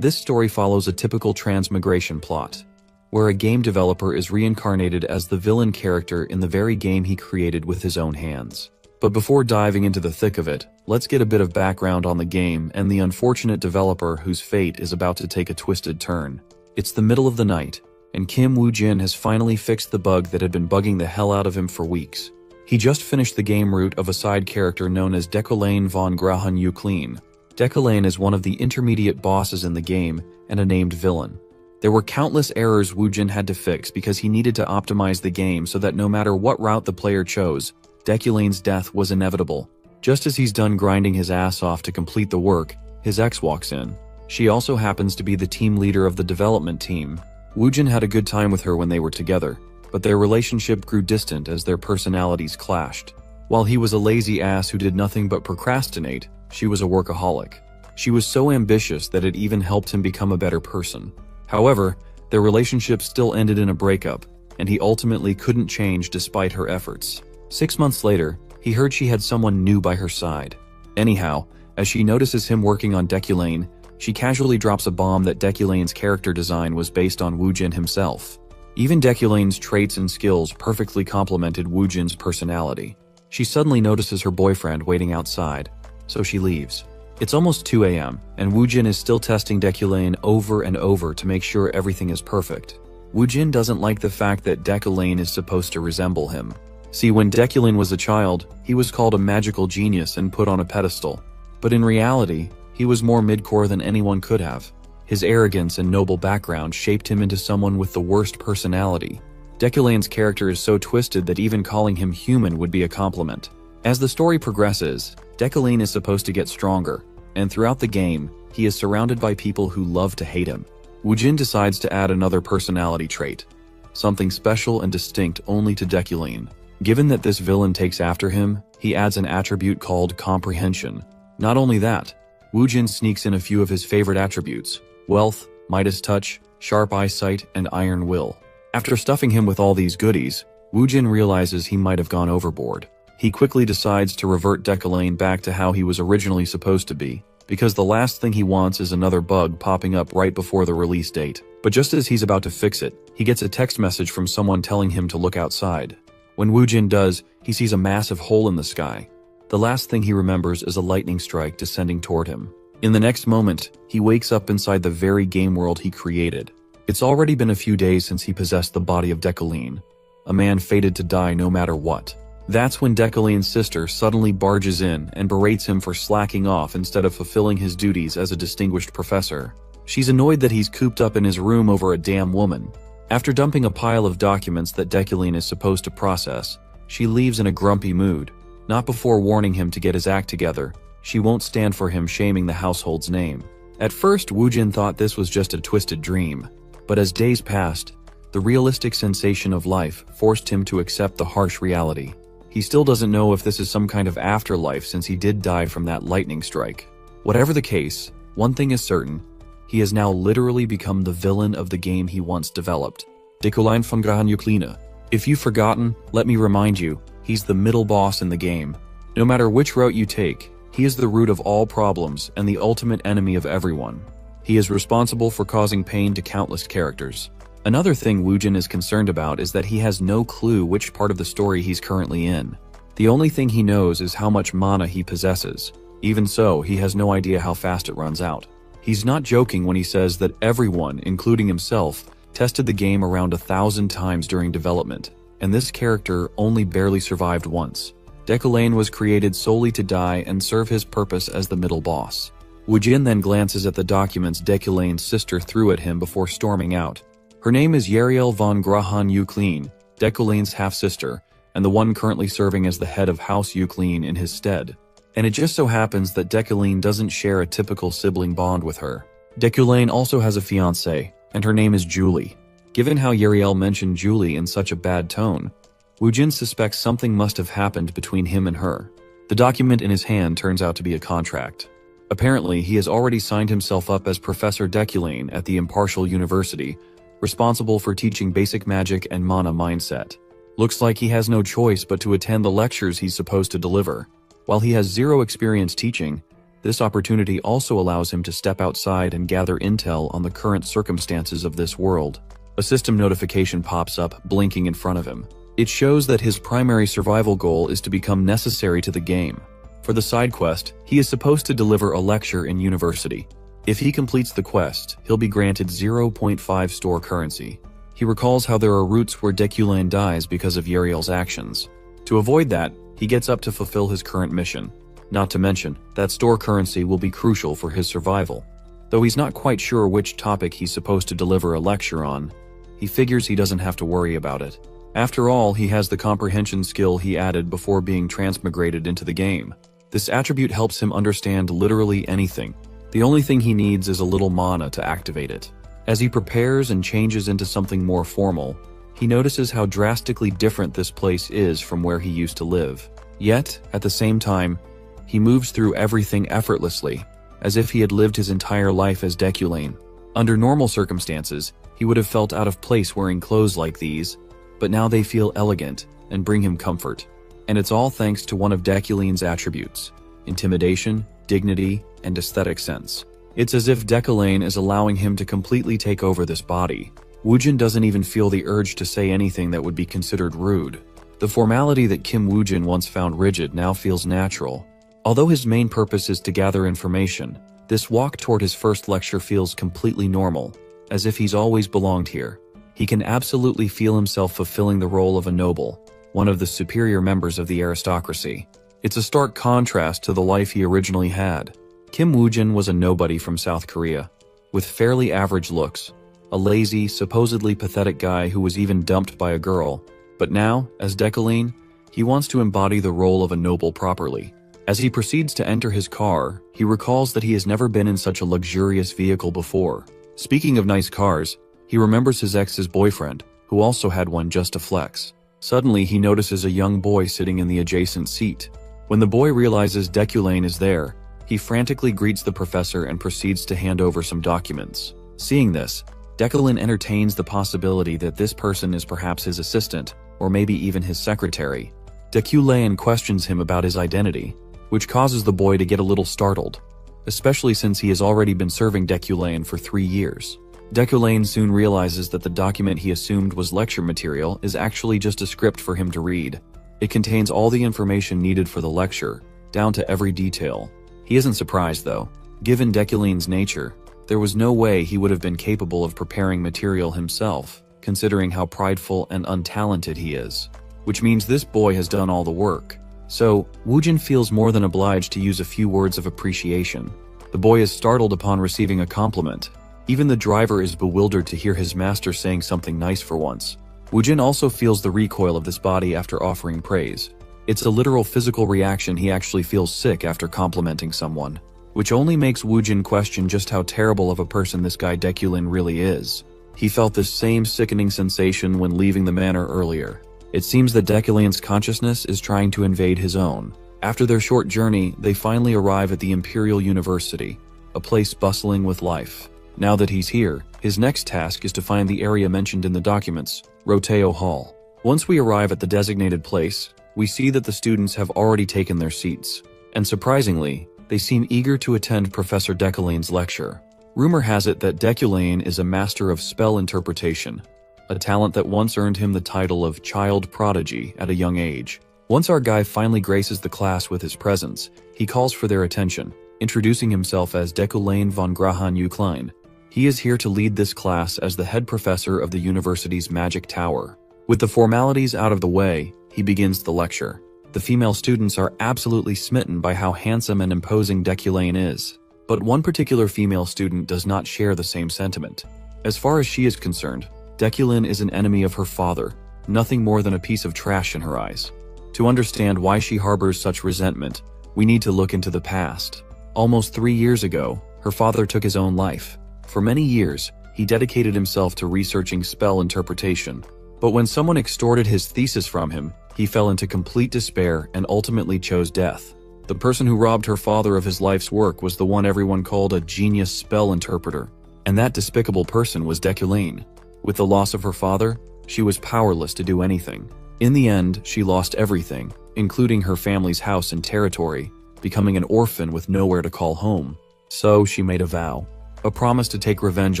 This story follows a typical transmigration plot, where a game developer is reincarnated as the villain character in the very game he created with his own hands. But before diving into the thick of it, let's get a bit of background on the game and the unfortunate developer whose fate is about to take a twisted turn. It's the middle of the night, and Kim Woo-jin has finally fixed the bug that had been bugging the hell out of him for weeks. He just finished the game route of a side character known as Decolane von Grahan Euclean. Decolane is one of the intermediate bosses in the game and a named villain. There were countless errors Woo-jin had to fix because he needed to optimize the game so that no matter what route the player chose, Deculane's death was inevitable. Just as he's done grinding his ass off to complete the work, his ex walks in. She also happens to be the team leader of the development team. Woo-jin had a good time with her when they were together, but their relationship grew distant as their personalities clashed. While he was a lazy ass who did nothing but procrastinate, she was a workaholic. She was so ambitious that it even helped him become a better person. However, their relationship still ended in a breakup, and he ultimately couldn't change despite her efforts. 6 months later, he heard she had someone new by her side. Anyhow, as she notices him working on Deculane, she casually drops a bomb that Deculane's character design was based on Woo-jin himself. Even Deculane's traits and skills perfectly complemented Woo-jin's personality. She suddenly notices her boyfriend waiting outside, so she leaves. It's almost 2 a.m., and Woo-jin is still testing Deculane over and over to make sure everything is perfect. Woo-jin doesn't like the fact that Deculane is supposed to resemble him. See, when Deculane was a child, he was called a magical genius and put on a pedestal. But in reality, he was more mid-core than anyone could have. His arrogance and noble background shaped him into someone with the worst personality. Deculane's character is so twisted that even calling him human would be a compliment. As the story progresses, Deculane is supposed to get stronger, and throughout the game, he is surrounded by people who love to hate him. Woo-jin decides to add another personality trait, something special and distinct only to Deculane. Given that this villain takes after him, he adds an attribute called comprehension. Not only that, Woo-jin sneaks in a few of his favorite attributes: wealth, Midas touch, sharp eyesight, and iron will. After stuffing him with all these goodies, Woo-jin realizes he might have gone overboard. He quickly decides to revert Deculane back to how he was originally supposed to be, because the last thing he wants is another bug popping up right before the release date. But just as he's about to fix it, he gets a text message from someone telling him to look outside. When Woo-jin does, he sees a massive hole in the sky. The last thing he remembers is a lightning strike descending toward him. In the next moment, he wakes up inside the very game world he created. It's already been a few days since he possessed the body of Deculane, a man fated to die no matter what. That's when Deculane's sister suddenly barges in and berates him for slacking off instead of fulfilling his duties as a distinguished professor. She's annoyed that he's cooped up in his room over a damn woman. After dumping a pile of documents that Deculane is supposed to process, she leaves in a grumpy mood, not before warning him to get his act together. She won't stand for him shaming the household's name. At first, Woo-jin thought this was just a twisted dream, but as days passed, the realistic sensation of life forced him to accept the harsh reality. He still doesn't know if this is some kind of afterlife since he did die from that lightning strike. Whatever the case, one thing is certain: he has now literally become the villain of the game he once developed. Decolane von Grahan Euclean. If you've forgotten, let me remind you, he's the middle boss in the game. No matter which route you take, he is the root of all problems and the ultimate enemy of everyone. He is responsible for causing pain to countless characters. Another thing Woo-jin is concerned about is that he has no clue which part of the story he's currently in. The only thing he knows is how much mana he possesses. Even so, he has no idea how fast it runs out. He's not joking when he says that everyone, including himself, tested the game around 1,000 times during development, and this character only barely survived once. Deculane was created solely to die and serve his purpose as the middle boss. Woo-jin then glances at the documents Deculane's sister threw at him before storming out. Her name is Yariel von Grahan Euclean, Deculane's half-sister, and the one currently serving as the head of House Euclean in his stead. And it just so happens that Deculane doesn't share a typical sibling bond with her. Deculane also has a fiancée, and her name is Julie. Given how Yariel mentioned Julie in such a bad tone, Woo-jin suspects something must have happened between him and her. The document in his hand turns out to be a contract. Apparently, he has already signed himself up as Professor Deculane at the Impartial University, responsible for teaching basic magic and mana mindset. Looks like he has no choice but to attend the lectures he's supposed to deliver. While he has zero experience teaching, This opportunity also allows him to step outside and gather intel on the current circumstances of this world. A system notification pops up, blinking in front of him. It shows that his primary survival goal is to become necessary to the game. For the side quest, he is supposed to deliver a lecture in university. If he completes the quest, he'll be granted 0.5 store currency. He recalls how there are routes where Dekulane dies because of Uriel's actions. To avoid that, he gets up to fulfill his current mission. Not to mention, that store currency will be crucial for his survival. Though he's not quite sure which topic he's supposed to deliver a lecture on, he figures he doesn't have to worry about it. After all, he has the comprehension skill he added before being transmigrated into the game. This attribute helps him understand literally anything. The only thing he needs is a little mana to activate it. As he prepares and changes into something more formal, he notices how drastically different this place is from where he used to live. Yet, at the same time, he moves through everything effortlessly, as if he had lived his entire life as Dekulane. Under normal circumstances, he would have felt out of place wearing clothes like these, but now they feel elegant and bring him comfort. And it's all thanks to one of Dekulane's attributes: intimidation, dignity, and aesthetic sense. It's as if Dekulane is allowing him to completely take over this body. Woojin doesn't even feel the urge to say anything that would be considered rude. The formality that Kim Woojin once found rigid now feels natural. Although his main purpose is to gather information, this walk toward his first lecture feels completely normal, as if he's always belonged here. He can absolutely feel himself fulfilling the role of a noble, one of the superior members of the aristocracy. It's a stark contrast to the life he originally had. Kim Woojin was a nobody from South Korea, with fairly average looks, a lazy, supposedly pathetic guy who was even dumped by a girl. But now, as Dekulane, he wants to embody the role of a noble properly. As he proceeds to enter his car, he recalls that he has never been in such a luxurious vehicle before. Speaking of nice cars, he remembers his ex's boyfriend, who also had one just to flex. Suddenly, he notices a young boy sitting in the adjacent seat. When the boy realizes Dekulane is there, he frantically greets the professor and proceeds to hand over some documents. Seeing this, Dekulane entertains the possibility that this person is perhaps his assistant, or maybe even his secretary. Dekulane questions him about his identity, which causes the boy to get a little startled, especially since he has already been serving Dekulane for 3 years. Dekulane soon realizes that the document he assumed was lecture material is actually just a script for him to read. It contains all the information needed for the lecture, down to every detail. He isn't surprised though. Given Dekulane's nature, there was no way he would have been capable of preparing material himself, considering how prideful and untalented he is. Which means this boy has done all the work. So, Woojin feels more than obliged to use a few words of appreciation. The boy is startled upon receiving a compliment. Even the driver is bewildered to hear his master saying something nice for once. Woojin also feels the recoil of this body after offering praise. It's a literal physical reaction. He actually feels sick after complimenting someone, which only makes Woojin question just how terrible of a person this guy Dekulane really is. He felt this same sickening sensation when leaving the manor earlier. It seems that Dekulane's consciousness is trying to invade his own. After their short journey, they finally arrive at the Imperial University, a place bustling with life. Now that he's here, his next task is to find the area mentioned in the documents, Roteo Hall. Once we arrive at the designated place, we see that the students have already taken their seats. And surprisingly, they seem eager to attend Professor Dekulane's lecture. Rumor has it that Dekulane is a master of spell interpretation, a talent that once earned him the title of Child Prodigy at a young age. Once our guy finally graces the class with his presence, he calls for their attention, introducing himself as Dekulane von Grahan U. Klein. He is here to lead this class as the head professor of the university's magic tower. With the formalities out of the way, he begins the lecture. The female students are absolutely smitten by how handsome and imposing Dekulane is. But one particular female student does not share the same sentiment. As far as she is concerned, Dekulane is an enemy of her father, nothing more than a piece of trash in her eyes. To understand why she harbors such resentment, we need to look into the past. Almost 3 years ago, her father took his own life. For many years, he dedicated himself to researching spell interpretation. But when someone extorted his thesis from him, he fell into complete despair and ultimately chose death. The person who robbed her father of his life's work was the one everyone called a genius spell interpreter. And that despicable person was Dekulane. With the loss of her father, she was powerless to do anything. In the end, she lost everything, including her family's house and territory. becoming an orphan with nowhere to call home. So she made a vow, a promise to take revenge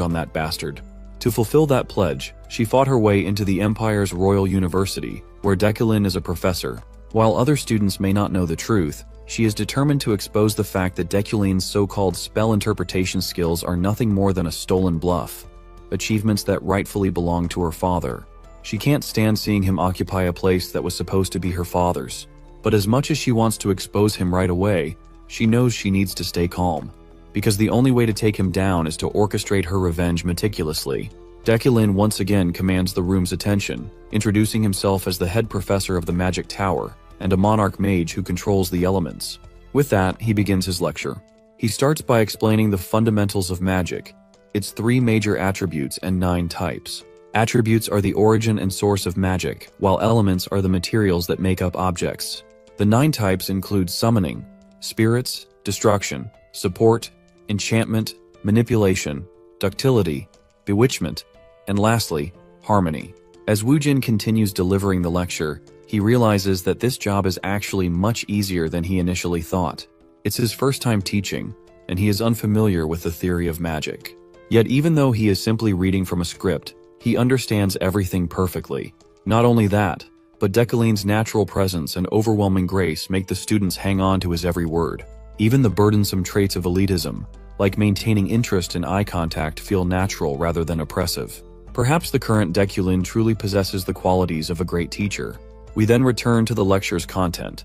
on that bastard. To fulfill that pledge, she fought her way into the Empire's Royal University, where Dekulin is a professor. While other students may not know the truth, she is determined to expose the fact that Dekulin's so-called spell interpretation skills are nothing more than a stolen bluff, achievements that rightfully belong to her father. She can't stand seeing him occupy a place that was supposed to be her father's. But as much as she wants to expose him right away, she knows she needs to stay calm, because the only way to take him down is to orchestrate her revenge meticulously. Dekulin once again commands the room's attention, introducing himself as the head professor of the Magic Tower and a monarch mage who controls the elements. With that, he begins his lecture. He starts by explaining the fundamentals of magic, its 3 major attributes and 9 types. Attributes are the origin and source of magic, while elements are the materials that make up objects. The 9 types include summoning, spirits, destruction, support, enchantment, manipulation, ductility, bewitchment, and lastly, harmony. As Woojin continues delivering the lecture, he realizes that this job is actually much easier than he initially thought. It's his first time teaching, and he is unfamiliar with the theory of magic. Yet even though he is simply reading from a script, he understands everything perfectly. Not only that, but Dekulin's natural presence and overwhelming grace make the students hang on to his every word. Even the burdensome traits of elitism, like maintaining interest and eye contact, feel natural rather than oppressive. Perhaps the current Dekulin truly possesses the qualities of a great teacher. We then return to the lecture's content,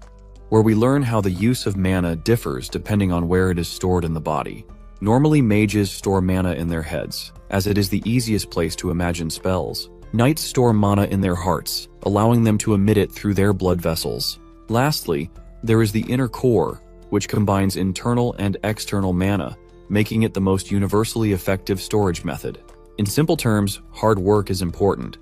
where we learn how the use of mana differs depending on where it is stored in the body. Normally, mages store mana in their heads, as it is the easiest place to imagine spells. Knights store mana in their hearts, allowing them to emit it through their blood vessels. Lastly, there is the inner core, which combines internal and external mana, making it the most universally effective storage method. In simple terms, hard work is important,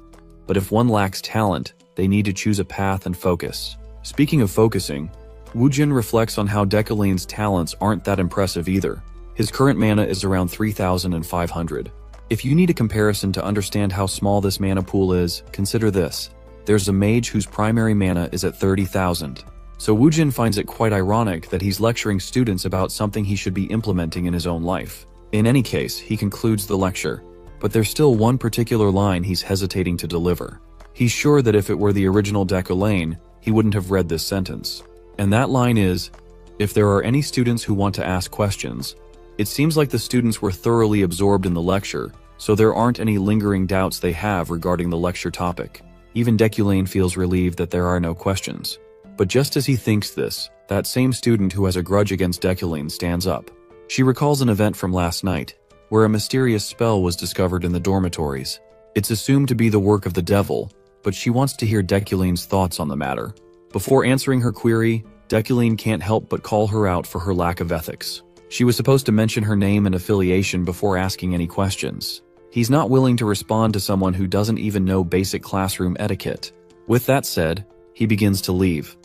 but if one lacks talent, they need to choose a path and focus. Speaking of focusing, Woojin reflects on how Dekulin's talents aren't that impressive either. His current mana is around 3,500. If you need a comparison to understand how small this mana pool is, consider this. There's a mage whose primary mana is at 30,000. So Woojin finds it quite ironic that he's lecturing students about something he should be implementing in his own life. In any case, he concludes the lecture, but there's still one particular line he's hesitating to deliver. He's sure that if it were the original Dekulin, he wouldn't have read this sentence. And that line is, if there are any students who want to ask questions. It seems like the students were thoroughly absorbed in the lecture, so there aren't any lingering doubts they have regarding the lecture topic. Even Dekulin feels relieved that there are no questions. But just as he thinks this, that same student who has a grudge against Dekulin stands up. She recalls an event from last night, where a mysterious spell was discovered in the dormitories. It's assumed to be the work of the devil, but she wants to hear Dekulin's thoughts on the matter. Before answering her query, Dekulin can't help but call her out for her lack of ethics. She was supposed to mention her name and affiliation before asking any questions. He's not willing to respond to someone who doesn't even know basic classroom etiquette. With that said, he begins to leave.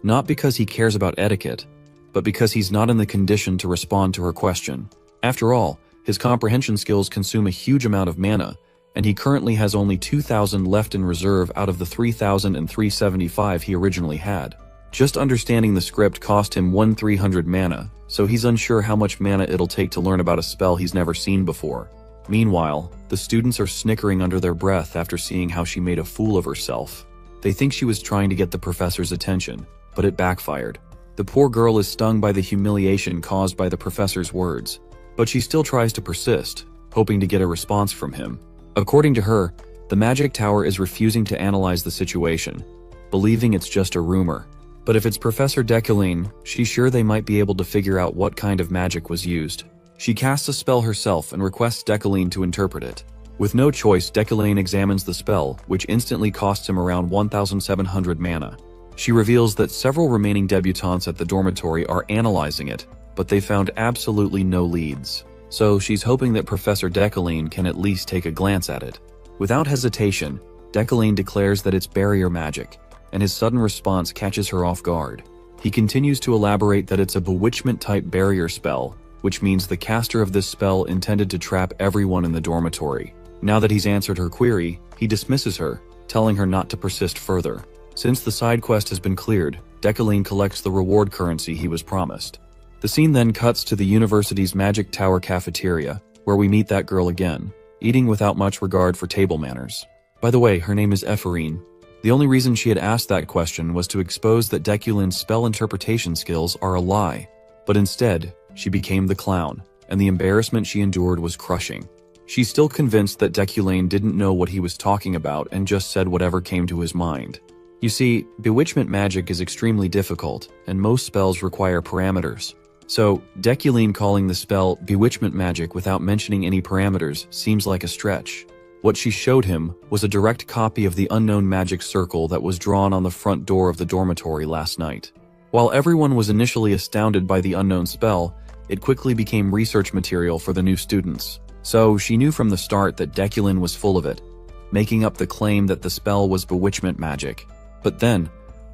Not because he cares about etiquette, but because he's not in the condition to respond to her question. After all, his comprehension skills consume a huge amount of mana, and he currently has only 2,000 left in reserve out of the 3,375 he originally had. Just understanding the script cost him 1,300 mana, so he's unsure how much mana it'll take to learn about a spell he's never seen before. Meanwhile, the students are snickering under their breath after seeing how she made a fool of herself. They think she was trying to get the professor's attention, but it backfired. The poor girl is stung by the humiliation caused by the professor's words, but she still tries to persist, hoping to get a response from him. According to her, the Magic Tower is refusing to analyze the situation, believing it's just a rumor. But if it's Professor Dekulin, she's sure they might be able to figure out what kind of magic was used. She casts a spell herself and requests Dekulin to interpret it. With no choice, Dekulin examines the spell, which instantly costs him around 1,700 mana. She reveals that several remaining debutantes at the dormitory are analyzing it, but they found absolutely no leads. So she's hoping that Professor Dekulin can at least take a glance at it. Without hesitation, Dekulin declares that it's barrier magic, and his sudden response catches her off guard. He continues to elaborate that it's a bewitchment-type barrier spell, which means the caster of this spell intended to trap everyone in the dormitory. Now that he's answered her query, he dismisses her, telling her not to persist further. Since the side quest has been cleared, Decaline collects the reward currency he was promised. The scene then cuts to the university's Magic Tower cafeteria, where we meet that girl again, eating without much regard for table manners. By the way, her name is Ephorine. The only reason she had asked that question was to expose that Decaline's spell interpretation skills are a lie. But instead, she became the clown, and the embarrassment she endured was crushing. She's still convinced that Decaline didn't know what he was talking about and just said whatever came to his mind. You see, bewitchment magic is extremely difficult, and most spells require parameters. So, Decaline calling the spell bewitchment magic without mentioning any parameters seems like a stretch. What she showed him was a direct copy of the unknown magic circle that was drawn on the front door of the dormitory last night. While everyone was initially astounded by the unknown spell, it quickly became research material for the new students. So she knew from the start that Decaline was full of it, making up the claim that the spell was bewitchment magic. But then,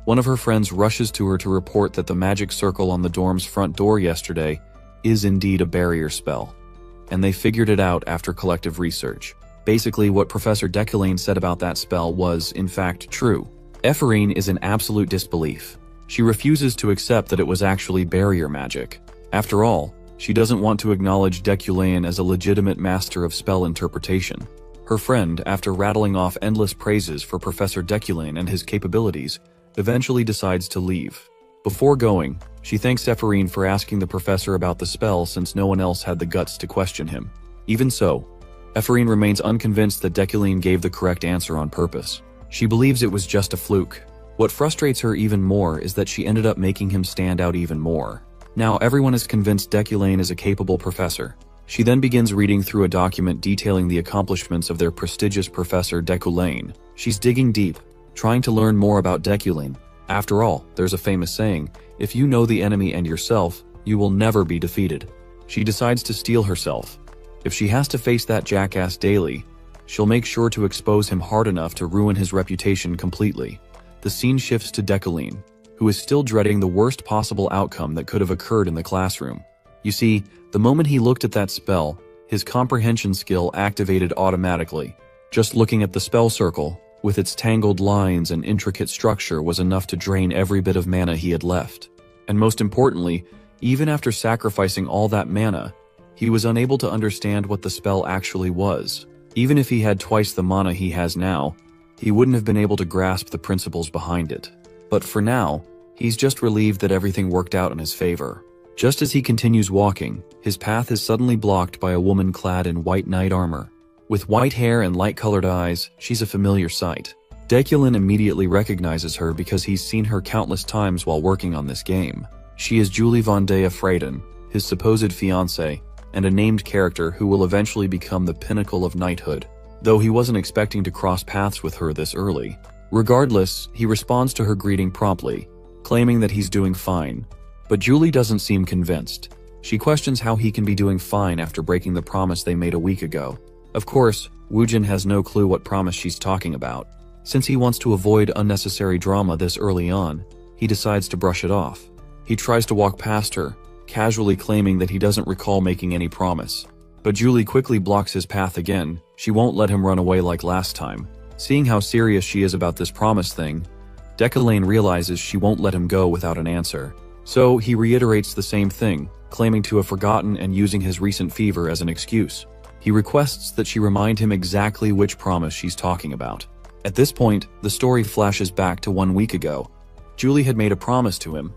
one of her friends rushes to her to report that the magic circle on the dorm's front door yesterday is indeed a barrier spell. And they figured it out after collective research. Basically, what Professor Decaline said about that spell was, in fact, true. Ephorine is in absolute disbelief. She refuses to accept that it was actually barrier magic. After all, she doesn't want to acknowledge Decaline as a legitimate master of spell interpretation. Her friend, after rattling off endless praises for Professor Decaline and his capabilities, eventually decides to leave. Before going, she thanks Ephorine for asking the professor about the spell since no one else had the guts to question him. Even so, Ephorine remains unconvinced that Decaline gave the correct answer on purpose. She believes it was just a fluke. What frustrates her even more is that she ended up making him stand out even more. Now everyone is convinced Decaline is a capable professor. She then begins reading through a document detailing the accomplishments of their prestigious professor Decaline. She's digging deep, trying to learn more about Decaline. After all, there's a famous saying, if you know the enemy and yourself, you will never be defeated. She decides to steel herself. If she has to face that jackass daily, she'll make sure to expose him hard enough to ruin his reputation completely. The scene shifts to Decaline, who is still dreading the worst possible outcome that could have occurred in the classroom. You see, the moment he looked at that spell, his comprehension skill activated automatically. Just looking at the spell circle, with its tangled lines and intricate structure, was enough to drain every bit of mana he had left. And most importantly, even after sacrificing all that mana, he was unable to understand what the spell actually was. Even if he had twice the mana he has now, he wouldn't have been able to grasp the principles behind it. But for now, he's just relieved that everything worked out in his favor. Just as he continues walking, his path is suddenly blocked by a woman clad in white knight armor. With white hair and light-colored eyes, she's a familiar sight. Decaline immediately recognizes her because he's seen her countless times while working on this game. She is Julie Von Dea Freyden, his supposed fiancée, and a named character who will eventually become the pinnacle of knighthood, though he wasn't expecting to cross paths with her this early. Regardless, he responds to her greeting promptly, claiming that he's doing fine. But Julie doesn't seem convinced. She questions how he can be doing fine after breaking the promise they made a week ago. Of course, Woojin has no clue what promise she's talking about. Since he wants to avoid unnecessary drama this early on, he decides to brush it off. He tries to walk past her, casually claiming that he doesn't recall making any promise. But Julie quickly blocks his path again. She won't let him run away like last time. Seeing how serious she is about this promise thing, Decaline realizes she won't let him go without an answer. So he reiterates the same thing, claiming to have forgotten and using his recent fever as an excuse. He requests that she remind him exactly which promise she's talking about. At this point, the story flashes back to 1 week ago. Julie had made a promise to him.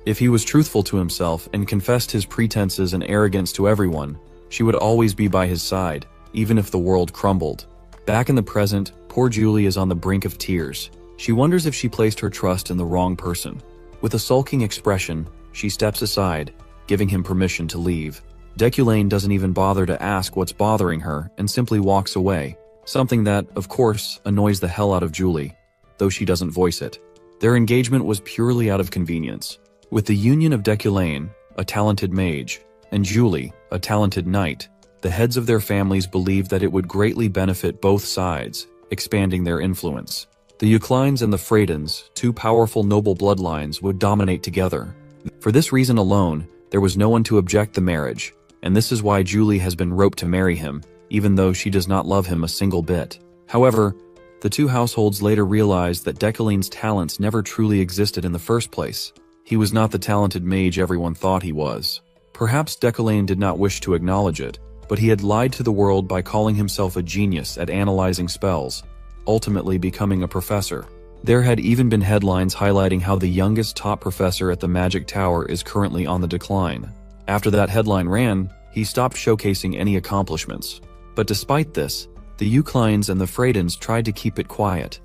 If he was truthful to himself and confessed his pretenses and arrogance to everyone, she would always be by his side, even if the world crumbled. Back in the present, poor Julie is on the brink of tears. She wonders if she placed her trust in the wrong person. With a sulking expression, she steps aside, giving him permission to leave. Decaline doesn't even bother to ask what's bothering her and simply walks away, something that, of course, annoys the hell out of Julie, though she doesn't voice it. Their engagement was purely out of convenience. With the union of Decaline, a talented mage, and Julie, a talented knight, the heads of their families believed that it would greatly benefit both sides, expanding their influence. The Euclines and the Freydens, two powerful noble bloodlines, would dominate together. For this reason alone, there was no one to object the marriage, and this is why Julie has been roped to marry him, even though she does not love him a single bit. However, The two households later realized that Decalene's talents never truly existed in the first place. He was not the talented mage everyone thought he was. Perhaps Decalene did not wish to acknowledge it, but he had lied to the world by calling himself a genius at analyzing spells, ultimately becoming a professor. There had even been headlines highlighting how the youngest top professor at the Magic Tower is currently on the decline. After that headline ran, he stopped showcasing any accomplishments. But despite this, the Euclines and the Freydens tried to keep it quiet,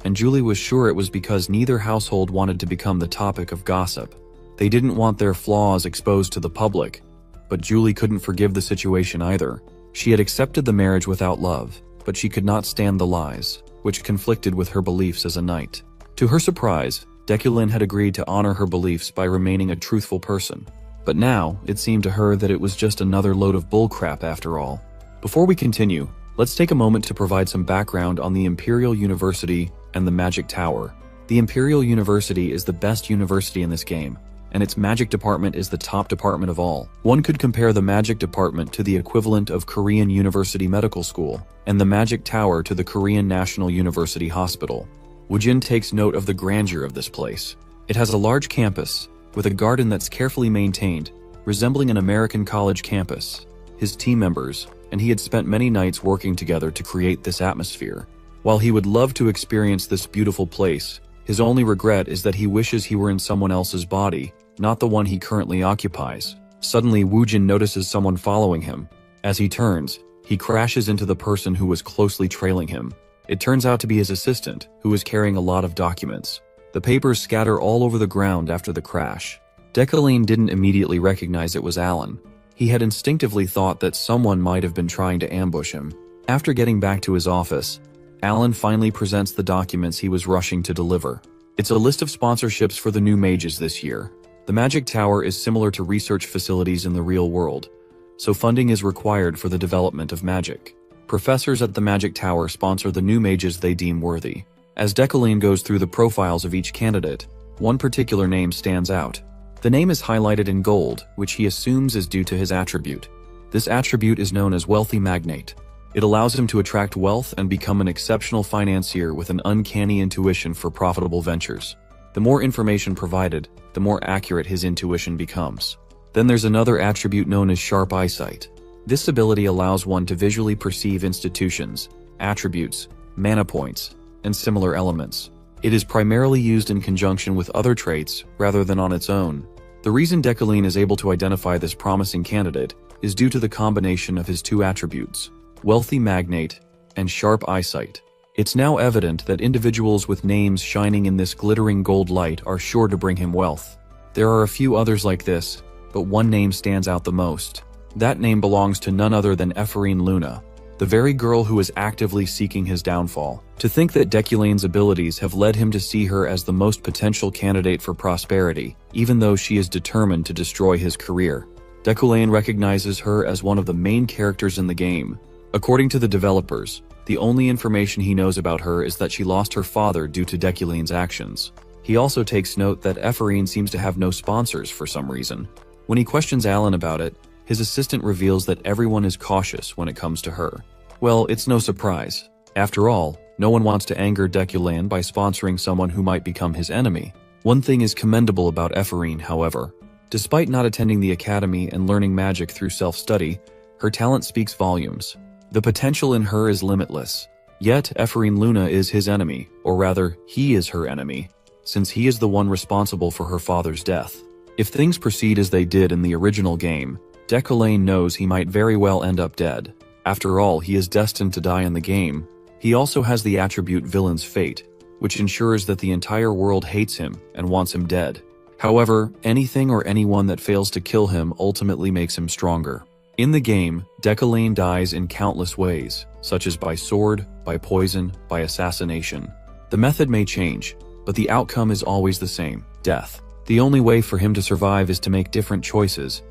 and Julie was sure it was because neither household wanted to become the topic of gossip. They didn't want their flaws exposed to the public, but Julie couldn't forgive the situation either. She had accepted the marriage without love, but she could not stand the lies, which conflicted with her beliefs as a knight. To her surprise, Decalene had agreed to honor her beliefs by remaining a truthful person. But now, it seemed to her that it was just another load of bullcrap after all. Before we continue, let's take a moment to provide some background on the Imperial University and the Magic Tower. The Imperial University is the best university in this game, and its magic department is the top department of all. One could compare the magic department to the equivalent of Korean University Medical School, and the Magic Tower to the Korean National University Hospital. Woojin takes note of the grandeur of this place. It has a large campus, with a garden that's carefully maintained, resembling an American college campus. His team members, and he had spent many nights working together to create this atmosphere. While he would love to experience this beautiful place, his only regret is that he wishes he were in someone else's body, not the one he currently occupies. Suddenly, Woojin notices someone following him. As he turns, he crashes into the person who was closely trailing him. It turns out to be his assistant, who was carrying a lot of documents. The papers scatter all over the ground after the crash. Decalene didn't immediately recognize it was Alan. He had instinctively thought that someone might have been trying to ambush him. After getting back to his office, Alan finally presents the documents he was rushing to deliver. It's a list of sponsorships for the new mages this year. The Magic Tower is similar to research facilities in the real world, so funding is required for the development of magic. Professors at the Magic Tower sponsor the new mages they deem worthy. As Decalene goes through the profiles of each candidate, one particular name stands out. The name is highlighted in gold, which he assumes is due to his attribute. This attribute is known as Wealthy Magnate. It allows him to attract wealth and become an exceptional financier with an uncanny intuition for profitable ventures. The more information provided, the more accurate his intuition becomes. Then there's another attribute known as Sharp Eyesight. This ability allows one to visually perceive institutions, attributes, mana points, and similar elements. It is primarily used in conjunction with other traits rather than on its own. The reason Decalene is able to identify this promising candidate is due to the combination of his two attributes, Wealthy Magnate and Sharp Eyesight. It's now evident that individuals with names shining in this glittering gold light are sure to bring him wealth. There are a few others like this, but one name stands out the most. That name belongs to none other than Ephraim Luna, the very girl who is actively seeking his downfall. To think that Decalene's abilities have led him to see her as the most potential candidate for prosperity, even though she is determined to destroy his career. Decalene recognizes her as one of the main characters in the game. According to the developers, the only information he knows about her is that she lost her father due to Decalene's actions. He also takes note that Ephraim seems to have no sponsors for some reason. When he questions Alan about it, his assistant reveals that everyone is cautious when it comes to her. Well, it's no surprise. After all, no one wants to anger Decalene by sponsoring someone who might become his enemy. One thing is commendable about Ephraim, however. Despite not attending the academy and learning magic through self-study, her talent speaks volumes. The potential in her is limitless. Yet, Ephraim Luna is his enemy, or rather, he is her enemy, since he is the one responsible for her father's death. If things proceed as they did in the original game, Decalene knows he might very well end up dead. After all, he is destined to die in the game. He also has the attribute Villain's Fate, which ensures that the entire world hates him and wants him dead. However, anything or anyone that fails to kill him ultimately makes him stronger. In the game, Decalene dies in countless ways, such as by sword, by poison, by assassination. The method may change, but the outcome is always the same: death. The only way for him to survive is to make different choices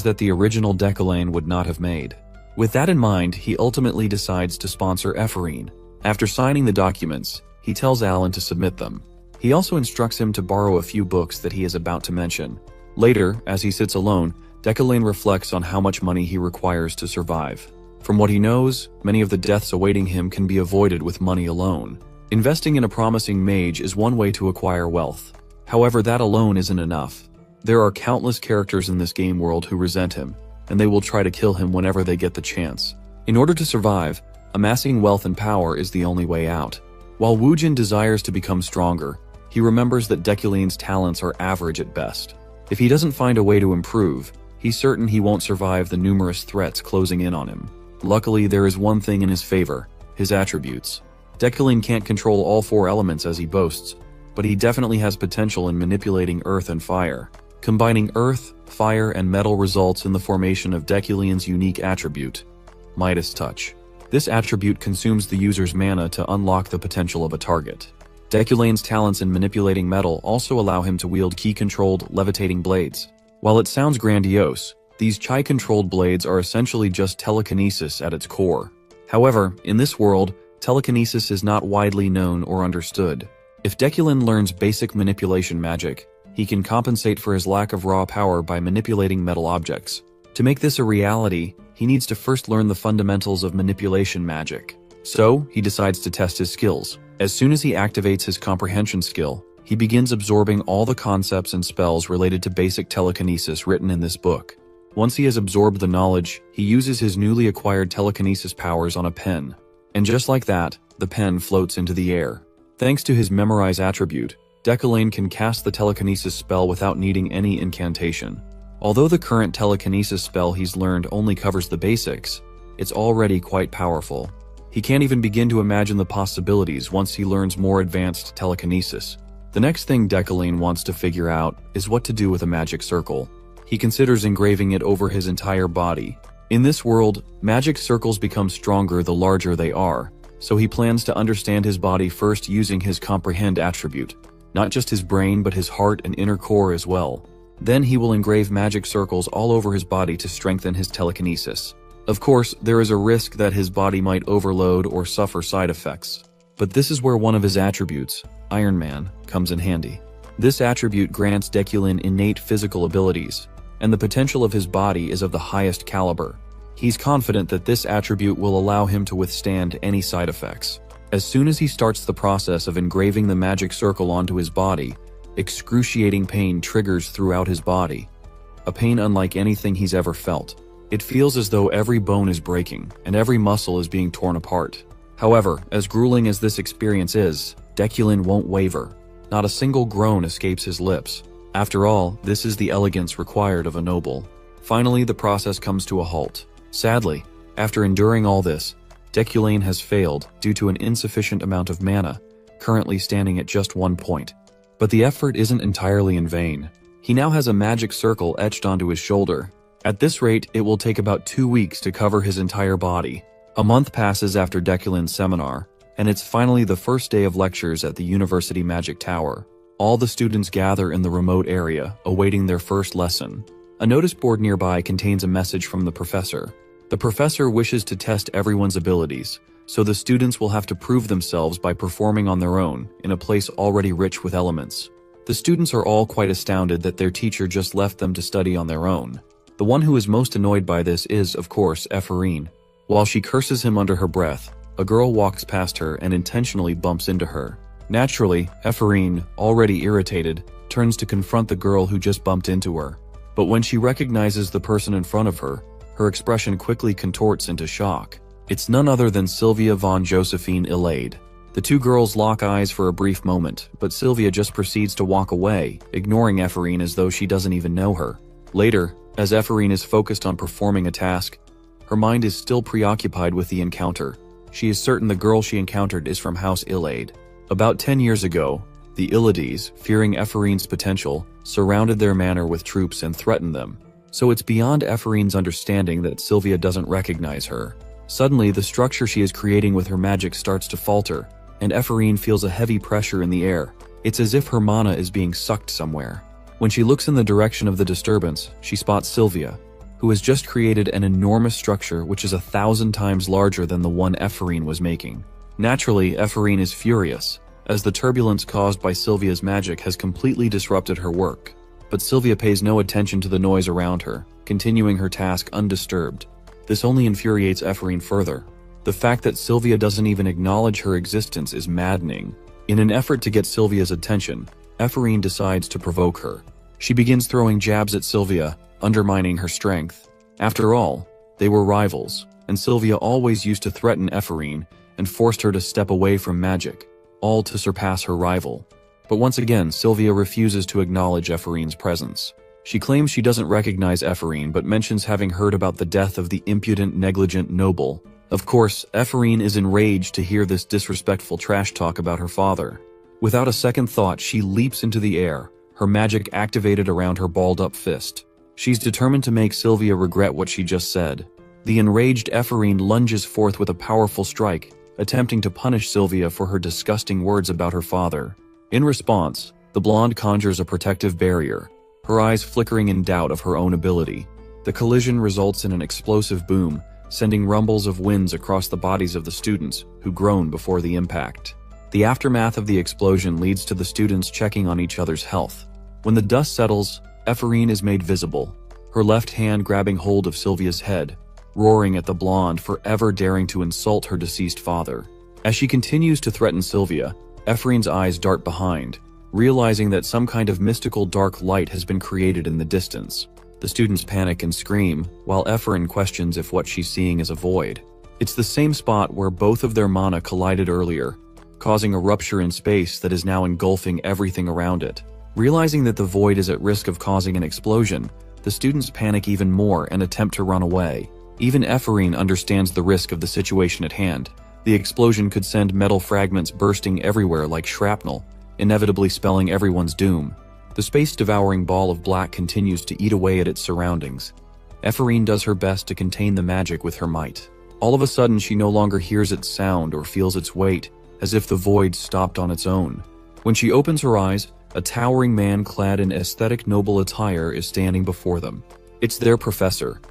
that the original Decalene would not have made. With that in mind, he ultimately decides to sponsor Ephraim. After signing the documents, he tells Alan to submit them. He also instructs him to borrow a few books that he is about to mention. Later, as he sits alone, Decalene reflects on how much money he requires to survive. From what he knows, many of the deaths awaiting him can be avoided with money alone. Investing in a promising mage is one way to acquire wealth. However, that alone isn't enough. There are countless characters in this game world who resent him, and they will try to kill him whenever they get the chance. In order to survive, amassing wealth and power is the only way out. While Woojin desires to become stronger, he remembers that Deculane's talents are average at best. If he doesn't find a way to improve, he's certain he won't survive the numerous threats closing in on him. Luckily, there is one thing in his favor: his attributes. Deculane can't control all 4 elements as he boasts, but he definitely has potential in manipulating earth and fire. Combining earth, fire, and metal results in the formation of Deculane's unique attribute, Midas Touch. This attribute consumes the user's mana to unlock the potential of a target. Deculane's talents in manipulating metal also allow him to wield ki-controlled, levitating blades. While it sounds grandiose, these chi-controlled blades are essentially just telekinesis at its core. However, in this world, telekinesis is not widely known or understood. If Deculane learns basic manipulation magic, he can compensate for his lack of raw power by manipulating metal objects. To make this a reality, he needs to first learn the fundamentals of manipulation magic. So, he decides to test his skills. As soon as he activates his comprehension skill, he begins absorbing all the concepts and spells related to basic telekinesis written in this book. Once he has absorbed the knowledge, he uses his newly acquired telekinesis powers on a pen. And just like that, the pen floats into the air. Thanks to his memorize attribute, Deculane can cast the telekinesis spell without needing any incantation. Although the current telekinesis spell he's learned only covers the basics, it's already quite powerful. He can't even begin to imagine the possibilities once he learns more advanced telekinesis. The next thing Deculane wants to figure out is what to do with a magic circle. He considers engraving it over his entire body. In this world, magic circles become stronger the larger they are, so he plans to understand his body first using his comprehend attribute. Not just his brain, but his heart and inner core as well. Then he will engrave magic circles all over his body to strengthen his telekinesis. Of course, there is a risk that his body might overload or suffer side effects. But this is where one of his attributes, Iron Man, comes in handy. This attribute grants Deculane innate physical abilities, and the potential of his body is of the highest caliber. He's confident that this attribute will allow him to withstand any side effects. As soon as he starts the process of engraving the magic circle onto his body, excruciating pain triggers throughout his body. A pain unlike anything he's ever felt. It feels as though every bone is breaking, and every muscle is being torn apart. However, as grueling as this experience is, Deculane won't waver. Not a single groan escapes his lips. After all, this is the elegance required of a noble. Finally, the process comes to a halt. Sadly, after enduring all this, Deculane has failed due to an insufficient amount of mana, currently standing at just 1 point. But the effort isn't entirely in vain. He now has a magic circle etched onto his shoulder. At this rate, it will take about 2 weeks to cover his entire body. A month passes after Deculane's seminar, and it's finally the first day of lectures at the University Magic Tower. All the students gather in the remote area, awaiting their first lesson. A notice board nearby contains a message from the professor. The professor wishes to test everyone's abilities, so the students will have to prove themselves by performing on their own in a place already rich with elements. The students are all quite astounded that their teacher just left them to study on their own. The one who is most annoyed by this is, of course, Ephorine. While she curses him under her breath, a girl walks past her and intentionally bumps into her. Naturally, Ephorine, already irritated, turns to confront the girl who just bumped into her. But when she recognizes the person in front of her, her expression quickly contorts into shock. It's none other than Sylvia von Josephine Elaide. The two girls lock eyes for a brief moment, but Sylvia just proceeds to walk away, ignoring Ephorine as though she doesn't even know her. Later, as Ephorine is focused on performing a task, her mind is still preoccupied with the encounter. She is certain the girl she encountered is from House Elaide. About 10 years ago, the Illades, fearing Ephorine's potential, surrounded their manor with troops and threatened them. So it's beyond Ephorine's understanding that Sylvia doesn't recognize her. Suddenly, the structure she is creating with her magic starts to falter, and Ephorine feels a heavy pressure in the air. It's as if her mana is being sucked somewhere. When she looks in the direction of the disturbance, she spots Sylvia, who has just created an enormous structure which is 1,000 times larger than the one Ephorine was making. Naturally, Ephorine is furious, as the turbulence caused by Sylvia's magic has completely disrupted her work. But Sylvia pays no attention to the noise around her, continuing her task undisturbed. This only infuriates Ephraim further. The fact that Sylvia doesn't even acknowledge her existence is maddening. In an effort to get Sylvia's attention, Ephraim decides to provoke her. She begins throwing jabs at Sylvia, undermining her strength. After all, they were rivals, and Sylvia always used to threaten Ephraim and forced her to step away from magic, all to surpass her rival. But once again, Sylvia refuses to acknowledge Ephraim's presence. She claims she doesn't recognize Ephraim but mentions having heard about the death of the impudent, negligent noble. Of course, Ephraim is enraged to hear this disrespectful trash talk about her father. Without a second thought, she leaps into the air, her magic activated around her balled-up fist. She's determined to make Sylvia regret what she just said. The enraged Ephraim lunges forth with a powerful strike, attempting to punish Sylvia for her disgusting words about her father. In response, the blonde conjures a protective barrier, her eyes flickering in doubt of her own ability. The collision results in an explosive boom, sending rumbles of winds across the bodies of the students, who groan before the impact. The aftermath of the explosion leads to the students checking on each other's health. When the dust settles, Ephraim is made visible, her left hand grabbing hold of Sylvia's head, roaring at the blonde for ever daring to insult her deceased father. As she continues to threaten Sylvia, Ephraim's eyes dart behind, realizing that some kind of mystical dark light has been created in the distance. The students panic and scream, while Ephraim questions if what she's seeing is a void. It's the same spot where both of their mana collided earlier, causing a rupture in space that is now engulfing everything around it. Realizing that the void is at risk of causing an explosion, the students panic even more and attempt to run away. Even Ephraim understands the risk of the situation at hand. The explosion could send metal fragments bursting everywhere like shrapnel, inevitably spelling everyone's doom. The space-devouring ball of black continues to eat away at its surroundings. Ephraim does her best to contain the magic with her might. All of a sudden, she no longer hears its sound or feels its weight, as if the void stopped on its own. When she opens her eyes, a towering man clad in aesthetic noble attire is standing before them. It's their professor,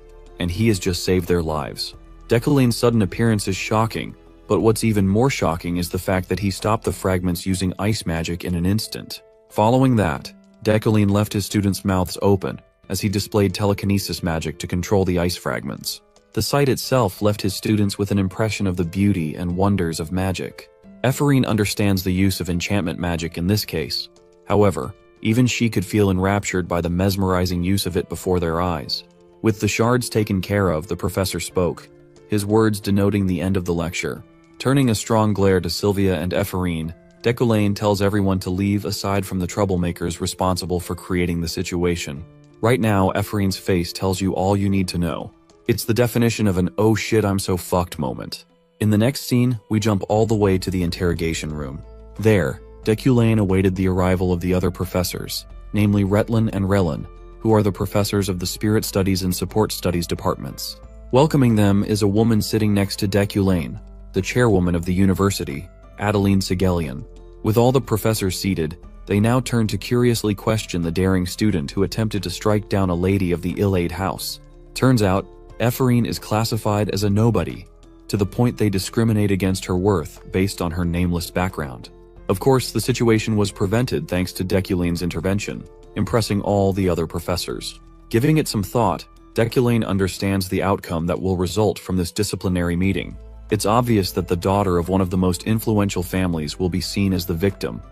and he has just saved their lives. Deculane's sudden appearance is shocking, but what's even more shocking is the fact that he stopped the fragments using ice magic in an instant. Following that, Deculane left his students' mouths open as he displayed telekinesis magic to control the ice fragments. The sight itself left his students with an impression of the beauty and wonders of magic. Ephraim understands the use of enchantment magic in this case. However, even she could feel enraptured by the mesmerizing use of it before their eyes. With the shards taken care of, the professor spoke, his words denoting the end of the lecture. Turning a strong glare to Sylvia and Ephraim, Deculane tells everyone to leave aside from the troublemakers responsible for creating the situation. Right now, Ephraim's face tells you all you need to know. It's the definition of an "oh shit, I'm so fucked" moment. In the next scene, we jump all the way to the interrogation room. There, Deculane awaited the arrival of the other professors, namely Retlin and Relin, who are the professors of the Spirit Studies and Support Studies departments. Welcoming them is a woman sitting next to Deculane, the chairwoman of the university, Adeline Sigelian. With all the professors seated, they now turn to curiously question the daring student who attempted to strike down a lady of the ill-aid house. Turns out, Ephraim is classified as a nobody, to the point they discriminate against her worth based on her nameless background. Of course, the situation was prevented thanks to Deculane's intervention, impressing all the other professors. Giving it some thought, Deculane understands the outcome that will result from this disciplinary meeting. It's obvious that the daughter of one of the most influential families will be seen as the victim,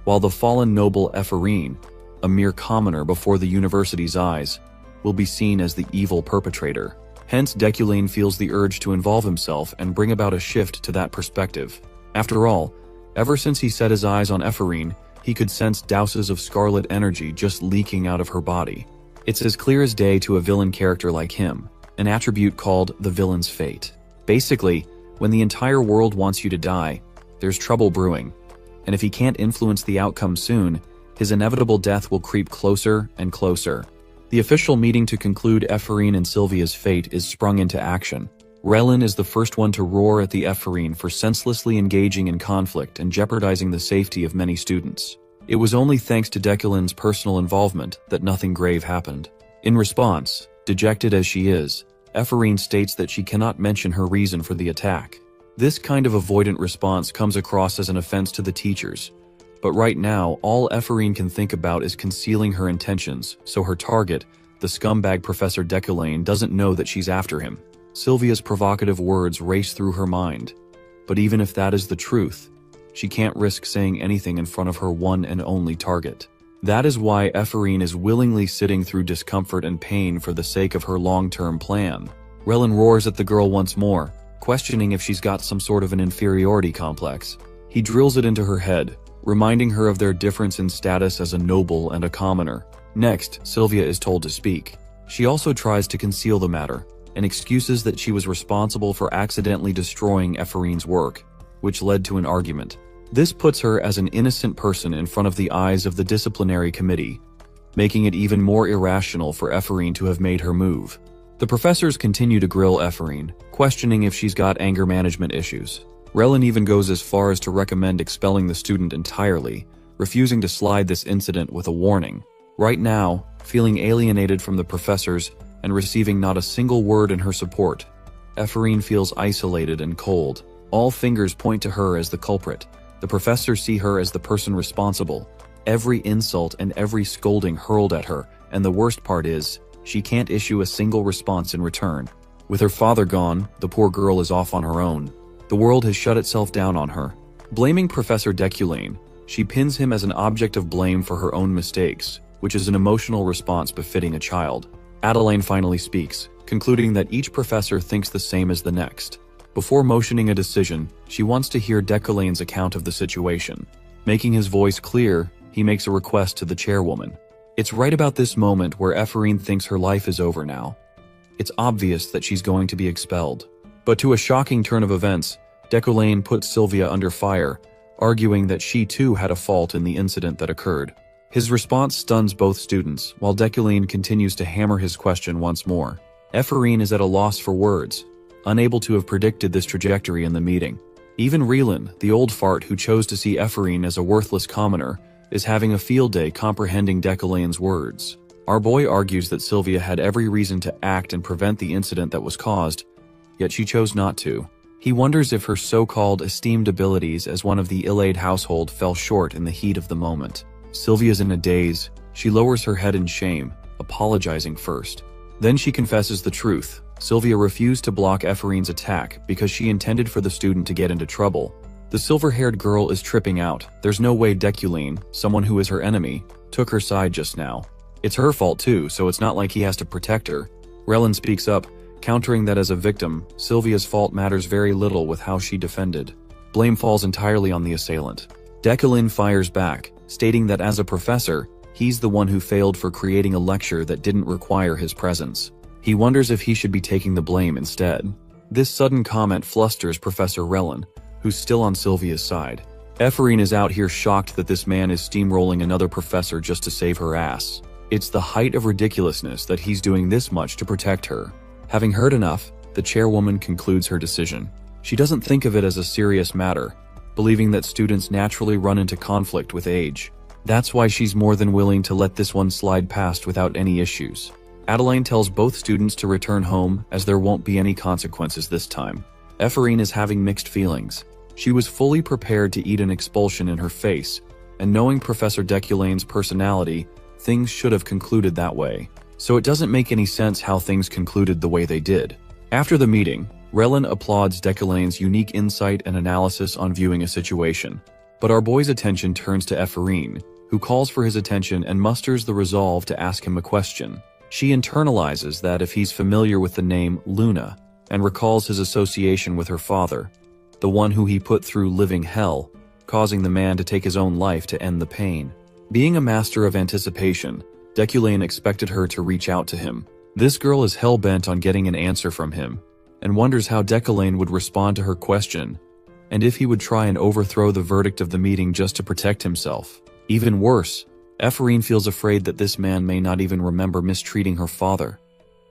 while the fallen noble Ephraim, a mere commoner before the university's eyes, will be seen as the evil perpetrator. Hence, Deculane feels the urge to involve himself and bring about a shift to that perspective. After all, ever since he set his eyes on Ephraim, he could sense douses of scarlet energy just leaking out of her body. It's as clear as day to a villain character like him, an attribute called the villain's fate. Basically, when the entire world wants you to die, there's trouble brewing. And if he can't influence the outcome soon, his inevitable death will creep closer and closer. The official meeting to conclude Ephraim and Sylvia's fate is sprung into action. Relin is the first one to roar at the Ephraim for senselessly engaging in conflict and jeopardizing the safety of many students. It was only thanks to Deculane's personal involvement that nothing grave happened. In response, dejected as she is, Ephraim states that she cannot mention her reason for the attack. This kind of avoidant response comes across as an offense to the teachers, but right now, all Ephraim can think about is concealing her intentions, so her target, the scumbag Professor Deculane, doesn't know that she's after him. Sylvia's provocative words race through her mind. But even if that is the truth, she can't risk saying anything in front of her one and only target. That is why Ephraim is willingly sitting through discomfort and pain for the sake of her long-term plan. Relin roars at the girl once more, questioning if she's got some sort of an inferiority complex. He drills it into her head, reminding her of their difference in status as a noble and a commoner. Next, Sylvia is told to speak. She also tries to conceal the matter, and excuses that she was responsible for accidentally destroying Ephraim's work, which led to an argument. This puts her as an innocent person in front of the eyes of the disciplinary committee, making it even more irrational for Ephraim to have made her move. The professors continue to grill Ephraim, questioning if she's got anger management issues. Relin even goes as far as to recommend expelling the student entirely, refusing to slide this incident with a warning. Right now, feeling alienated from the professors and receiving not a single word in her support, Ephraim feels isolated and cold. All fingers point to her as the culprit. The professors see her as the person responsible. Every insult and every scolding hurled at her, and the worst part is, she can't issue a single response in return. With her father gone, the poor girl is off on her own. The world has shut itself down on her. Blaming Professor Deculane, she pins him as an object of blame for her own mistakes, which is an emotional response befitting a child. Adelaine finally speaks, concluding that each professor thinks the same as the next. Before motioning a decision, she wants to hear Deculane's account of the situation. Making his voice clear, he makes a request to the chairwoman. It's right about this moment where Ephraim thinks her life is over now. It's obvious that she's going to be expelled. But to a shocking turn of events, Deculane puts Sylvia under fire, arguing that she too had a fault in the incident that occurred. His response stuns both students, while Deculane continues to hammer his question once more. Ephraim is at a loss for words, unable to have predicted this trajectory in the meeting. Even Relin, the old fart who chose to see Ephraim as a worthless commoner, is having a field day comprehending Deculane's words. Our boy argues that Sylvia had every reason to act and prevent the incident that was caused, yet she chose not to. He wonders if her so-called esteemed abilities as one of the ill-aid household fell short in the heat of the moment. Sylvia's in a daze. She lowers her head in shame, apologizing first. Then she confesses the truth. Sylvia refused to block Ephraim's attack because she intended for the student to get into trouble. The silver-haired girl is tripping out. There's no way Deculane, someone who is her enemy, took her side just now. It's her fault too, so it's not like he has to protect her. Relin speaks up, countering that as a victim, Sylvia's fault matters very little with how she defended. Blame falls entirely on the assailant. Deculane fires back, stating that as a professor, he's the one who failed for creating a lecture that didn't require his presence. He wonders if he should be taking the blame instead. This sudden comment flusters Professor Relin, who's still on Sylvia's side. Ephraim is out here shocked that this man is steamrolling another professor just to save her ass. It's the height of ridiculousness that he's doing this much to protect her. Having heard enough, the chairwoman concludes her decision. She doesn't think of it as a serious matter, believing that students naturally run into conflict with age. That's why she's more than willing to let this one slide past without any issues. Adelaine tells both students to return home as there won't be any consequences this time. Ephraim is having mixed feelings. She was fully prepared to eat an expulsion in her face, and knowing Professor Deculane's personality, things should have concluded that way. So it doesn't make any sense how things concluded the way they did. After the meeting, Relin applauds Deculane's unique insight and analysis on viewing a situation. But our boy's attention turns to Ephraim, who calls for his attention and musters the resolve to ask him a question. She internalizes that if he's familiar with the name Luna, and recalls his association with her father, the one who he put through living hell, causing the man to take his own life to end the pain. Being a master of anticipation, Deculane expected her to reach out to him. This girl is hell-bent on getting an answer from him, and wonders how Deculane would respond to her question, and if he would try and overthrow the verdict of the meeting just to protect himself. Even worse, Ephraim feels afraid that this man may not even remember mistreating her father,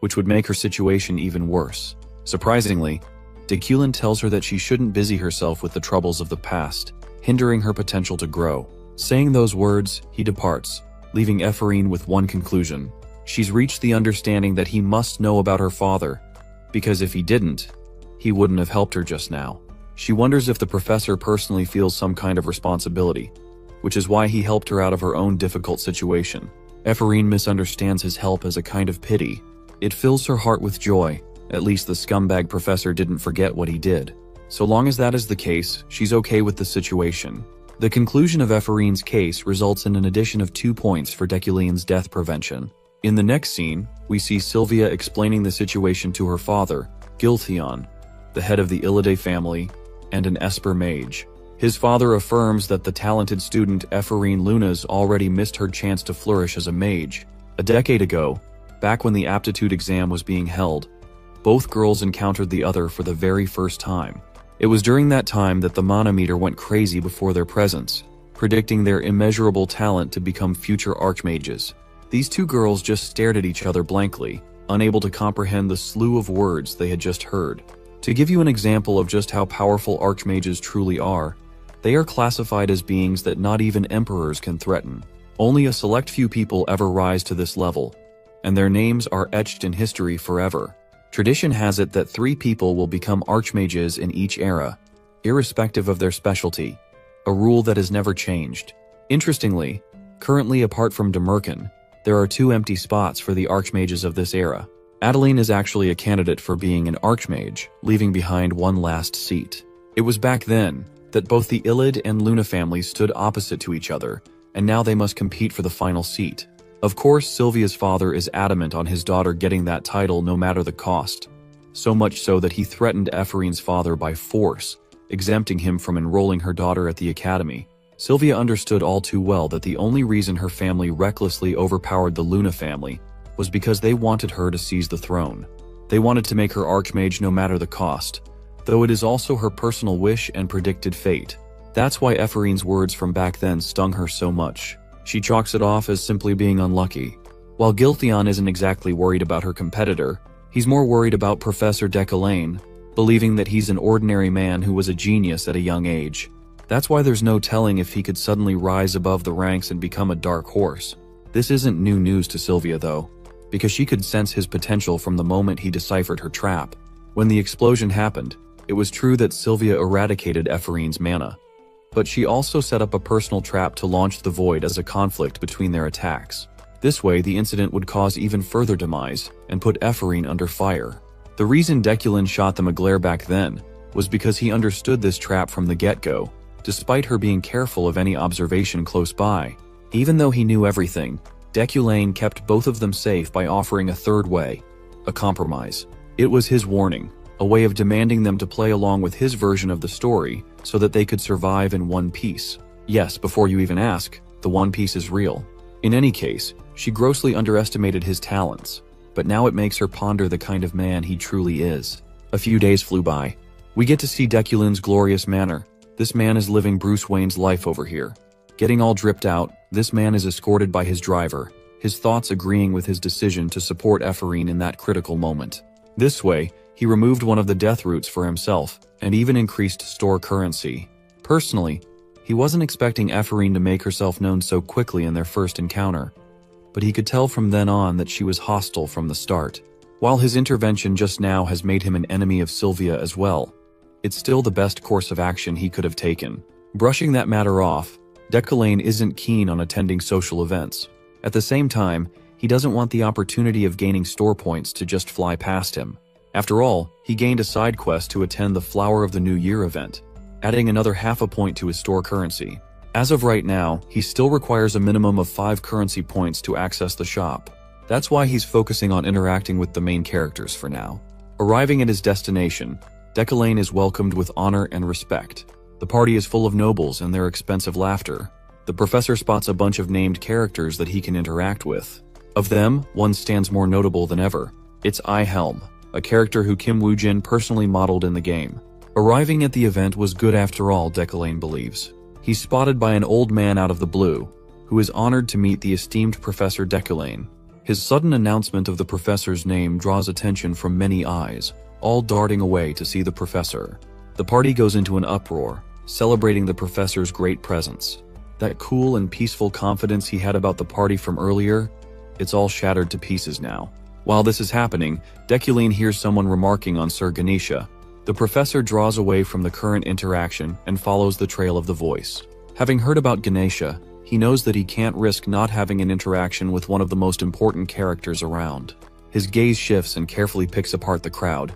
which would make her situation even worse. Surprisingly, Deculane tells her that she shouldn't busy herself with the troubles of the past, hindering her potential to grow. Saying those words, he departs, leaving Ephraim with one conclusion. She's reached the understanding that he must know about her father, because if he didn't, he wouldn't have helped her just now. She wonders if the professor personally feels some kind of responsibility, which is why he helped her out of her own difficult situation. Ephraim misunderstands his help as a kind of pity. It fills her heart with joy, At least the scumbag professor didn't forget what he did. So long as that is the case, she's okay with the situation. The conclusion of Ephorine's case results in an addition of 2 points for Deculane's death prevention. In the next scene, we see Sylvia explaining the situation to her father, Giltheon, the head of the Illide family, and an Esper mage. His father affirms that the talented student Ephorine Lunas already missed her chance to flourish as a mage. A decade ago, back when the aptitude exam was being held, both girls encountered the other for the very first time. It was during that time that the manometer went crazy before their presence, predicting their immeasurable talent to become future archmages. These two girls just stared at each other blankly, unable to comprehend the slew of words they had just heard. To give you an example of just how powerful archmages truly are, they are classified as beings that not even emperors can threaten. Only a select few people ever rise to this level, and their names are etched in history forever. Tradition has it that 3 people will become archmages in each era, irrespective of their specialty, a rule that has never changed. Interestingly, currently apart from Demerkin, there are 2 empty spots for the archmages of this era. Adeline is actually a candidate for being an archmage, leaving behind one last seat. It was back then that both the Illid and Luna families stood opposite to each other, and now they must compete for the final seat. Of course, Sylvia's father is adamant on his daughter getting that title no matter the cost, so much so that he threatened Ephorine's father by force, exempting him from enrolling her daughter at the academy. Sylvia understood all too well that the only reason her family recklessly overpowered the Luna family was because they wanted her to seize the throne. They wanted to make her archmage no matter the cost, though it is also her personal wish and predicted fate. That's why Ephorine's words from back then stung her so much. She chalks it off as simply being unlucky. While Giltheon isn't exactly worried about her competitor, he's more worried about Professor Deculaine, believing that he's an ordinary man who was a genius at a young age. That's why there's no telling if he could suddenly rise above the ranks and become a dark horse. This isn't new news to Sylvia though, because she could sense his potential from the moment he deciphered her trap. When the explosion happened, it was true that Sylvia eradicated Ephorine's mana, but she also set up a personal trap to launch the void as a conflict between their attacks. This way, the incident would cause even further demise and put Ephorine under fire. The reason Deculaine shot them a glare back then was because he understood this trap from the get-go, despite her being careful of any observation close by. Even though he knew everything, Deculaine kept both of them safe by offering a third way, a compromise. It was his warning, a way of demanding them to play along with his version of the story so that they could survive in one piece. Yes, before you even ask, the One Piece is real. In any case, she grossly underestimated his talents, but now it makes her ponder the kind of man he truly is. A few days flew by. We get to see Deculaine's glorious manor. This man is living Bruce Wayne's life over here. Getting all dripped out, this man is escorted by his driver, his thoughts agreeing with his decision to support Ephorine in that critical moment. This way, he removed one of the death roots for himself, and even increased store currency. Personally, he wasn't expecting Ephorine to make herself known so quickly in their first encounter, but he could tell from then on that she was hostile from the start. While his intervention just now has made him an enemy of Sylvia as well, it's still the best course of action he could have taken. Brushing that matter off, Deculaine isn't keen on attending social events. At the same time, he doesn't want the opportunity of gaining store points to just fly past him. After all, he gained a side quest to attend the Flower of the New Year event, adding another half a point to his store currency. As of right now, he still requires a minimum of 5 currency points to access the shop. That's why he's focusing on interacting with the main characters for now. Arriving at his destination, Deculaine is welcomed with honor and respect. The party is full of nobles and their expensive laughter. The professor spots a bunch of named characters that he can interact with. Of them, one stands more notable than ever. It's Helm, a character who Kim Woo-jin personally modeled in the game. Arriving at the event was good after all, Deculaine believes. He's spotted by an old man out of the blue, who is honored to meet the esteemed Professor Deculaine. His sudden announcement of the professor's name draws attention from many eyes, all darting away to see the professor. The party goes into an uproar, celebrating the professor's great presence. That cool and peaceful confidence he had about the party from earlier, it's all shattered to pieces now. While this is happening, Deculaine hears someone remarking on Sir Ganesha. The professor draws away from the current interaction and follows the trail of the voice. Having heard about Ganesha, he knows that he can't risk not having an interaction with one of the most important characters around. His gaze shifts and carefully picks apart the crowd,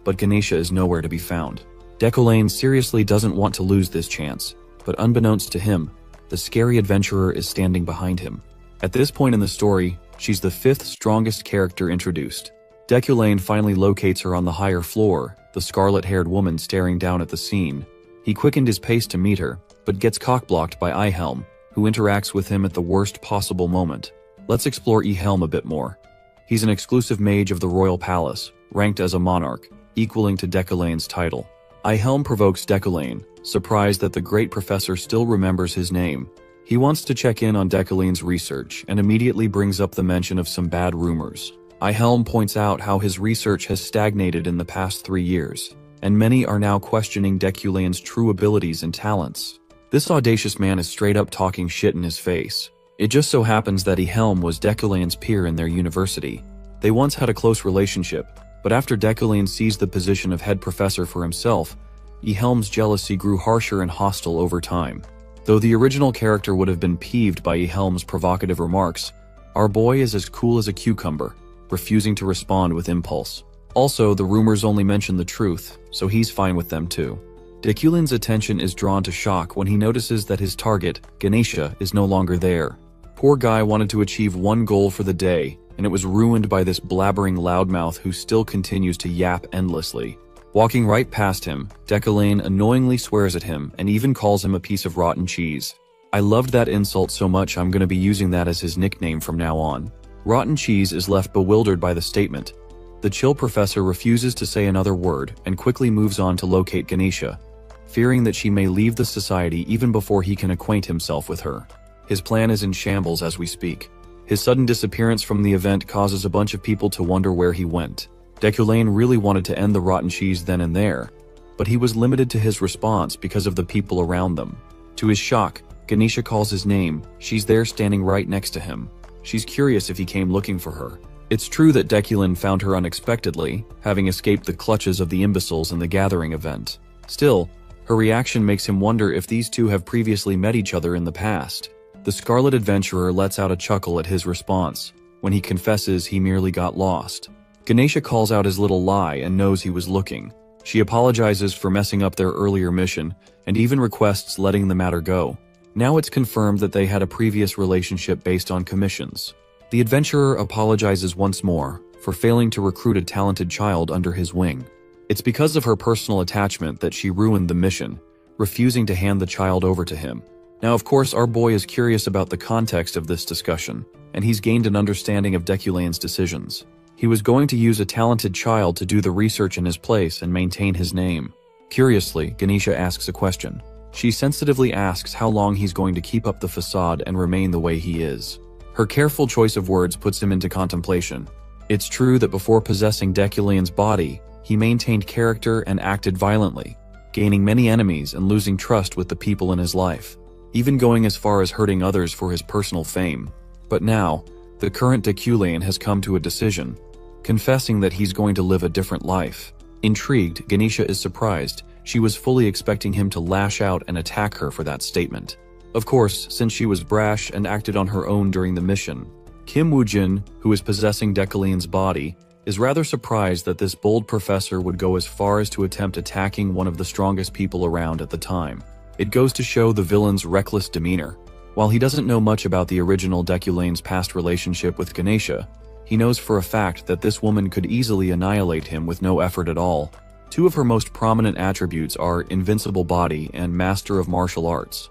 but Ganesha is nowhere to be found. Decollane seriously doesn't want to lose this chance, but unbeknownst to him, the scary adventurer is standing behind him. At this point in the story, she's the 5th strongest character introduced. Decollane finally locates her on the higher floor, the scarlet-haired woman staring down at the scene. He quickened his pace to meet her, but gets cock-blocked by Ehelm, who interacts with him at the worst possible moment. Let's explore Ehelm a bit more. He's an exclusive mage of the royal palace, ranked as a monarch, equaling to Decollane's title. Ehelm provokes Decollane, surprised that the great professor still remembers his name. He wants to check in on Decollane's research and immediately brings up the mention of some bad rumors. Ehelm points out how his research has stagnated in the past 3 years, and many are now questioning Decollane's true abilities and talents. This audacious man is straight up talking shit in his face. It just so happens that Ehelm was Decollane's peer in their university. They once had a close relationship, but after Decollane seized the position of head professor for himself, Ehelm's jealousy grew harsher and hostile over time. Though the original character would have been peeved by Ehelm's provocative remarks, our boy is as cool as a cucumber, refusing to respond with impulse. Also, the rumors only mention the truth, so he's fine with them too. Decollane's attention is drawn to shock when he notices that his target, Ganesha, is no longer there. Poor guy wanted to achieve one goal for the day, and it was ruined by this blabbering loudmouth who still continues to yap endlessly. Walking right past him, Decollane annoyingly swears at him and even calls him a piece of rotten cheese. I loved that insult so much I'm gonna be using that as his nickname from now on. Rotten Cheese is left bewildered by the statement. The chill professor refuses to say another word and quickly moves on to locate Ganesha, fearing that she may leave the society even before he can acquaint himself with her. His plan is in shambles as we speak. His sudden disappearance from the event causes a bunch of people to wonder where he went. Decollane really wanted to end the rotten cheese then and there, but he was limited to his response because of the people around them. To his shock, Ganesha calls his name. She's there standing right next to him. She's curious if he came looking for her. It's true that Decollane found her unexpectedly, having escaped the clutches of the imbeciles in the gathering event. Still, her reaction makes him wonder if these two have previously met each other in the past. The Scarlet Adventurer lets out a chuckle at his response, when he confesses he merely got lost. Ganesha calls out his little lie and knows he was looking. She apologizes for messing up their earlier mission, and even requests letting the matter go. Now it's confirmed that they had a previous relationship based on commissions. The adventurer apologizes once more for failing to recruit a talented child under his wing. It's because of her personal attachment that she ruined the mission, refusing to hand the child over to him. Now, of course, our boy is curious about the context of this discussion, and he's gained an understanding of Decollane's decisions. He was going to use a talented child to do the research in his place and maintain his name. Curiously, Ganesha asks a question. She sensitively asks how long he's going to keep up the facade and remain the way he is. Her careful choice of words puts him into contemplation. It's true that before possessing Decollane's body, he maintained character and acted violently, gaining many enemies and losing trust with the people in his life, even going as far as hurting others for his personal fame. But now, the current Decollane has come to a decision, confessing that he's going to live a different life. Intrigued, Ganesha is surprised. She was fully expecting him to lash out and attack her for that statement. Of course, since she was brash and acted on her own during the mission, Kim Woo-jin, who is possessing Decollane's body, is rather surprised that this bold professor would go as far as to attempt attacking one of the strongest people around at the time. It goes to show the villain's reckless demeanor. While he doesn't know much about the original Decollane's past relationship with Ganesha, he knows for a fact that this woman could easily annihilate him with no effort at all. Two of her most prominent attributes are invincible body and master of martial arts.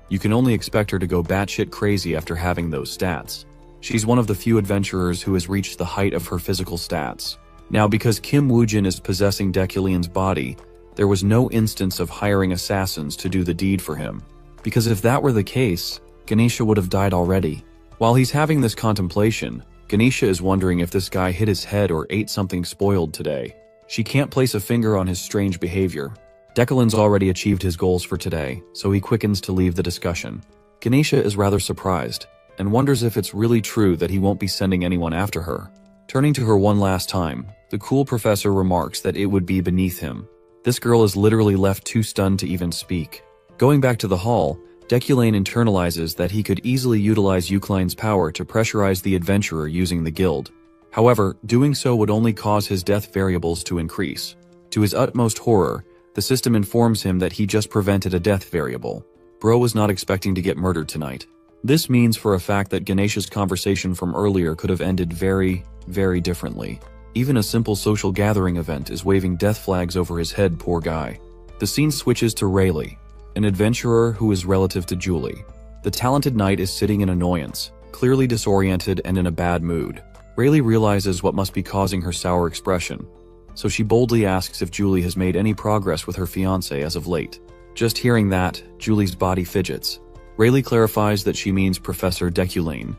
You can only expect her to go batshit crazy after having those stats. She's one of the few adventurers who has reached the height of her physical stats. Now, because Kim Woo-jin is possessing Decollane's body, there was no instance of hiring assassins to do the deed for him. Because if that were the case, Ganesha would have died already. While he's having this contemplation, Ganesha is wondering if this guy hit his head or ate something spoiled today. She can't place a finger on his strange behavior. Decollane's already achieved his goals for today, so he quickens to leave the discussion. Ganesha is rather surprised, and wonders if it's really true that he won't be sending anyone after her. Turning to her one last time, the cool professor remarks that it would be beneath him. This girl is literally left too stunned to even speak. Going back to the hall, Decollane internalizes that he could easily utilize Eucline's power to pressurize the adventurer using the guild. However, doing so would only cause his death variables to increase. To his utmost horror, the system informs him that he just prevented a death variable. Bro was not expecting to get murdered tonight. This means for a fact that Ganesha's conversation from earlier could have ended very, very differently. Even a simple social gathering event is waving death flags over his head, poor guy. The scene switches to Rayleigh, an adventurer who is relative to Julie. The talented knight is sitting in annoyance, clearly disoriented and in a bad mood. Rayleigh realizes what must be causing her sour expression, so she boldly asks if Julie has made any progress with her fiancé as of late. Just hearing that, Julie's body fidgets. Rayleigh clarifies that she means Professor Deculane,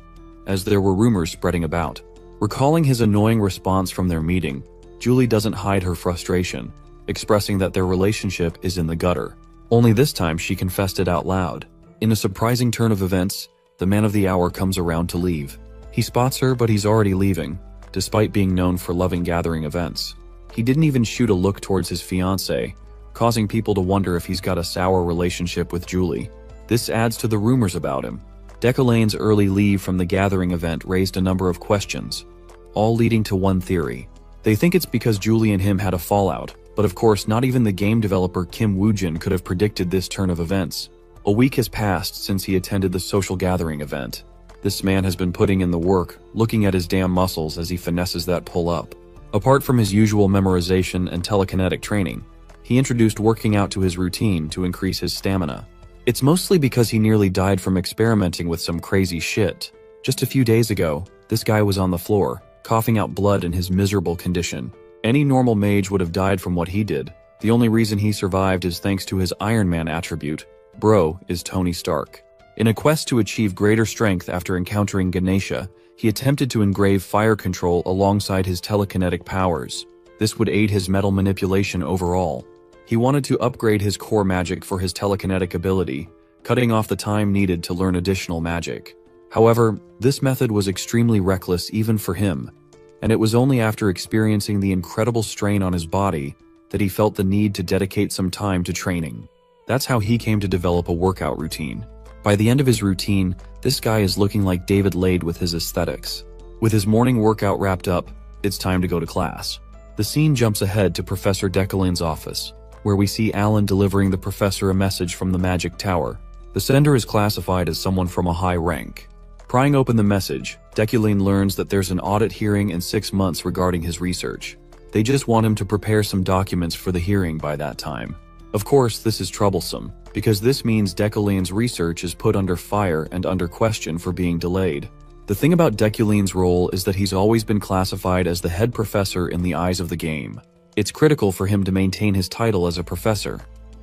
as there were rumors spreading about. Recalling his annoying response from their meeting, Julie doesn't hide her frustration, expressing that their relationship is in the gutter. Only this time she confessed it out loud. In a surprising turn of events, the man of the hour comes around to leave. He spots her, but he's already leaving, despite being known for loving gathering events. He didn't even shoot a look towards his fiancée, causing people to wonder if he's got a sour relationship with Julie. This adds to the rumors about him. Deculane's early leave from the gathering event raised a number of questions, all leading to one theory. They think it's because Julie and him had a fallout, but of course not even the game developer Kim Woojin could have predicted this turn of events. A week has passed since he attended the social gathering event. This man has been putting in the work, looking at his damn muscles as he finesses that pull-up. Apart from his usual memorization and telekinetic training, he introduced working out to his routine to increase his stamina. It's mostly because he nearly died from experimenting with some crazy shit. Just a few days ago, this guy was on the floor, coughing out blood in his miserable condition. Any normal mage would have died from what he did. The only reason he survived is thanks to his Iron Man attribute. Bro is Tony Stark. In a quest to achieve greater strength after encountering Ganesha, he attempted to engrave fire control alongside his telekinetic powers. This would aid his metal manipulation overall. He wanted to upgrade his core magic for his telekinetic ability, cutting off the time needed to learn additional magic. However, this method was extremely reckless even for him, and it was only after experiencing the incredible strain on his body that he felt the need to dedicate some time to training. That's how he came to develop a workout routine. By the end of his routine, this guy is looking like David Lade with his aesthetics. With his morning workout wrapped up, it's time to go to class. The scene jumps ahead to Professor Deculane's office, where we see Alan delivering the professor a message from the magic tower. The sender is classified as someone from a high rank. Prying open the message, Deculane learns that there's an audit hearing in 6 months regarding his research. They just want him to prepare some documents for the hearing by that time. Of course, this is troublesome, because this means Deculane's research is put under fire and under question for being delayed. The thing about Deculane's role is that he's always been classified as the head professor in the eyes of the game. It's critical for him to maintain his title as a professor,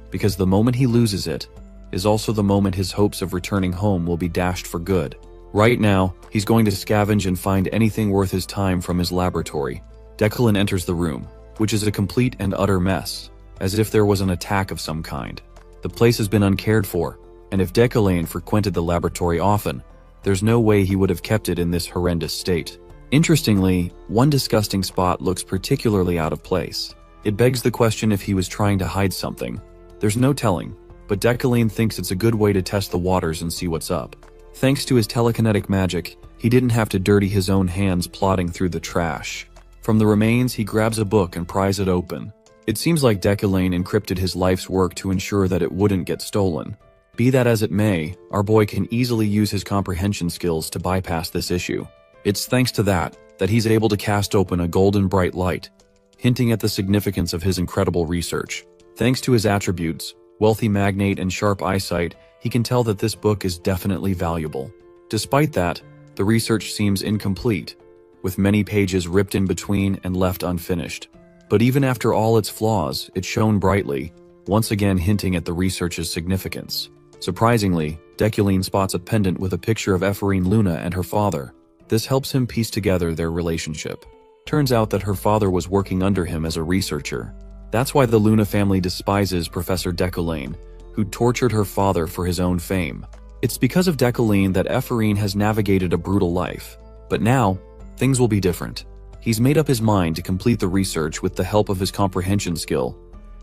because the moment he loses it is also the moment his hopes of returning home will be dashed for good. Right now, he's going to scavenge and find anything worth his time from his laboratory. Deculane enters the room, which is a complete and utter mess, as if there was an attack of some kind. The place has been uncared for, and if Deculane frequented the laboratory often, there's no way he would have kept it in this horrendous state. Interestingly, one disgusting spot looks particularly out of place. It begs the question if he was trying to hide something. There's no telling, but Deculane thinks it's a good way to test the waters and see what's up. Thanks to his telekinetic magic, he didn't have to dirty his own hands plodding through the trash. From the remains, he grabs a book and pries it open. It seems like Deculane encrypted his life's work to ensure that it wouldn't get stolen. Be that as it may, our boy can easily use his comprehension skills to bypass this issue. It's thanks to that he's able to cast open a golden bright light, hinting at the significance of his incredible research. Thanks to his attributes, wealthy magnate and sharp eyesight, he can tell that this book is definitely valuable. Despite that, the research seems incomplete, with many pages ripped in between and left unfinished. But even after all its flaws, it shone brightly, once again hinting at the research's significance. Surprisingly, Deculane spots a pendant with a picture of Ephraim Luna and her father. This helps him piece together their relationship. Turns out that her father was working under him as a researcher. That's why the Luna family despises Professor Deculane, who tortured her father for his own fame. It's because of Deculane that Ephraim has navigated a brutal life. But now, things will be different. He's made up his mind to complete the research with the help of his comprehension skill,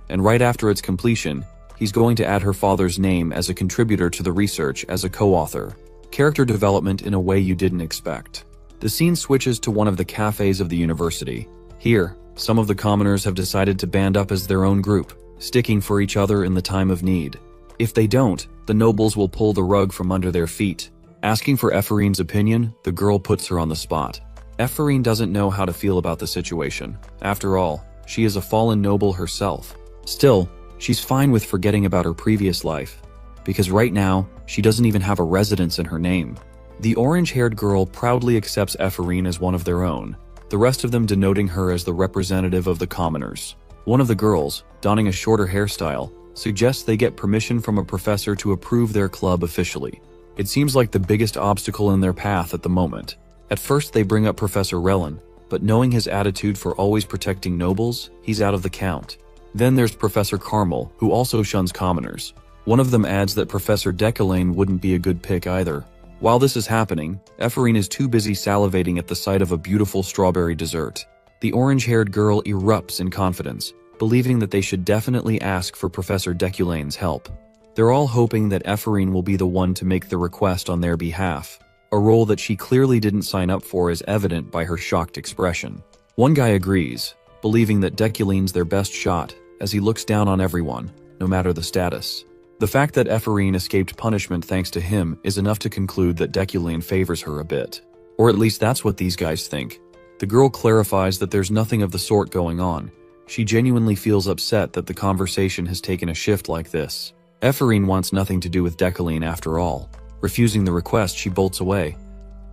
and right after its completion, he's going to add her father's name as a contributor to the research as a co-author. Character development in a way you didn't expect. The scene switches to one of the cafes of the university. Here, some of the commoners have decided to band up as their own group, sticking for each other in the time of need. If they don't, the nobles will pull the rug from under their feet. Asking for Ephorine's opinion, the girl puts her on the spot. Ephorine doesn't know how to feel about the situation. After all, she is a fallen noble herself. Still, she's fine with forgetting about her previous life, because right now, she doesn't even have a residence in her name. The orange-haired girl proudly accepts Ephorine as one of their own, the rest of them denoting her as the representative of the commoners. One of the girls, donning a shorter hairstyle, suggests they get permission from a professor to approve their club officially. It seems like the biggest obstacle in their path at the moment. At first they bring up Professor Relin, but knowing his attitude for always protecting nobles, he's out of the count. Then there's Professor Carmel, who also shuns commoners. One of them adds that Professor Deculane wouldn't be a good pick either. While this is happening, Ephorine is too busy salivating at the sight of a beautiful strawberry dessert. The orange-haired girl erupts in confidence, believing that they should definitely ask for Professor Deculane's help. They're all hoping that Ephorine will be the one to make the request on their behalf, a role that she clearly didn't sign up for is evident by her shocked expression. One guy agrees, believing that Deculane's their best shot, as he looks down on everyone, no matter the status. The fact that Ephorine escaped punishment thanks to him is enough to conclude that Deculane favors her a bit. Or at least that's what these guys think. The girl clarifies that there's nothing of the sort going on. She genuinely feels upset that the conversation has taken a shift like this. Ephorine wants nothing to do with Deculane after all. Refusing the request, she bolts away.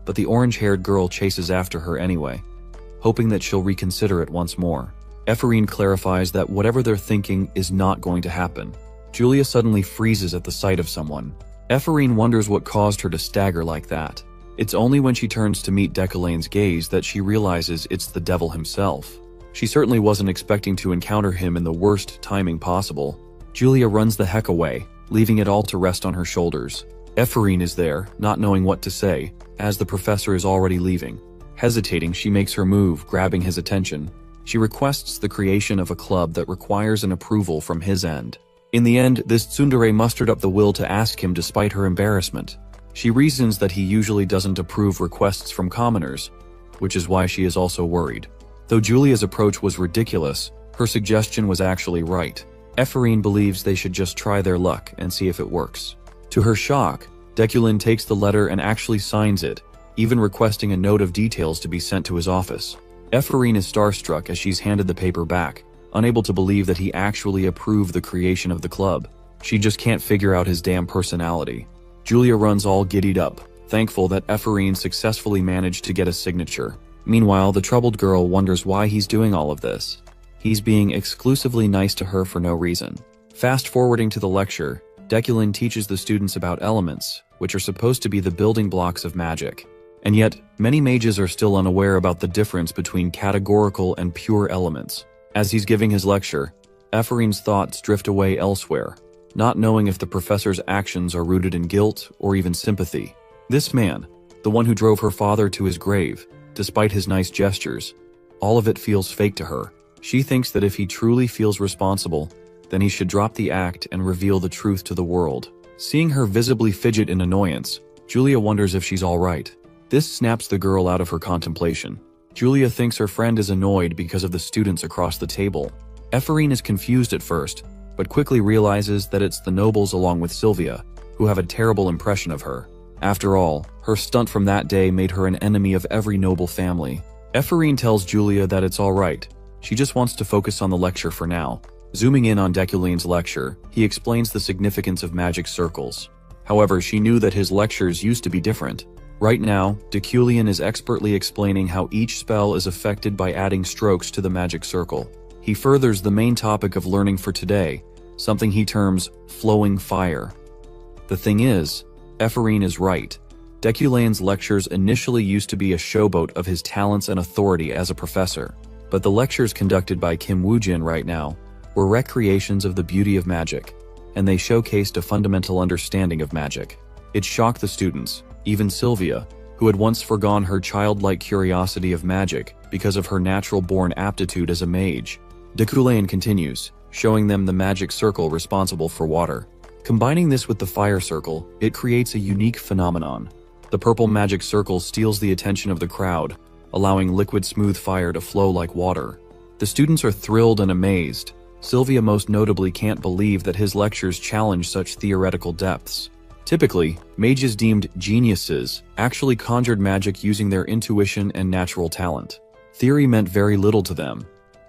But the orange-haired girl chases after her anyway, hoping that she'll reconsider it once more. Ephorine clarifies that whatever they're thinking is not going to happen. Julia suddenly freezes at the sight of someone. Ephorine wonders what caused her to stagger like that. It's only when she turns to meet Deculane's gaze that she realizes it's the devil himself. She certainly wasn't expecting to encounter him in the worst timing possible. Julia runs the heck away, leaving it all to rest on her shoulders. Ephorine is there, not knowing what to say, as the professor is already leaving. Hesitating, she makes her move, grabbing his attention. She requests the creation of a club that requires an approval from his end. In the end, this tsundere mustered up the will to ask him despite her embarrassment. She reasons that he usually doesn't approve requests from commoners, which is why she is also worried. Though Julia's approach was ridiculous, her suggestion was actually right. Ephorine believes they should just try their luck and see if it works. To her shock, Deculane takes the letter and actually signs it, even requesting a note of details to be sent to his office. Ephorine is starstruck as she's handed the paper back, unable to believe that he actually approved the creation of the club. She just can't figure out his damn personality. Julia runs all giddied up, thankful that Ephorine successfully managed to get a signature. Meanwhile, the troubled girl wonders why he's doing all of this. He's being exclusively nice to her for no reason. Fast forwarding to the lecture, Deculane teaches the students about elements, which are supposed to be the building blocks of magic. And yet, many mages are still unaware about the difference between categorical and pure elements. As he's giving his lecture, Ephorine's thoughts drift away elsewhere, not knowing if the professor's actions are rooted in guilt or even sympathy. This man, the one who drove her father to his grave, despite his nice gestures, all of it feels fake to her. She thinks that if he truly feels responsible, then he should drop the act and reveal the truth to the world. Seeing her visibly fidget in annoyance, Julia wonders if she's all right. This snaps the girl out of her contemplation. Julia thinks her friend is annoyed because of the students across the table. Ephorine is confused at first, but quickly realizes that it's the nobles along with Sylvia, who have a terrible impression of her. After all, her stunt from that day made her an enemy of every noble family. Ephorine tells Julia that it's all right. She just wants to focus on the lecture for now. Zooming in on Deculane's lecture, he explains the significance of magic circles. However, she knew that his lectures used to be different. Right now, Deculane is expertly explaining how each spell is affected by adding strokes to the magic circle. He furthers the main topic of learning for today, something he terms flowing fire. The thing is, Ephorine is right. Deculane's lectures initially used to be a showboat of his talents and authority as a professor, but the lectures conducted by Kim Woojin right now were recreations of the beauty of magic, and they showcased a fundamental understanding of magic. It shocked the students, even Sylvia, who had once forgone her childlike curiosity of magic because of her natural-born aptitude as a mage. Deculane continues, showing them the magic circle responsible for water. Combining this with the fire circle, it creates a unique phenomenon. The purple magic circle steals the attention of the crowd, allowing liquid smooth fire to flow like water. The students are thrilled and amazed. Sylvia most notably can't believe that his lectures challenge such theoretical depths. Typically, mages deemed geniuses actually conjured magic using their intuition and natural talent. Theory meant very little to them,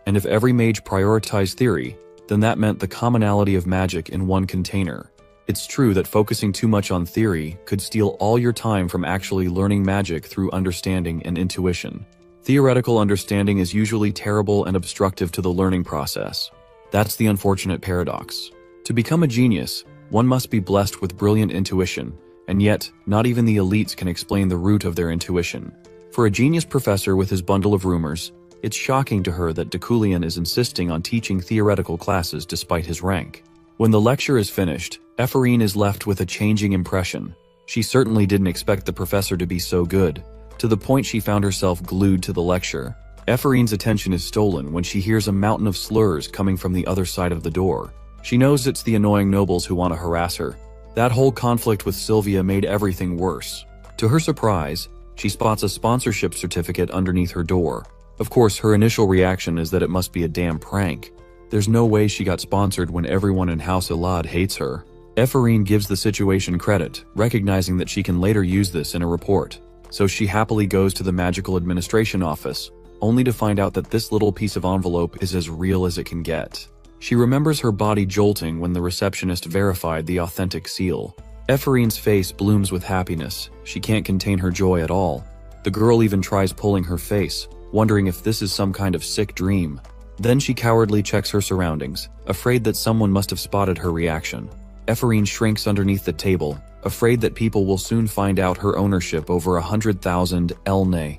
and if every mage prioritized theory, then that meant the commonality of magic in one container. It's true that focusing too much on theory could steal all your time from actually learning magic through understanding and intuition. Theoretical understanding is usually terrible and obstructive to the learning process. That's the unfortunate paradox. To become a genius, one must be blessed with brilliant intuition, and yet, not even the elites can explain the root of their intuition. For a genius professor with his bundle of rumors, it's shocking to her that Deucalion is insisting on teaching theoretical classes despite his rank. When the lecture is finished, Ephraim is left with a changing impression. She certainly didn't expect the professor to be so good, to the point she found herself glued to the lecture. Ephraim's attention is stolen when she hears a mountain of slurs coming from the other side of the door. She knows it's the annoying nobles who want to harass her. That whole conflict with Sylvia made everything worse. To her surprise, she spots a sponsorship certificate underneath her door. Of course, her initial reaction is that it must be a damn prank. There's no way she got sponsored when everyone in House Elad hates her. Ephraim gives the situation credit, recognizing that she can later use this in a report. So she happily goes to the magical administration office, only to find out that this little piece of envelope is as real as it can get. She remembers her body jolting when the receptionist verified the authentic seal. Ephraim's face blooms with happiness. She can't contain her joy at all. The girl even tries pulling her face, wondering if this is some kind of sick dream. Then she cowardly checks her surroundings, afraid that someone must have spotted her reaction. Ephraim shrinks underneath the table, afraid that people will soon find out her ownership over 100,000 elne.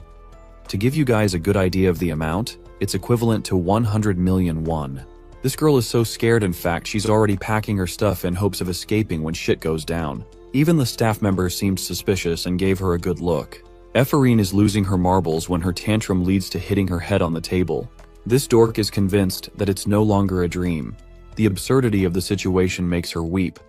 To give you guys a good idea of the amount, it's equivalent to 100 million won. This girl is so scared, in fact, she's already packing her stuff in hopes of escaping when shit goes down. Even the staff members seemed suspicious and gave her a good look. Ephraim is losing her marbles when her tantrum leads to hitting her head on the table. This dork is convinced that it's no longer a dream. The absurdity of the situation makes her weep.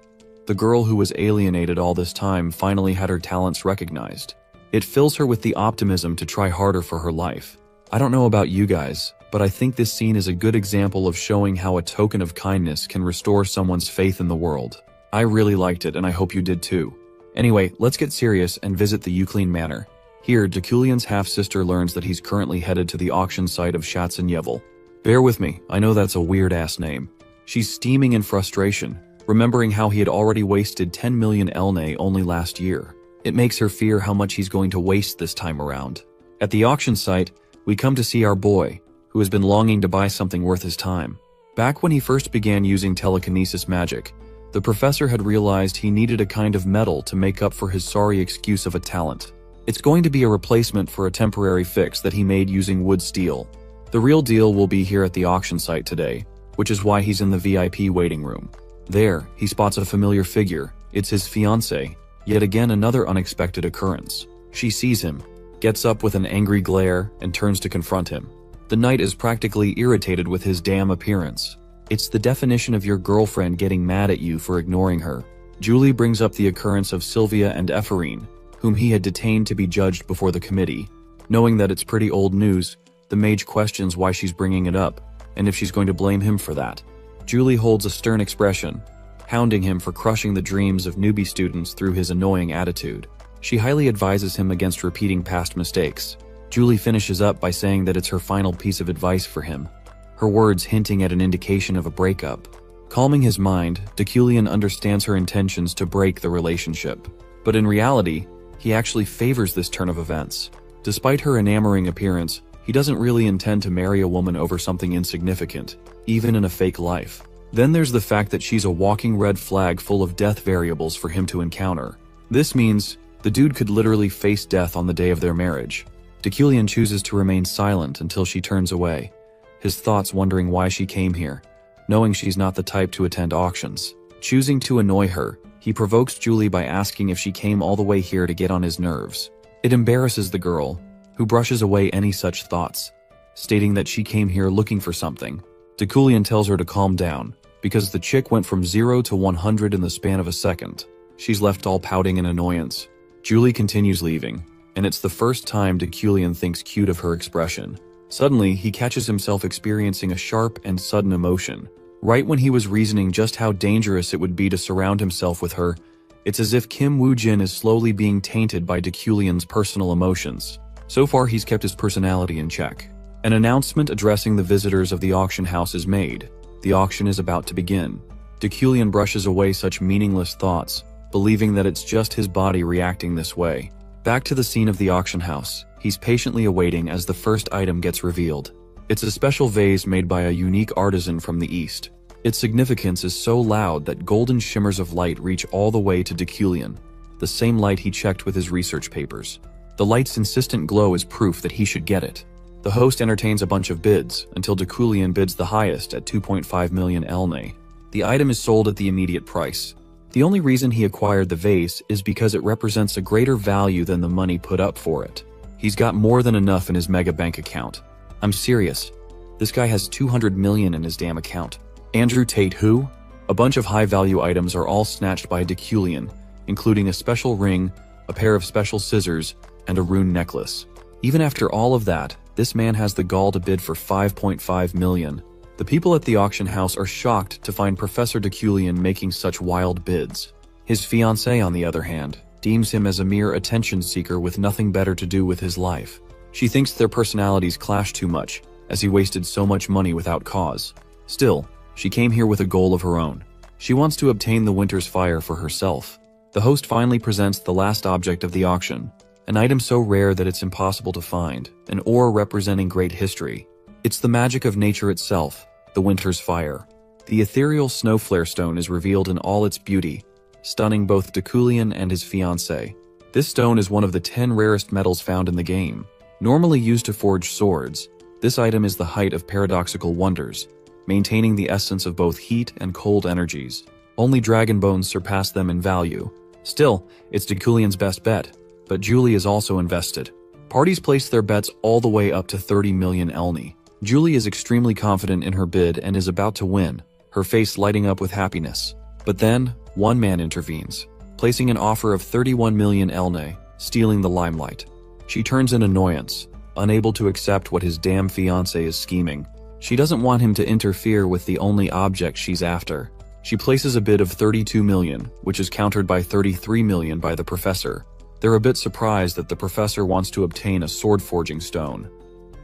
The girl who was alienated all this time finally had her talents recognized. It fills her with the optimism to try harder for her life. I don't know about you guys, but I think this scene is a good example of showing how a token of kindness can restore someone's faith in the world. I really liked it, and I hope you did too. Anyway, let's get serious and visit the Euclid Manor. Here, Deucalion's half-sister learns that he's currently headed to the auction site of Schatzenjevel. Bear with me, I know that's a weird-ass name. She's steaming in frustration, remembering how he had already wasted 10 million elne only last year. It makes her fear how much he's going to waste this time around. At the auction site, we come to see our boy, who has been longing to buy something worth his time. Back when he first began using telekinesis magic, the professor had realized he needed a kind of metal to make up for his sorry excuse of a talent. It's going to be a replacement for a temporary fix that he made using wood steel. The real deal will be here at the auction site today, which is why he's in the VIP waiting room. There, he spots a familiar figure. It's his fiancée. Yet again another unexpected occurrence. She sees him, gets up with an angry glare, and turns to confront him. The knight is practically irritated with his damn appearance. It's the definition of your girlfriend getting mad at you for ignoring her. Julie brings up the occurrence of Sylvia and Ephraim, whom he had detained to be judged before the committee. Knowing that it's pretty old news, the mage questions why she's bringing it up, and if she's going to blame him for that. Julie holds a stern expression, hounding him for crushing the dreams of newbie students through his annoying attitude. She highly advises him against repeating past mistakes. Julie finishes up by saying that it's her final piece of advice for him, her words hinting at an indication of a breakup. Calming his mind, Deucalion understands her intentions to break the relationship. But in reality, he actually favors this turn of events. Despite her enamoring appearance, he doesn't really intend to marry a woman over something insignificant, even in a fake life. Then there's the fact that she's a walking red flag full of death variables for him to encounter. This means the dude could literally face death on the day of their marriage. Deucalion chooses to remain silent until she turns away, his thoughts wondering why she came here, knowing she's not the type to attend auctions. Choosing to annoy her, he provokes Julie by asking if she came all the way here to get on his nerves. It embarrasses the girl, who brushes away any such thoughts, stating that she came here looking for something. Deucalion tells her to calm down, because the chick went from 0 to 100 in the span of a second. She's left all pouting and annoyance. Julie continues leaving, and it's the first time Deculian thinks cute of her expression. Suddenly, he catches himself experiencing a sharp and sudden emotion. Right when he was reasoning just how dangerous it would be to surround himself with her, it's as if Kim Woo-jin is slowly being tainted by Deculian's personal emotions. So far, he's kept his personality in check. An announcement addressing the visitors of the auction house is made. The auction is about to begin. Deculian brushes away such meaningless thoughts, believing that it's just his body reacting this way. Back to the scene of the auction house, he's patiently awaiting as the first item gets revealed. It's a special vase made by a unique artisan from the East. Its significance is so loud that golden shimmers of light reach all the way to Deculian, the same light he checked with his research papers. The light's insistent glow is proof that he should get it. The host entertains a bunch of bids, until Deculian bids the highest at 2.5 million elne. The item is sold at the immediate price. The only reason he acquired the vase is because it represents a greater value than the money put up for it. He's got more than enough in his mega bank account. I'm serious. This guy has 200 million in his damn account. Andrew Tate who? A bunch of high-value items are all snatched by Deculian, including a special ring, a pair of special scissors, and a rune necklace. Even after all of that, this man has the gall to bid for 5.5 million. The people at the auction house are shocked to find Professor Deculian making such wild bids. His fiancée, on the other hand, deems him as a mere attention seeker with nothing better to do with his life. She thinks their personalities clash too much, as he wasted so much money without cause. Still, she came here with a goal of her own. She wants to obtain the Winter's Fire for herself. The host finally presents the last object of the auction, an item so rare that it's impossible to find, an ore representing great history. It's the magic of nature itself, the Winter's Fire. The ethereal snow flare stone is revealed in all its beauty, stunning both Deculian and his fiancée. This stone is one of the 10 rarest metals found in the game. Normally used to forge swords, this item is the height of paradoxical wonders, maintaining the essence of both heat and cold energies. Only dragon bones surpass them in value. Still, it's Deculian's best bet, but Julie is also invested. Parties place their bets all the way up to 30 million elne. Julie is extremely confident in her bid and is about to win, her face lighting up with happiness. But then, one man intervenes, placing an offer of 31 million elne, stealing the limelight. She turns in annoyance, unable to accept what his damn fiancé is scheming. She doesn't want him to interfere with the only object she's after. She places a bid of 32 million, which is countered by 33 million by the professor. They're a bit surprised that the professor wants to obtain a sword forging stone.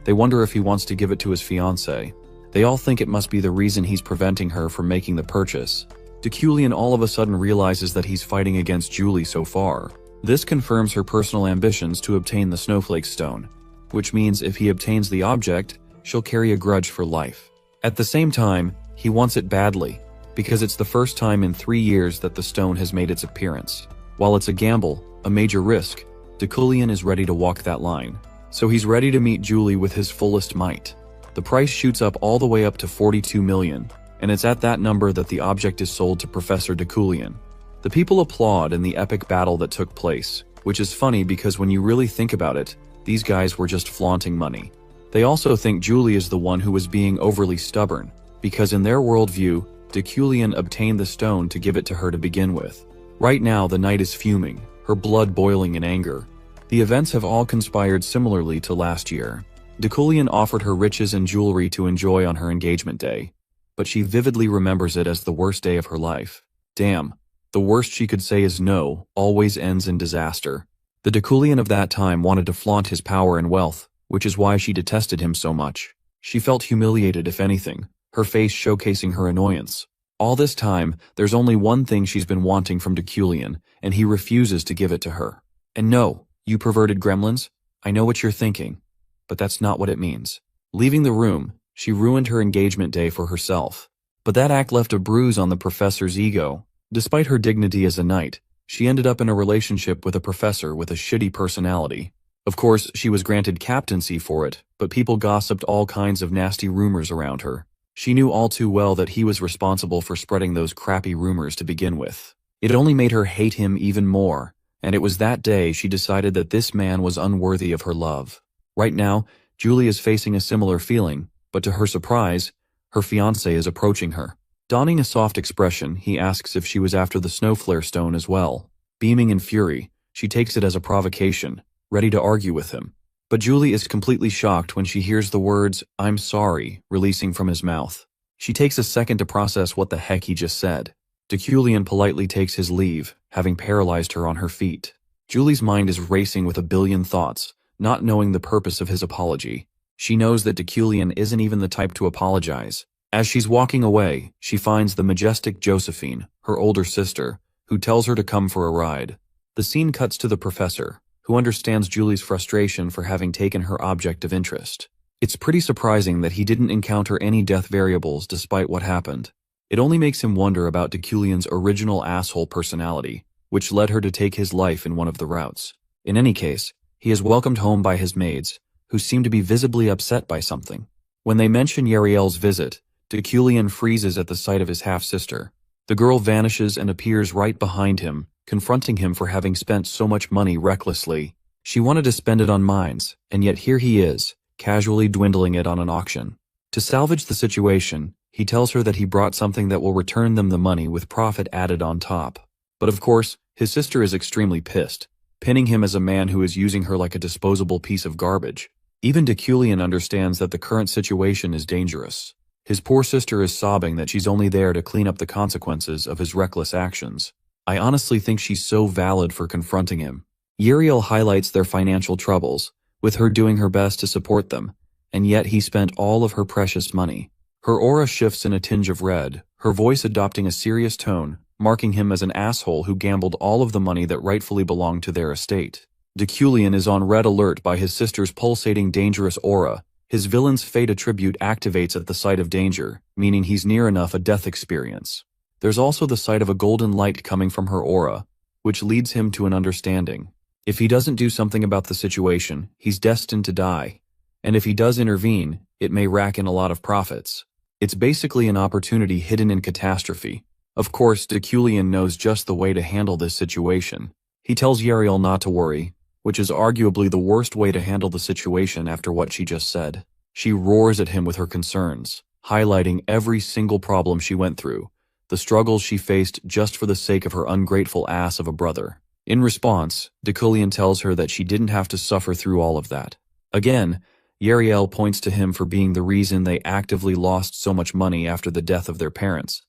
They wonder if he wants to give it to his fiancée. They all think it must be the reason he's preventing her from making the purchase. Deculian all of a sudden realizes that he's fighting against Julie so far. This confirms her personal ambitions to obtain the snowflake stone, which means if he obtains the object, she'll carry a grudge for life. At the same time, he wants it badly, because it's the first time in 3 years that the stone has made its appearance. While it's a gamble, a major risk, Deculian is ready to walk that line. So he's ready to meet Julie with his fullest might. The price shoots up all the way up to 42 million, and it's at that number that the object is sold to Professor Deculian. The people applaud in the epic battle that took place, which is funny because when you really think about it, these guys were just flaunting money. They also think Julie is the one who was being overly stubborn, because in their worldview, Deculian obtained the stone to give it to her to begin with. Right now, the knight is fuming, her blood boiling in anger. The events have all conspired similarly to last year. Deculian offered her riches and jewelry to enjoy on her engagement day, but she vividly remembers it as the worst day of her life. Damn, the worst she could say is no, always ends in disaster. The Deculian of that time wanted to flaunt his power and wealth, which is why she detested him so much. She felt humiliated if anything, her face showcasing her annoyance. All this time, there's only one thing she's been wanting from Deculian, and he refuses to give it to her. And no, you perverted gremlins, I know what you're thinking, but that's not what it means. Leaving the room, she ruined her engagement day for herself. But that act left a bruise on the professor's ego. Despite her dignity as a knight, she ended up in a relationship with a professor with a shitty personality. Of course, she was granted captaincy for it, but people gossiped all kinds of nasty rumors around her. She knew all too well that he was responsible for spreading those crappy rumors to begin with. It only made her hate him even more, and it was that day she decided that this man was unworthy of her love. Right now, Julie is facing a similar feeling, but to her surprise, her fiancé is approaching her. Donning a soft expression, he asks if she was after the snow flare stone as well. Beaming in fury, She takes it as a provocation, ready to argue with him. But Julie is completely shocked when she hears the words, "I'm sorry," releasing from his mouth. She takes a second to process what the heck he just said. Deculian politely takes his leave, having paralyzed her on her feet. Julie's mind is racing with a billion thoughts, not knowing the purpose of his apology. She knows that Deculian isn't even the type to apologize. As she's walking away, she finds the majestic Josephine, her older sister, who tells her to come for a ride. The scene cuts to the professor, who understands Julie's frustration for having taken her object of interest. It's pretty surprising that he didn't encounter any death variables despite what happened. It only makes him wonder about Deculian's original asshole personality, which led her to take his life in one of the routes. In any case, he is welcomed home by his maids, who seem to be visibly upset by something. When they mention Yariel's visit, Deculian freezes at the sight of his half-sister. The girl vanishes and appears right behind him, confronting him for having spent so much money recklessly. She wanted to spend it on mines, and yet here he is, casually dwindling it on an auction. To salvage the situation, he tells her that he brought something that will return them the money with profit added on top. But of course, his sister is extremely pissed, pinning him as a man who is using her like a disposable piece of garbage. Even Deculian understands that the current situation is dangerous. His poor sister is sobbing that she's only there to clean up the consequences of his reckless actions. I honestly think she's so valid for confronting him. Uriel highlights their financial troubles, with her doing her best to support them, and yet he spent all of her precious money. Her aura shifts in a tinge of red, her voice adopting a serious tone, marking him as an asshole who gambled all of the money that rightfully belonged to their estate. Deculian is on red alert by his sister's pulsating dangerous aura. His villain's fate attribute activates at the sight of danger, meaning he's near enough a death experience. There's also the sight of a golden light coming from her aura, which leads him to an understanding. If he doesn't do something about the situation, he's destined to die. And if he does intervene, it may rack in a lot of profits. It's basically an opportunity hidden in catastrophe. Of course, Deculian knows just the way to handle this situation. He tells Yariel not to worry, which is arguably the worst way to handle the situation after what she just said. She roars at him with her concerns, highlighting every single problem she went through, the struggles she faced just for the sake of her ungrateful ass of a brother. In response, Deculian tells her that she didn't have to suffer through all of that. Again, Yariel points to him for being the reason they actively lost so much money after the death of their parents.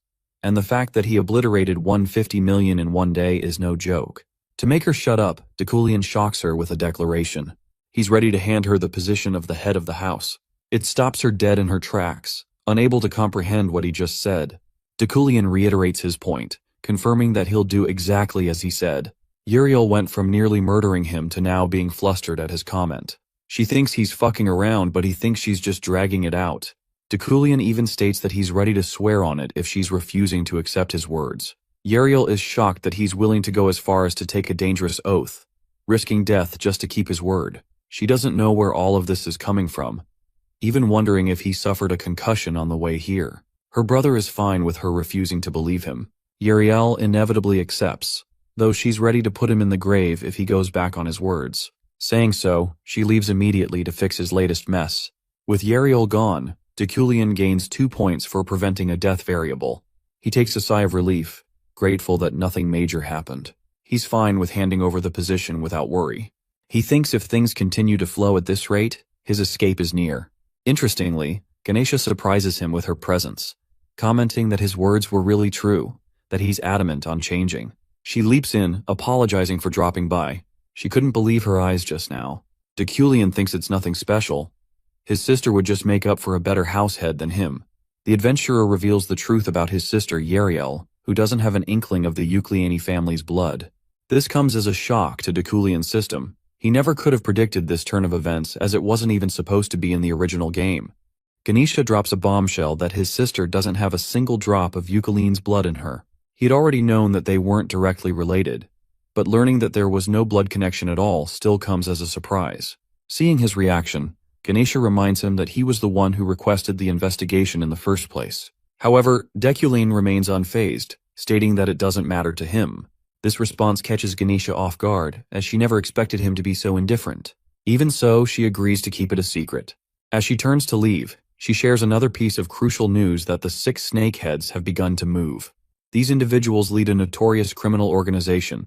And the fact that he obliterated $150 million in one day is no joke. To make her shut up, Deculian shocks her with a declaration. He's ready to hand her the position of the head of the house. It stops her dead in her tracks, unable to comprehend what he just said. Deculian reiterates his point, confirming that he'll do exactly as he said. Uriel went from nearly murdering him to now being flustered at his comment. She thinks he's fucking around, but he thinks she's just dragging it out. Deculian even states that he's ready to swear on it if she's refusing to accept his words. Uriel is shocked that he's willing to go as far as to take a dangerous oath, risking death just to keep his word. She doesn't know where all of this is coming from, even wondering if he suffered a concussion on the way here. Her brother is fine with her refusing to believe him. Uriel inevitably accepts, though she's ready to put him in the grave if he goes back on his words. Saying so, she leaves immediately to fix his latest mess. With Uriel gone, Deculian gains 2 points for preventing a death variable. He takes a sigh of relief, grateful that nothing major happened. He's fine with handing over the position without worry. He thinks if things continue to flow at this rate, his escape is near. Interestingly, Ganesha surprises him with her presence, commenting that his words were really true, that he's adamant on changing. She leaps in, apologizing for dropping by. She couldn't believe her eyes just now. Deculian thinks it's nothing special. His sister would just make up for a better househead than him. The adventurer reveals the truth about his sister Yariel, who doesn't have an inkling of the Eucliani family's blood. This comes as a shock to Deculian's system. He never could have predicted this turn of events, as it wasn't even supposed to be in the original game. Ganesha drops a bombshell that his sister doesn't have a single drop of Eucline's blood in her. He'd already known that they weren't directly related, but learning that there was no blood connection at all still comes as a surprise. Seeing his reaction, Ganesha reminds him that he was the one who requested the investigation in the first place. However, Deculine remains unfazed, stating that it doesn't matter to him. This response catches Ganesha off guard, as she never expected him to be so indifferent. Even so, she agrees to keep it a secret. As she turns to leave, she shares another piece of crucial news that the 6 snakeheads have begun to move. These individuals lead a notorious criminal organization,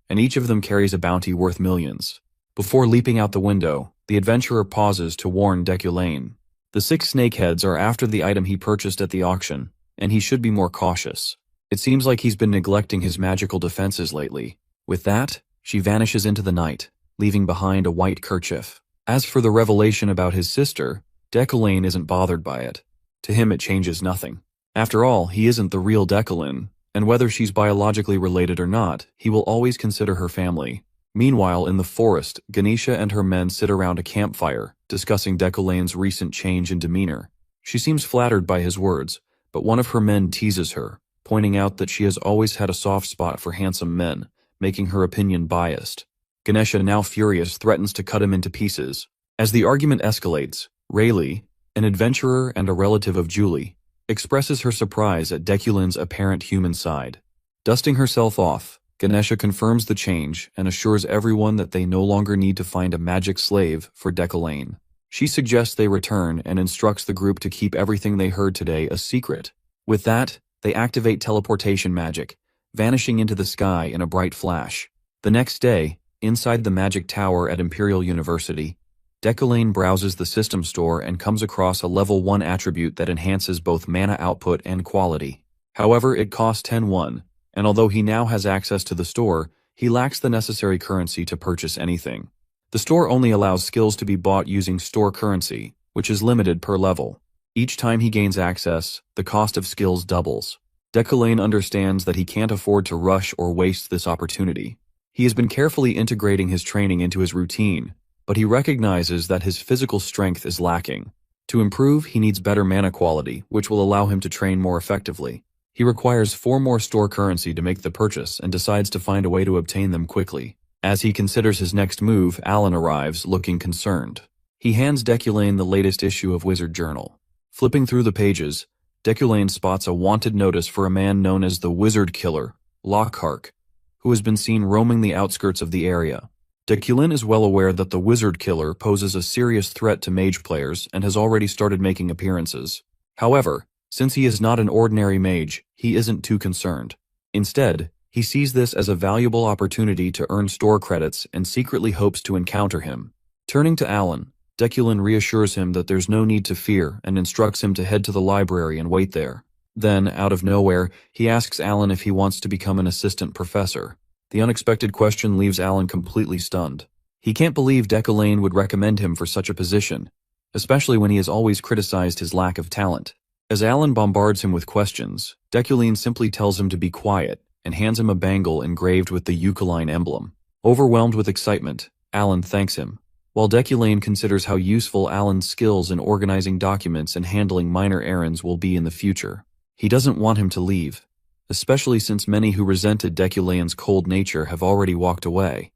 and each of them carries a bounty worth millions. Before leaping out the window, the adventurer pauses to warn Deculain. The 6 snakeheads are after the item he purchased at the auction, and he should be more cautious. It seems like he's been neglecting his magical defenses lately. With that, she vanishes into the night, leaving behind a white kerchief. As for the revelation about his sister, Deculain isn't bothered by it. To him it changes nothing. After all, he isn't the real Deculain, and whether she's biologically related or not, he will always consider her family. Meanwhile, in the forest, Ganesha and her men sit around a campfire, discussing Deculain's recent change in demeanor. She seems flattered by his words, but one of her men teases her, pointing out that she has always had a soft spot for handsome men, making her opinion biased. Ganesha, now furious, threatens to cut him into pieces. As the argument escalates, Rayleigh, an adventurer and a relative of Julie, expresses her surprise at Deculain's apparent human side. Dusting herself off, Ganesha confirms the change and assures everyone that they no longer need to find a magic slave for Deculain. She suggests they return and instructs the group to keep everything they heard today a secret. With that, they activate teleportation magic, vanishing into the sky in a bright flash. The next day, inside the magic tower at Imperial University, Deculain browses the system store and comes across a level 1 attribute that enhances both mana output and quality. However, it costs 10 and although he now has access to the store, he lacks the necessary currency to purchase anything. The store only allows skills to be bought using store currency, which is limited per level. Each time he gains access, the cost of skills doubles. Deculain understands that he can't afford to rush or waste this opportunity. He has been carefully integrating his training into his routine, but he recognizes that his physical strength is lacking. To improve, he needs better mana quality, which will allow him to train more effectively. He requires 4 more store currency to make the purchase and decides to find a way to obtain them quickly. As he considers his next move, Alan arrives, looking concerned. He hands Deculain the latest issue of Wizard Journal. Flipping through the pages, Deculain spots a wanted notice for a man known as the Wizard Killer, Lockhart, who has been seen roaming the outskirts of the area. Deculain is well aware that the Wizard Killer poses a serious threat to mage players and has already started making appearances. However, since he is not an ordinary mage, he isn't too concerned. Instead, he sees this as a valuable opportunity to earn store credits and secretly hopes to encounter him. Turning to Alan, Deculain reassures him that there's no need to fear and instructs him to head to the library and wait there. Then, out of nowhere, he asks Alan if he wants to become an assistant professor. The unexpected question leaves Alan completely stunned. He can't believe Deculain would recommend him for such a position, especially when he has always criticized his lack of talent. As Alan bombards him with questions, Deculain simply tells him to be quiet and hands him a bangle engraved with the Eucaline emblem. Overwhelmed with excitement, Alan thanks him, while Deculain considers how useful Alan's skills in organizing documents and handling minor errands will be in the future. He doesn't want him to leave, especially since many who resented Deculain's cold nature have already walked away.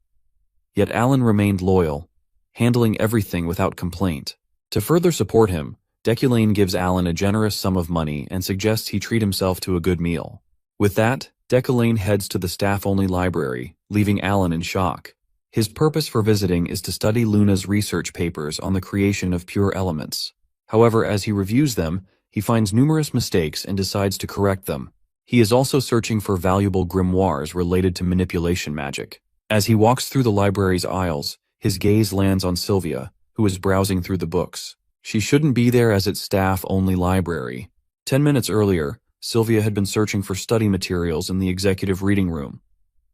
Yet Alan remained loyal, handling everything without complaint. To further support him, Deculain gives Alan a generous sum of money and suggests he treat himself to a good meal. With that, Deculain heads to the staff-only library, leaving Alan in shock. His purpose for visiting is to study Luna's research papers on the creation of pure elements. However, as he reviews them, he finds numerous mistakes and decides to correct them. He is also searching for valuable grimoires related to manipulation magic. As he walks through the library's aisles, his gaze lands on Sylvia, who is browsing through the books. She shouldn't be there as it's staff-only library. 10 minutes earlier, Sylvia had been searching for study materials in the executive reading room,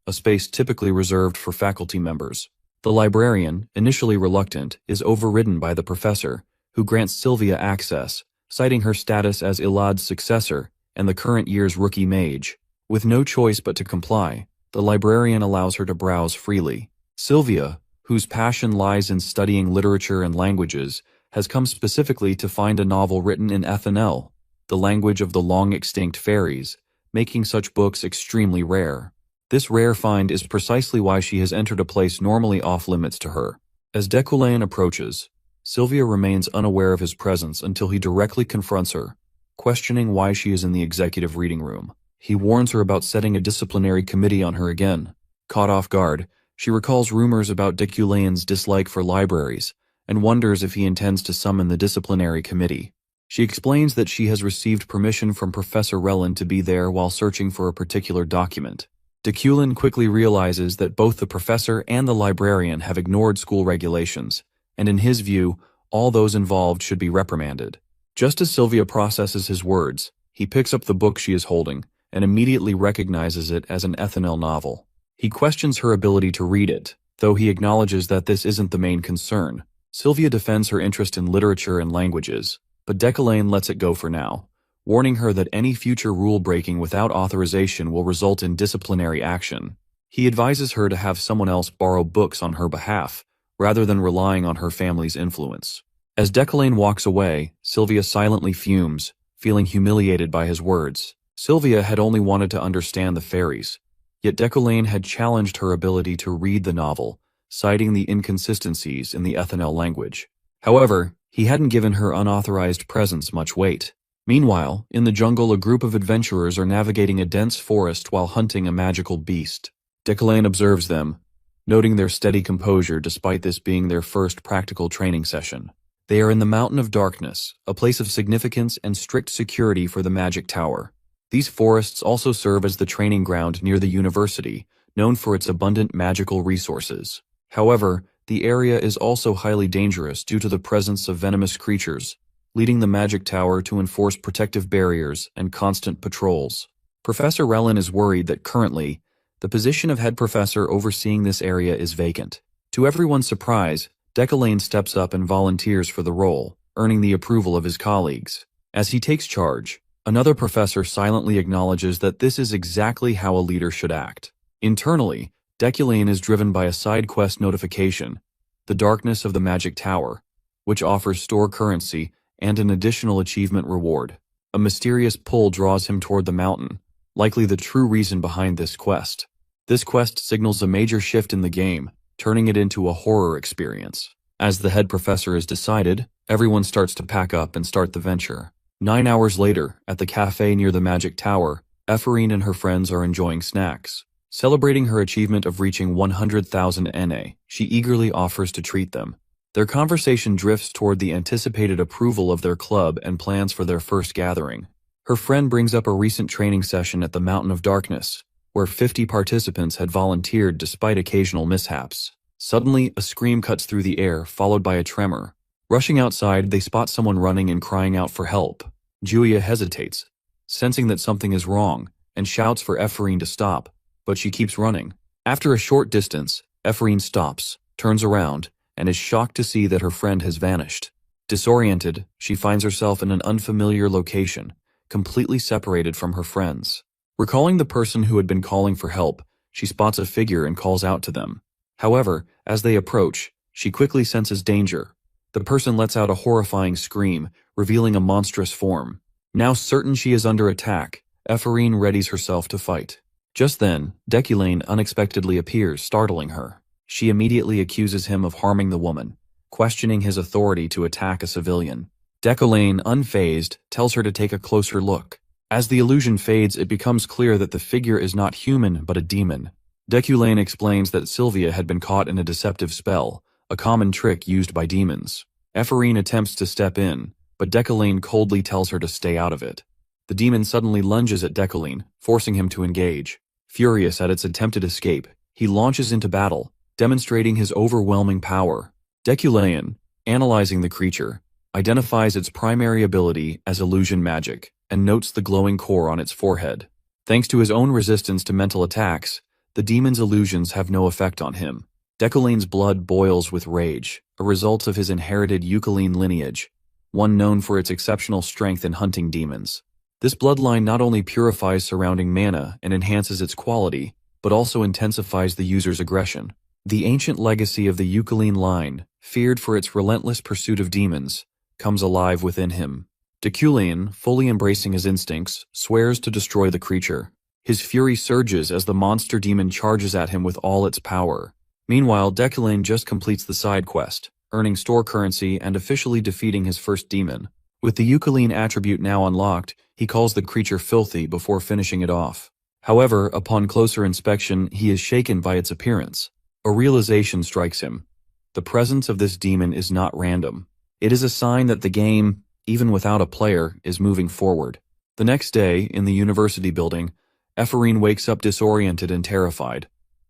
a space typically reserved for faculty members. The librarian, initially reluctant, is overridden by the professor, who grants Sylvia access, citing her status as Ilad's successor and the current year's rookie mage. With no choice but to comply, the librarian allows her to browse freely. Sylvia, whose passion lies in studying literature and languages, has come specifically to find a novel written in Ethanel, the language of the long-extinct fairies, making such books extremely rare. This rare find is precisely why she has entered a place normally off-limits to her. As Deculain approaches, Sylvia remains unaware of his presence until he directly confronts her, questioning why she is in the executive reading room. He warns her about setting a disciplinary committee on her again. Caught off guard, she recalls rumors about Deculain's dislike for libraries, and wonders if he intends to summon the disciplinary committee. She explains that she has received permission from Professor Relin to be there while searching for a particular document. Deculin quickly realizes that both the professor and the librarian have ignored school regulations, and in his view, all those involved should be reprimanded. Just as Sylvia processes his words, he picks up the book she is holding and immediately recognizes it as an Ethanel novel. He questions her ability to read it, though he acknowledges that this isn't the main concern. Sylvia defends her interest in literature and languages, but Deculin lets it go for now, warning her that any future rule-breaking without authorization will result in disciplinary action. He advises her to have someone else borrow books on her behalf, rather than relying on her family's influence. As Deculin walks away, Sylvia silently fumes, feeling humiliated by his words. Sylvia had only wanted to understand the fairies, yet Deculin had challenged her ability to read the novel, citing the inconsistencies in the Ethanel language. However, he hadn't given her unauthorized presence much weight. Meanwhile, in the jungle, a group of adventurers are navigating a dense forest while hunting a magical beast. Deculin observes them, noting their steady composure despite this being their first practical training session. They are in the Mountain of Darkness, a place of significance and strict security for the Magic Tower. These forests also serve as the training ground near the university, known for its abundant magical resources. However, the area is also highly dangerous due to the presence of venomous creatures, leading the Magic Tower to enforce protective barriers and constant patrols. Professor Relin is worried that currently, the position of head professor overseeing this area is vacant. To everyone's surprise, Deculin steps up and volunteers for the role, earning the approval of his colleagues. As he takes charge, another professor silently acknowledges that this is exactly how a leader should act. Internally, Deculin is driven by a side quest notification, the Darkness of the Magic Tower, which offers store currency and an additional achievement reward. A mysterious pull draws him toward the mountain, likely the true reason behind this quest. This quest signals a major shift in the game, turning it into a horror experience. As the head professor is decided, everyone starts to pack up and start the venture. 9 hours later, at the cafe near the Magic Tower, Ephraim and her friends are enjoying snacks. Celebrating her achievement of reaching 100,000 NA, she eagerly offers to treat them. Their conversation drifts toward the anticipated approval of their club and plans for their first gathering. Her friend brings up a recent training session at the Mountain of Darkness, where 50 participants had volunteered despite occasional mishaps. Suddenly, a scream cuts through the air, followed by a tremor. Rushing outside, they spot someone running and crying out for help. Julia hesitates, sensing that something is wrong, and shouts for Ephraim to stop, but she keeps running. After a short distance, Ephraim stops, turns around, and is shocked to see that her friend has vanished. Disoriented, she finds herself in an unfamiliar location, completely separated from her friends. Recalling the person who had been calling for help, she spots a figure and calls out to them. However, as they approach, she quickly senses danger. The person lets out a horrifying scream, revealing a monstrous form. Now certain she is under attack, Ephraim readies herself to fight. Just then, Deculin unexpectedly appears, startling her. She immediately accuses him of harming the woman, questioning his authority to attack a civilian. Deculin, unfazed, tells her to take a closer look. As the illusion fades, it becomes clear that the figure is not human but a demon. Deculin explains that Sylvia had been caught in a deceptive spell, a common trick used by demons. Ephraim attempts to step in, but Deculin coldly tells her to stay out of it. The demon suddenly lunges at Deculin, forcing him to engage. Furious at its attempted escape, he launches into battle, demonstrating his overwhelming power. Deculin, analyzing the creature, identifies its primary ability as illusion magic, and notes the glowing core on its forehead. Thanks to his own resistance to mental attacks, the demon's illusions have no effect on him. Deculin's blood boils with rage, a result of his inherited Eucaline lineage, one known for its exceptional strength in hunting demons. This bloodline not only purifies surrounding mana and enhances its quality, but also intensifies the user's aggression. The ancient legacy of the Eucaline line, feared for its relentless pursuit of demons, comes alive within him. Deculin, fully embracing his instincts, swears to destroy the creature. His fury surges as the monster demon charges at him with all its power. Meanwhile, Deculin just completes the side quest, earning store currency and officially defeating his first demon. With the Eucaline attribute now unlocked, he calls the creature filthy before finishing it off. However, upon closer inspection, he is shaken by its appearance. A realization strikes him. The presence of this demon is not random. It is a sign that the game, even without a player, is moving forward. The next day, in the university building, Ephraim wakes up disoriented and terrified,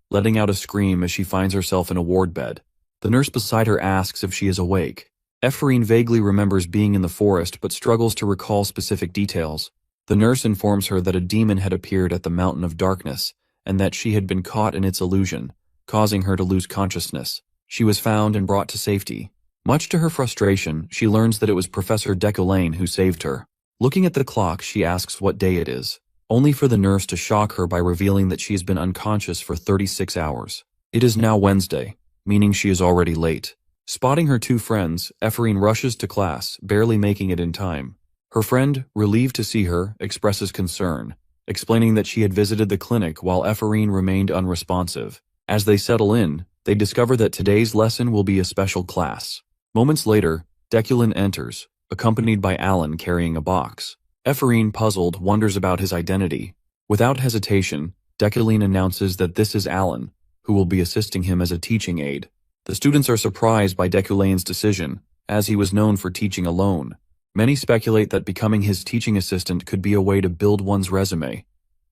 letting out a scream as she finds herself in a ward bed. The nurse beside her asks if she is awake. Ephraim vaguely remembers being in the forest but struggles to recall specific details. The nurse informs her that a demon had appeared at the Mountain of Darkness and that she had been caught in its illusion, causing her to lose consciousness. She was found and brought to safety. Much to her frustration, she learns that it was Professor Decollane who saved her. Looking at the clock, she asks what day it is, only for the nurse to shock her by revealing that she has been unconscious for 36 hours. It is now Wednesday, meaning she is already late. Spotting her two friends, Ephraim rushes to class, barely making it in time. Her friend, relieved to see her, expresses concern, explaining that she had visited the clinic while Ephraim remained unresponsive. As they settle in, they discover that today's lesson will be a special class. Moments later, Deculin enters, accompanied by Alan carrying a box. Ephraim, puzzled, wonders about his identity. Without hesitation, Deculin announces that this is Alan, who will be assisting him as a teaching aide. The students are surprised by Deculane's decision, as he was known for teaching alone. Many speculate that becoming his teaching assistant could be a way to build one's resume,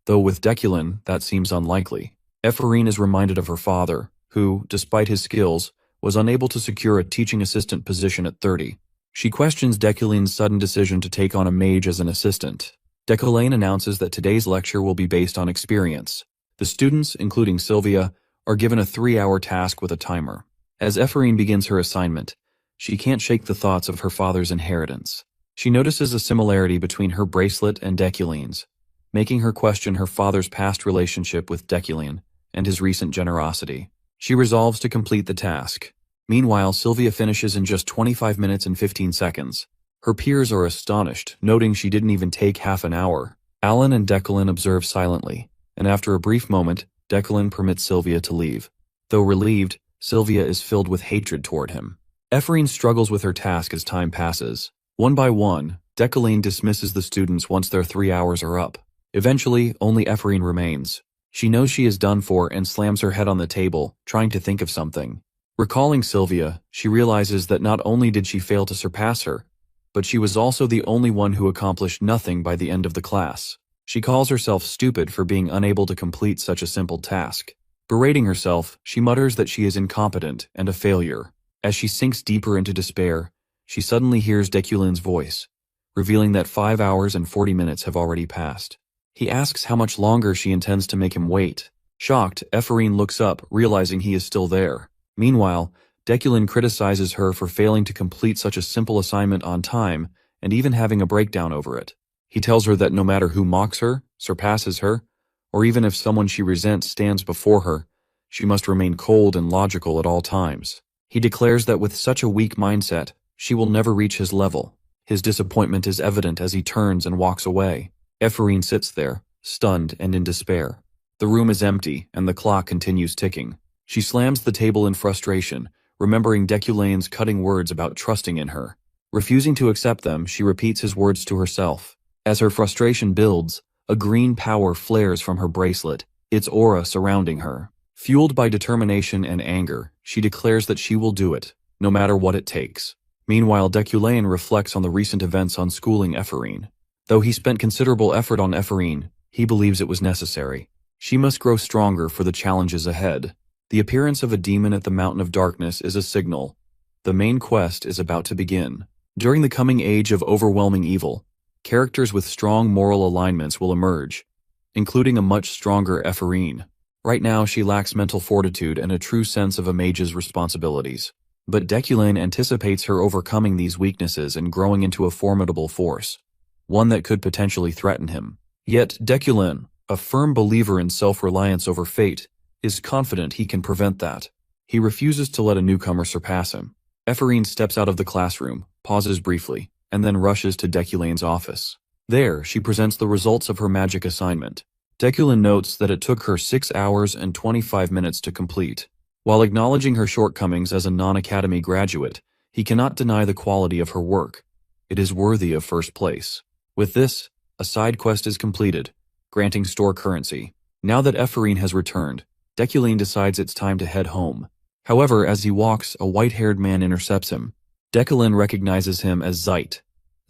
though with Deculin, that seems unlikely. Ephraim is reminded of her father, who, despite his skills, was unable to secure a teaching assistant position at 30. She questions Deculin's sudden decision to take on a mage as an assistant. Deculane announces that today's lecture will be based on experience. The students, including Sylvia, are given a 3-hour task with a timer. As Ephraim begins her assignment, she can't shake the thoughts of her father's inheritance. She notices a similarity between her bracelet and Deculine's, making her question her father's past relationship with Deculine and his recent generosity. She resolves to complete the task. Meanwhile, Sylvia finishes in just 25 minutes and 15 seconds. Her peers are astonished, noting she didn't even take half an hour. Alan and Deculin observe silently, and after a brief moment, Deculin permits Sylvia to leave. Though relieved, Sylvia is filled with hatred toward him. Ephraim struggles with her task as time passes. One by one, Deculin dismisses the students once their 3 hours are up. Eventually, only Ephraim remains. She knows she is done for and slams her head on the table, trying to think of something. Recalling Sylvia, she realizes that not only did she fail to surpass her, but she was also the only one who accomplished nothing by the end of the class. She calls herself stupid for being unable to complete such a simple task. Berating herself, she mutters that she is incompetent and a failure. As she sinks deeper into despair, she suddenly hears Deculin's voice, revealing that 5 hours and 40 minutes have already passed. He asks how much longer she intends to make him wait. Shocked, Ephraim looks up, realizing he is still there. Meanwhile, Deculin criticizes her for failing to complete such a simple assignment on time and even having a breakdown over it. He tells her that no matter who mocks her, surpasses her, or even if someone she resents stands before her, she must remain cold and logical at all times. He declares that with such a weak mindset, she will never reach his level. His disappointment is evident as he turns and walks away. Ephraim sits there, stunned and in despair. The room is empty, and the clock continues ticking. She slams the table in frustration, remembering Deculane's cutting words about trusting in her. Refusing to accept them, she repeats his words to herself. As her frustration builds, a green power flares from her bracelet, its aura surrounding her. Fueled by determination and anger, she declares that she will do it, no matter what it takes. Meanwhile, Deculane reflects on the recent events unschooling Ephraim. Though he spent considerable effort on Ephraim, he believes it was necessary. She must grow stronger for the challenges ahead. The appearance of a demon at the Mountain of Darkness is a signal. The main quest is about to begin. During the coming age of overwhelming evil, characters with strong moral alignments will emerge, including a much stronger Ephraim. Right now, she lacks mental fortitude and a true sense of a mage's responsibilities. But Deculane anticipates her overcoming these weaknesses and growing into a formidable force, one that could potentially threaten him. Yet Deculane, a firm believer in self-reliance over fate, is confident he can prevent that. He refuses to let a newcomer surpass him. Ephraim steps out of the classroom, pauses briefly, and then rushes to Deculane's office. There, she presents the results of her magic assignment. Deculane notes that it took her 6 hours and 25 minutes to complete. While acknowledging her shortcomings as a non-academy graduate, he cannot deny the quality of her work. It is worthy of first place. With this, a side quest is completed, granting store currency. Now that Ephraim has returned, Deculane decides it's time to head home. However, as he walks, a white-haired man intercepts him. Deculane recognizes him as Zeit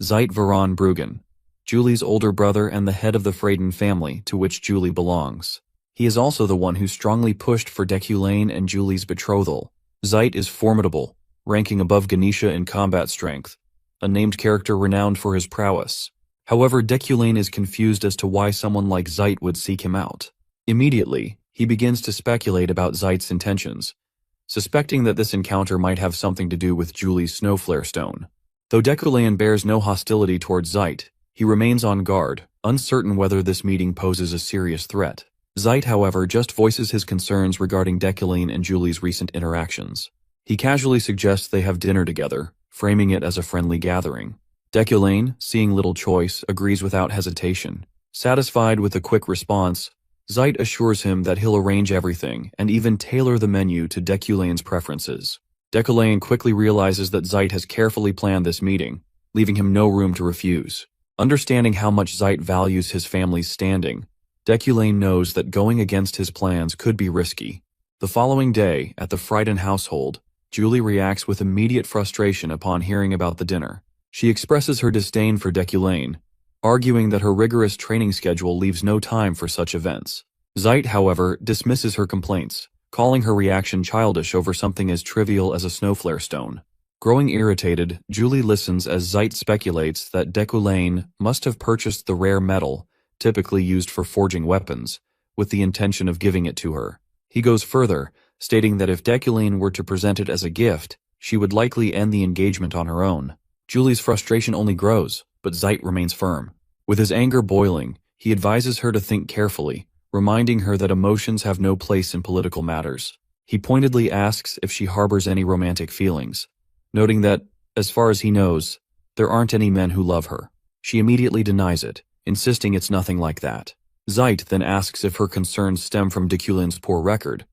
Varon Bruggen, Julie's older brother and the head of the Freyden family to which Julie belongs. He is also the one who strongly pushed for Deculain and Julie's betrothal. Zeit is formidable, ranking above Ganesha in combat strength, a named character renowned for his prowess. However, Deculain is confused as to why someone like Zeit would seek him out. Immediately, he begins to speculate about Zeit's intentions, suspecting that this encounter might have something to do with Julie's snowflare stone. Though Deculain bears no hostility towards Zeit, he remains on guard, uncertain whether this meeting poses a serious threat. Zeit, however, just voices his concerns regarding Deculain and Julie's recent interactions. He casually suggests they have dinner together, framing it as a friendly gathering. Deculain, seeing little choice, agrees without hesitation. Satisfied with a quick response, Zeit assures him that he'll arrange everything and even tailor the menu to Deculain's preferences. Deculain quickly realizes that Zeit has carefully planned this meeting, leaving him no room to refuse. Understanding how much Zeit values his family's standing, Deculain knows that going against his plans could be risky. The following day, at the Freyden household, Julie reacts with immediate frustration upon hearing about the dinner. She expresses her disdain for Deculain, arguing that her rigorous training schedule leaves no time for such events. Zeit, however, dismisses her complaints, calling her reaction childish over something as trivial as a snowflare stone. Growing irritated, Julie listens as Zeit speculates that Deculain must have purchased the rare metal, typically used for forging weapons, with the intention of giving it to her. He goes further, stating that if Deculain were to present it as a gift, she would likely end the engagement on her own. Julie's frustration only grows, but Zeit remains firm. With his anger boiling, he advises her to think carefully, reminding her that emotions have no place in political matters. He pointedly asks if she harbors any romantic feelings, noting that, as far as he knows, there aren't any men who love her. She immediately denies it, insisting it's nothing like that. Zeit then asks if her concerns stem from Deculain's poor record,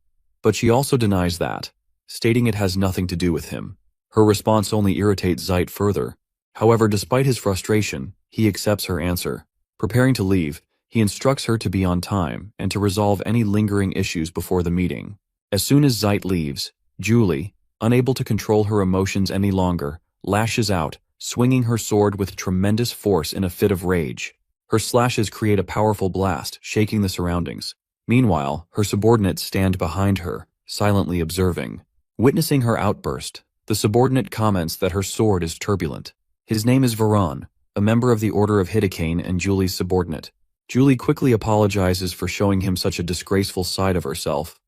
but she also denies that, stating it has nothing to do with him. Her response only irritates Zeit further. However, despite his frustration, he accepts her answer. Preparing to leave, he instructs her to be on time and to resolve any lingering issues before the meeting. As soon as Zeit leaves, Julie, unable to control her emotions any longer, lashes out, swinging her sword with tremendous force in a fit of rage. Her slashes create a powerful blast, shaking the surroundings. Meanwhile, her subordinates stand behind her, silently observing. Witnessing her outburst, the subordinate comments that her sword is turbulent. His name is Veron, a member of the Order of Hiddecain and Julie's subordinate. Julie quickly apologizes for showing him such a disgraceful side of herself,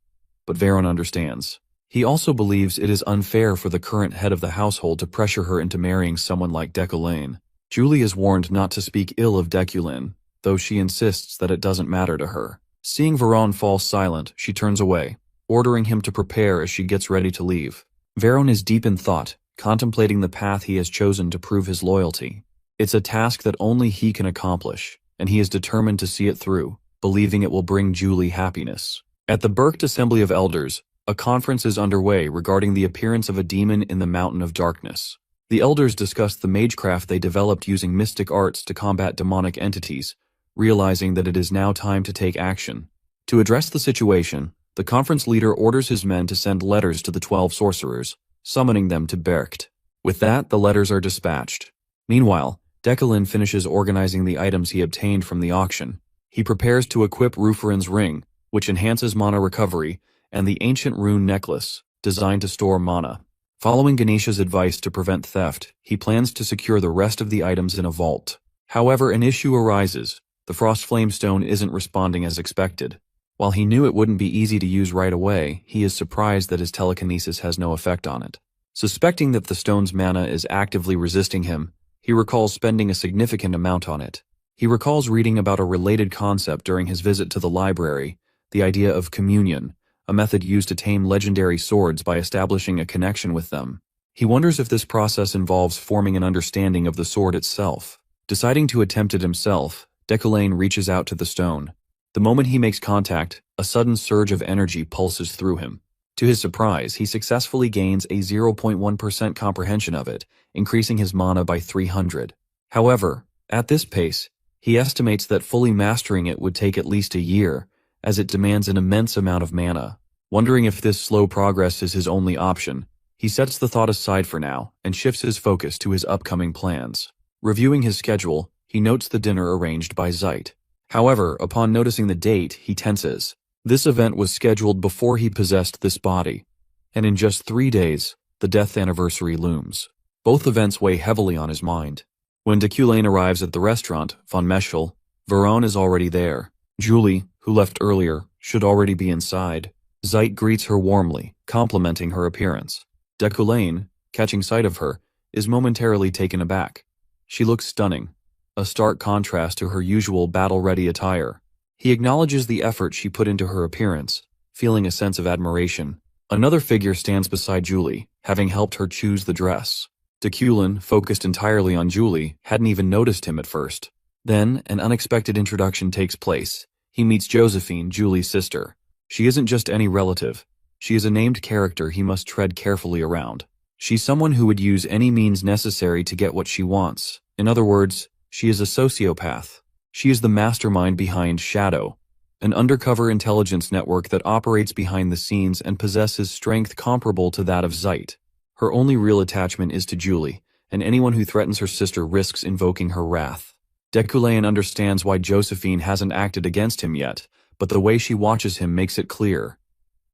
but Veron understands. He also believes it is unfair for the current head of the household to pressure her into marrying someone like Deculain. Julie is warned not to speak ill of Deculain, though she insists that it doesn't matter to her. Seeing Veron fall silent, she turns away, ordering him to prepare as she gets ready to leave. Veron is deep in thought, contemplating the path he has chosen to prove his loyalty. It's a task that only he can accomplish, and he is determined to see it through, believing it will bring Julie happiness. At the Berkt Assembly of Elders, a conference is underway regarding the appearance of a demon in the Mountain of Darkness. The elders discuss the magecraft they developed using mystic arts to combat demonic entities, realizing that it is now time to take action. To address the situation, the conference leader orders his men to send letters to the 12 sorcerers, summoning them to Berkt. With that, the letters are dispatched. Meanwhile, Deculain finishes organizing the items he obtained from the auction. He prepares to equip Rufarin's ring, which enhances mana recovery, and the ancient rune necklace, designed to store mana. Following Ganesha's advice to prevent theft, he plans to secure the rest of the items in a vault. However, an issue arises. The Frost Flame Stone isn't responding as expected. While he knew it wouldn't be easy to use right away, he is surprised that his telekinesis has no effect on it. Suspecting that the stone's mana is actively resisting him, he recalls spending a significant amount on it. He recalls reading about a related concept during his visit to the library, the idea of communion, a method used to tame legendary swords by establishing a connection with them. He wonders if this process involves forming an understanding of the sword itself. Deciding to attempt it himself, Deculain reaches out to the stone. The moment he makes contact, a sudden surge of energy pulses through him. To his surprise, he successfully gains a 0.1% comprehension of it, increasing his mana by 300. However, at this pace, he estimates that fully mastering it would take at least a year, as it demands an immense amount of mana. Wondering if this slow progress is his only option, he sets the thought aside for now and shifts his focus to his upcoming plans. Reviewing his schedule, He notes the dinner arranged by Zeit. However, upon noticing the date, he tenses. This event was scheduled before he possessed this body, and in just 3 days, the death anniversary looms. Both events weigh heavily on his mind. When Deculain arrives at the restaurant, von Meschel, Veron is already there. Julie, who left earlier, should already be inside. Zeit greets her warmly, complimenting her appearance. Deculain, catching sight of her, is momentarily taken aback. She looks stunning, a stark contrast to her usual battle-ready attire. He acknowledges the effort she put into her appearance, feeling a sense of admiration. Another figure stands beside Julie, having helped her choose the dress. Deculain, focused entirely on Julie, hadn't even noticed him at first. Then, an unexpected introduction takes place. He meets Josephine, Julie's sister. She isn't just any relative. She is a named character he must tread carefully around. She's someone who would use any means necessary to get what she wants. In other words, she is a sociopath. She is the mastermind behind Shadow, an undercover intelligence network that operates behind the scenes and possesses strength comparable to that of Zeit. Her only real attachment is to Julie, and anyone who threatens her sister risks invoking her wrath. Deculain understands why Josephine hasn't acted against him yet, but the way she watches him makes it clear.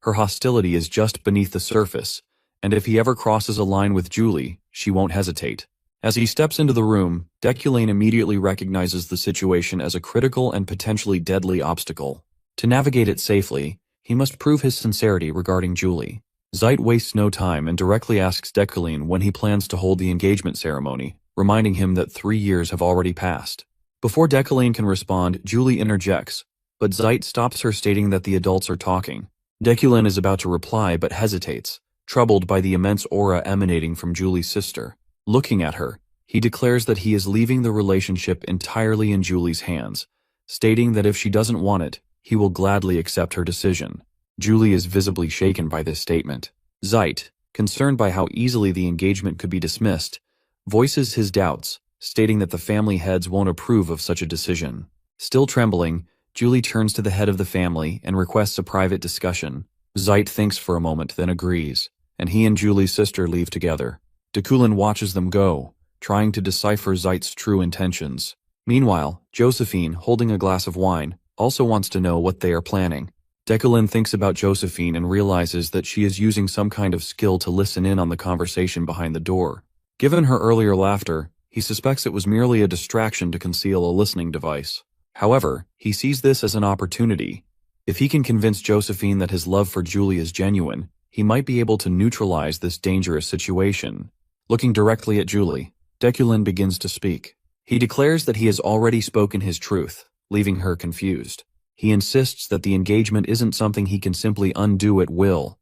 Her hostility is just beneath the surface, and if he ever crosses a line with Julie, she won't hesitate. As he steps into the room, Deculain immediately recognizes the situation as a critical and potentially deadly obstacle. To navigate it safely, he must prove his sincerity regarding Julie. Zeit wastes no time and directly asks Deculain when he plans to hold the engagement ceremony, reminding him that 3 years have already passed. Before Deculain can respond, Julie interjects, but Zeit stops her, stating that the adults are talking. Deculain is about to reply but hesitates, troubled by the immense aura emanating from Julie's sister. Looking at her, he declares that he is leaving the relationship entirely in Julie's hands, stating that if she doesn't want it, he will gladly accept her decision. Julie is visibly shaken by this statement. Zeit, concerned by how easily the engagement could be dismissed, voices his doubts, stating that the family heads won't approve of such a decision. Still trembling, Julie turns to the head of the family and requests a private discussion. Zeit thinks for a moment, then agrees, and he and Julie's sister leave together. Deculain watches them go, trying to decipher Zeit's true intentions. Meanwhile, Josephine, holding a glass of wine, also wants to know what they are planning. Deculain thinks about Josephine and realizes that she is using some kind of skill to listen in on the conversation behind the door. Given her earlier laughter, he suspects it was merely a distraction to conceal a listening device. However, he sees this as an opportunity. If he can convince Josephine that his love for Julie is genuine, he might be able to neutralize this dangerous situation. Looking directly at Julie, Deculain begins to speak. He declares that he has already spoken his truth, leaving her confused. He insists that the engagement isn't something he can simply undo at will.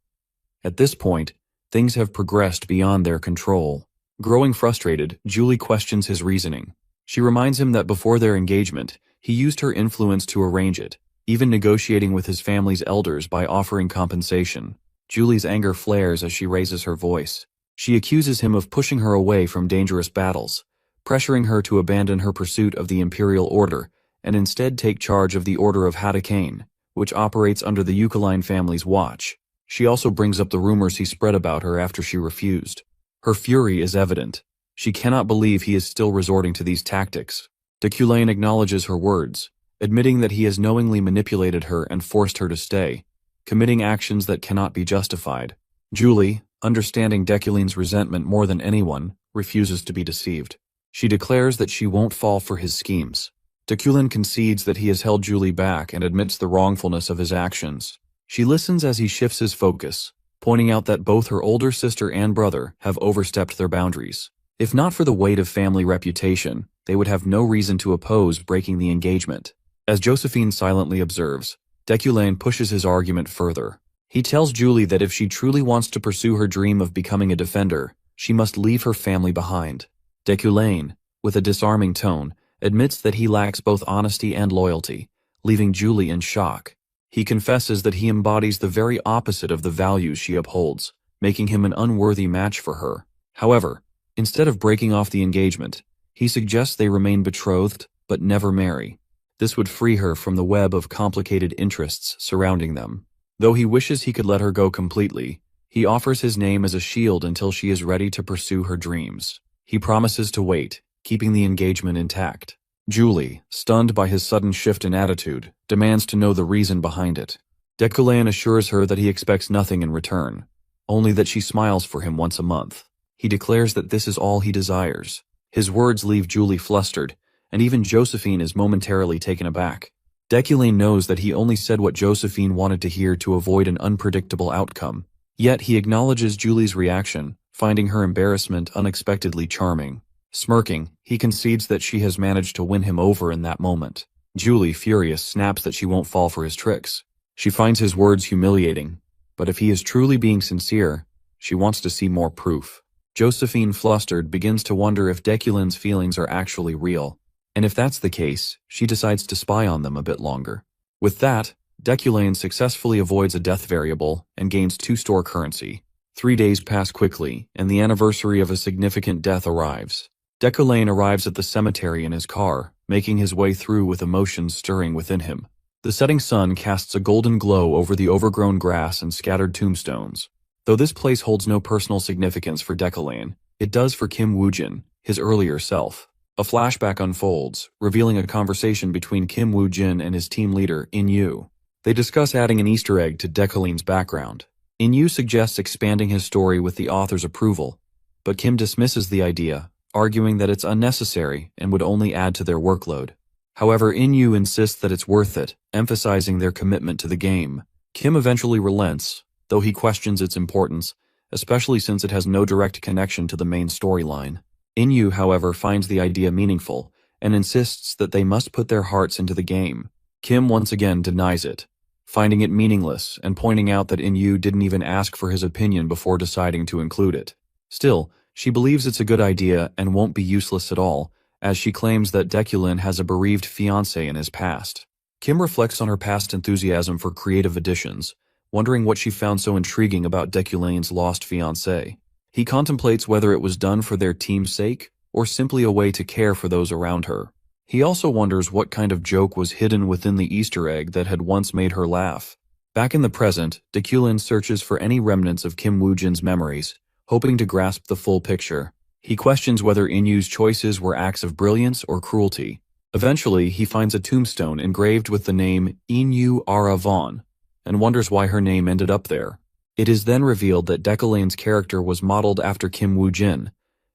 At this point, things have progressed beyond their control. Growing frustrated, Julie questions his reasoning. She reminds him that before their engagement, he used her influence to arrange it, even negotiating with his family's elders by offering compensation. Julie's anger flares as she raises her voice. She accuses him of pushing her away from dangerous battles, pressuring her to abandon her pursuit of the Imperial Order and instead take charge of the Order of Hadakain, which operates under the Eucaline family's watch. She also brings up the rumors he spread about her after she refused. Her fury is evident. She cannot believe he is still resorting to these tactics. Deculain acknowledges her words, admitting that he has knowingly manipulated her and forced her to stay, committing actions that cannot be justified. Julie, understanding Deculain's resentment more than anyone, refuses to be deceived. She declares that she won't fall for his schemes. Deculain concedes that he has held Julie back and admits the wrongfulness of his actions. She listens as he shifts his focus, pointing out that both her older sister and brother have overstepped their boundaries. If not for the weight of family reputation, they would have no reason to oppose breaking the engagement. As Josephine silently observes, Deculain pushes his argument further. He tells Julie that if she truly wants to pursue her dream of becoming a defender, she must leave her family behind. Deculain, with a disarming tone, admits that he lacks both honesty and loyalty, leaving Julie in shock. He confesses that he embodies the very opposite of the values she upholds, making him an unworthy match for her. However, instead of breaking off the engagement, he suggests they remain betrothed but never marry. This would free her from the web of complicated interests surrounding them. Though he wishes he could let her go completely, he offers his name as a shield until she is ready to pursue her dreams. He promises to wait, keeping the engagement intact. Julie, stunned by his sudden shift in attitude, demands to know the reason behind it. Deculain assures her that he expects nothing in return, only that she smiles for him once a month. He declares that this is all he desires. His words leave Julie flustered, and even Josephine is momentarily taken aback. Deculain knows that he only said what Josephine wanted to hear to avoid an unpredictable outcome. Yet he acknowledges Julie's reaction, finding her embarrassment unexpectedly charming. Smirking, he concedes that she has managed to win him over in that moment. Julie, furious, snaps that she won't fall for his tricks. She finds his words humiliating, but if he is truly being sincere, she wants to see more proof. Josephine, flustered, begins to wonder if Deculain's feelings are actually real, and if that's the case, she decides to spy on them a bit longer. With that, Deculain successfully avoids a death variable and gains 2 store currency. 3 days pass quickly, and the anniversary of a significant death arrives. Deculain arrives at the cemetery in his car, making his way through with emotions stirring within him. The setting sun casts a golden glow over the overgrown grass and scattered tombstones. Though this place holds no personal significance for Deculain, it does for Kim Woo-jin, his earlier self. A flashback unfolds, revealing a conversation between Kim Woo-jin and his team leader, In-yu. They discuss adding an Easter egg to Deculain's background. In-yu suggests expanding his story with the author's approval, but Kim dismisses the idea, arguing that it's unnecessary and would only add to their workload. However, In-yu insists that it's worth it, emphasizing their commitment to the game. Kim eventually relents, though he questions its importance, especially since it has no direct connection to the main storyline. In-yu, however, finds the idea meaningful, and insists that they must put their hearts into the game. Kim once again denies it, finding it meaningless and pointing out that In-yu didn't even ask for his opinion before deciding to include it. Still, she believes it's a good idea and won't be useless at all, as she claims that Deculain has a bereaved fiancé in his past. Kim reflects on her past enthusiasm for creative additions, wondering what she found so intriguing about Deculain's lost fiancé. He contemplates whether it was done for their team's sake, or simply a way to care for those around her. He also wonders what kind of joke was hidden within the Easter egg that had once made her laugh. Back in the present, Deculain searches for any remnants of Kim Woo-jin's memories, hoping to grasp the full picture. He questions whether In-yu's choices were acts of brilliance or cruelty. Eventually, he finds a tombstone engraved with the name In-yu Ara Vaughn, and wonders why her name ended up there. It is then revealed that Deculain's character was modeled after Kim Woo-jin,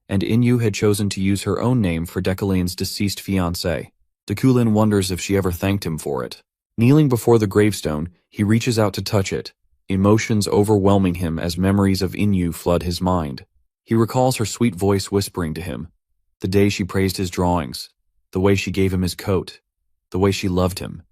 and In-yu had chosen to use her own name for Deculain's deceased fiancé. Deculain wonders if she ever thanked him for it. Kneeling before the gravestone, he reaches out to touch it, emotions overwhelming him as memories of In-yu flood his mind. He recalls her sweet voice whispering to him, the day she praised his drawings, the way she gave him his coat, the way she loved him,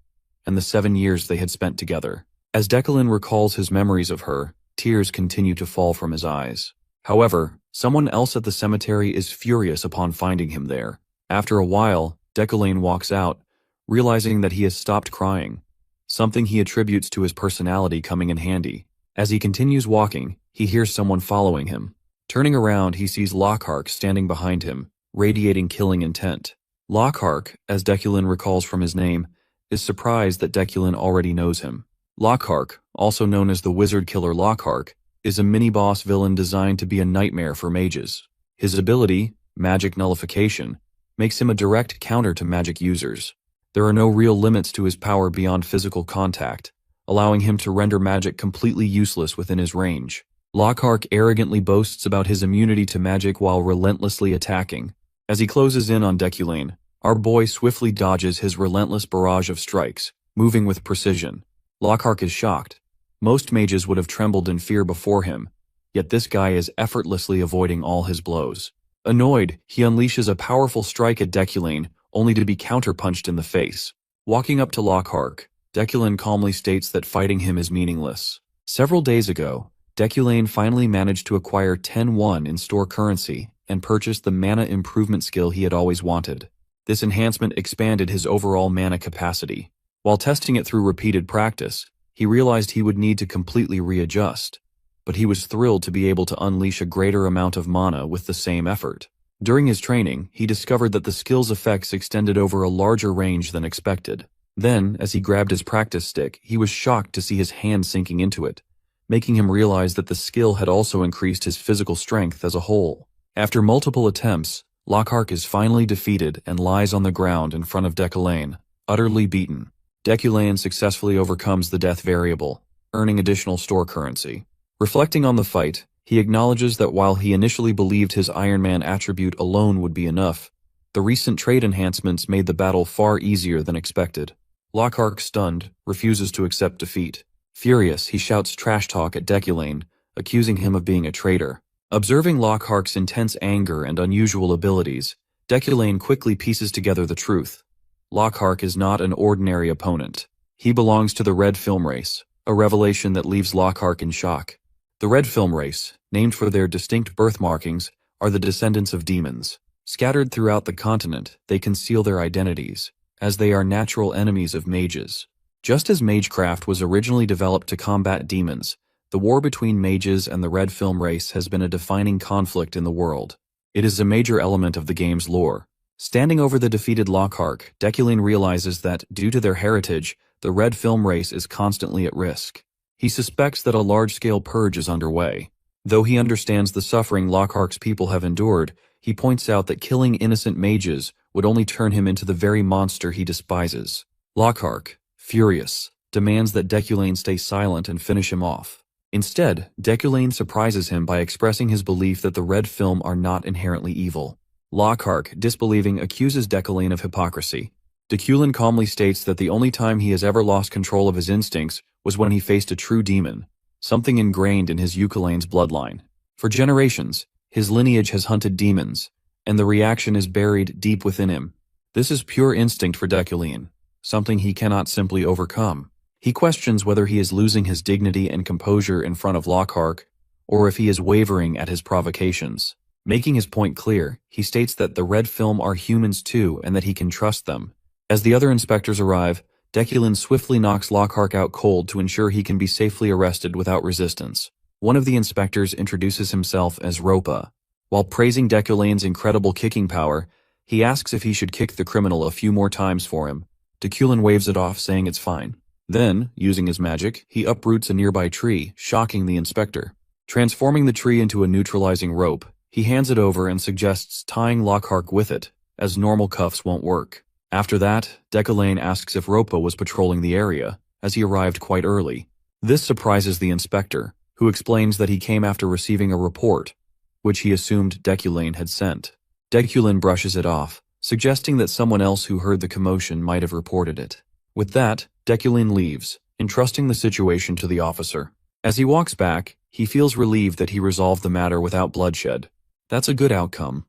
and the 7 years they had spent together. As Deculain recalls his memories of her, tears continue to fall from his eyes. However, someone else at the cemetery is furious upon finding him there. After a while, Deculain walks out, realizing that he has stopped crying, something he attributes to his personality coming in handy. As he continues walking, he hears someone following him. Turning around, he sees Lockhart standing behind him, radiating killing intent. Lockhart, as Deculain recalls from his name, is surprised that Deculain already knows him. Lockhart, also known as the wizard killer Lockhart, is a mini-boss villain designed to be a nightmare for mages. His ability, magic nullification, makes him a direct counter to magic users. There are no real limits to his power beyond physical contact, allowing him to render magic completely useless within his range. Lockhart arrogantly boasts about his immunity to magic while relentlessly attacking. As he closes in on Deculain, our boy swiftly dodges his relentless barrage of strikes, moving with precision. Lockhart is shocked. Most mages would have trembled in fear before him, yet this guy is effortlessly avoiding all his blows. Annoyed, he unleashes a powerful strike at Deculain, only to be counterpunched in the face. Walking up to Lockhart, Deculain calmly states that fighting him is meaningless. Several days ago, Deculain finally managed to acquire 10-1 in store currency and purchased the mana improvement skill he had always wanted. This enhancement expanded his overall mana capacity. While testing it through repeated practice, he realized he would need to completely readjust, but he was thrilled to be able to unleash a greater amount of mana with the same effort. During his training, he discovered that the skill's effects extended over a larger range than expected. Then, as he grabbed his practice stick, he was shocked to see his hand sinking into it, making him realize that the skill had also increased his physical strength as a whole. After multiple attempts, Lockhart is finally defeated and lies on the ground in front of Decollane, utterly beaten. Decollane successfully overcomes the death variable, earning additional store currency. Reflecting on the fight, he acknowledges that while he initially believed his Iron Man attribute alone would be enough, the recent trade enhancements made the battle far easier than expected. Lockhart, stunned, refuses to accept defeat. Furious, he shouts trash talk at Decollane, accusing him of being a traitor. Observing Lockhart's intense anger and unusual abilities, Decollane quickly pieces together the truth. Lockhart is not an ordinary opponent. He belongs to the Red Film Race, a revelation that leaves Lockhart in shock. The Red Film Race, named for their distinct birth markings, are the descendants of demons. Scattered throughout the continent, they conceal their identities, as they are natural enemies of mages. Just as magecraft was originally developed to combat demons, the war between mages and the Red Film Race has been a defining conflict in the world. It is a major element of the game's lore. Standing over the defeated Lockhart, Decollane realizes that, due to their heritage, the Red Film Race is constantly at risk. He suspects that a large-scale purge is underway. Though he understands the suffering Lockhart's people have endured, he points out that killing innocent mages would only turn him into the very monster he despises. Lockhart, furious, demands that Decollane stay silent and finish him off. Instead, Decollane surprises him by expressing his belief that the Red Film are not inherently evil. Lockhart, disbelieving, accuses Decollane of hypocrisy. Decollane calmly states that the only time he has ever lost control of his instincts was when he faced a true demon, something ingrained in his Ukulane's bloodline. For generations, his lineage has hunted demons, and the reaction is buried deep within him. This is pure instinct for Decollane, something he cannot simply overcome. He questions whether he is losing his dignity and composure in front of Lockhart, or if he is wavering at his provocations. Making his point clear, he states that the Red Film are humans too and that he can trust them. As the other inspectors arrive, Decollane swiftly knocks Lockhart out cold to ensure he can be safely arrested without resistance. One of the inspectors introduces himself as Ropa. While praising Decollane's incredible kicking power, he asks if he should kick the criminal a few more times for him. Decollane waves it off, saying it's fine. Then, using his magic, he uproots a nearby tree, shocking the inspector. Transforming the tree into a neutralizing rope, he hands it over and suggests tying Lockhart with it, as normal cuffs won't work. After that, Decollane asks if Ropa was patrolling the area, as he arrived quite early. This surprises the inspector, who explains that he came after receiving a report, which he assumed Decollane had sent. Decollane brushes it off, suggesting that someone else who heard the commotion might have reported it. With that, Decollane leaves, entrusting the situation to the officer. As he walks back, he feels relieved that he resolved the matter without bloodshed. That's a good outcome.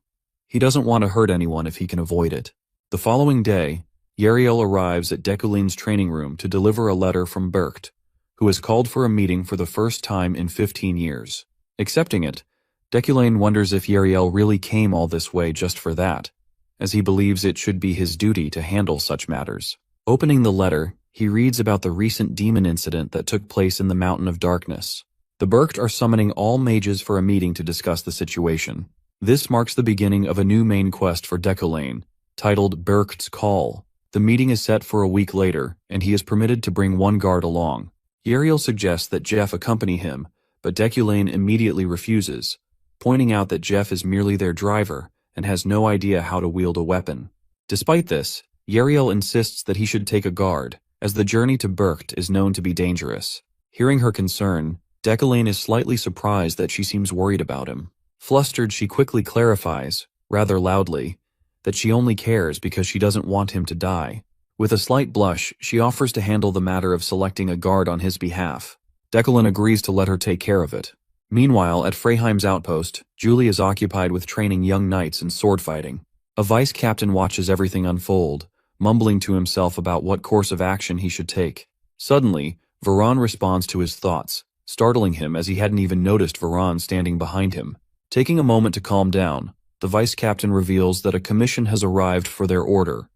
He doesn't want to hurt anyone if he can avoid it. The following day, Yariel arrives at Decollane's training room to deliver a letter from Berkt, who has called for a meeting for the first time in 15 years. Accepting it, Decollane wonders if Yariel really came all this way just for that, as he believes it should be his duty to handle such matters. Opening the letter, he reads about the recent demon incident that took place in the Mountain of Darkness. The Berkt are summoning all mages for a meeting to discuss the situation. This marks the beginning of a new main quest for Decollane, titled Berkt's Call. The meeting is set for a week later, and he is permitted to bring one guard along. Yariel suggests that Jeff accompany him, but Decollane immediately refuses, pointing out that Jeff is merely their driver and has no idea how to wield a weapon. Despite this, Yariel insists that he should take a guard, as the journey to Berkt is known to be dangerous. Hearing her concern, Decollane is slightly surprised that she seems worried about him. Flustered, she quickly clarifies, rather loudly, that she only cares because she doesn't want him to die. With a slight blush, she offers to handle the matter of selecting a guard on his behalf. Decollane agrees to let her take care of it. Meanwhile, at Freyheim's outpost, Julie is occupied with training young knights in sword fighting. A vice captain watches everything unfold, mumbling to himself about what course of action he should take. Suddenly, Varan responds to his thoughts, startling him as he hadn't even noticed Varan standing behind him. Taking a moment to calm down, the vice captain reveals that a commission has arrived for their order,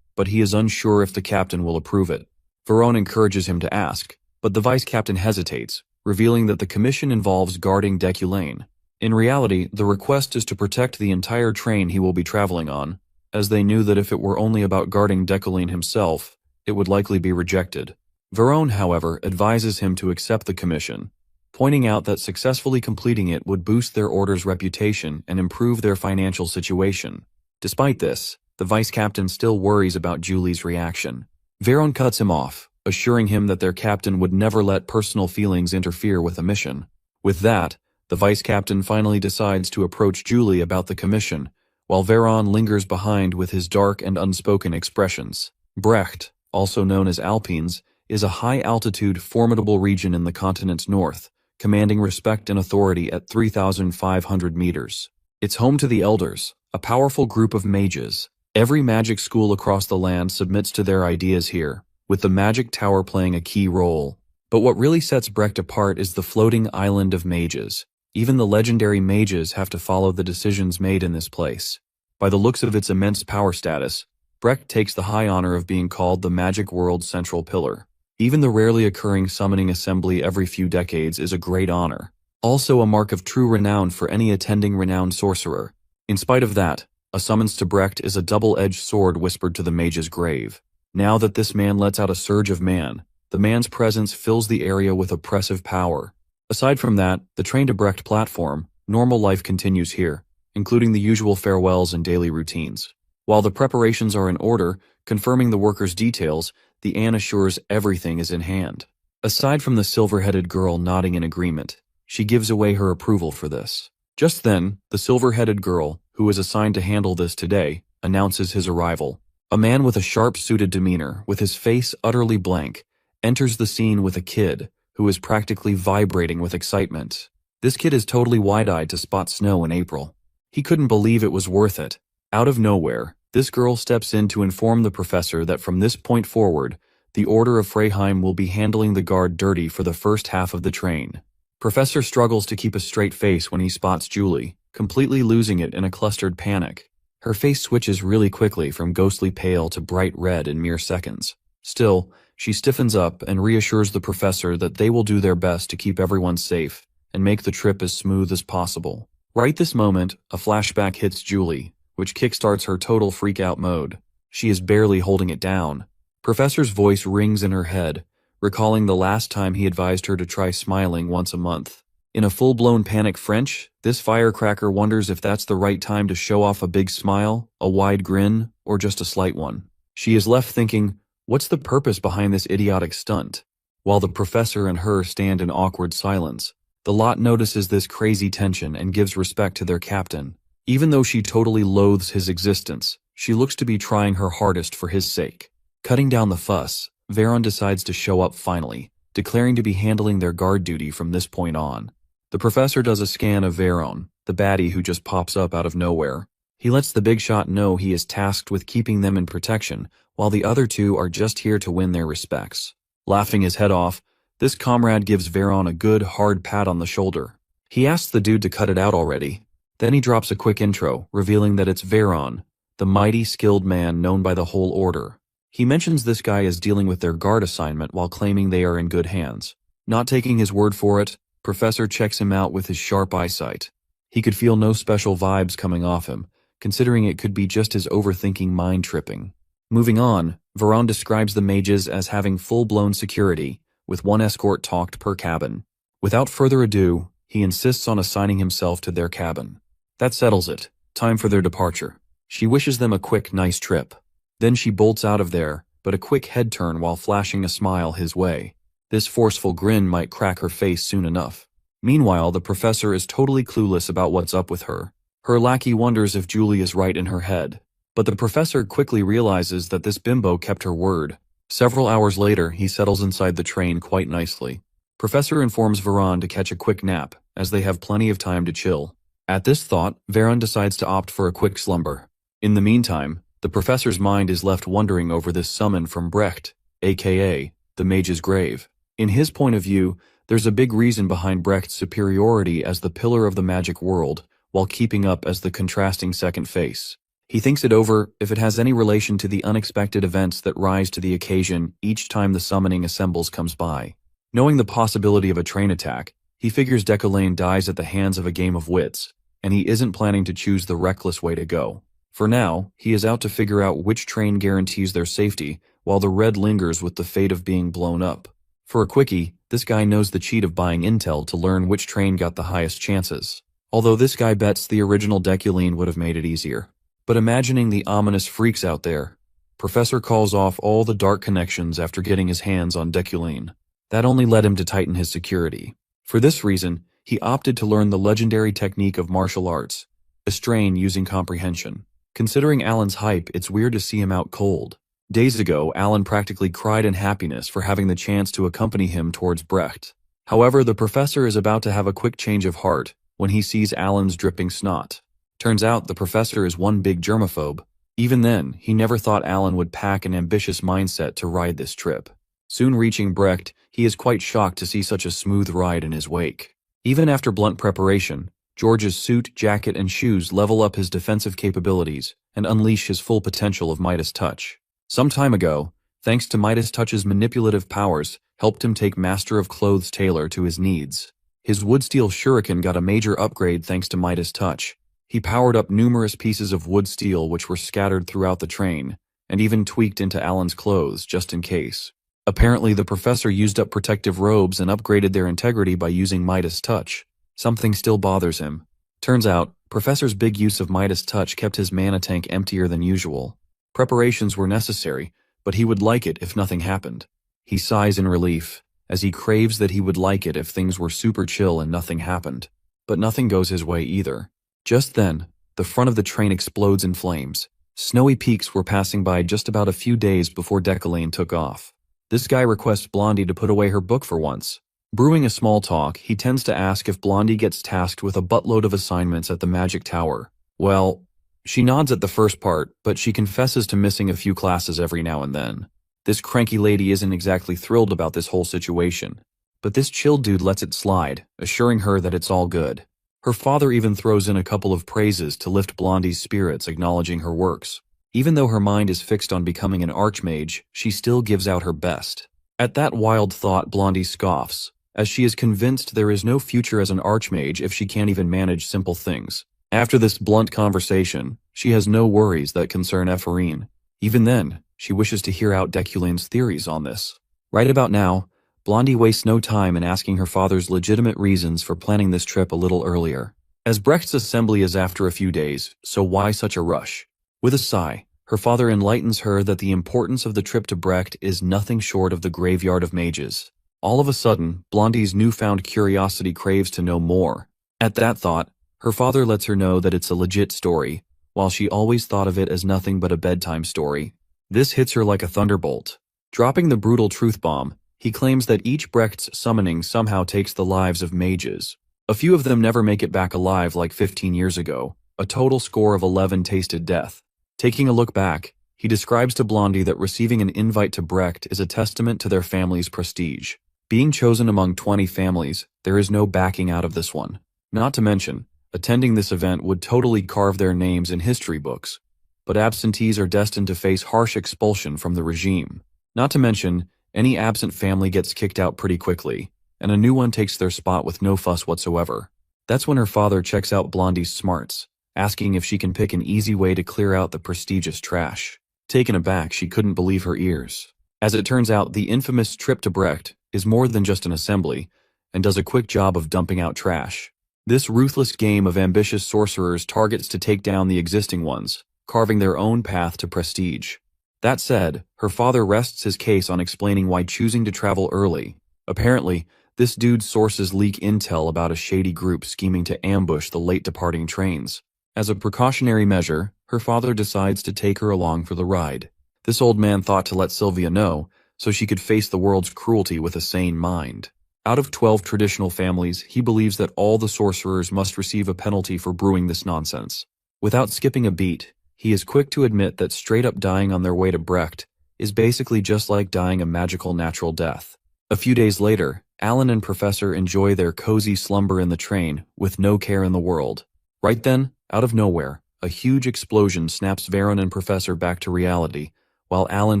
but he is unsure if the captain will approve it. Varan encourages him to ask, but the vice captain hesitates, revealing that the commission involves guarding Decollane. In reality, the request is to protect the entire train he will be traveling on, as they knew that if it were only about guarding Decollane himself, it would likely be rejected. Varan, however, advises him to accept the commission, pointing out that successfully completing it would boost their order's reputation and improve their financial situation. Despite this, the vice captain still worries about Julie's reaction. Veron cuts him off, assuring him that their captain would never let personal feelings interfere with a mission. With that, the vice captain finally decides to approach Julie about the commission, while Veron lingers behind with his dark and unspoken expressions. Brecht, also known as Alpines, is a high-altitude, formidable region in the continent's north, commanding respect and authority at 3,500 meters. It's home to the Elders, a powerful group of mages. Every magic school across the land submits to their ideas here, with the magic tower playing a key role. But what really sets Brecht apart is the floating island of mages. Even the legendary mages have to follow the decisions made in this place. By the looks of its immense power status, Brecht takes the high honor of being called the magic world's central pillar. Even the rarely occurring summoning assembly every few decades is a great honor, also a mark of true renown for any attending renowned sorcerer. In spite of that, a summons to Brecht is a double-edged sword whispered to the mage's grave. Now that this man lets out a surge of man, the man's presence fills the area with oppressive power. Aside from that, the train to Brecht platform, normal life continues here, including the usual farewells and daily routines. While the preparations are in order, confirming the workers' details, the Anne assures everything is in hand. Aside from the silver-headed girl nodding in agreement, she gives away her approval for this. Just then, the silver-headed girl, who is assigned to handle this today, announces his arrival. A man with a sharp-suited demeanor, with his face utterly blank, enters the scene with a kid who is practically vibrating with excitement. This kid is totally wide-eyed to spot snow in April. He couldn't believe it was worth it. Out of nowhere, this girl steps in to inform the professor that from this point forward, the Order of Freyheim will be handling the guard dirty for the first half of the train. Professor struggles to keep a straight face when he spots Julie, completely losing it in a clustered panic. Her face switches really quickly from ghostly pale to bright red in mere seconds. Still, she stiffens up and reassures the professor that they will do their best to keep everyone safe and make the trip as smooth as possible. Right this moment, a flashback hits Julie, which kickstarts her total freak-out mode. She is barely holding it down. Professor's voice rings in her head, recalling the last time he advised her to try smiling once a month. In a full-blown panic French, this firecracker wonders if that's the right time to show off a big smile, a wide grin, or just a slight one. She is left thinking, what's the purpose behind this idiotic stunt? While the professor and her stand in awkward silence, the lot notices this crazy tension and gives respect to their captain. Even though she totally loathes his existence, she looks to be trying her hardest for his sake. Cutting down the fuss, Veron decides to show up finally, declaring to be handling their guard duty from this point on. The professor does a scan of Veron, the baddie who just pops up out of nowhere. He lets the big shot know he is tasked with keeping them in protection, while the other two are just here to win their respects. Laughing his head off, this comrade gives Veron a good, hard pat on the shoulder. He asks the dude to cut it out already. Then he drops a quick intro, revealing that it's Veron, the mighty, skilled man known by the whole order. He mentions this guy is dealing with their guard assignment while claiming they are in good hands. Not taking his word for it, Professor checks him out with his sharp eyesight. He could feel no special vibes coming off him, considering it could be just his overthinking mind-tripping. Moving on, Veron describes the mages as having full-blown security, with one escort talked per cabin. Without further ado, he insists on assigning himself to their cabin. That settles it. Time for their departure. She wishes them a quick, nice trip. Then she bolts out of there, but a quick head turn while flashing a smile his way. This forceful grin might crack her face soon enough. Meanwhile, the professor is totally clueless about what's up with her. Her lackey wonders if Julie is right in her head. But the professor quickly realizes that this bimbo kept her word. Several hours later, he settles inside the train quite nicely. Professor informs Veron to catch a quick nap, as they have plenty of time to chill. At this thought, Veron decides to opt for a quick slumber. In the meantime, the professor's mind is left wondering over this summon from Brecht, aka the mage's grave. In his point of view, there's a big reason behind Brecht's superiority as the pillar of the magic world, while keeping up as the contrasting second face. He thinks it over if it has any relation to the unexpected events that rise to the occasion each time the summoning assembles comes by. Knowing the possibility of a train attack, he figures Decollane dies at the hands of a game of wits, and he isn't planning to choose the reckless way to go. For now, he is out to figure out which train guarantees their safety, while the red lingers with the fate of being blown up. For a quickie, this guy knows the cheat of buying intel to learn which train got the highest chances. Although this guy bets the original Decollane would have made it easier. But imagining the ominous freaks out there, Professor calls off all the dark connections after getting his hands on Deculane. That only led him to tighten his security. For this reason, he opted to learn the legendary technique of martial arts, a strain using comprehension. Considering Alan's hype, it's weird to see him out cold. Days ago, Alan practically cried in happiness for having the chance to accompany him towards Brecht. However, the professor is about to have a quick change of heart when he sees Alan's dripping snot. Turns out the professor is one big germaphobe. Even then, he never thought Alan would pack an ambitious mindset to ride this trip. Soon reaching Brecht, he is quite shocked to see such a smooth ride in his wake. Even after blunt preparation, George's suit, jacket, and shoes level up his defensive capabilities and unleash his full potential of Midas Touch. Some time ago, thanks to Midas Touch's manipulative powers, helped him take Master of Clothes tailor to his needs. His wood steel shuriken got a major upgrade thanks to Midas Touch. He powered up numerous pieces of wood steel which were scattered throughout the train, and even tweaked into Alan's clothes just in case. Apparently, the professor used up protective robes and upgraded their integrity by using Midas Touch. Something still bothers him. Turns out, Professor's big use of Midas Touch kept his mana tank emptier than usual. Preparations were necessary, but he would like it if nothing happened. He sighs in relief, as he craves that he would like it if things were super chill and nothing happened. But nothing goes his way either. Just then, the front of the train explodes in flames. Snowy peaks were passing by just about a few days before Deculane took off. This guy requests Blondie to put away her book for once. Brewing a small talk, he tends to ask if Blondie gets tasked with a buttload of assignments at the Magic Tower. Well, she nods at the first part, but she confesses to missing a few classes every now and then. This cranky lady isn't exactly thrilled about this whole situation. But this chill dude lets it slide, assuring her that it's all good. Her father even throws in a couple of praises to lift Blondie's spirits, acknowledging her works. Even though her mind is fixed on becoming an archmage, she still gives out her best. At that wild thought, Blondie scoffs, as she is convinced there is no future as an archmage if she can't even manage simple things. After this blunt conversation, she has no worries that concern Ephraim. Even then, she wishes to hear out Deculane's theories on this. Right about now, Blondie wastes no time in asking her father's legitimate reasons for planning this trip a little earlier. As Brecht's assembly is after a few days, so why such a rush? With a sigh, her father enlightens her that the importance of the trip to Brecht is nothing short of the graveyard of mages. All of a sudden, Blondie's newfound curiosity craves to know more. At that thought, her father lets her know that it's a legit story, while she always thought of it as nothing but a bedtime story. This hits her like a thunderbolt. Dropping the brutal truth bomb, he claims that each Brecht's summoning somehow takes the lives of mages. A few of them never make it back alive like 15 years ago, a total score of 11 tasted death. Taking a look back, he describes to Blondie that receiving an invite to Brecht is a testament to their family's prestige. Being chosen among 20 families, there is no backing out of this one. Not to mention, attending this event would totally carve their names in history books. But absentees are destined to face harsh expulsion from the regime. Not to mention, any absent family gets kicked out pretty quickly, and a new one takes their spot with no fuss whatsoever. That's when her father checks out Blondie's smarts, asking if she can pick an easy way to clear out the prestigious trash. Taken aback, she couldn't believe her ears. As it turns out, the infamous trip to Brecht is more than just an assembly, and does a quick job of dumping out trash. This ruthless game of ambitious sorcerers targets to take down the existing ones, carving their own path to prestige. That said, her father rests his case on explaining why choosing to travel early. Apparently, this dude's sources leak intel about a shady group scheming to ambush the late departing trains. As a precautionary measure, her father decides to take her along for the ride. This old man thought to let Sylvia know, so she could face the world's cruelty with a sane mind. Out of 12 traditional families, he believes that all the sorcerers must receive a penalty for brewing this nonsense. Without skipping a beat, he is quick to admit that straight-up dying on their way to Brecht is basically just like dying a magical natural death. A few days later, Alan and Professor enjoy their cozy slumber in the train with no care in the world. Right then, out of nowhere, a huge explosion snaps Veron and Professor back to reality, while Alan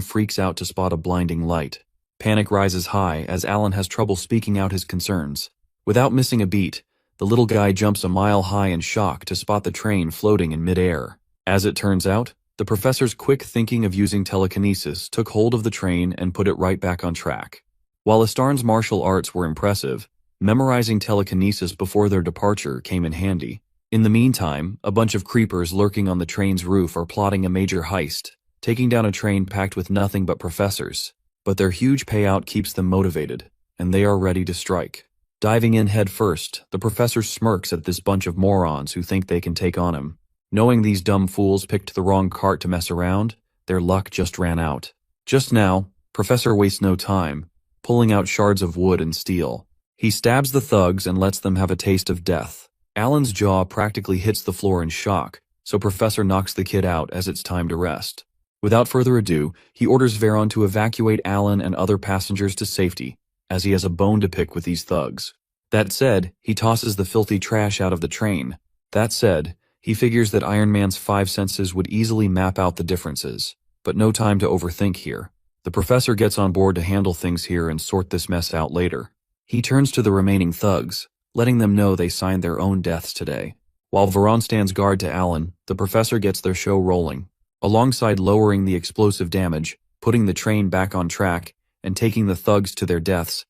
freaks out to spot a blinding light. Panic rises high as Alan has trouble speaking out his concerns. Without missing a beat, the little guy jumps a mile high in shock to spot the train floating in midair. As it turns out, the professor's quick thinking of using telekinesis took hold of the train and put it right back on track. While Astarn's martial arts were impressive, memorizing telekinesis before their departure came in handy. In the meantime, a bunch of creepers lurking on the train's roof are plotting a major heist, taking down a train packed with nothing but professors. But their huge payout keeps them motivated, and they are ready to strike. Diving in head first, the professor smirks at this bunch of morons who think they can take on him. Knowing these dumb fools picked the wrong cart to mess around, their luck just ran out. Just now, Professor wastes no time, pulling out shards of wood and steel. He stabs the thugs and lets them have a taste of death. Alan's jaw practically hits the floor in shock, so Professor knocks the kid out as it's time to rest. Without further ado, he orders Veron to evacuate Alan and other passengers to safety, as he has a bone to pick with these thugs. That said, he tosses the filthy trash out of the train. That said, he figures that Iron Man's 5 senses would easily map out the differences, but no time to overthink here. The professor gets on board to handle things here and sort this mess out later. He turns to the remaining thugs, letting them know they signed their own deaths today. While Veron stands guard to Alan, the professor gets their show rolling. Alongside lowering the explosive damage, putting the train back on track, and taking the thugs to their deaths,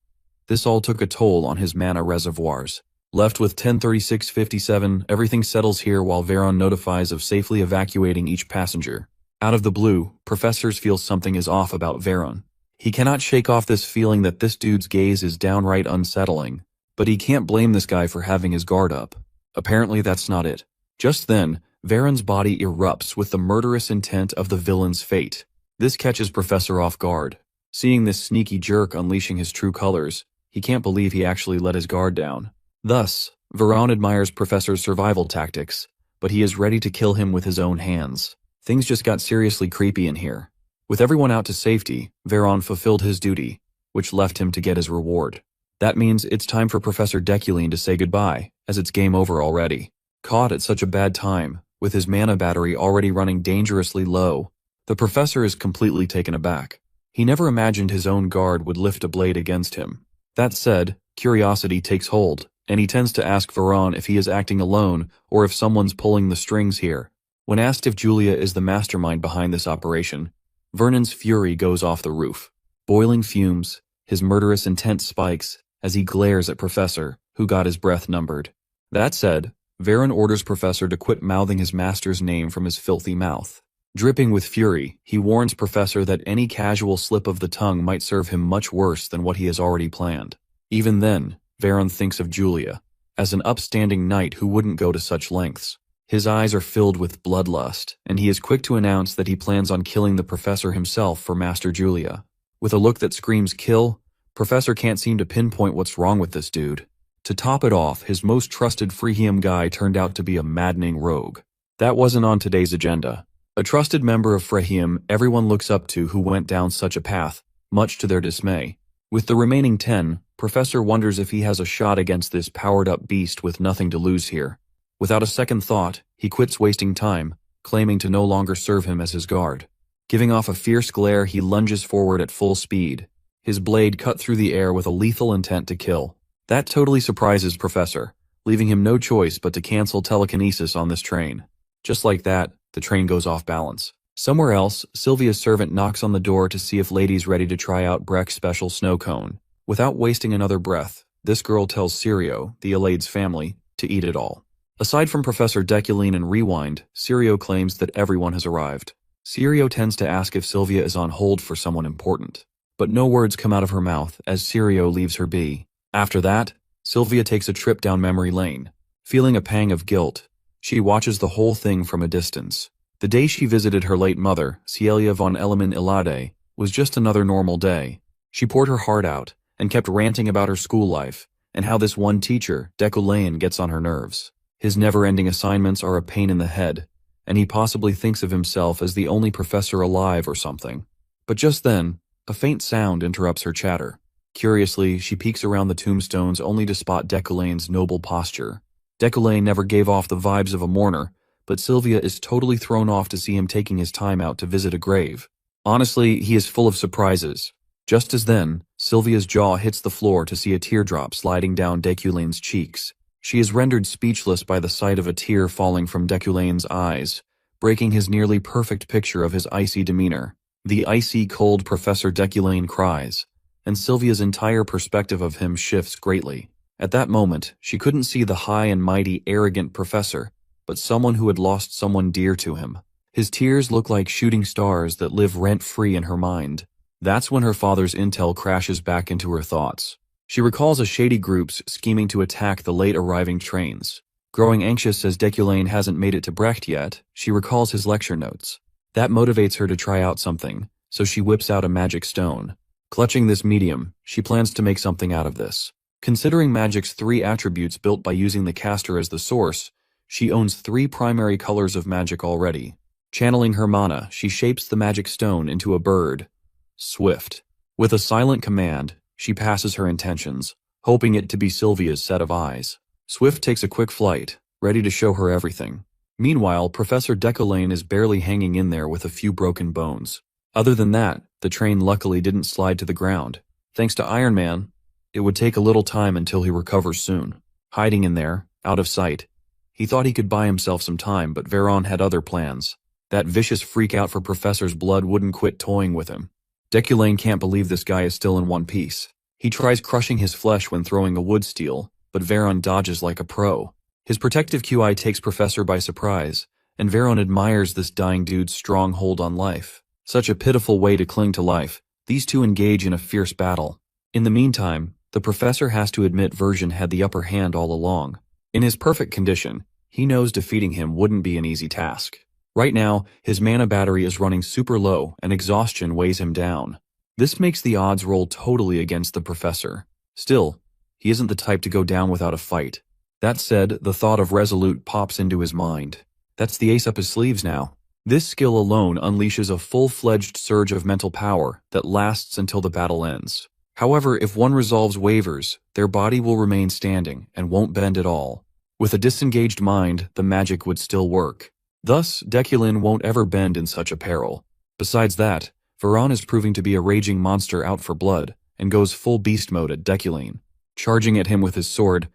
this all took a toll on his mana reservoirs. Left with 103657, everything settles here while Veron notifies of safely evacuating each passenger. Out of the blue, professors feel something is off about Veron. He cannot shake off this feeling that this dude's gaze is downright unsettling, but he can't blame this guy for having his guard up. Apparently that's not it. Just then, Veron's body erupts with the murderous intent of the villain's fate. This catches Professor off guard. Seeing this sneaky jerk unleashing his true colors, he can't believe he actually let his guard down. Thus, Veron admires Professor's survival tactics, but he is ready to kill him with his own hands. Things just got seriously creepy in here. With everyone out to safety, Veron fulfilled his duty, which left him to get his reward. That means it's time for Professor Deculine to say goodbye, as it's game over already. Caught at such a bad time, with his mana battery already running dangerously low, the professor is completely taken aback. He never imagined his own guard would lift a blade against him. That said, curiosity takes hold, and he tends to ask Veron if he is acting alone or if someone's pulling the strings here. When asked if Julia is the mastermind behind this operation, Vernon's fury goes off the roof. Boiling fumes, his murderous intent spikes as he glares at Professor, who got his breath numbered. That said, Veron orders Professor to quit mouthing his master's name from his filthy mouth. Dripping with fury, he warns Professor that any casual slip of the tongue might serve him much worse than what he has already planned. Even then, Veron thinks of Julia, as an upstanding knight who wouldn't go to such lengths. His eyes are filled with bloodlust, and he is quick to announce that he plans on killing the professor himself for Master Julia. With a look that screams kill, Professor can't seem to pinpoint what's wrong with this dude. To top it off, his most trusted Freehium guy turned out to be a maddening rogue. That wasn't on today's agenda. A trusted member of Freehium everyone looks up to who went down such a path, much to their dismay. With the remaining 10, Professor wonders if he has a shot against this powered-up beast with nothing to lose here. Without a second thought, he quits wasting time, claiming to no longer serve him as his guard. Giving off a fierce glare, he lunges forward at full speed. His blade cut through the air with a lethal intent to kill. That totally surprises Professor, leaving him no choice but to cancel telekinesis on this train. Just like that, the train goes off balance. Somewhere else, Sylvia's servant knocks on the door to see if Lady's ready to try out Breck's special snow cone. Without wasting another breath, this girl tells Sirio, the Elade's family, to eat it all. Aside from Professor Deculine and Rewind, Sirio claims that everyone has arrived. Sirio tends to ask if Sylvia is on hold for someone important, but no words come out of her mouth as Sirio leaves her be. After that, Sylvia takes a trip down memory lane. Feeling a pang of guilt, she watches the whole thing from a distance. The day she visited her late mother, Cielia von Elemen Ilade, was just another normal day. She poured her heart out and kept ranting about her school life and how this one teacher, Deculine, gets on her nerves. His never-ending assignments are a pain in the head, and he possibly thinks of himself as the only professor alive or something. But just then, a faint sound interrupts her chatter. Curiously, she peeks around the tombstones only to spot Deculine's noble posture. Deculine never gave off the vibes of a mourner, but Sylvia is totally thrown off to see him taking his time out to visit a grave. Honestly, he is full of surprises. Just as then, Sylvia's jaw hits the floor to see a teardrop sliding down Deculine's cheeks. She is rendered speechless by the sight of a tear falling from Deculine's eyes, breaking his nearly perfect picture of his icy demeanor. The icy cold Professor Deculine cries, and Sylvia's entire perspective of him shifts greatly. At that moment, she couldn't see the high and mighty arrogant professor, but someone who had lost someone dear to him. His tears look like shooting stars that live rent-free in her mind. That's when her father's intel crashes back into her thoughts. She recalls a shady groups scheming to attack the late-arriving trains. Growing anxious as Deculane hasn't made it to Brecht yet, she recalls his lecture notes. That motivates her to try out something, so she whips out a magic stone. Clutching this medium, she plans to make something out of this. Considering magic's 3 attributes built by using the caster as the source, she owns 3 primary colors of magic already. Channeling her mana, she shapes the magic stone into a bird. Swift. With a silent command, she passes her intentions, hoping it to be Sylvia's set of eyes. Swift takes a quick flight, ready to show her everything. Meanwhile, Professor Deculane is barely hanging in there with a few broken bones. Other than that, the train luckily didn't slide to the ground. Thanks to Iron Man, it would take a little time until he recovers soon. Hiding in there, out of sight, he thought he could buy himself some time, but Veron had other plans. That vicious freak out for Professor's blood wouldn't quit toying with him. Deculane can't believe this guy is still in one piece. He tries crushing his flesh when throwing a wood steel, but Veron dodges like a pro. His protective QI takes Professor by surprise, and Veron admires this dying dude's strong hold on life. Such a pitiful way to cling to life. These two engage in a fierce battle. In the meantime, the Professor has to admit Version had the upper hand all along. In his perfect condition, he knows defeating him wouldn't be an easy task. Right now, his mana battery is running super low and exhaustion weighs him down. This makes the odds roll totally against the Professor. Still, he isn't the type to go down without a fight. That said, the thought of Resolute pops into his mind. That's the ace up his sleeves now. This skill alone unleashes a full-fledged surge of mental power that lasts until the battle ends. However, if one resolves waivers, their body will remain standing and won't bend at all. With a disengaged mind, the magic would still work. Thus, Deculane won't ever bend in such a peril. Besides that, Veron is proving to be a raging monster out for blood, and goes full beast mode at Deculane. Charging at him with his sword,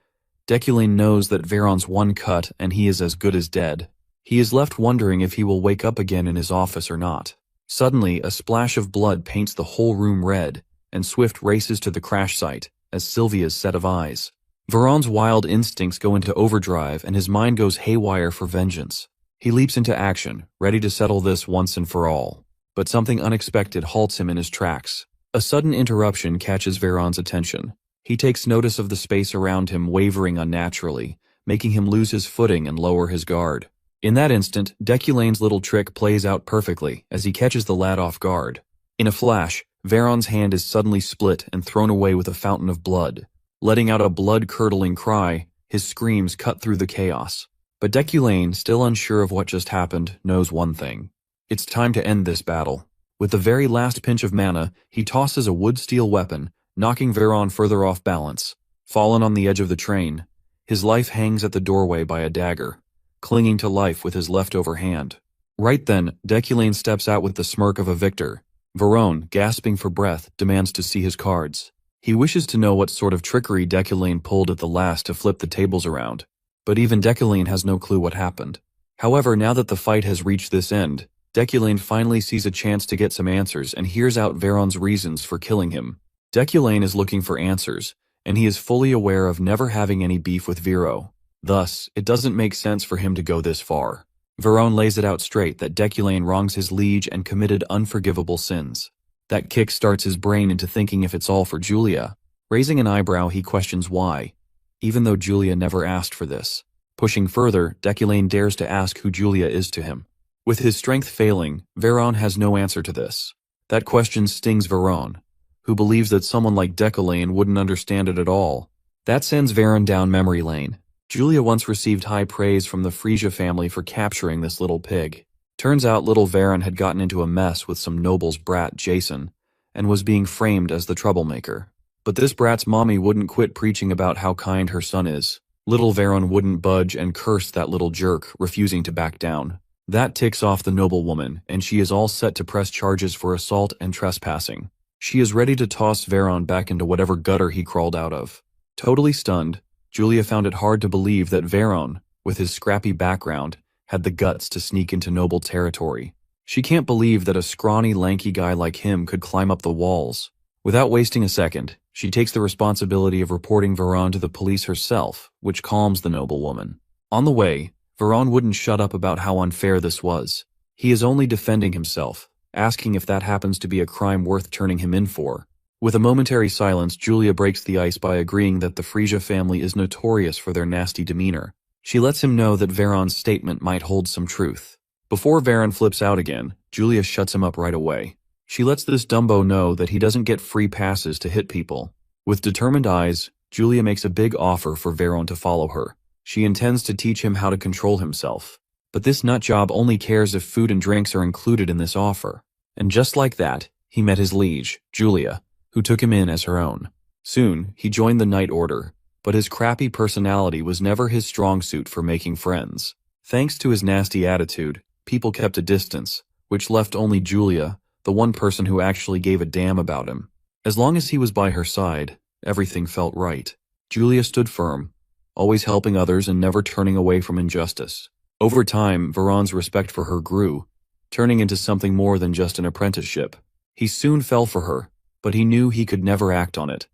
Deculane knows that Veron's one cut and he is as good as dead. He is left wondering if he will wake up again in his office or not. Suddenly, a splash of blood paints the whole room red, and Swift races to the crash site, as Sylvia's set of eyes. Veron's wild instincts go into overdrive and his mind goes haywire for vengeance. He leaps into action, ready to settle this once and for all. But something unexpected halts him in his tracks. A sudden interruption catches Veron's attention. He takes notice of the space around him wavering unnaturally, making him lose his footing and lower his guard. In that instant, Deculane's little trick plays out perfectly as he catches the lad off guard. In a flash, Veron's hand is suddenly split and thrown away with a fountain of blood. Letting out a blood-curdling cry, his screams cut through the chaos. But Deculane, still unsure of what just happened, knows one thing. It's time to end this battle. With the very last pinch of mana, he tosses a wood-steel weapon, knocking Veron further off balance. Fallen on the edge of the train, his life hangs at the doorway by a dagger, clinging to life with his leftover hand. Right then, Deculane steps out with the smirk of a victor. Veron, gasping for breath, demands to see his cards. He wishes to know what sort of trickery Deculane pulled at the last to flip the tables around. But even Deculane has no clue what happened. However, now that the fight has reached this end, Deculane finally sees a chance to get some answers and hears out Veron's reasons for killing him. Deculane is looking for answers, and he is fully aware of never having any beef with Vero. Thus, it doesn't make sense for him to go this far. Veron lays it out straight that Deculane wrongs his liege and committed unforgivable sins. That kick starts his brain into thinking if it's all for Julia. Raising an eyebrow, he questions why, even though Julia never asked for this. Pushing further, Deculane dares to ask who Julia is to him. With his strength failing, Veron has no answer to this. That question stings Veron, who believes that someone like Deculane wouldn't understand it at all. That sends Veron down memory lane. Julia once received high praise from the Frisia family for capturing this little pig. Turns out little Veron had gotten into a mess with some noble's brat, Jason, and was being framed as the troublemaker. But this brat's mommy wouldn't quit preaching about how kind her son is. Little Veron wouldn't budge and cursed that little jerk, refusing to back down. That ticks off the noblewoman, and she is all set to press charges for assault and trespassing. She is ready to toss Veron back into whatever gutter he crawled out of. Totally stunned, Julia found it hard to believe that Veron, with his scrappy background, had the guts to sneak into noble territory. She can't believe that a scrawny, lanky guy like him could climb up the walls. Without wasting a second, She takes the responsibility of reporting Veron to the police herself, which calms the noblewoman. On the way, Veron wouldn't shut up about how unfair this was. He is only defending himself, asking if that happens to be a crime worth turning him in for. With a momentary silence, Julia breaks the ice by agreeing that the Frisia family is notorious for their nasty demeanor. She lets him know that Veron's statement might hold some truth. Before Veron flips out again, Julia shuts him up right away. She lets this Dumbo know that he doesn't get free passes to hit people. With determined eyes, Julia makes a big offer for Veron to follow her. She intends to teach him how to control himself. But this nutjob only cares if food and drinks are included in this offer. And just like that, he met his liege, Julia, who took him in as her own. Soon, he joined the Night Order, but his crappy personality was never his strong suit for making friends. Thanks to his nasty attitude, people kept a distance, which left only Julia, the one person who actually gave a damn about him. As long as he was by her side, everything felt right. Julia stood firm, always helping others and never turning away from injustice. Over time, Veron's respect for her grew, turning into something more than just an apprenticeship. He soon fell for her, but he knew he could never act on it,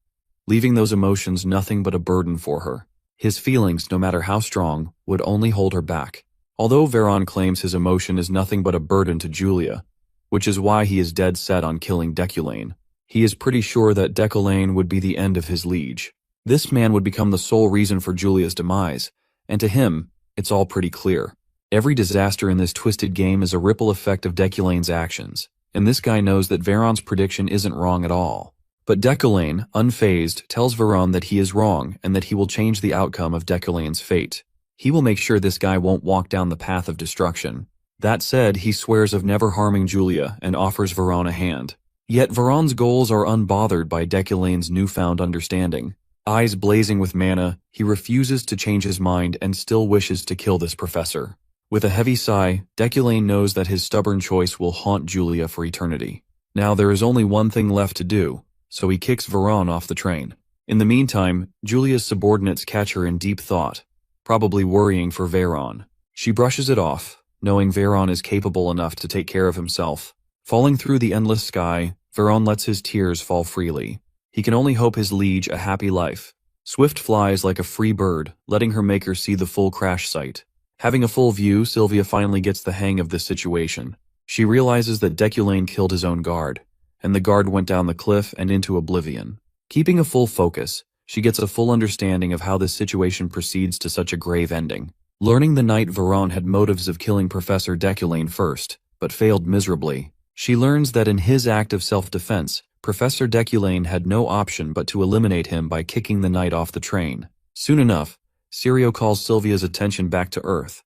leaving those emotions nothing but a burden for her. His feelings, no matter how strong, would only hold her back. Although Veron claims his emotion is nothing but a burden to Julia, which is why he is dead set on killing Deculane, he is pretty sure that Deculane would be the end of his liege. This man would become the sole reason for Julia's demise, and to him, it's all pretty clear. Every disaster in this twisted game is a ripple effect of Deculane's actions, and this guy knows that Veron's prediction isn't wrong at all. But Deculane, unfazed, tells Veron that he is wrong and that he will change the outcome of Deculane's fate. He will make sure this guy won't walk down the path of destruction. That said, he swears of never harming Julia and offers Veron a hand. Yet Veron's goals are unbothered by Deculane's newfound understanding. Eyes blazing with mana, he refuses to change his mind and still wishes to kill this professor. With a heavy sigh, Deculane knows that his stubborn choice will haunt Julia for eternity. Now there is only one thing left to do, so he kicks Veron off the train. In the meantime, Julia's subordinates catch her in deep thought, probably worrying for Veron. She brushes it off, knowing Veron is capable enough to take care of himself. Falling through the endless sky, Veron lets his tears fall freely. He can only hope his liege a happy life. Swift flies like a free bird, letting her maker see the full crash site. Having a full view, Sylvia finally gets the hang of this situation. She realizes that Deculane killed his own guard, and the guard went down the cliff and into oblivion. Keeping a full focus, she gets a full understanding of how this situation proceeds to such a grave ending. Learning the night Veron had motives of killing Professor Deculane first, but failed miserably, she learns that in his act of self-defense, Professor Deculane had no option but to eliminate him by kicking the knight off the train. Soon enough, Sirio calls Sylvia's attention back to Earth,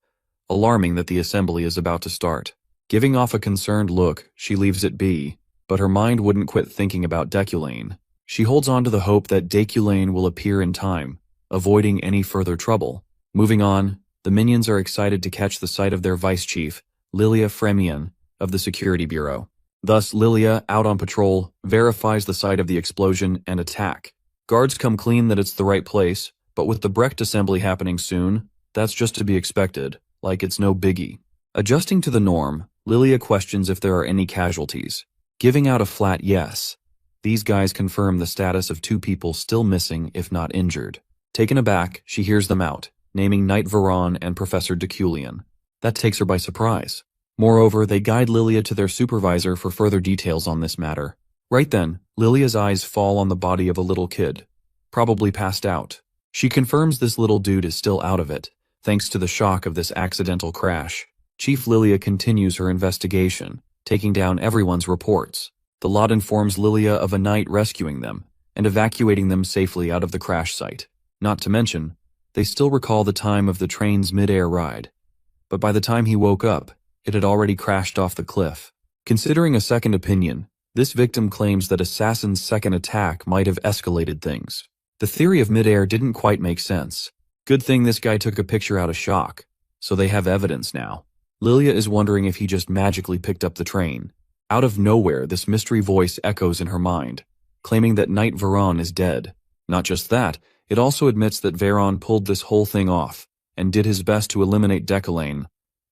alarming that the assembly is about to start. Giving off a concerned look, she leaves it be, but her mind wouldn't quit thinking about Deculane. She holds on to the hope that Deculane will appear in time, avoiding any further trouble. Moving on, the minions are excited to catch the sight of their vice chief, Lilia Fremian, of the Security Bureau. Thus, Lilia, out on patrol, verifies the site of the explosion and attack. Guards come clean that it's the right place, but with the Brecht assembly happening soon, that's just to be expected, like it's no biggie. Adjusting to the norm, Lilia questions if there are any casualties. Giving out a flat yes. These guys confirm the status of 2 people still missing if not injured. Taken aback, she hears them out, naming Knight Veron and Professor Deculian. That takes her by surprise. Moreover, they guide Lilia to their supervisor for further details on this matter. Right then, Lilia's eyes fall on the body of a little kid, probably passed out. She confirms this little dude is still out of it, thanks to the shock of this accidental crash. Chief Lilia continues her investigation, taking down everyone's reports. The lot informs Lilia of a knight rescuing them and evacuating them safely out of the crash site. Not to mention, they still recall the time of the train's mid-air ride. But by the time he woke up, it had already crashed off the cliff. Considering a second opinion, this victim claims that Assassin's second attack might have escalated things. The theory of mid-air didn't quite make sense. Good thing this guy took a picture out of shock, so they have evidence now. Lilia is wondering if he just magically picked up the train. Out of nowhere, this mystery voice echoes in her mind, claiming that Knight Veron is dead. Not just that, it also admits that Veron pulled this whole thing off, and did his best to eliminate Deculane,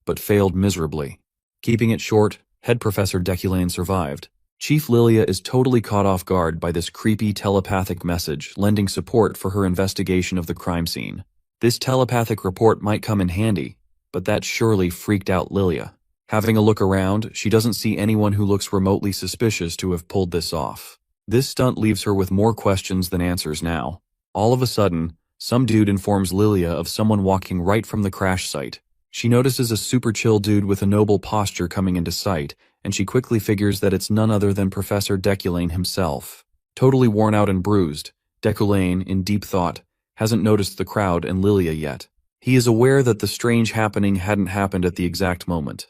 but failed miserably. Keeping it short, Head Professor Deculane survived, Chief Lilia is totally caught off guard by this creepy telepathic message lending support for her investigation of the crime scene. This telepathic report might come in handy, but that surely freaked out Lilia. Having a look around, she doesn't see anyone who looks remotely suspicious to have pulled this off. This stunt leaves her with more questions than answers now. All of a sudden, some dude informs Lilia of someone walking right from the crash site. She notices a super chill dude with a noble posture coming into sight, and she quickly figures that it's none other than Professor Deculane himself. Totally worn out and bruised, Deculane, in deep thought, hasn't noticed the crowd and Lilia yet. He is aware that the strange happening hadn't happened at the exact moment.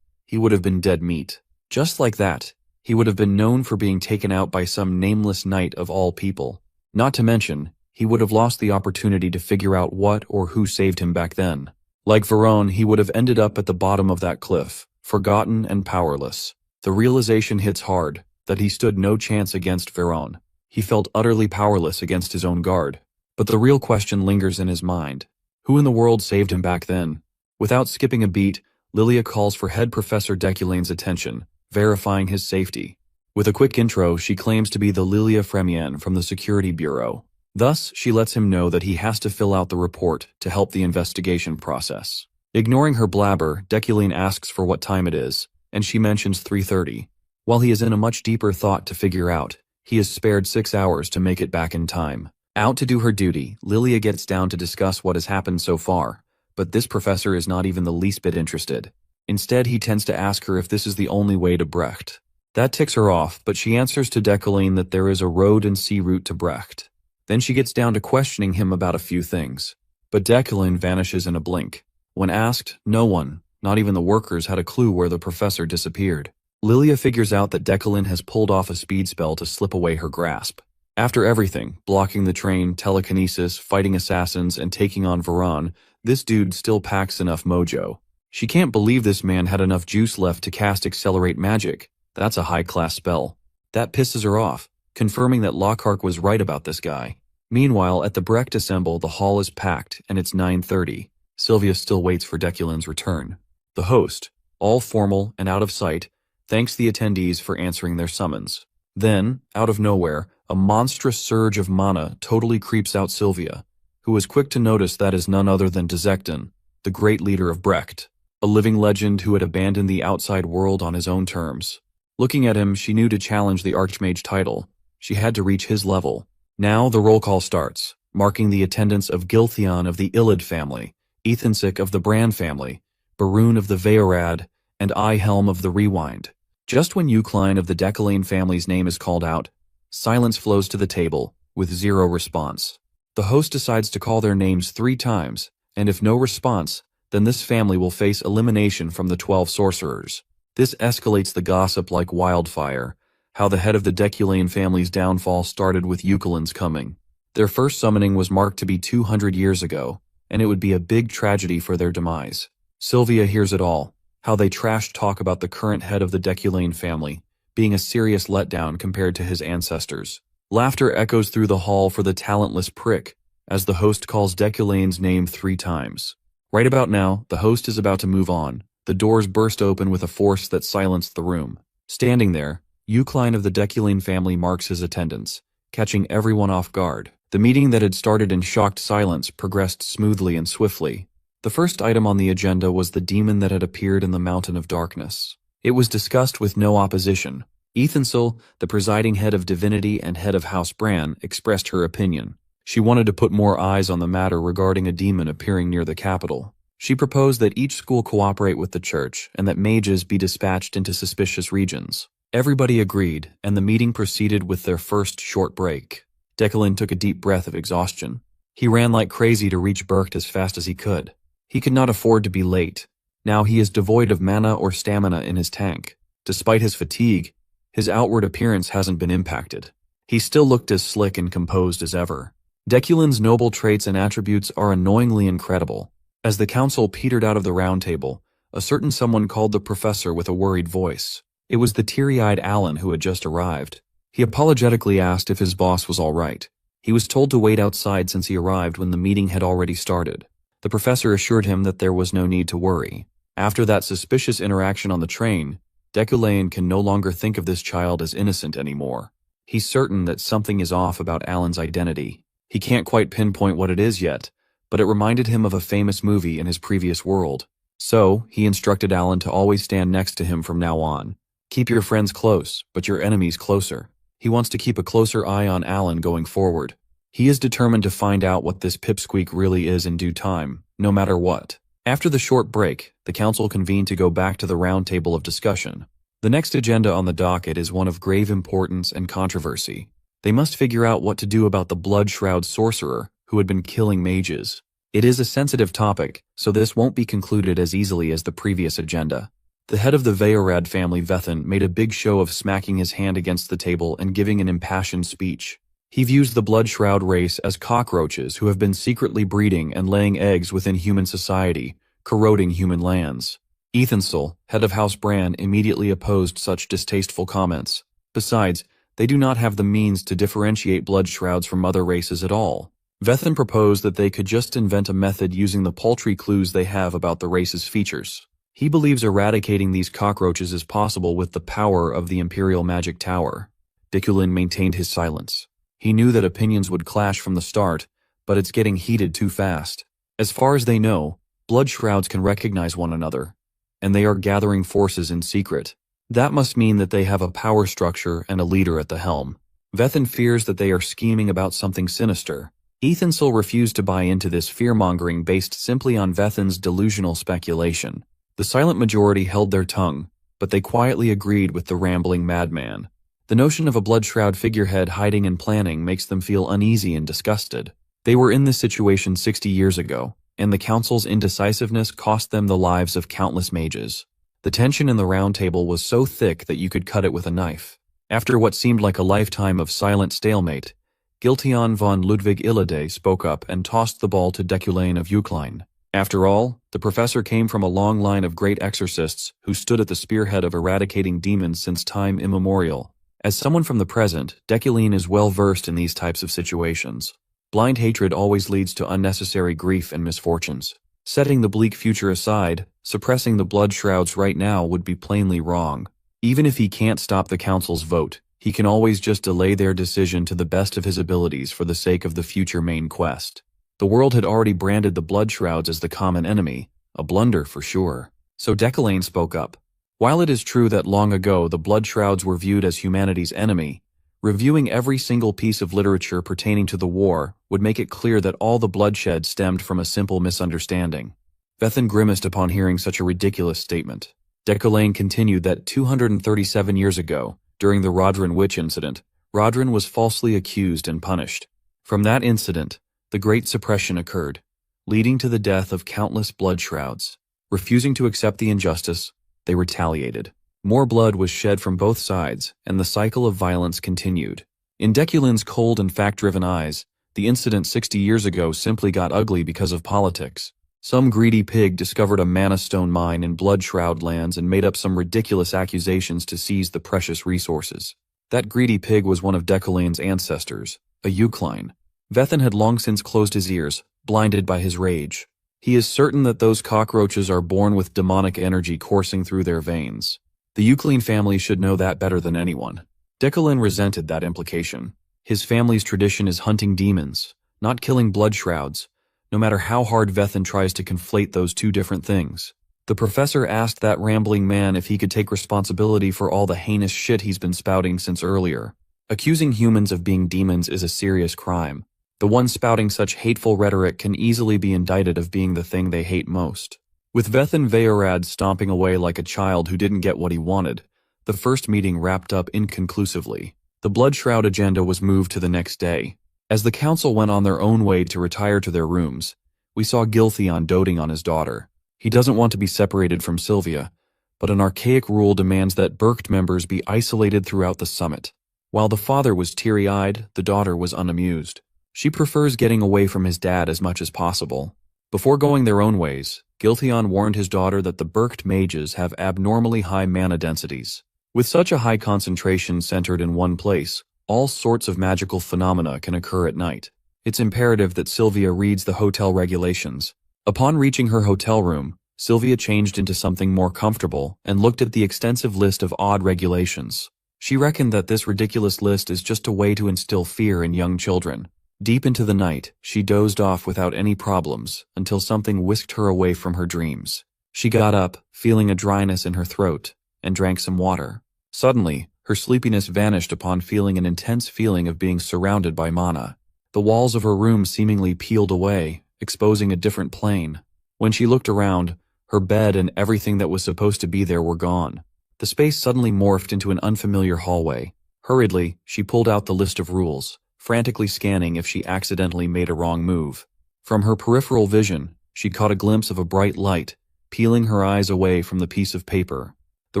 He would have been dead meat. Just like that, he would have been known for being taken out by some nameless knight of all people. Not to mention, he would have lost the opportunity to figure out what or who saved him back then. Like Veron, he would have ended up at the bottom of that cliff, forgotten and powerless. The realization hits hard that he stood no chance against Veron. He felt utterly powerless against his own guard. But the real question lingers in his mind. Who in the world saved him back then? Without skipping a beat, Lilia calls for head Professor Deculane's attention, verifying his safety. With a quick intro, she claims to be the Lilia Fremienne from the Security Bureau. Thus, she lets him know that he has to fill out the report to help the investigation process. Ignoring her blabber, Deculane asks for what time it is, and she mentions 3:30. While he is in a much deeper thought to figure out, he is spared 6 hours to make it back in time. Out to do her duty, Lilia gets down to discuss what has happened so far, but this professor is not even the least bit interested. Instead, he tends to ask her if this is the only way to Brecht. That ticks her off, but she answers to Deculane that there is a road and sea route to Brecht. Then she gets down to questioning him about a few things. But Deculane vanishes in a blink. When asked, no one, not even the workers, had a clue where the professor disappeared. Lilia figures out that Deculane has pulled off a speed spell to slip away her grasp. After everything, blocking the train, telekinesis, fighting assassins, and taking on Veron, this dude still packs enough mojo. She can't believe this man had enough juice left to cast Accelerate Magic. That's a high-class spell. That pisses her off, confirming that Lockhart was right about this guy. Meanwhile, at the Brecht Assemble, the hall is packed, and it's 9:30. Sylvia still waits for Deculane's return. The host, all formal and out of sight, thanks the attendees for answering their summons. Then, out of nowhere, a monstrous surge of mana totally creeps out Sylvia, who is quick to notice that is none other than Dezekton, the great leader of Brecht, a living legend who had abandoned the outside world on his own terms. Looking at him, she knew to challenge the Archmage title, she had to reach his level. Now the roll call starts, marking the attendance of Giltheon of the Illid family, Ethansik of the Bran family, Baroon of the Veorad, and Helm of the Rewind. Just when Eucline of the Deculane family's name is called out, silence flows to the table, with zero response. The host decides to call their names 3 times, and if no response, then this family will face elimination from the 12 sorcerers. This escalates the gossip like wildfire, how the head of the Deculane family's downfall started with Eucline's coming. Their first summoning was marked to be 200 years ago, and it would be a big tragedy for their demise. Sylvia hears it all, how they trash talk about the current head of the Deculane family, being a serious letdown compared to his ancestors. Laughter echoes through the hall for the talentless prick, as the host calls Deculane's name 3 times. Right about now, the host is about to move on. The doors burst open with a force that silenced the room. Standing there, Eucline of the Deculane family marks his attendance, catching everyone off guard. The meeting that had started in shocked silence progressed smoothly and swiftly. The first item on the agenda was the demon that had appeared in the Mountain of Darkness. It was discussed with no opposition. Ethansel, the presiding head of divinity and head of House Bran, expressed her opinion. She wanted to put more eyes on the matter regarding a demon appearing near the capital. She proposed that each school cooperate with the church and that mages be dispatched into suspicious regions. Everybody agreed, and the meeting proceeded with their first short break. Deculane took a deep breath of exhaustion. He ran like crazy to reach Bercht as fast as he could. He could not afford to be late. Now he is devoid of mana or stamina in his tank. Despite his fatigue, his outward appearance hasn't been impacted. He still looked as slick and composed as ever. Deculane's noble traits and attributes are annoyingly incredible. As the council petered out of the round table, a certain someone called the professor with a worried voice. It was the teary-eyed Alan who had just arrived. He apologetically asked if his boss was all right. He was told to wait outside since he arrived when the meeting had already started. The professor assured him that there was no need to worry. After that suspicious interaction on the train, Deculain can no longer think of this child as innocent anymore. He's certain that something is off about Alan's identity. He can't quite pinpoint what it is yet, but it reminded him of a famous movie in his previous world. So, he instructed Alan to always stand next to him from now on. Keep your friends close, but your enemies closer. He wants to keep a closer eye on Alan going forward. He is determined to find out what this pipsqueak really is in due time, no matter what. After the short break, the council convened to go back to the round table of discussion. The next agenda on the docket is one of grave importance and controversy. They must figure out what to do about the blood shroud sorcerer who had been killing mages. It is a sensitive topic, so this won't be concluded as easily as the previous agenda. The head of the Veyorad family, Vethan, made a big show of smacking his hand against the table and giving an impassioned speech. He views the blood shroud race as cockroaches who have been secretly breeding and laying eggs within human society, corroding human lands. Ethansel, head of House Bran, immediately opposed such distasteful comments. Besides, they do not have the means to differentiate blood shrouds from other races at all. Vethan proposed that they could just invent a method using the paltry clues they have about the race's features. He believes eradicating these cockroaches is possible with the power of the Imperial Magic Tower. Deculain maintained his silence. He knew that opinions would clash from the start, but it's getting heated too fast. As far as they know, blood shrouds can recognize one another, and they are gathering forces in secret. That must mean that they have a power structure and a leader at the helm. Vethan fears that they are scheming about something sinister. Ethansel refused to buy into this fear-mongering based simply on Vethan's delusional speculation. The silent majority held their tongue, but they quietly agreed with the rambling madman. The notion of a blood shroud figurehead hiding and planning makes them feel uneasy and disgusted. They were in this situation 60 years ago, and the council's indecisiveness cost them the lives of countless mages. The tension in the round table was so thick that you could cut it with a knife. After what seemed like a lifetime of silent stalemate, Giltian von Ludwig Illide spoke up and tossed the ball to Deculain of Uklein. After all, the professor came from a long line of great exorcists who stood at the spearhead of eradicating demons since time immemorial. As someone from the present, Deculain is well versed in these types of situations. Blind hatred always leads to unnecessary grief and misfortunes. Setting the bleak future aside, suppressing the blood shrouds right now would be plainly wrong. Even if he can't stop the council's vote, he can always just delay their decision to the best of his abilities for the sake of the future main quest. The world had already branded the blood shrouds as the common enemy, a blunder for sure. So Deculain spoke up. While it is true that long ago the blood shrouds were viewed as humanity's enemy, reviewing every single piece of literature pertaining to the war would make it clear that all the bloodshed stemmed from a simple misunderstanding. Vethan grimaced upon hearing such a ridiculous statement. Deculain continued that 237 years ago, during the Rodrin witch incident, Rodrin was falsely accused and punished. From that incident, the Great Suppression occurred, leading to the death of countless blood shrouds. Refusing to accept the injustice, they retaliated. More blood was shed from both sides, and the cycle of violence continued. In Deculain's cold and fact-driven eyes, the incident 60 years ago simply got ugly because of politics. Some greedy pig discovered a mana stone mine in blood shroud lands and made up some ridiculous accusations to seize the precious resources. That greedy pig was one of Deculain's ancestors, a Uklein. Vethan had long since closed his ears, blinded by his rage. He is certain that those cockroaches are born with demonic energy coursing through their veins. The Uklein family should know that better than anyone. Deculain resented that implication. His family's tradition is hunting demons, not killing blood shrouds, no matter how hard Vethan tries to conflate those two different things. The professor asked that rambling man if he could take responsibility for all the heinous shit he's been spouting since earlier. Accusing humans of being demons is a serious crime. The one spouting such hateful rhetoric can easily be indicted of being the thing they hate most. With Vethan Veyorad stomping away like a child who didn't get what he wanted, the first meeting wrapped up inconclusively. The blood shroud agenda was moved to the next day. As the council went on their own way to retire to their rooms, we saw Giltheon doting on his daughter. He doesn't want to be separated from Sylvia, but an archaic rule demands that Berkt members be isolated throughout the summit. While the father was teary-eyed, the daughter was unamused. She prefers getting away from his dad as much as possible. Before going their own ways, Giltheon warned his daughter that the Berkt mages have abnormally high mana densities. With such a high concentration centered in one place, all sorts of magical phenomena can occur at night. It's imperative that Sylvia reads the hotel regulations. Upon reaching her hotel room, Sylvia changed into something more comfortable and looked at the extensive list of odd regulations. She reckoned that this ridiculous list is just a way to instill fear in young children. Deep into the night, she dozed off without any problems until something whisked her away from her dreams. She got up, feeling a dryness in her throat, and drank some water. Suddenly, her sleepiness vanished upon feeling an intense feeling of being surrounded by mana. The walls of her room seemingly peeled away, exposing a different plane. When she looked around, her bed and everything that was supposed to be there were gone. The space suddenly morphed into an unfamiliar hallway. Hurriedly, she pulled out the list of rules, frantically scanning if she accidentally made a wrong move. From her peripheral vision, she caught a glimpse of a bright light, peeling her eyes away from the piece of paper. The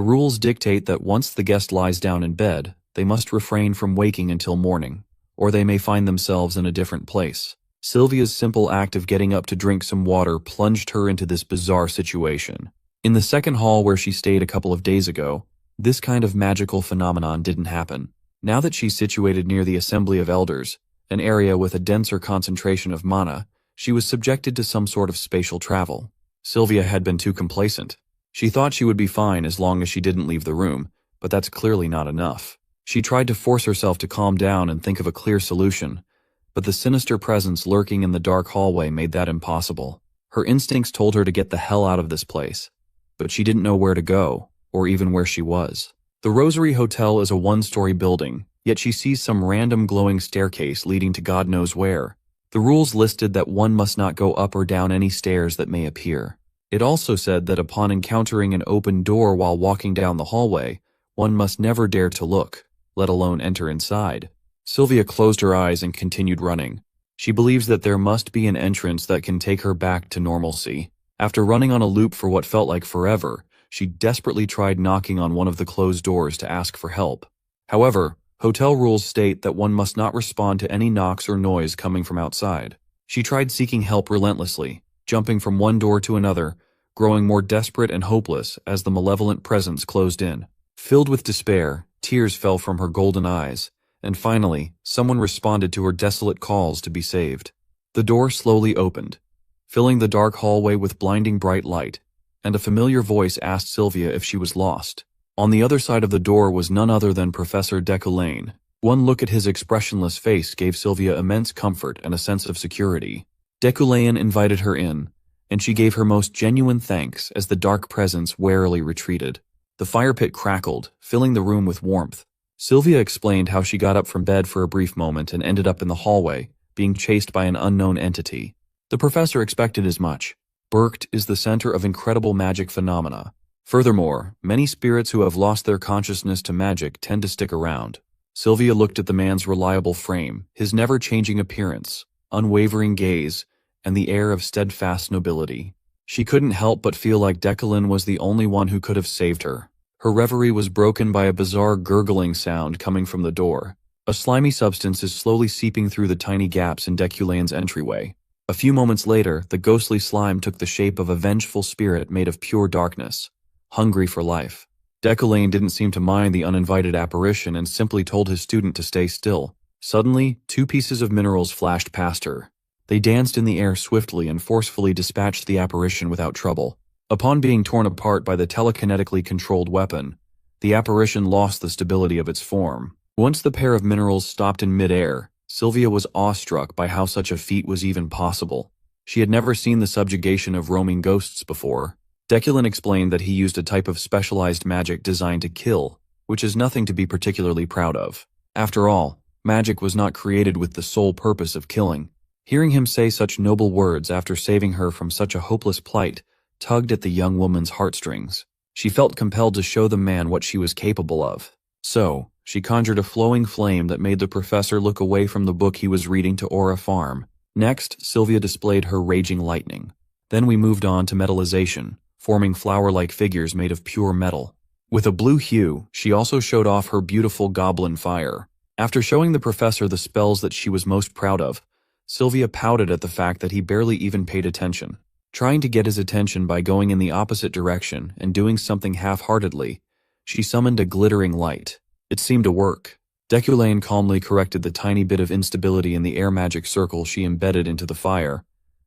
rules dictate that once the guest lies down in bed, they must refrain from waking until morning, or they may find themselves in a different place. Sylvia's simple act of getting up to drink some water plunged her into this bizarre situation. In the second hall where she stayed a couple of days ago, this kind of magical phenomenon didn't happen. Now that she's situated near the Assembly of Elders, an area with a denser concentration of mana, she was subjected to some sort of spatial travel. Sylvia had been too complacent. She thought she would be fine as long as she didn't leave the room, but that's clearly not enough. She tried to force herself to calm down and think of a clear solution, but the sinister presence lurking in the dark hallway made that impossible. Her instincts told her to get the hell out of this place, but she didn't know where to go, or even where she was. The Rosary Hotel is a one-story building, yet she sees some random glowing staircase leading to God knows where. The rules listed that one must not go up or down any stairs that may appear. It also said that upon encountering an open door while walking down the hallway, one must never dare to look, let alone enter inside. Sylvia closed her eyes and continued running. She believes that there must be an entrance that can take her back to normalcy. After running on a loop for what felt like forever, she desperately tried knocking on one of the closed doors to ask for help. However, hotel rules state that one must not respond to any knocks or noise coming from outside. She tried seeking help relentlessly, jumping from one door to another, growing more desperate and hopeless as the malevolent presence closed in. Filled with despair, tears fell from her golden eyes, and finally, someone responded to her desolate calls to be saved. The door slowly opened, filling the dark hallway with blinding bright light, and a familiar voice asked Sylvia if she was lost. On the other side of the door was none other than Professor Decoulain. One look at his expressionless face gave Sylvia immense comfort and a sense of security. Decoulain invited her in, and she gave her most genuine thanks as the dark presence warily retreated. The fire pit crackled, filling the room with warmth. Sylvia explained how she got up from bed for a brief moment and ended up in the hallway, being chased by an unknown entity. The professor expected as much. Berkt is the center of incredible magic phenomena. Furthermore, many spirits who have lost their consciousness to magic tend to stick around. Sylvia looked at the man's reliable frame, his never-changing appearance, unwavering gaze, and the air of steadfast nobility. She couldn't help but feel like Decoulain was the only one who could have saved her. Her reverie was broken by a bizarre gurgling sound coming from the door. A slimy substance is slowly seeping through the tiny gaps in Decoulain's entryway. A few moments later, the ghostly slime took the shape of a vengeful spirit made of pure darkness, hungry for life. Decoulain didn't seem to mind the uninvited apparition and simply told his student to stay still. Suddenly, two pieces of minerals flashed past her. They danced in the air swiftly and forcefully dispatched the apparition without trouble. Upon being torn apart by the telekinetically controlled weapon, the apparition lost the stability of its form. Once the pair of minerals stopped in mid-air, Sylvia was awestruck by how such a feat was even possible. She had never seen the subjugation of roaming ghosts before. Decoulain explained that he used a type of specialized magic designed to kill, which is nothing to be particularly proud of. After all, magic was not created with the sole purpose of killing. Hearing him say such noble words after saving her from such a hopeless plight tugged at the young woman's heartstrings. She felt compelled to show the man what she was capable of. So, she conjured a flowing flame that made the professor look away from the book he was reading to Aura Farm. Next, Sylvia displayed her raging lightning. Then we moved on to metallization, forming flower-like figures made of pure metal. With a blue hue, she also showed off her beautiful goblin fire. After showing the professor the spells that she was most proud of, Sylvia pouted at the fact that he barely even paid attention. Trying to get his attention by going in the opposite direction and doing something half-heartedly, she summoned a glittering light. It seemed to work. Decoulain calmly corrected the tiny bit of instability in the air magic circle she embedded into the fire,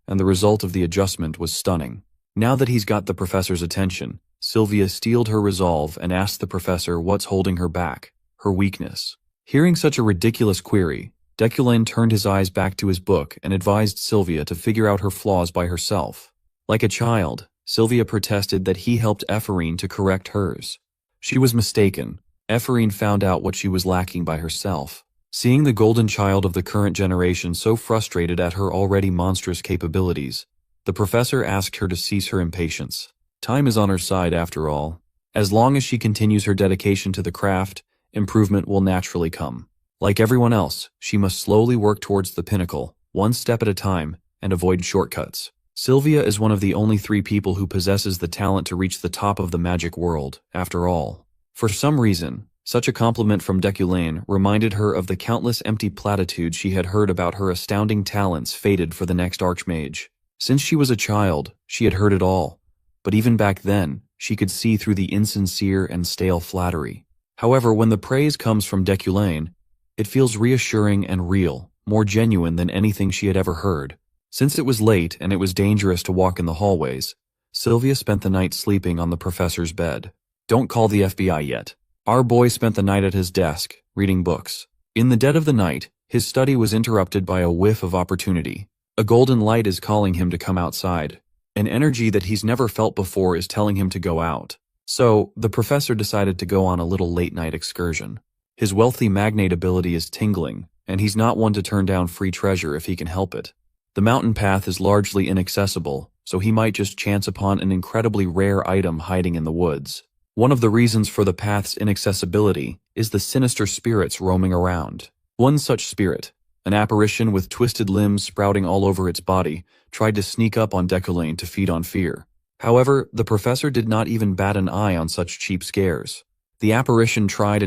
and the result of the adjustment was stunning. Now that he's got the professor's attention, Sylvia steeled her resolve and asked the professor what's holding her back, her weakness. Hearing such a ridiculous query, Deculane turned his eyes back to his book and advised Sylvia to figure out her flaws by herself. Like a child, Sylvia protested that he helped Ephorine to correct hers. She was mistaken. Ephorine found out what she was lacking by herself. Seeing the golden child of the current generation so frustrated at her already monstrous capabilities, the professor asked her to cease her impatience. Time is on her side after all. As long as she continues her dedication to the craft, improvement will naturally come. Like everyone else, she must slowly work towards the pinnacle, one step at a time, and avoid shortcuts. Sylvia is one of the only 3 people who possesses the talent to reach the top of the magic world, after all. For some reason, such a compliment from Deculane reminded her of the countless empty platitudes she had heard about her astounding talents fated for the next Archmage. Since she was a child, she had heard it all, but even back then, she could see through the insincere and stale flattery. However, when the praise comes from Deculane, it feels reassuring and real, more genuine than anything she had ever heard. Since it was late and it was dangerous to walk in the hallways, Sylvia spent the night sleeping on the professor's bed. Don't call the FBI yet. Our boy spent the night at his desk, reading books. In the dead of the night, his study was interrupted by a whiff of opportunity. A golden light is calling him to come outside. An energy that he's never felt before is telling him to go out. So, the professor decided to go on a little late-night excursion. His wealthy magnate ability is tingling, and he's not one to turn down free treasure if he can help it. The mountain path is largely inaccessible, so he might just chance upon an incredibly rare item hiding in the woods. One of the reasons for the path's inaccessibility is the sinister spirits roaming around. One such spirit, an apparition with twisted limbs sprouting all over its body, tried to sneak up on Deculane to feed on fear. However, the professor did not even bat an eye on such cheap scares. The apparition tried,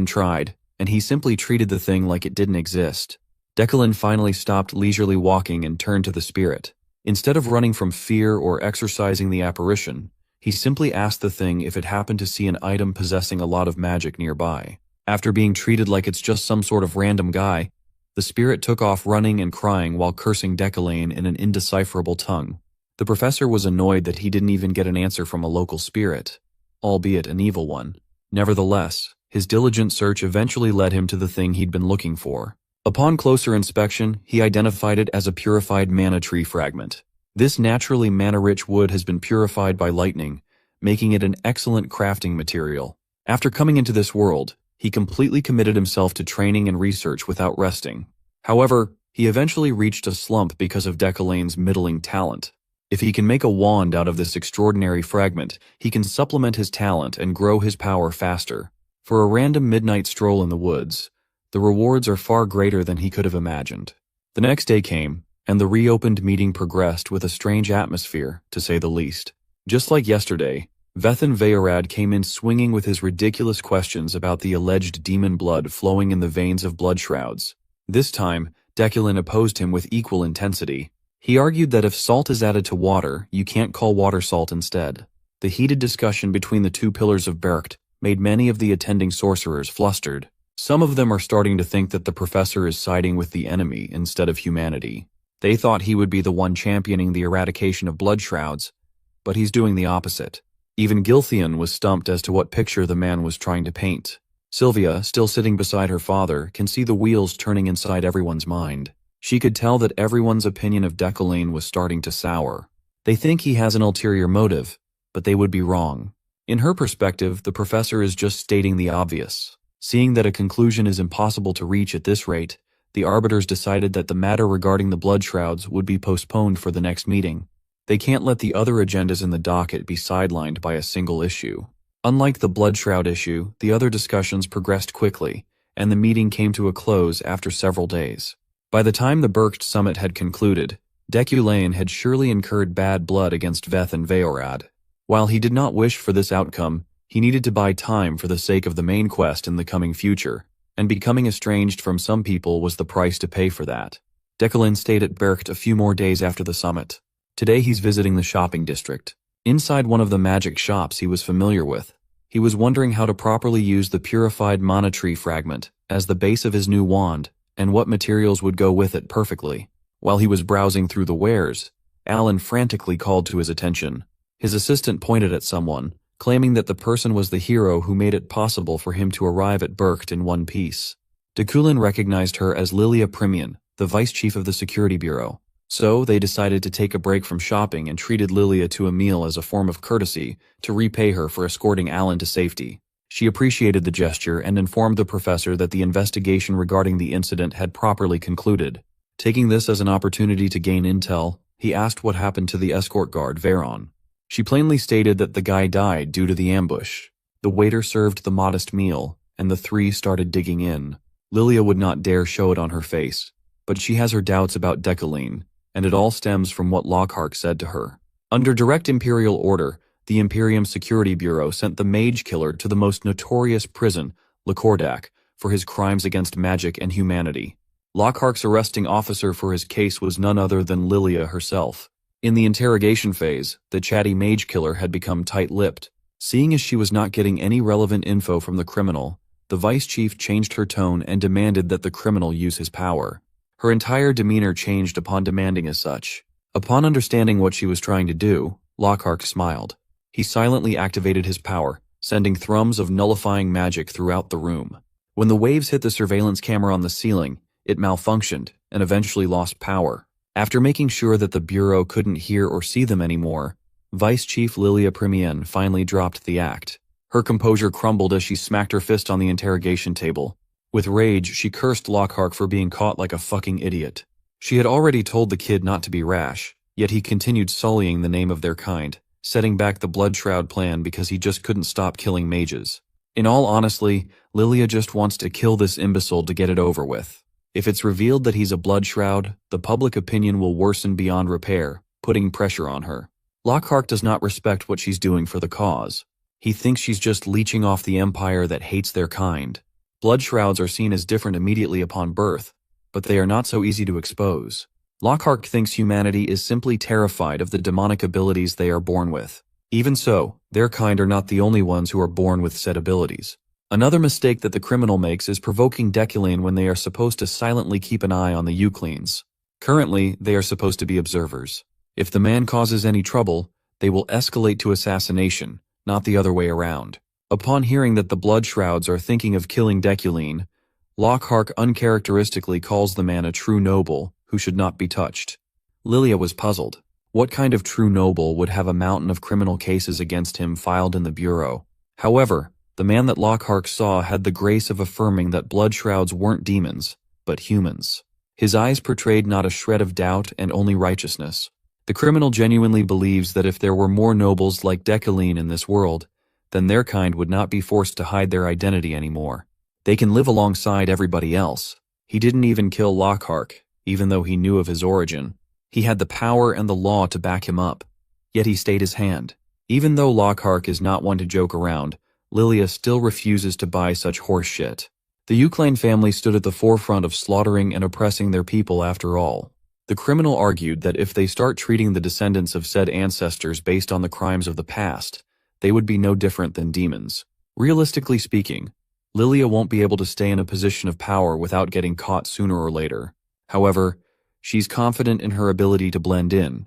and he simply treated the thing like it didn't exist. Deculane finally stopped leisurely walking and turned to the spirit. Instead of running from fear or exorcising the apparition, he simply asked the thing if it happened to see an item possessing a lot of magic nearby. After being treated like it's just some sort of random guy, the spirit took off running and crying while cursing Deculane in an indecipherable tongue. The professor was annoyed that he didn't even get an answer from a local spirit, albeit an evil one. Nevertheless, his diligent search eventually led him to the thing he'd been looking for. Upon closer inspection, he identified it as a purified mana tree fragment. This naturally mana-rich wood has been purified by lightning, making it an excellent crafting material. After coming into this world, he completely committed himself to training and research without resting. However, he eventually reached a slump because of Deculane's middling talent. If he can make a wand out of this extraordinary fragment, he can supplement his talent and grow his power faster. For a random midnight stroll in the woods, the rewards are far greater than he could have imagined. The next day came, and the reopened meeting progressed with a strange atmosphere, to say the least. Just like yesterday, Vethan Veyorad came in swinging with his ridiculous questions about the alleged demon blood flowing in the veins of blood shrouds. This time, Deculane opposed him with equal intensity. He argued that if salt is added to water, you can't call water salt instead. The heated discussion between the 2 pillars of Bercht made many of the attending sorcerers flustered. Some of them are starting to think that the professor is siding with the enemy instead of humanity. They thought he would be the one championing the eradication of blood shrouds, but he's doing the opposite. Even Gilthian was stumped as to what picture the man was trying to paint. Sylvia, still sitting beside her father, can see the wheels turning inside everyone's mind. She could tell that everyone's opinion of Deculane was starting to sour. They think he has an ulterior motive, but they would be wrong. In her perspective, the professor is just stating the obvious. Seeing that a conclusion is impossible to reach at this rate, the arbiters decided that the matter regarding the blood shrouds would be postponed for the next meeting. They can't let the other agendas in the docket be sidelined by a single issue. Unlike the blood shroud issue, the other discussions progressed quickly, and the meeting came to a close after several days. By the time the Bercht summit had concluded, Deculane had surely incurred bad blood against Vethan Veyorad. While he did not wish for this outcome, he needed to buy time for the sake of the main quest in the coming future, and becoming estranged from some people was the price to pay for that. Deculane stayed at Bercht a few more days after the summit. Today he's visiting the shopping district. Inside one of the magic shops he was familiar with, he was wondering how to properly use the purified mana tree fragment as the base of his new wand, and what materials would go with it perfectly. While he was browsing through the wares, Alan frantically called to his attention. His assistant pointed at someone, claiming that the person was the hero who made it possible for him to arrive at Berkt in one piece. Dekulin recognized her as Lilia Primian, the vice chief of the security bureau. So, they decided to take a break from shopping and treated Lilia to a meal as a form of courtesy to repay her for escorting Alan to safety. She appreciated the gesture and informed the professor that the investigation regarding the incident had properly concluded. Taking this as an opportunity to gain intel, he asked what happened to the escort guard, Veron. She plainly stated that the guy died due to the ambush. The waiter served the modest meal, and the three started digging in. Lilia would not dare show it on her face, but she has her doubts about Decaline, and it all stems from what Lockhart said to her. Under direct imperial order, the Imperium Security Bureau sent the mage killer to the most notorious prison, Lakordak, for his crimes against magic and humanity. Lockhart's arresting officer for his case was none other than Lilia herself. In the interrogation phase, the chatty mage killer had become tight-lipped. Seeing as she was not getting any relevant info from the criminal, the vice chief changed her tone and demanded that the criminal use his power. Her entire demeanor changed upon demanding as such. Upon understanding what she was trying to do, Lockhart smiled. He silently activated his power, sending thrums of nullifying magic throughout the room. When the waves hit the surveillance camera on the ceiling, it malfunctioned and eventually lost power. After making sure that the Bureau couldn't hear or see them anymore, Vice Chief Lilia Primian finally dropped the act. Her composure crumbled as she smacked her fist on the interrogation table. With rage, she cursed Lockhart for being caught like a fucking idiot. She had already told the kid not to be rash, yet he continued sullying the name of their kind, setting back the Blood Shroud plan because he just couldn't stop killing mages. In all honesty, Lilia just wants to kill this imbecile to get it over with. If it's revealed that he's a Blood Shroud, the public opinion will worsen beyond repair, putting pressure on her. Lockhart does not respect what she's doing for the cause. He thinks she's just leeching off the empire that hates their kind. Blood Shrouds are seen as different immediately upon birth, but they are not so easy to expose. Lockhart thinks humanity is simply terrified of the demonic abilities they are born with. Even so, their kind are not the only ones who are born with said abilities. Another mistake that the criminal makes is provoking Decaline when they are supposed to silently keep an eye on the Eucleans. Currently, they are supposed to be observers. If the man causes any trouble, they will escalate to assassination, not the other way around. Upon hearing that the Blood Shrouds are thinking of killing Decaline, Lockhart uncharacteristically calls the man a true noble who should not be touched. Lilia was puzzled. What kind of true noble would have a mountain of criminal cases against him filed in the Bureau? However, the man that Lockhart saw had the grace of affirming that Blood Shrouds weren't demons, but humans. His eyes portrayed not a shred of doubt and only righteousness. The criminal genuinely believes that if there were more nobles like Decaline in this world, then their kind would not be forced to hide their identity anymore. They can live alongside everybody else. He didn't even kill Lockhart, even though he knew of his origin. He had the power and the law to back him up. Yet he stayed his hand. Even though Lockhart is not one to joke around, Lilia still refuses to buy such horse shit. The Euclane family stood at the forefront of slaughtering and oppressing their people after all. The criminal argued that if they start treating the descendants of said ancestors based on the crimes of the past, they would be no different than demons. Realistically speaking, Lilia won't be able to stay in a position of power without getting caught sooner or later. However, she's confident in her ability to blend in.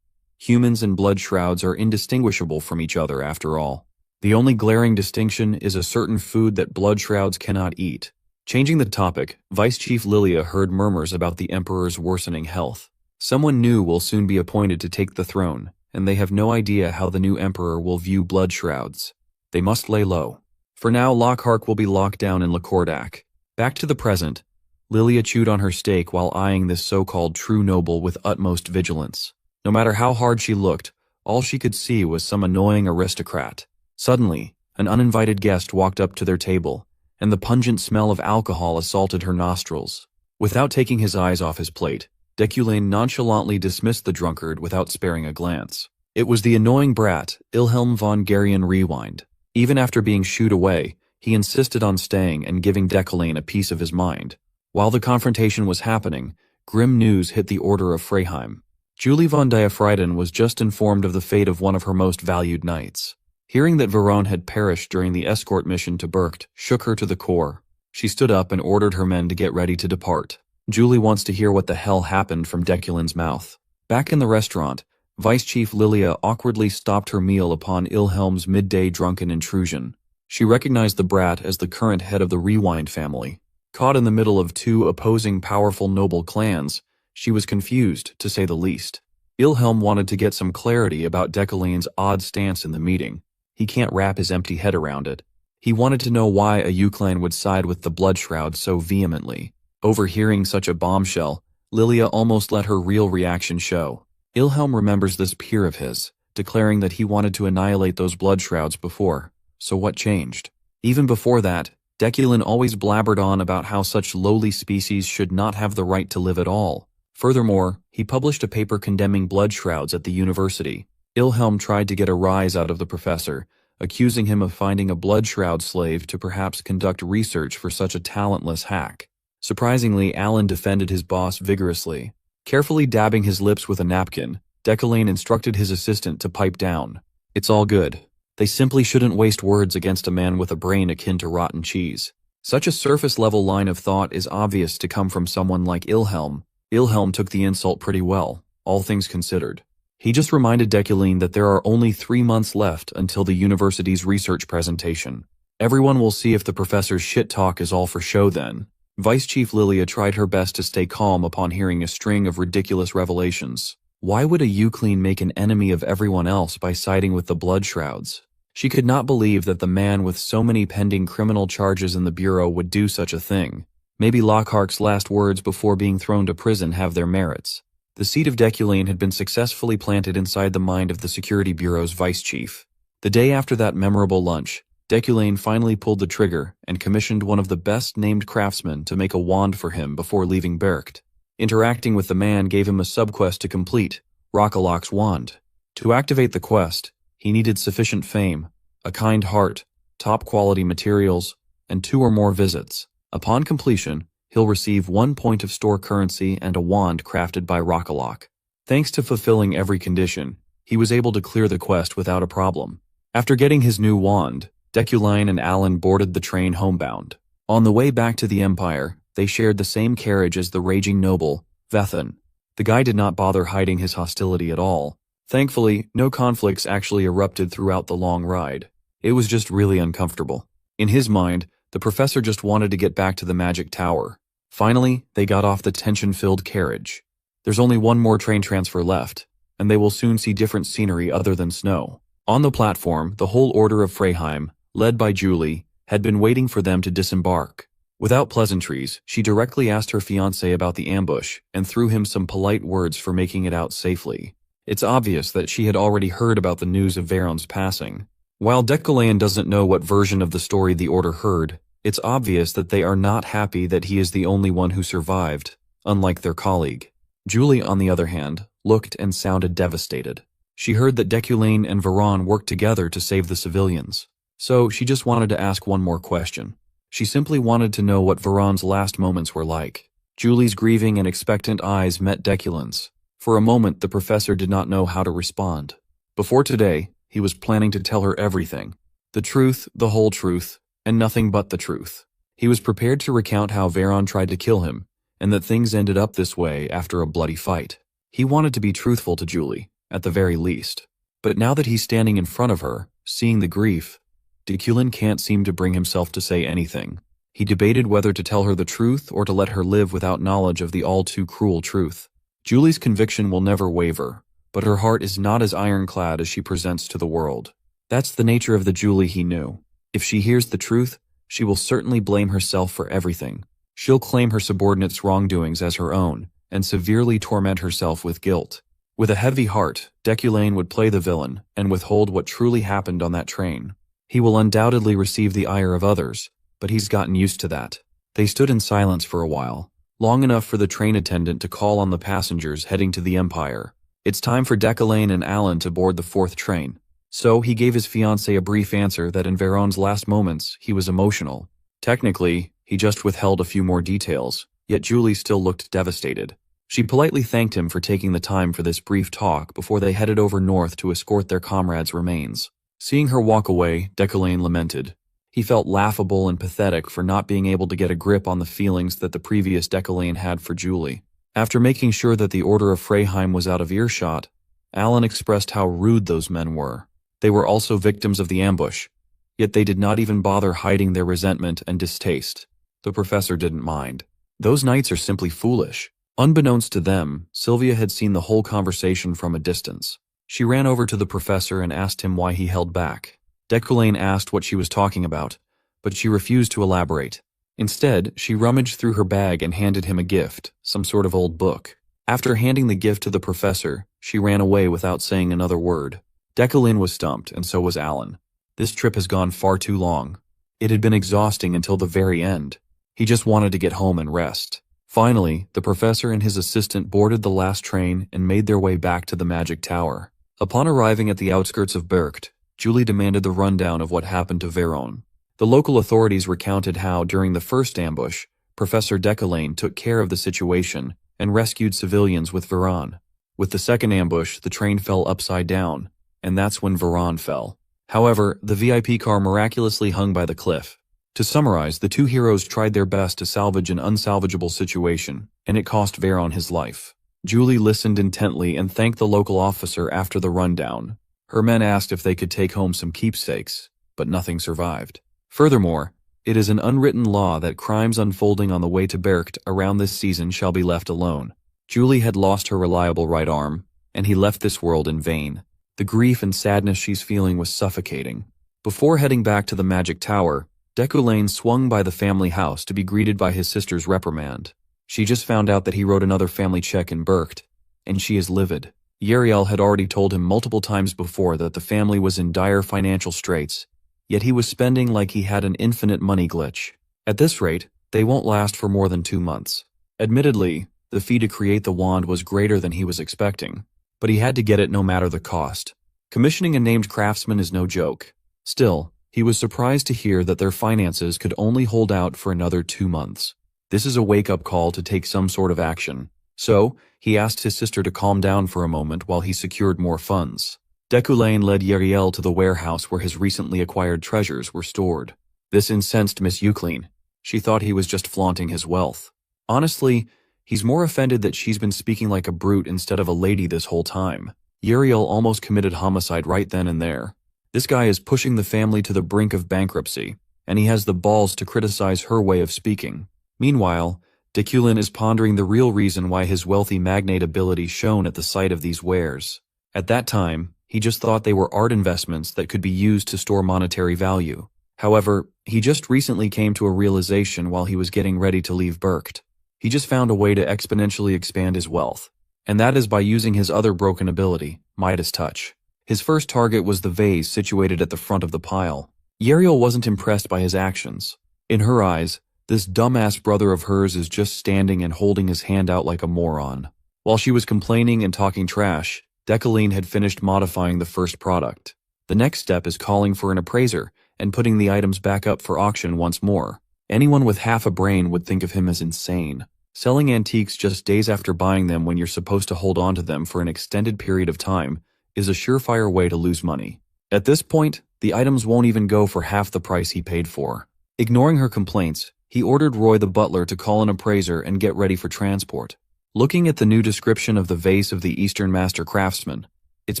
Humans and Blood Shrouds are indistinguishable from each other after all. The only glaring distinction is a certain food that Blood Shrouds cannot eat. Changing the topic, Vice Chief Lilia heard murmurs about the Emperor's worsening health. Someone new will soon be appointed to take the throne, and they have no idea how the new Emperor will view Blood Shrouds. They must lay low. For now, Lockhart will be locked down in Lakordak. Back to the present, Lilia chewed on her steak while eyeing this so-called true noble with utmost vigilance. No matter how hard she looked, all she could see was some annoying aristocrat. Suddenly, an uninvited guest walked up to their table, and the pungent smell of alcohol assaulted her nostrils. Without taking his eyes off his plate, Decaline nonchalantly dismissed the drunkard without sparing a glance. It was the annoying brat, Ilhelm von Garion Rewind. Even after being shooed away, he insisted on staying and giving Decaline a piece of his mind. While the confrontation was happening, grim news hit the Order of Freyheim. Julie von Diaphragm was just informed of the fate of one of her most valued knights. Hearing that Veron had perished during the escort mission to Berkt shook her to the core. She stood up and ordered her men to get ready to depart. Julie wants to hear what the hell happened from Decaline's mouth. Back in the restaurant, Vice Chief Lilia awkwardly stopped her meal upon Ilhelm's midday drunken intrusion. She recognized the brat as the current head of the Rewind family. Caught in the middle of two opposing powerful noble clans, she was confused, to say the least. Ilhelm wanted to get some clarity about Deculane's odd stance in the meeting. He can't wrap his empty head around it. He wanted to know why a U-clan would side with the Bloodshroud so vehemently. Overhearing such a bombshell, Lilia almost let her real reaction show. Ilhelm remembers this peer of his, declaring that he wanted to annihilate those Bloodshrouds before. So what changed? Even before that, Deculane always blabbered on about how such lowly species should not have the right to live at all. Furthermore, he published a paper condemning Bloodshrouds at the university. Ilhelm tried to get a rise out of the professor, accusing him of finding a Bloodshroud slave to perhaps conduct research for such a talentless hack. Surprisingly, Alan defended his boss vigorously. Carefully dabbing his lips with a napkin, Deculane instructed his assistant to pipe down. It's all good. They simply shouldn't waste words against a man with a brain akin to rotten cheese. Such a surface-level line of thought is obvious to come from someone like Ilhelm. Ilhelm took the insult pretty well, all things considered. He just reminded Deculane that there are only 3 months left until the university's research presentation. Everyone will see if the professor's shit talk is all for show then. Vice Chief Lilia tried her best to stay calm upon hearing a string of ridiculous revelations. Why would a U-clan make an enemy of everyone else by siding with the Bloodshrouds? She could not believe that the man with so many pending criminal charges in the Bureau would do such a thing. Maybe Lockhart's last words before being thrown to prison have their merits. The seed of Deculane had been successfully planted inside the mind of the Security Bureau's vice chief. The day after that memorable lunch, Deculane finally pulled the trigger and commissioned one of the best-named craftsmen to make a wand for him before leaving Bercht. Interacting with the man gave him a subquest to complete, Rockaloc's wand. To activate the quest, he needed sufficient fame, a kind heart, top-quality materials, and 2 or more visits. Upon completion, he'll receive 1 point of store currency and a wand crafted by Rockalock. Thanks to fulfilling every condition, he was able to clear the quest without a problem. After getting his new wand, Deculane and Alan boarded the train homebound. On the way back to the Empire, they shared the same carriage as the raging noble, Vethan. The guy did not bother hiding his hostility at all. Thankfully, no conflicts actually erupted throughout the long ride. It was just really uncomfortable. In his mind, the professor just wanted to get back to the magic tower. Finally, they got off the tension-filled carriage. There's only one more train transfer left, and they will soon see different scenery other than snow. On the platform, the whole order of Freyheim, led by Julie, had been waiting for them to disembark. Without pleasantries, she directly asked her fiancé about the ambush and threw him some polite words for making it out safely. It's obvious that she had already heard about the news of Veron's passing. While Deculane doesn't know what version of the story the Order heard, it's obvious that they are not happy that he is the only one who survived, unlike their colleague. Julie, on the other hand, looked and sounded devastated. She heard that Deculane and Veron worked together to save the civilians. So she just wanted to ask one more question. She simply wanted to know what Veron's last moments were like. Julie's grieving and expectant eyes met Deculane's. For a moment, the professor did not know how to respond. Before today, he was planning to tell her everything. The truth, the whole truth, and nothing but the truth. He was prepared to recount how Veron tried to kill him, and that things ended up this way after a bloody fight. He wanted to be truthful to Julie, at the very least. But now that he's standing in front of her, seeing the grief, Deculane can't seem to bring himself to say anything. He debated whether to tell her the truth or to let her live without knowledge of the all-too-cruel truth. Julie's conviction will never waver, but her heart is not as ironclad as she presents to the world. That's the nature of the Julie he knew. If she hears the truth, she will certainly blame herself for everything. She'll claim her subordinates' wrongdoings as her own, and severely torment herself with guilt. With a heavy heart, Deculane would play the villain and withhold what truly happened on that train. He will undoubtedly receive the ire of others, but he's gotten used to that. They stood in silence for a while, long enough for the train attendant to call on the passengers heading to the Empire. It's time for Deculane and Alan to board the 4th train. So he gave his fiancée a brief answer that in Veron's last moments he was emotional. Technically, he just withheld a few more details, yet Julie still looked devastated. She politely thanked him for taking the time for this brief talk before they headed over north to escort their comrades' remains. Seeing her walk away, Deculane lamented. He felt laughable and pathetic for not being able to get a grip on the feelings that the previous Deculane had for Julie. After making sure that the Order of Freyheim was out of earshot, Alan expressed how rude those men were. They were also victims of the ambush, yet they did not even bother hiding their resentment and distaste. The professor didn't mind. Those knights are simply foolish. Unbeknownst to them, Sylvia had seen the whole conversation from a distance. She ran over to the professor and asked him why he held back. Deculain asked what she was talking about, but she refused to elaborate. Instead, she rummaged through her bag and handed him a gift, some sort of old book. After handing the gift to the professor, she ran away without saying another word. Deculain was stumped, and so was Alan. This trip has gone far too long. It had been exhausting until the very end. He just wanted to get home and rest. Finally, the professor and his assistant boarded the last train and made their way back to the magic tower. Upon arriving at the outskirts of Bercht, Julie demanded the rundown of what happened to Veron. The local authorities recounted how, during the first ambush, Professor Deculain took care of the situation and rescued civilians with Veron. With the second ambush, the train fell upside down, and that's when Veron fell. However, the VIP car miraculously hung by the cliff. To summarize, the two heroes tried their best to salvage an unsalvageable situation, and it cost Veron his life. Julie listened intently and thanked the local officer after the rundown. Her men asked if they could take home some keepsakes, but nothing survived. Furthermore, it is an unwritten law that crimes unfolding on the way to Bercht around this season shall be left alone. Julie had lost her reliable right arm, and he left this world in vain. The grief and sadness she's feeling was suffocating. Before heading back to the magic tower, Deculain swung by the family house to be greeted by his sister's reprimand. She just found out that he wrote another family check in Bercht, and she is livid. Yariel had already told him multiple times before that the family was in dire financial straits, yet he was spending like he had an infinite money glitch. At this rate, they won't last for more than 2 months. Admittedly, the fee to create the wand was greater than he was expecting, but he had to get it no matter the cost. Commissioning a named craftsman is no joke. Still, he was surprised to hear that their finances could only hold out for another 2 months. This is a wake-up call to take some sort of action. So, he asked his sister to calm down for a moment while he secured more funds. Deculain led Yariel to the warehouse where his recently acquired treasures were stored. This incensed Miss Eucline. She thought he was just flaunting his wealth. Honestly, he's more offended that she's been speaking like a brute instead of a lady this whole time. Yariel almost committed homicide right then and there. This guy is pushing the family to the brink of bankruptcy, and he has the balls to criticize her way of speaking. Meanwhile, Deculain is pondering the real reason why his wealthy magnate ability shone at the sight of these wares. At that time, he just thought they were art investments that could be used to store monetary value. However, he just recently came to a realization while he was getting ready to leave Bercht. He just found a way to exponentially expand his wealth, and that is by using his other broken ability, Midas Touch. His first target was the vase situated at the front of the pile. Yariel wasn't impressed by his actions. In her eyes, this dumbass brother of hers is just standing and holding his hand out like a moron. While she was complaining and talking trash, Deculain had finished modifying the first product. The next step is calling for an appraiser and putting the items back up for auction once more. Anyone with half a brain would think of him as insane. Selling antiques just days after buying them when you're supposed to hold on to them for an extended period of time is a surefire way to lose money. At this point, the items won't even go for half the price he paid for. Ignoring her complaints, he ordered Roy the butler to call an appraiser and get ready for transport. Looking at the new description of the vase of the Eastern Master Craftsman, its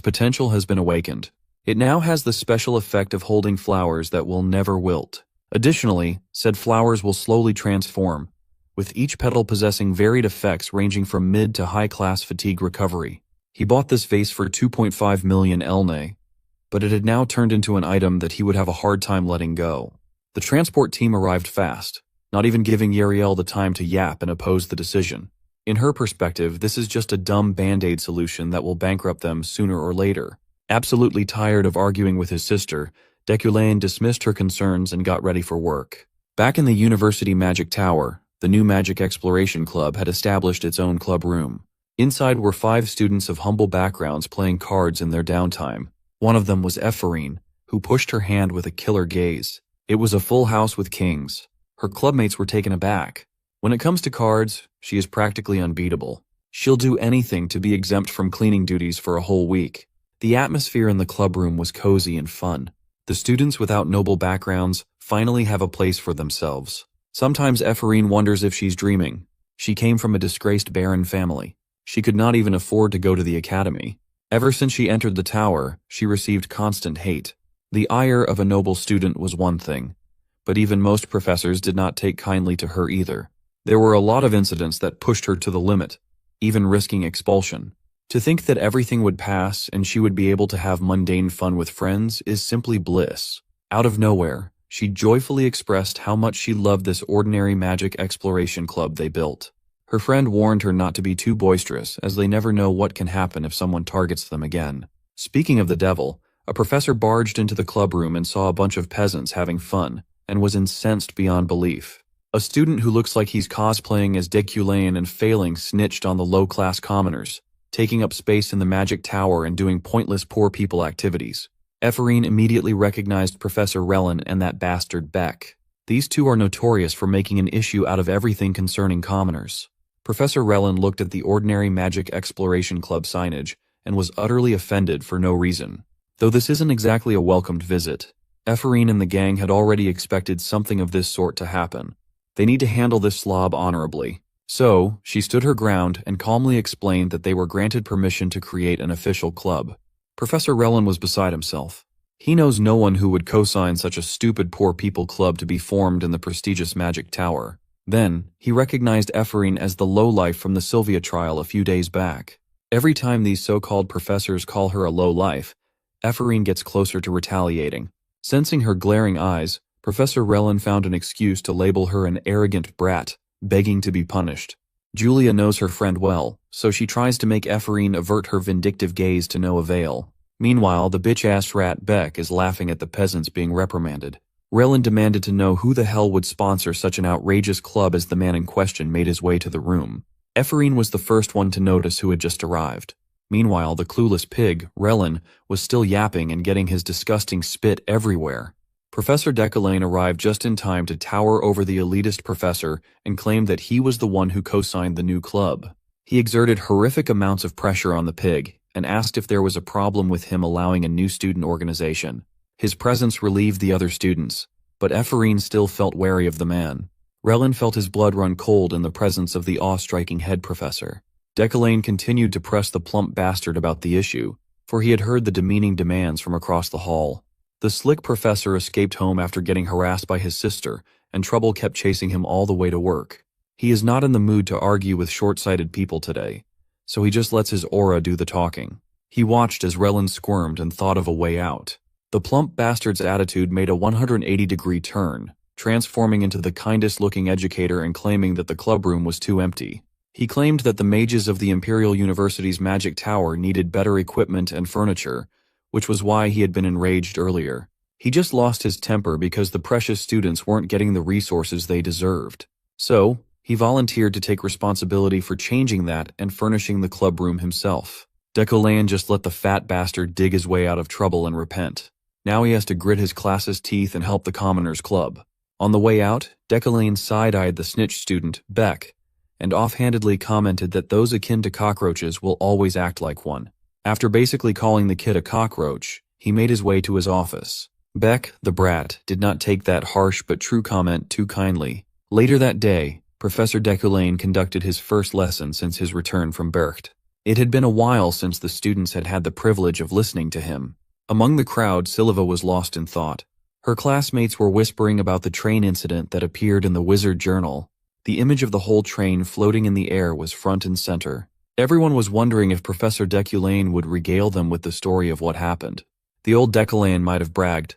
potential has been awakened. It now has the special effect of holding flowers that will never wilt. Additionally, said flowers will slowly transform, with each petal possessing varied effects ranging from mid to high-class fatigue recovery. He bought this vase for 2.5 million elne, but it had now turned into an item that he would have a hard time letting go. The transport team arrived fast, not even giving Yariel the time to yap and oppose the decision. In her perspective, this is just a dumb band-aid solution that will bankrupt them sooner or later. Absolutely tired of arguing with his sister, Deculain dismissed her concerns and got ready for work. Back in the University Magic Tower, the new Magic Exploration Club had established its own club room. Inside were 5 students of humble backgrounds playing cards in their downtime. One of them was Ephorine, who pushed her hand with a killer gaze. It was a full house with kings. Her clubmates were taken aback. When it comes to cards, she is practically unbeatable. She'll do anything to be exempt from cleaning duties for a whole week. The atmosphere in the clubroom was cozy and fun. The students without noble backgrounds finally have a place for themselves. Sometimes Ephorine wonders if she's dreaming. She came from a disgraced baron family. She could not even afford to go to the academy. Ever since she entered the tower, she received constant hate. The ire of a noble student was one thing, but even most professors did not take kindly to her either. There were a lot of incidents that pushed her to the limit, even risking expulsion. To think that everything would pass and she would be able to have mundane fun with friends is simply bliss. Out of nowhere, she joyfully expressed how much she loved this ordinary magic exploration club they built. Her friend warned her not to be too boisterous, as they never know what can happen if someone targets them again. Speaking of the devil, a professor barged into the club room and saw a bunch of peasants having fun, and was incensed beyond belief. A student who looks like he's cosplaying as Deculain and failing snitched on the low-class commoners, taking up space in the magic tower and doing pointless poor people activities. Ephraim immediately recognized Professor Relin and that bastard Beck. These two are notorious for making an issue out of everything concerning commoners. Professor Relin looked at the ordinary Magic Exploration Club signage and was utterly offended for no reason. Though this isn't exactly a welcomed visit, Ephraim and the gang had already expected something of this sort to happen. They need to handle this slob honorably. So, she stood her ground and calmly explained that they were granted permission to create an official club. Professor Relin was beside himself. He knows no one who would co-sign such a stupid poor people club to be formed in the prestigious Magic Tower. Then, he recognized Ephraim as the lowlife from the Sylvia trial a few days back. Every time these so-called professors call her a lowlife, Ephraim gets closer to retaliating. Sensing her glaring eyes, Professor Relin found an excuse to label her an arrogant brat, begging to be punished. Julia knows her friend well, so she tries to make Ephraim avert her vindictive gaze to no avail. Meanwhile, the bitch-ass rat Beck is laughing at the peasants being reprimanded. Relin demanded to know who the hell would sponsor such an outrageous club as the man in question made his way to the room. Ephraim was the first one to notice who had just arrived. Meanwhile, the clueless pig, Relin, was still yapping and getting his disgusting spit everywhere. Professor Deculain arrived just in time to tower over the elitist professor and claimed that he was the one who co-signed the new club. He exerted horrific amounts of pressure on the pig and asked if there was a problem with him allowing a new student organization. His presence relieved the other students, but Ephraim still felt wary of the man. Relin felt his blood run cold in the presence of the awe-striking head professor. Deculain continued to press the plump bastard about the issue, for he had heard the demeaning demands from across the hall. The slick professor escaped home after getting harassed by his sister, and trouble kept chasing him all the way to work. He is not in the mood to argue with short-sighted people today, so he just lets his aura do the talking. He watched as Relin squirmed and thought of a way out. The plump bastard's attitude made a 180-degree turn, transforming into the kindest-looking educator and claiming that the clubroom was too empty. He claimed that the mages of the Imperial University's Magic Tower needed better equipment and furniture, which was why he had been enraged earlier. He just lost his temper because the precious students weren't getting the resources they deserved. So, he volunteered to take responsibility for changing that and furnishing the clubroom himself. Deculain just let the fat bastard dig his way out of trouble and repent. Now he has to grit his class's teeth and help the Commoners Club. On the way out, Deculain side-eyed the snitch student, Beck, and offhandedly commented that those akin to cockroaches will always act like one. After basically calling the kid a cockroach, he made his way to his office. Beck, the brat, did not take that harsh but true comment too kindly. Later that day, Professor Deculain conducted his first lesson since his return from Bercht. It had been a while since the students had had the privilege of listening to him. Among the crowd, Silva was lost in thought. Her classmates were whispering about the train incident that appeared in the Wizard Journal. The image of the whole train floating in the air was front and center. Everyone was wondering if Professor Deculain would regale them with the story of what happened. The old Deculain might have bragged,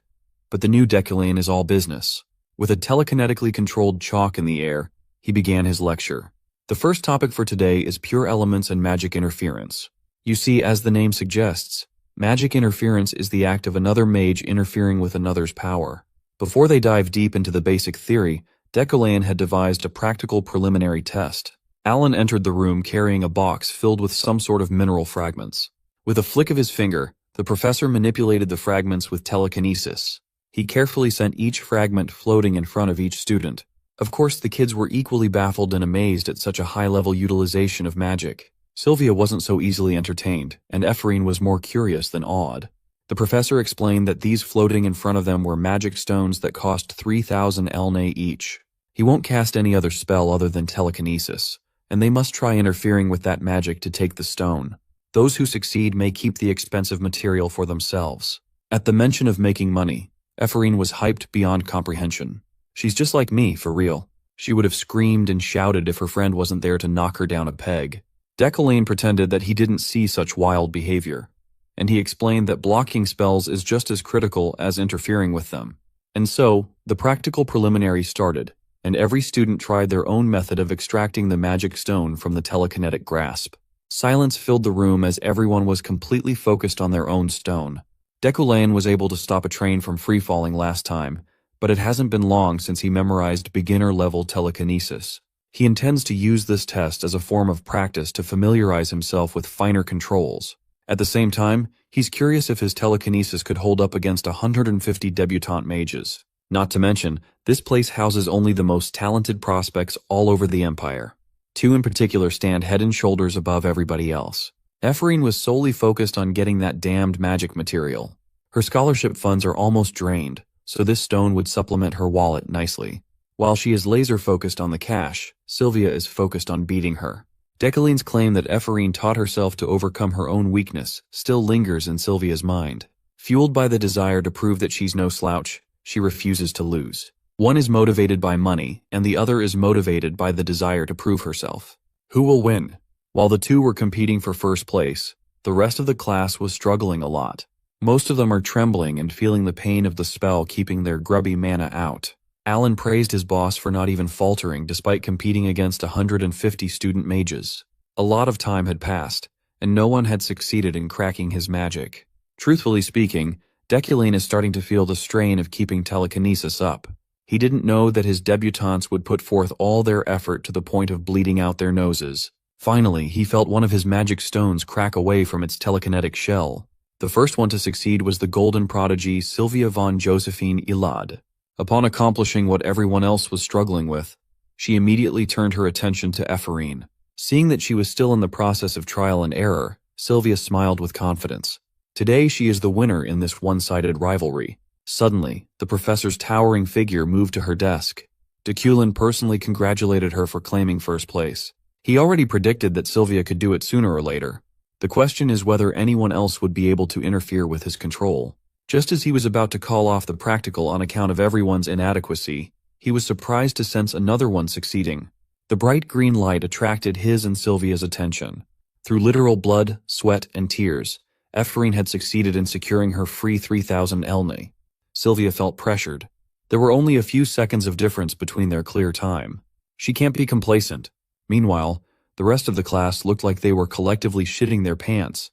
but the new Deculain is all business. With a telekinetically controlled chalk in the air, he began his lecture. The first topic for today is pure elements and magic interference. You see, as the name suggests, magic interference is the act of another mage interfering with another's power. Before they dive deep into the basic theory, Deculain had devised a practical preliminary test. Alan entered the room carrying a box filled with some sort of mineral fragments. With a flick of his finger, the professor manipulated the fragments with telekinesis. He carefully sent each fragment floating in front of each student. Of course, the kids were equally baffled and amazed at such a high-level utilization of magic. Sylvia wasn't so easily entertained, and Ephraim was more curious than awed. The professor explained that these floating in front of them were magic stones that cost 3,000 elne each. He won't cast any other spell other than telekinesis, and they must try interfering with that magic to take the stone. Those who succeed may keep the expensive material for themselves. At the mention of making money, Ephraim was hyped beyond comprehension. She's just like me, for real. She would have screamed and shouted if her friend wasn't there to knock her down a peg. Decollane pretended that he didn't see such wild behavior, and he explained that blocking spells is just as critical as interfering with them. And so, the practical preliminary started, and every student tried their own method of extracting the magic stone from the telekinetic grasp. Silence filled the room as everyone was completely focused on their own stone. Decollane was able to stop a train from free-falling last time, but it hasn't been long since he memorized beginner-level telekinesis. He intends to use this test as a form of practice to familiarize himself with finer controls. At the same time, he's curious if his telekinesis could hold up against 150 debutante mages. Not to mention, this place houses only the most talented prospects all over the empire. 2 in particular stand head and shoulders above everybody else. Ephraim was solely focused on getting that damned magic material. Her scholarship funds are almost drained, so this stone would supplement her wallet nicely. While she is laser-focused on the cash, Sylvia is focused on beating her. Decollane's claim that Ephraim taught herself to overcome her own weakness still lingers in Sylvia's mind. Fueled by the desire to prove that she's no slouch, she refuses to lose. One is motivated by money, and the other is motivated by the desire to prove herself. Who will win? While the 2 were competing for first place, the rest of the class was struggling a lot. Most of them are trembling and feeling the pain of the spell keeping their grubby mana out. Alan praised his boss for not even faltering despite competing against 150 student mages. A lot of time had passed, and no one had succeeded in cracking his magic. Truthfully speaking, Decollane is starting to feel the strain of keeping telekinesis up. He didn't know that his debutantes would put forth all their effort to the point of bleeding out their noses. Finally, he felt one of his magic stones crack away from its telekinetic shell. The first one to succeed was the golden prodigy Sylvia von Josephine Ilad. Upon accomplishing what everyone else was struggling with, she immediately turned her attention to Ephraim. Seeing that she was still in the process of trial and error, Sylvia smiled with confidence. Today she is the winner in this one-sided rivalry. Suddenly, the professor's towering figure moved to her desk. Decollane personally congratulated her for claiming first place. He already predicted that Sylvia could do it sooner or later. The question is whether anyone else would be able to interfere with his control. Just as he was about to call off the practical on account of everyone's inadequacy, he was surprised to sense another one succeeding. The bright green light attracted his and Sylvia's attention. Through literal blood, sweat, and tears, Ephraim had succeeded in securing her free 3,000 elne. Sylvia felt pressured. There were only a few seconds of difference between their clear time. She can't be complacent. Meanwhile, the rest of the class looked like they were collectively shitting their pants.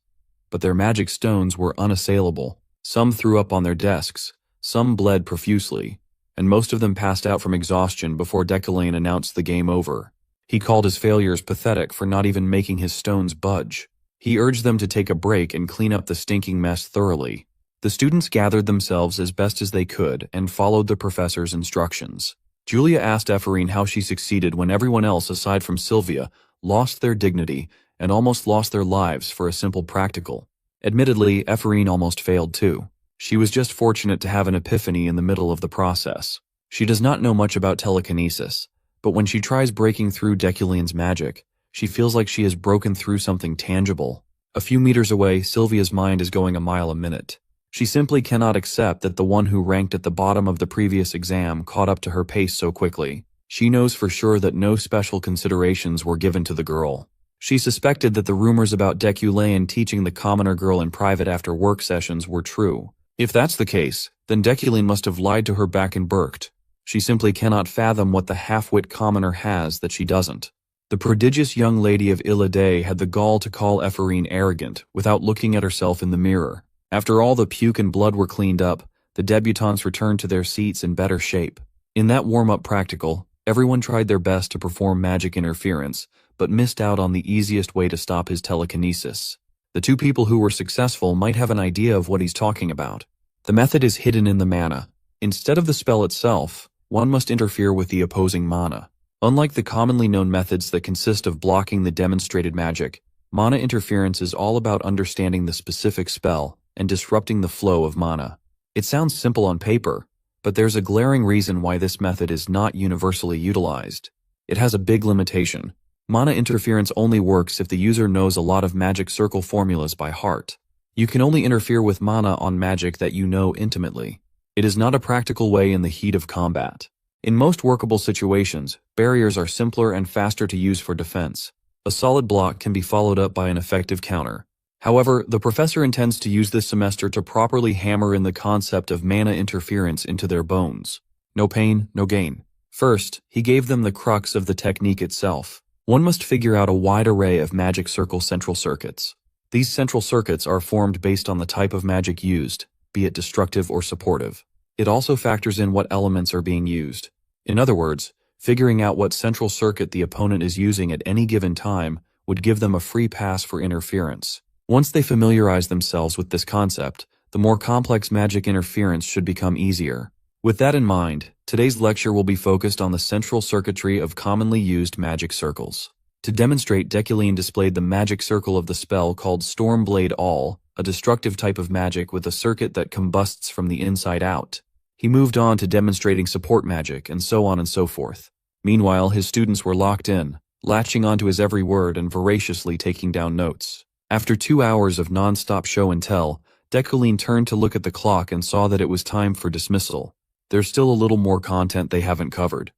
But their magic stones were unassailable. Some threw up on their desks, some bled profusely, and most of them passed out from exhaustion before Decollane announced the game over. He called his failures pathetic for not even making his stones budge. He urged them to take a break and clean up the stinking mess thoroughly. The students gathered themselves as best as they could and followed the professor's instructions. Julia asked Ephraim how she succeeded when everyone else aside from Sylvia lost their dignity and almost lost their lives for a simple practical. Admittedly, Ephraim almost failed too. She was just fortunate to have an epiphany in the middle of the process. She does not know much about telekinesis, but when she tries breaking through Decollane's magic, she feels like she has broken through something tangible. A few meters away, Sylvia's mind is going a mile a minute. She simply cannot accept that the one who ranked at the bottom of the previous exam caught up to her pace so quickly. She knows for sure that no special considerations were given to the girl. She suspected that the rumors about Decollane teaching the commoner girl in private after work sessions were true. If that's the case, then Decollane must have lied to her back in Berkt. She simply cannot fathom what the half-wit commoner has that she doesn't. The prodigious young lady of Illade had the gall to call Ephraim arrogant without looking at herself in the mirror. After all the puke and blood were cleaned up, the debutantes returned to their seats in better shape. In that warm-up practical, everyone tried their best to perform magic interference, but missed out on the easiest way to stop his telekinesis. The 2 people who were successful might have an idea of what he's talking about. The method is hidden in the mana. Instead of the spell itself, one must interfere with the opposing mana. Unlike the commonly known methods that consist of blocking the demonstrated magic, mana interference is all about understanding the specific spell and disrupting the flow of mana. It sounds simple on paper, but there's a glaring reason why this method is not universally utilized. It has a big limitation. Mana interference only works if the user knows a lot of magic circle formulas by heart. You can only interfere with mana on magic that you know intimately. It is not a practical way in the heat of combat. In most workable situations, barriers are simpler and faster to use for defense. A solid block can be followed up by an effective counter. However, the professor intends to use this semester to properly hammer in the concept of mana interference into their bones. No pain, no gain. First, he gave them the crux of the technique itself. One must figure out a wide array of magic circle central circuits. These central circuits are formed based on the type of magic used, be it destructive or supportive. It also factors in what elements are being used. In other words, figuring out what central circuit the opponent is using at any given time would give them a free pass for interference. Once they familiarize themselves with this concept, the more complex magic interference should become easier. With that in mind, today's lecture will be focused on the central circuitry of commonly used magic circles. To demonstrate, Deculine displayed the magic circle of the spell called Stormblade All, a destructive type of magic with a circuit that combusts from the inside out. He moved on to demonstrating support magic, and so on and so forth. Meanwhile, his students were locked in, latching onto his every word and voraciously taking down notes. After 2 hours of non-stop show and tell, Deculine turned to look at the clock and saw that it was time for dismissal. There's still a little more content they haven't covered.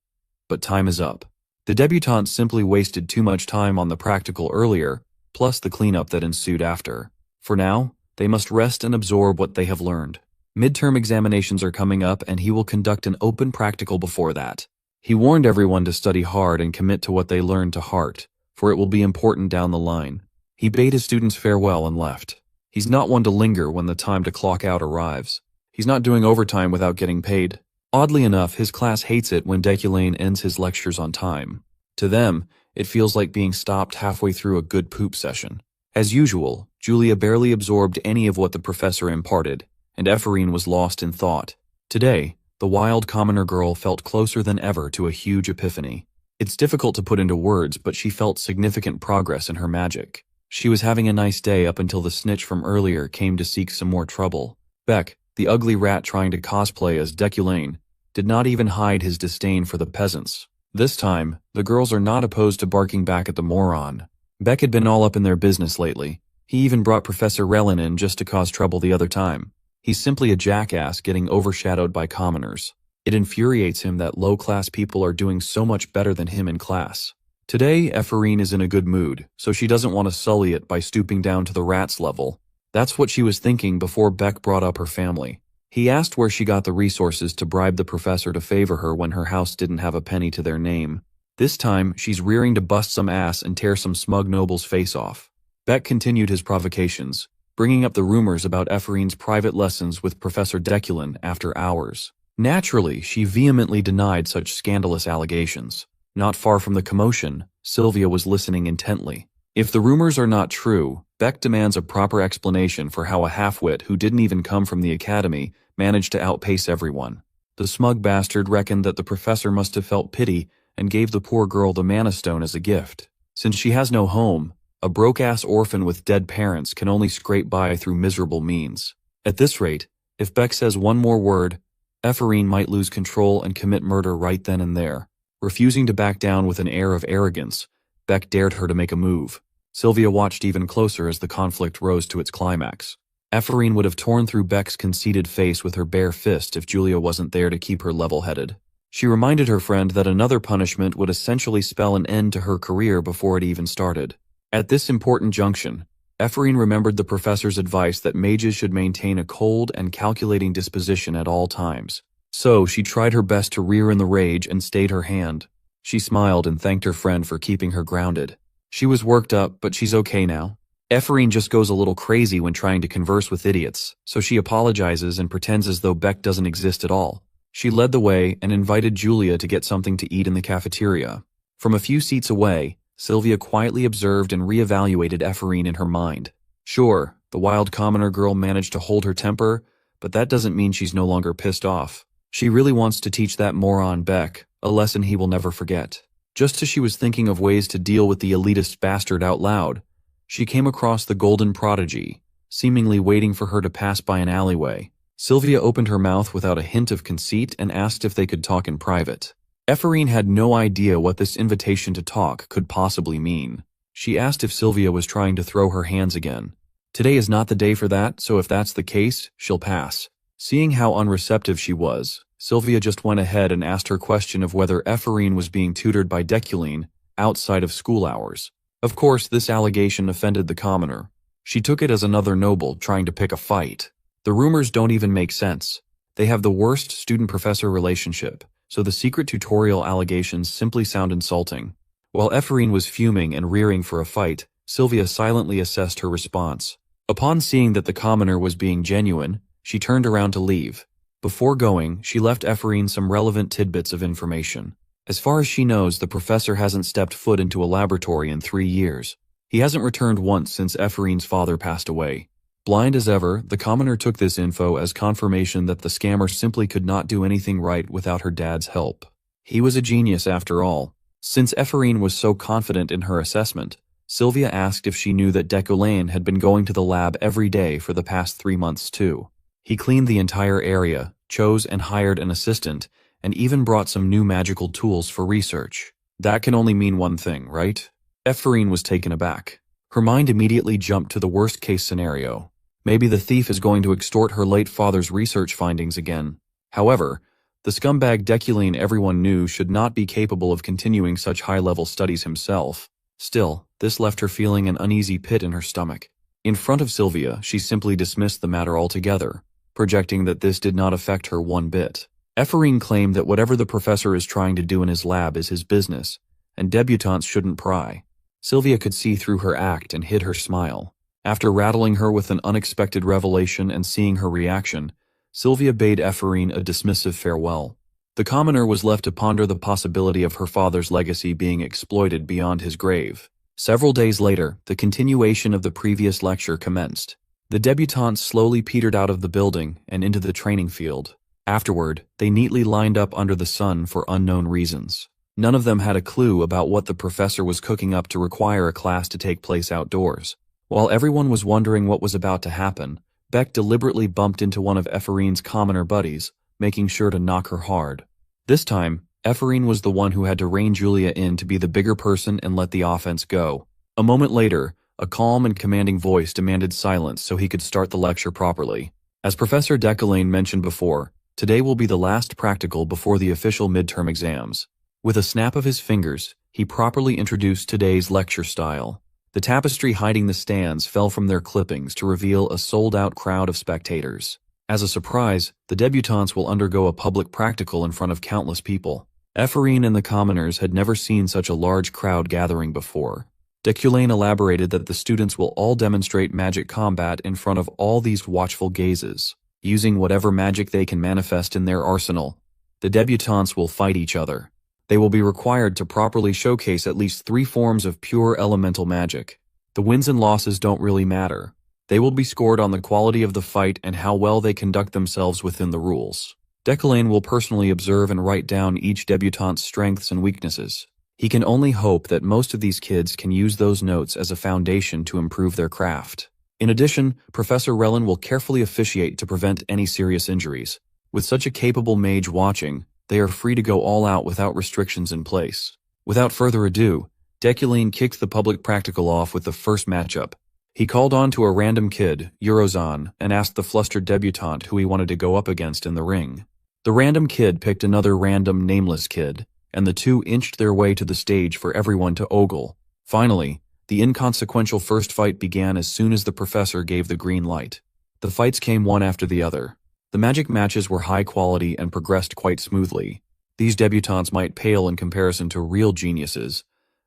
But time is up. The debutante simply wasted too much time on the practical earlier, plus the cleanup that ensued after. For now, they must rest and absorb what they have learned. Midterm examinations are coming up and he will conduct an open practical before that. He warned everyone to study hard and commit to what they learned to heart, for it will be important down the line. He bade his students farewell and left. He's not one to linger when the time to clock out arrives. He's not doing overtime without getting paid. Oddly enough, his class hates it when Deculine ends his lectures on time. To them, it feels like being stopped halfway through a good poop session. As usual, Julia barely absorbed any of what the professor imparted, and Ephraim was lost in thought. Today, the wild commoner girl felt closer than ever to a huge epiphany. It's difficult to put into words, but she felt significant progress in her magic. She was having a nice day up until the snitch from earlier came to seek some more trouble. Beck, the ugly rat trying to cosplay as Deculine, did not even hide his disdain for the peasants. This time, the girls are not opposed to barking back at the moron. Beck had been all up in their business lately. He even brought Professor Relin in just to cause trouble the other time. He's simply a jackass getting overshadowed by commoners. It infuriates him that low-class people are doing so much better than him in class. Today, Ephraim is in a good mood, so she doesn't want to sully it by stooping down to the rat's level. That's what she was thinking before Beck brought up her family. He asked where she got the resources to bribe the professor to favor her when her house didn't have a penny to their name. This time, she's rearing to bust some ass and tear some smug noble's face off. Beck continued his provocations, bringing up the rumors about Ephraim's private lessons with Professor Deculine after hours. Naturally, she vehemently denied such scandalous allegations. Not far from the commotion, Sylvia was listening intently. If the rumors are not true, Beck demands a proper explanation for how a half-wit who didn't even come from the academy managed to outpace everyone. The smug bastard reckoned that the professor must have felt pity and gave the poor girl the mana stone as a gift. Since she has no home, a broke-ass orphan with dead parents can only scrape by through miserable means. At this rate, if Beck says one more word, Ephraim might lose control and commit murder right then and there. Refusing to back down with an air of arrogance, Beck dared her to make a move. Sylvia watched even closer as the conflict rose to its climax. Ephraim would have torn through Beck's conceited face with her bare fist if Julia wasn't there to keep her level-headed. She reminded her friend that another punishment would essentially spell an end to her career before it even started. At this important junction, Ephraim remembered the professor's advice that mages should maintain a cold and calculating disposition at all times. So she tried her best to rear in the rage and stayed her hand. She smiled and thanked her friend for keeping her grounded. She was worked up, but she's okay now. Ephraim just goes a little crazy when trying to converse with idiots, so she apologizes and pretends as though Beck doesn't exist at all. She led the way and invited Julia to get something to eat in the cafeteria. From a few seats away, Sylvia quietly observed and reevaluated Ephraim in her mind. Sure, the wild commoner girl managed to hold her temper, but that doesn't mean she's no longer pissed off. She really wants to teach that moron Beck a lesson he will never forget. Just as she was thinking of ways to deal with the elitist bastard out loud, she came across the golden prodigy, seemingly waiting for her to pass by an alleyway. Sylvia opened her mouth without a hint of conceit and asked if they could talk in private. Ephorine had no idea what this invitation to talk could possibly mean. She asked if Sylvia was trying to throw her hands again. Today is not the day for that, so if that's the case, she'll pass. Seeing how unreceptive she was, Sylvia just went ahead and asked her question of whether Ephorine was being tutored by Deculine outside of school hours. Of course, this allegation offended the commoner. She took it as another noble trying to pick a fight. The rumors don't even make sense. They have the worst student-professor relationship, so the secret tutorial allegations simply sound insulting. While Ephorine was fuming and rearing for a fight, Sylvia silently assessed her response. Upon seeing that the commoner was being genuine, she turned around to leave. Before going, she left Ephorine some relevant tidbits of information. As far as she knows, the professor hasn't stepped foot into a laboratory in 3 years. He hasn't returned once since Ephorine's father passed away. Blind as ever, the commoner took this info as confirmation that the scammer simply could not do anything right without her dad's help. He was a genius after all. Since Ephorine was so confident in her assessment, Sylvia asked if she knew that Deculine had been going to the lab every day for the past 3 months too. He cleaned the entire area, chose and hired an assistant, and even brought some new magical tools for research. That can only mean one thing, right? Ephorine was taken aback. Her mind immediately jumped to the worst-case scenario. Maybe the thief is going to extort her late father's research findings again. However, the scumbag Deculine everyone knew should not be capable of continuing such high-level studies himself. Still, this left her feeling an uneasy pit in her stomach. In front of Sylvia, she simply dismissed the matter altogether, projecting that this did not affect her one bit. Ephorine claimed that whatever the professor is trying to do in his lab is his business, and debutantes shouldn't pry. Sylvia could see through her act and hid her smile. After rattling her with an unexpected revelation and seeing her reaction, Sylvia bade Ephorine a dismissive farewell. The commoner was left to ponder the possibility of her father's legacy being exploited beyond his grave. Several days later, the continuation of the previous lecture commenced. The debutantes slowly petered out of the building and into the training field. Afterward, they neatly lined up under the sun for unknown reasons. None of them had a clue about what the professor was cooking up to require a class to take place outdoors. While everyone was wondering what was about to happen, Beck deliberately bumped into one of Ephorine's commoner buddies, making sure to knock her hard. This time, Ephorine was the one who had to rein Julia in to be the bigger person and let the offense go. A moment later, a calm and commanding voice demanded silence so he could start the lecture properly. As Professor Deculine mentioned before, today will be the last practical before the official midterm exams. With a snap of his fingers, he properly introduced today's lecture style. The tapestry hiding the stands fell from their clippings to reveal a sold-out crowd of spectators. As a surprise, the debutantes will undergo a public practical in front of countless people. Ephorine and the commoners had never seen such a large crowd gathering before. Deculine elaborated that the students will all demonstrate magic combat in front of all these watchful gazes. Using whatever magic they can manifest in their arsenal, the debutantes will fight each other. They will be required to properly showcase at least 3 forms of pure elemental magic. The wins and losses don't really matter. They will be scored on the quality of the fight and how well they conduct themselves within the rules. Deculine will personally observe and write down each debutante's strengths and weaknesses. He can only hope that most of these kids can use those notes as a foundation to improve their craft. In addition, Professor Relin will carefully officiate to prevent any serious injuries. With such a capable mage watching, they are free to go all out without restrictions in place. Without further ado, Deculine kicked the public practical off with the first matchup. He called on to a random kid, Eurozon, and asked the flustered debutante who he wanted to go up against in the ring. The random kid picked another random nameless kid, and the two inched their way to the stage for everyone to ogle. Finally, the inconsequential first fight began as soon as the professor gave the green light. The fights came one after the other. The magic matches were high quality and progressed quite smoothly. These debutantes might pale in comparison to real geniuses,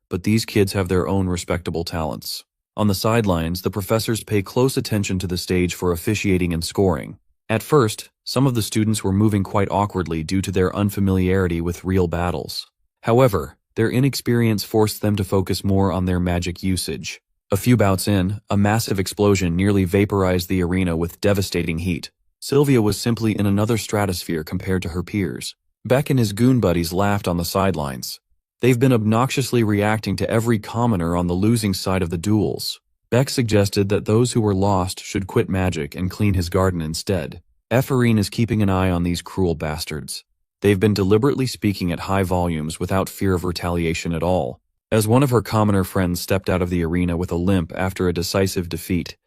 but these kids have their own respectable talents. On the sidelines, the professors pay close attention to the stage for officiating and scoring. At first, some of the students were moving quite awkwardly due to their unfamiliarity with real battles. However, their inexperience forced them to focus more on their magic usage. A few bouts in, a massive explosion nearly vaporized the arena with devastating heat. Sylvia was simply in another stratosphere compared to her peers. Beck and his goon buddies laughed on the sidelines. They've been obnoxiously reacting to every commoner on the losing side of the duels. Beck suggested that those who were lost should quit magic and clean his garden instead. Ephorine is keeping an eye on these cruel bastards. They've been deliberately speaking at high volumes without fear of retaliation at all. As one of her commoner friends stepped out of the arena with a limp after a decisive defeat,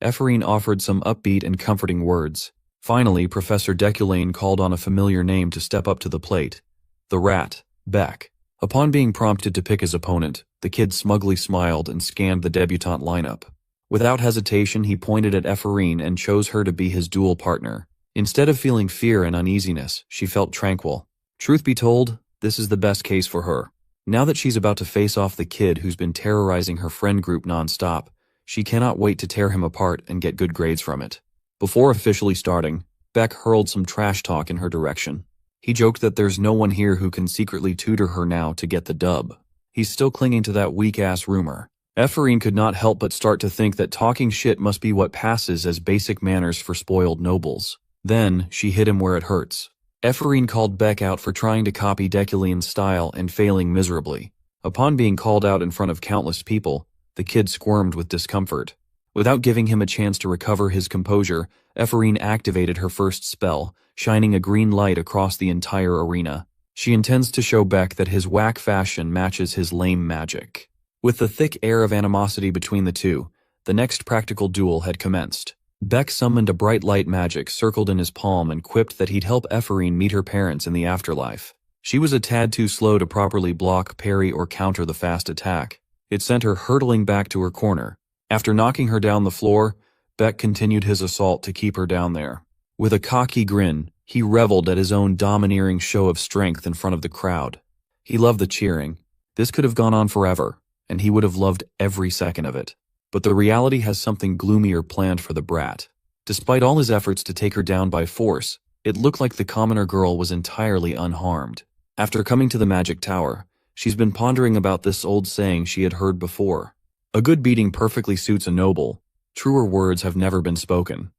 Ephraim offered some upbeat and comforting words. Finally, Professor Deculane called on a familiar name to step up to the plate. The rat, Beck. Upon being prompted to pick his opponent, the kid smugly smiled and scanned the debutante lineup. Without hesitation, he pointed at Ephraim and chose her to be his duel partner. Instead of feeling fear and uneasiness, she felt tranquil. Truth be told, this is the best case for her. Now that she's about to face off the kid who's been terrorizing her friend group non-stop, she cannot wait to tear him apart and get good grades from it. Before officially starting, Beck hurled some trash talk in her direction. He joked that there's no one here who can secretly tutor her now to get the dub. He's still clinging to that weak-ass rumor. Ephraim could not help but start to think that talking shit must be what passes as basic manners for spoiled nobles. Then, she hit him where it hurts. Ephraim called Beck out for trying to copy Deculane's style and failing miserably. Upon being called out in front of countless people, the kid squirmed with discomfort. Without giving him a chance to recover his composure, Ephraim activated her first spell, shining a green light across the entire arena. She intends to show Beck that his whack fashion matches his lame magic. With the thick air of animosity between the two, the next practical duel had commenced. Beck summoned a bright light magic circled in his palm and quipped that he'd help Ephraim meet her parents in the afterlife. She was a tad too slow to properly block, parry, or counter the fast attack. It sent her hurtling back to her corner. After knocking her down the floor, Beck continued his assault to keep her down there. With a cocky grin, he reveled at his own domineering show of strength in front of the crowd. He loved the cheering. This could have gone on forever, and he would have loved every second of it. But the reality has something gloomier planned for the brat. Despite all his efforts to take her down by force, it looked like the commoner girl was entirely unharmed. After coming to the magic tower, she's been pondering about this old saying she had heard before. A good beating perfectly suits a noble. Truer words have never been spoken.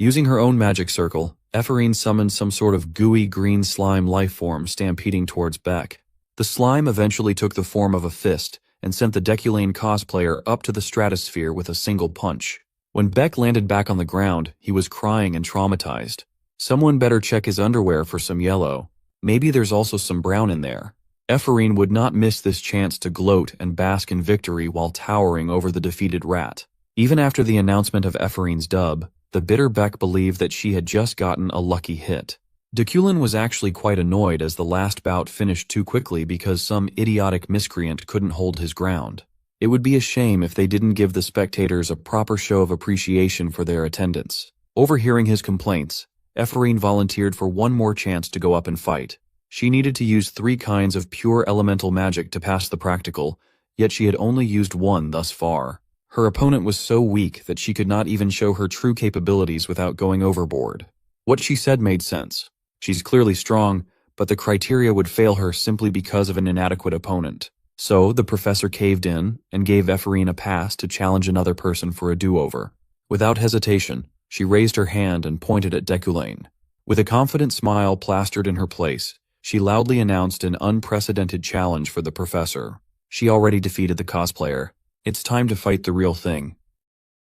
Using her own magic circle, Ephraim summoned some sort of gooey green slime life form stampeding towards Beck. The slime eventually took the form of a fist and sent the Deculane cosplayer up to the stratosphere with a single punch. When Beck landed back on the ground, he was crying and traumatized. Someone better check his underwear for some yellow. Maybe there's also some brown in there. Ephraim would not miss this chance to gloat and bask in victory while towering over the defeated rat. Even after the announcement of Ephraim's dub, the bitter Beck believed that she had just gotten a lucky hit. Deculane was actually quite annoyed as the last bout finished too quickly because some idiotic miscreant couldn't hold his ground. It would be a shame if they didn't give the spectators a proper show of appreciation for their attendance. Overhearing his complaints, Ephraim volunteered for one more chance to go up and fight. She needed to use 3 kinds of pure elemental magic to pass the practical, yet she had only used one thus far. Her opponent was so weak that she could not even show her true capabilities without going overboard. What she said made sense. She's clearly strong, but the criteria would fail her simply because of an inadequate opponent. So, the professor caved in and gave Ephraim a pass to challenge another person for a do-over. Without hesitation, she raised her hand and pointed at Deculane. With a confident smile plastered in her place, she loudly announced an unprecedented challenge for the professor. She already defeated the cosplayer. It's time to fight the real thing.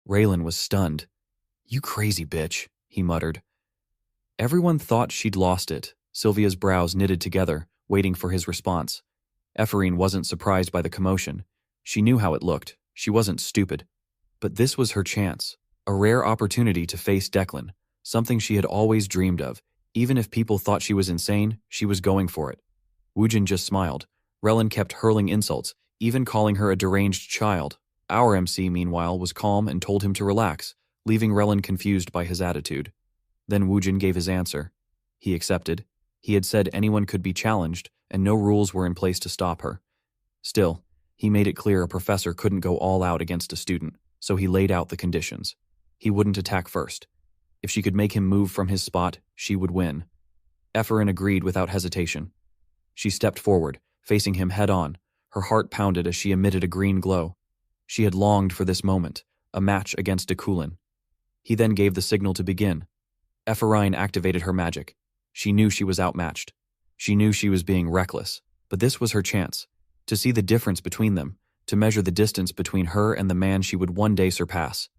Raylan was stunned. "You crazy bitch," he muttered. Everyone thought she'd lost it. Sylvia's brows knitted together, waiting for his response. Ephraim wasn't surprised by the commotion. She knew how it looked. She wasn't stupid. But this was her chance. A rare opportunity to face Declan, something she had always dreamed of. Even if people thought she was insane, she was going for it. Woojin just smiled. Rellin kept hurling insults, even calling her a deranged child. Our MC, meanwhile, was calm and told him to relax, leaving Rellin confused by his attitude. Then Woojin gave his answer. He accepted. He had said anyone could be challenged, and no rules were in place to stop her. Still, he made it clear a professor couldn't go all out against a student, so he laid out the conditions. He wouldn't attack first. If she could make him move from his spot, she would win. Ephraim agreed without hesitation. She stepped forward, facing him head-on. Her heart pounded as she emitted a green glow. She had longed for this moment, a match against Deculane. He then gave the signal to begin. Ephraim activated her magic. She knew she was outmatched. She knew she was being reckless. But this was her chance. To see the difference between them, to measure the distance between her and the man she would one day surpass.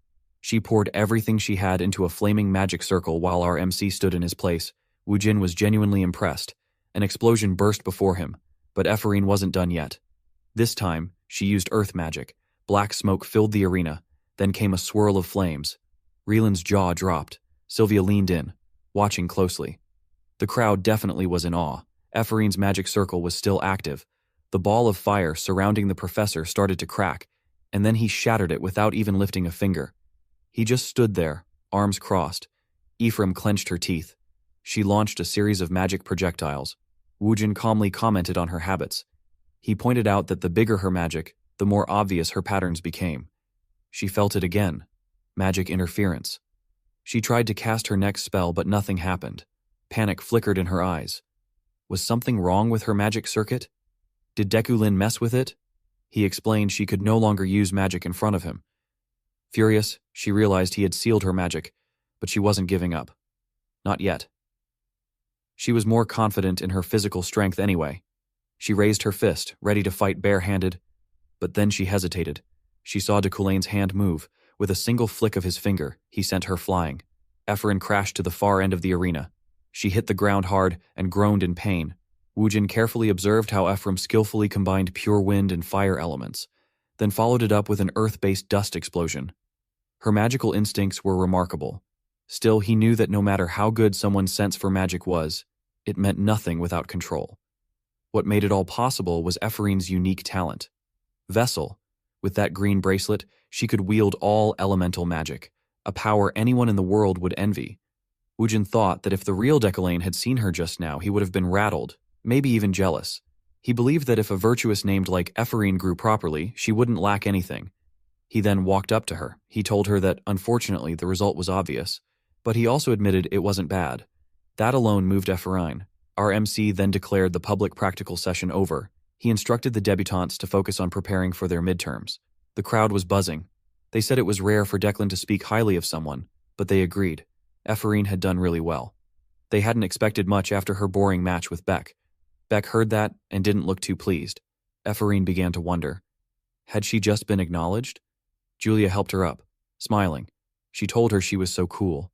She poured everything she had into a flaming magic circle while our MC stood in his place. Woojin was genuinely impressed. An explosion burst before him, but Ephraim wasn't done yet. This time, she used earth magic. Black smoke filled the arena, then came a swirl of flames. Reeland's jaw dropped. Sylvia leaned in, watching closely. The crowd definitely was in awe. Ephraim's magic circle was still active. The ball of fire surrounding the professor started to crack, and then he shattered it without even lifting a finger. He just stood there, arms crossed. Ephraim clenched her teeth. She launched a series of magic projectiles. Woojin calmly commented on her habits. He pointed out that the bigger her magic, the more obvious her patterns became. She felt it again. Magic interference. She tried to cast her next spell, but nothing happened. Panic flickered in her eyes. Was something wrong with her magic circuit? Did Deku-Lin mess with it? He explained she could no longer use magic in front of him. Furious, she realized he had sealed her magic, but she wasn't giving up. Not yet. She was more confident in her physical strength anyway. She raised her fist, ready to fight barehanded, but then she hesitated. She saw Deku-Lin's hand move. With a single flick of his finger, he sent her flying. Ephraim crashed to the far end of the arena. She hit the ground hard and groaned in pain. Woojin carefully observed how Ephraim skillfully combined pure wind and fire elements, then followed it up with an earth-based dust explosion. Her magical instincts were remarkable. Still, he knew that no matter how good someone's sense for magic was, it meant nothing without control. What made it all possible was Ephraim's unique talent. Vessel, with that green bracelet, she could wield all elemental magic, a power anyone in the world would envy. Woojin thought that if the real Deku-Lin had seen her just now, he would have been rattled, maybe even jealous. He believed that if a virtuous named like Ephraim grew properly, she wouldn't lack anything. He then walked up to her. He told her that, unfortunately, the result was obvious, but he also admitted it wasn't bad. That alone moved Ephraim. Our MC then declared the public practical session over. He instructed the debutantes to focus on preparing for their midterms. The crowd was buzzing. They said it was rare for Declan to speak highly of someone, but they agreed. Ephraim had done really well. They hadn't expected much after her boring match with Beck. Beck heard that and didn't look too pleased. Ephraim began to wonder. Had she just been acknowledged? Julia helped her up, smiling. She told her she was so cool.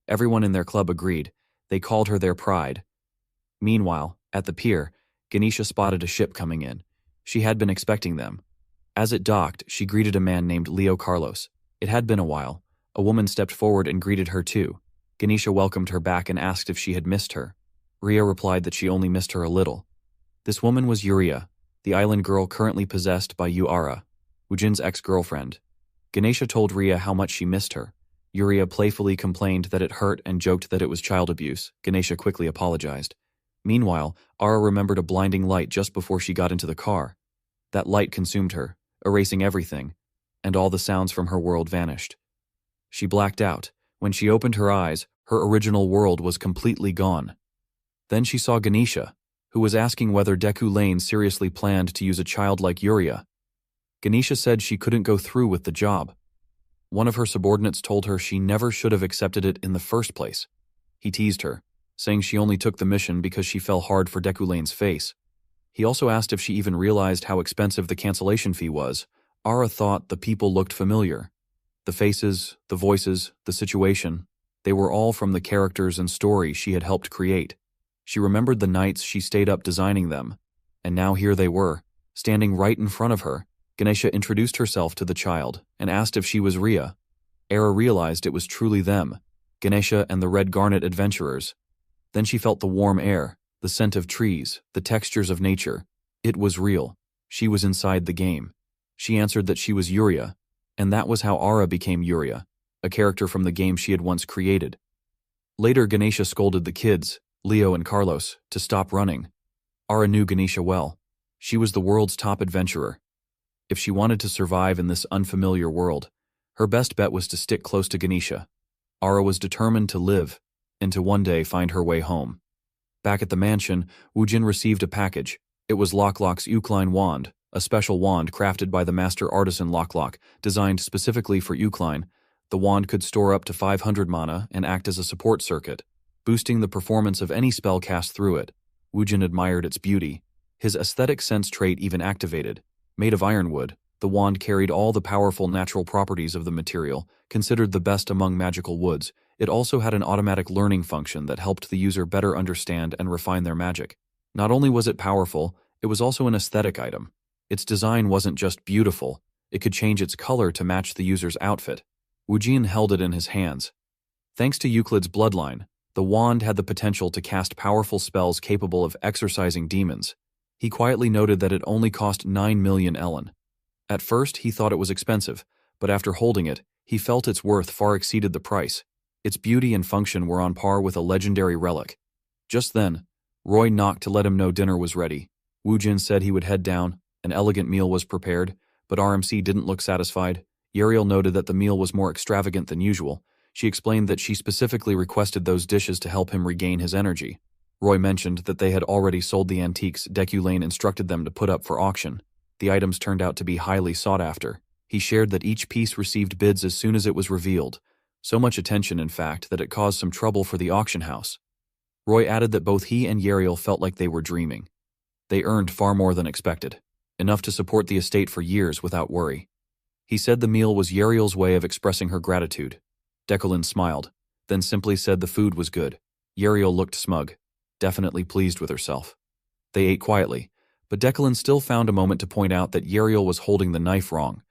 Everyone in their club agreed. They called her their pride. Meanwhile, at the pier, Ganesha spotted a ship coming in. She had been expecting them. As it docked, she greeted a man named Leo Carlos. It had been a while. A woman stepped forward and greeted her too. Ganesha welcomed her back and asked if she had missed her. Ria replied that she only missed her a little. This woman was Yuria, the island girl currently possessed by Ara, Woojin's ex-girlfriend. Ganesha told Ria how much she missed her. Yuria playfully complained that it hurt and joked that it was child abuse. Ganesha quickly apologized. Meanwhile, Ara remembered a blinding light just before she got into the car. That light consumed her, erasing everything, and all the sounds from her world vanished. She blacked out. When she opened her eyes, her original world was completely gone. Then she saw Ganesha, who was asking whether Deku-Lin seriously planned to use a child like Yuria. Ganesha said she couldn't go through with the job. One of her subordinates told her she never should have accepted it in the first place. He teased her, saying she only took the mission because she fell hard for Deku-Lin's face. He also asked if she even realized how expensive the cancellation fee was. Ara thought the people looked familiar. The faces, the voices, the situation, they were all from the characters and story she had helped create. She remembered the nights she stayed up designing them, and now here they were, standing right in front of her. Ganesha introduced herself to the child and asked if she was Ria. Ara realized it was truly them, Ganesha and the Red Garnet adventurers. Then she felt the warm air, the scent of trees, the textures of nature. It was real. She was inside the game. She answered that she was Yuria, and that was how Ara became Yuria, a character from the game she had once created. Later, Ganesha scolded the kids, Leo and Carlos, to stop running. Ara knew Ganesha well. She was the world's top adventurer. If she wanted to survive in this unfamiliar world, her best bet was to stick close to Ganesha. Ara was determined to live, and to one day find her way home. Back at the mansion, Woojin received a package. It was Lock-Lock's Ukline wand, a special wand crafted by the master artisan Lock-Lock, designed specifically for Ukline. The wand could store up to 500 mana and act as a support circuit, boosting the performance of any spell cast through it. Woojin admired its beauty. His aesthetic sense trait even activated. Made of ironwood, the wand carried all the powerful natural properties of the material, considered the best among magical woods. It also had an automatic learning function that helped the user better understand and refine their magic. Not only was it powerful, it was also an aesthetic item. Its design wasn't just beautiful, it could change its color to match the user's outfit. Wu Jin held it in his hands. Thanks to Euclid's bloodline, the wand had the potential to cast powerful spells capable of exorcising demons. He quietly noted that it only cost 9 million ellen. At first, he thought it was expensive, but after holding it, he felt its worth far exceeded the price. Its beauty and function were on par with a legendary relic. Just then, Roy knocked to let him know dinner was ready. Wu Jin said he would head down. An elegant meal was prepared, but RMC didn't look satisfied. Yariel noted that the meal was more extravagant than usual. She explained that she specifically requested those dishes to help him regain his energy. Roy mentioned that they had already sold the antiques Deculane instructed them to put up for auction. The items turned out to be highly sought after. He shared that each piece received bids as soon as it was revealed. So much attention, in fact, that it caused some trouble for the auction house. Roy added that both he and Yariel felt like they were dreaming. They earned far more than expected, enough to support the estate for years without worry. He said the meal was Yariel's way of expressing her gratitude. Deculane smiled, then simply said the food was good. Yariel looked smug, definitely pleased with herself. They ate quietly, but Deculane still found a moment to point out that Yariel was holding the knife wrong.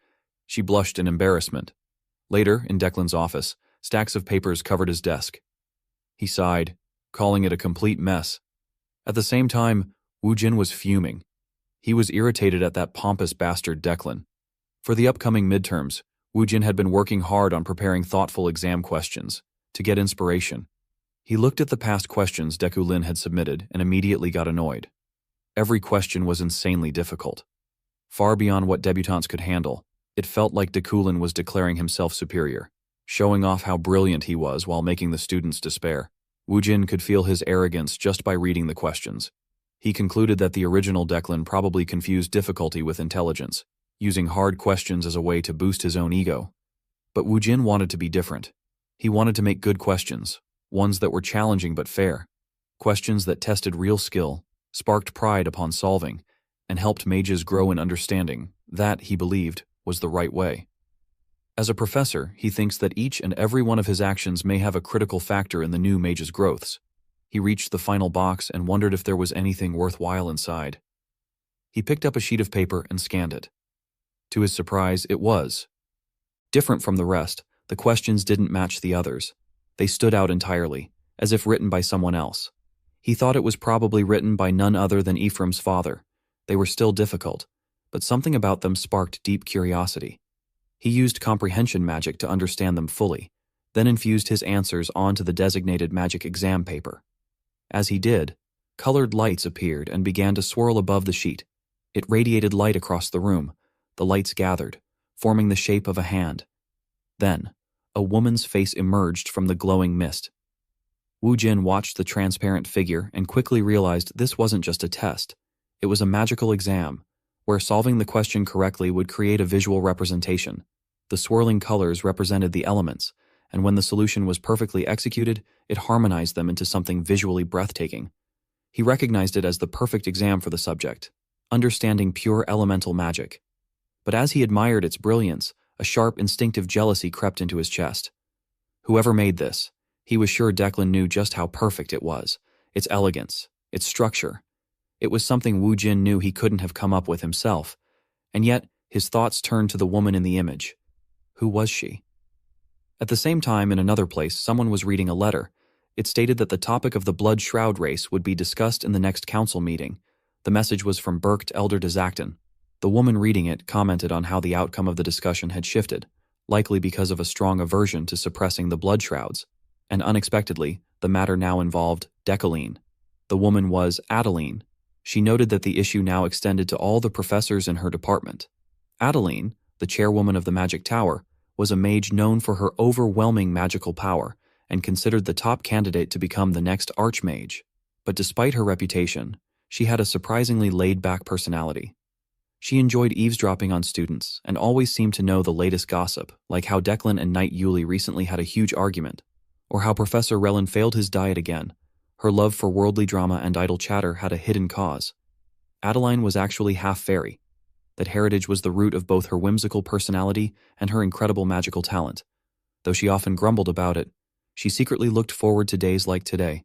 She blushed in embarrassment. Later, in Declan's office, stacks of papers covered his desk. He sighed, calling it a complete mess. At the same time, Wu Jin was fuming. He was irritated at that pompous bastard Declan. For the upcoming midterms, Wu Jin had been working hard on preparing thoughtful exam questions to get inspiration. He looked at the past questions Deculin had submitted and immediately got annoyed. Every question was insanely difficult. Far beyond what debutantes could handle, it felt like Deculin was declaring himself superior, showing off how brilliant he was while making the students despair. Wu Jin could feel his arrogance just by reading the questions. He concluded that the original Declan probably confused difficulty with intelligence, using hard questions as a way to boost his own ego. But Wu Jin wanted to be different. He wanted to make good questions, ones that were challenging but fair, questions that tested real skill, sparked pride upon solving, and helped mages grow in understanding. That, he believed, was the right way. As a professor, he thinks that each and every one of his actions may have a critical factor in the new mage's growths. He reached the final box and wondered if there was anything worthwhile inside. He picked up a sheet of paper and scanned it. To his surprise, it was. Different from the rest, the questions didn't match the others. They stood out entirely, as if written by someone else. He thought it was probably written by none other than Ephraim's father. They were still difficult, but something about them sparked deep curiosity. He used comprehension magic to understand them fully, then infused his answers onto the designated magic exam paper. As he did, colored lights appeared and began to swirl above the sheet. It radiated light across the room. The lights gathered, forming the shape of a hand. Then, a woman's face emerged from the glowing mist. Wu Jin watched the transparent figure and quickly realized this wasn't just a test. It was a magical exam, where solving the question correctly would create a visual representation. The swirling colors represented the elements, and when the solution was perfectly executed, it harmonized them into something visually breathtaking. He recognized it as the perfect exam for the subject, understanding pure elemental magic. But as he admired its brilliance, a sharp, instinctive jealousy crept into his chest. Whoever made this, he was sure Declan knew just how perfect it was, its elegance, its structure. It was something Wu Jin knew he couldn't have come up with himself, and yet his thoughts turned to the woman in the image. Who was she? At the same time, in another place, someone was reading a letter. It stated that the topic of the blood shroud race would be discussed in the next council meeting. The message was from Berkt Elder de Zacton. The woman reading it commented on how the outcome of the discussion had shifted, likely because of a strong aversion to suppressing the blood shrouds. And unexpectedly, the matter now involved Deculin. The woman was Adeline. She noted that the issue now extended to all the professors in her department. Adeline, the chairwoman of the Magic Tower, was a mage known for her overwhelming magical power and considered the top candidate to become the next archmage. But despite her reputation, she had a surprisingly laid-back personality. She enjoyed eavesdropping on students and always seemed to know the latest gossip, like how Declan and Knight Yuli recently had a huge argument, or how Professor Relin failed his diet again. Her love for worldly drama and idle chatter had a hidden cause. Adeline was actually half fairy. That heritage was the root of both her whimsical personality and her incredible magical talent. Though she often grumbled about it, she secretly looked forward to days like today.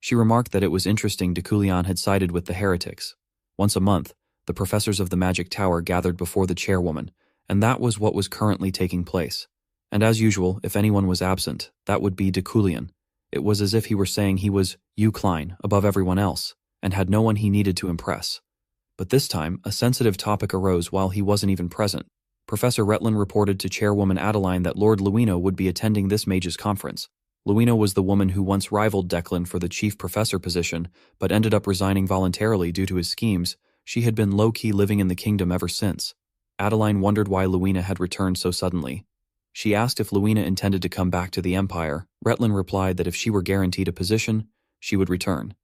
She remarked that it was interesting Dekulian had sided with the heretics. Once a month, the professors of the Magic Tower gathered before the chairwoman, and that was what was currently taking place. And as usual, if anyone was absent, that would be Dekulian. It was as if he were saying he was Klein above everyone else, and had no one he needed to impress. But this time, a sensitive topic arose while he wasn't even present. Professor Retlin reported to Chairwoman Adeline that Lord Luino would be attending this mage's conference. Luino was the woman who once rivaled Declan for the chief professor position, but ended up resigning voluntarily due to his schemes. She had been low-key living in the kingdom ever since. Adeline wondered why Luina had returned so suddenly. She asked if Luina intended to come back to the Empire. Retlin replied that if she were guaranteed a position, she would return.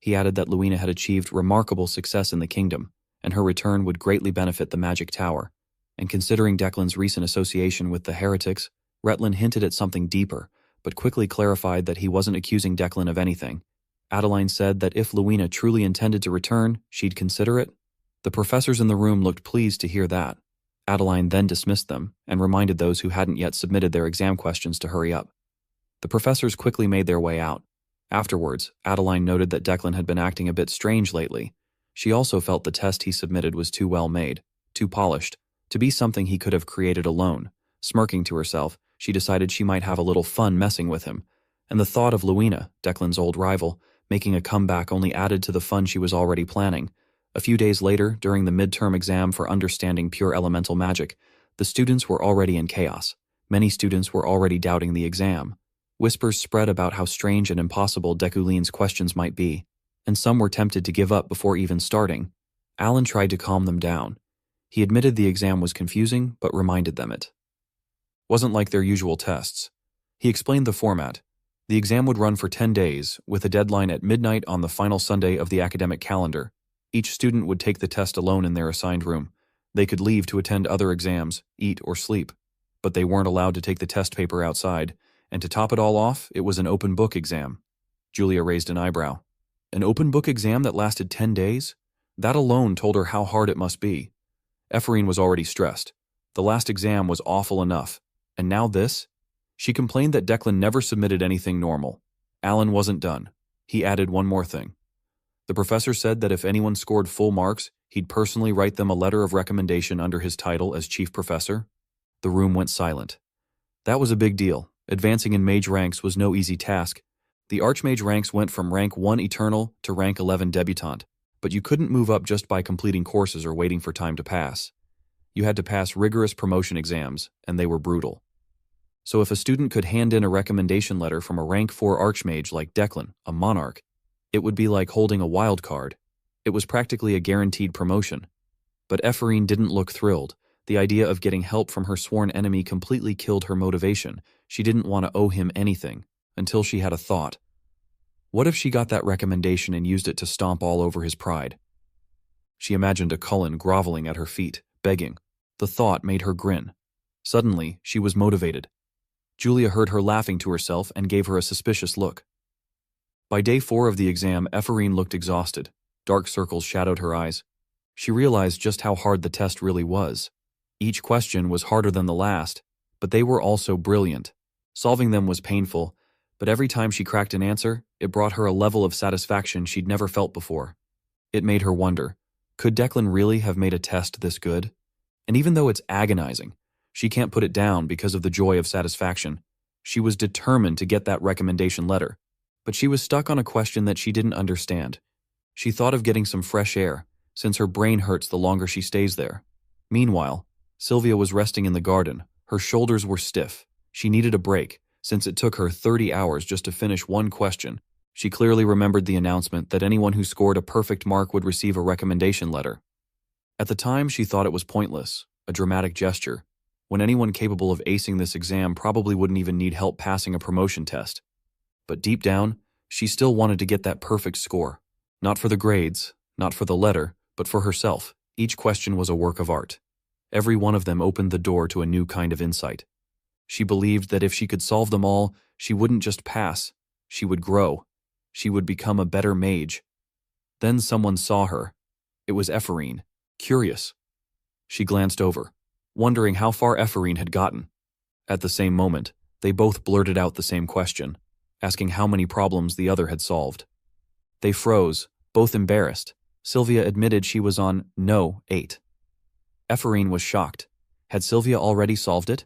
He added that Luina had achieved remarkable success in the kingdom, and her return would greatly benefit the Magic Tower. And considering Declan's recent association with the heretics, Retlin hinted at something deeper, but quickly clarified that he wasn't accusing Declan of anything. Adeline said that if Luina truly intended to return, she'd consider it. The professors in the room looked pleased to hear that. Adeline then dismissed them and reminded those who hadn't yet submitted their exam questions to hurry up. The professors quickly made their way out. Afterwards, Adeline noted that Declan had been acting a bit strange lately. She also felt the test he submitted was too well made, too polished, to be something he could have created alone. Smirking to herself, she decided she might have a little fun messing with him, and the thought of Luina, Declan's old rival, making a comeback only added to the fun she was already planning. A few days later, during the midterm exam for understanding pure elemental magic, the students were already in chaos. Many students were already doubting the exam. Whispers spread about how strange and impossible Dekulian's questions might be, and some were tempted to give up before even starting. Alan tried to calm them down. He admitted the exam was confusing, but reminded them it wasn't like their usual tests. He explained the format. The exam would run for 10 days, with a deadline at midnight on the final Sunday of the academic calendar. Each student would take the test alone in their assigned room. They could leave to attend other exams, eat, or sleep, but they weren't allowed to take the test paper outside, and to top it all off, it was an open book exam. Julia raised an eyebrow. An open book exam that lasted 10 days? That alone told her how hard it must be. Ephraim was already stressed. The last exam was awful enough. And now this? She complained that Declan never submitted anything normal. Alan wasn't done. He added one more thing. The professor said that if anyone scored full marks, he'd personally write them a letter of recommendation under his title as chief professor. The room went silent. That was a big deal. Advancing in mage ranks was no easy task. The archmage ranks went from rank 1 eternal to rank 11 debutante, but you couldn't move up just by completing courses or waiting for time to pass. You had to pass rigorous promotion exams, and they were brutal. So if a student could hand in a recommendation letter from a rank 4 archmage like Declan, a monarch, it would be like holding a wild card. It was practically a guaranteed promotion. But Ephraim didn't look thrilled. The idea of getting help from her sworn enemy completely killed her motivation. She didn't want to owe him anything, until she had a thought. What if she got that recommendation and used it to stomp all over his pride? She imagined a Cullen groveling at her feet, begging. The thought made her grin. Suddenly, she was motivated. Julia heard her laughing to herself and gave her a suspicious look. By day 4 of the exam, Ephraim looked exhausted. Dark circles shadowed her eyes. She realized just how hard the test really was. Each question was harder than the last, but they were also brilliant. Solving them was painful, but every time she cracked an answer, it brought her a level of satisfaction she'd never felt before. It made her wonder, could Declan really have made a test this good? And even though it's agonizing, she can't put it down because of the joy of satisfaction. She was determined to get that recommendation letter, but she was stuck on a question that she didn't understand. She thought of getting some fresh air, since her brain hurts the longer she stays there. Meanwhile, Sylvia was resting in the garden. Her shoulders were stiff. She needed a break, since it took her 30 hours just to finish one question. She clearly remembered the announcement that anyone who scored a perfect mark would receive a recommendation letter. At the time, she thought it was pointless, a dramatic gesture, when anyone capable of acing this exam probably wouldn't even need help passing a promotion test. But deep down, she still wanted to get that perfect score. Not for the grades, not for the letter, but for herself. Each question was a work of art. Every one of them opened the door to a new kind of insight. She believed that if she could solve them all, she wouldn't just pass, she would grow. She would become a better mage. Then someone saw her. It was Ephraim, curious. She glanced over, wondering how far Ephraim had gotten. At the same moment, they both blurted out the same question, asking how many problems the other had solved. They froze, both embarrassed. Sylvia admitted she was on No. 8. Ephraim was shocked. Had Sylvia already solved it?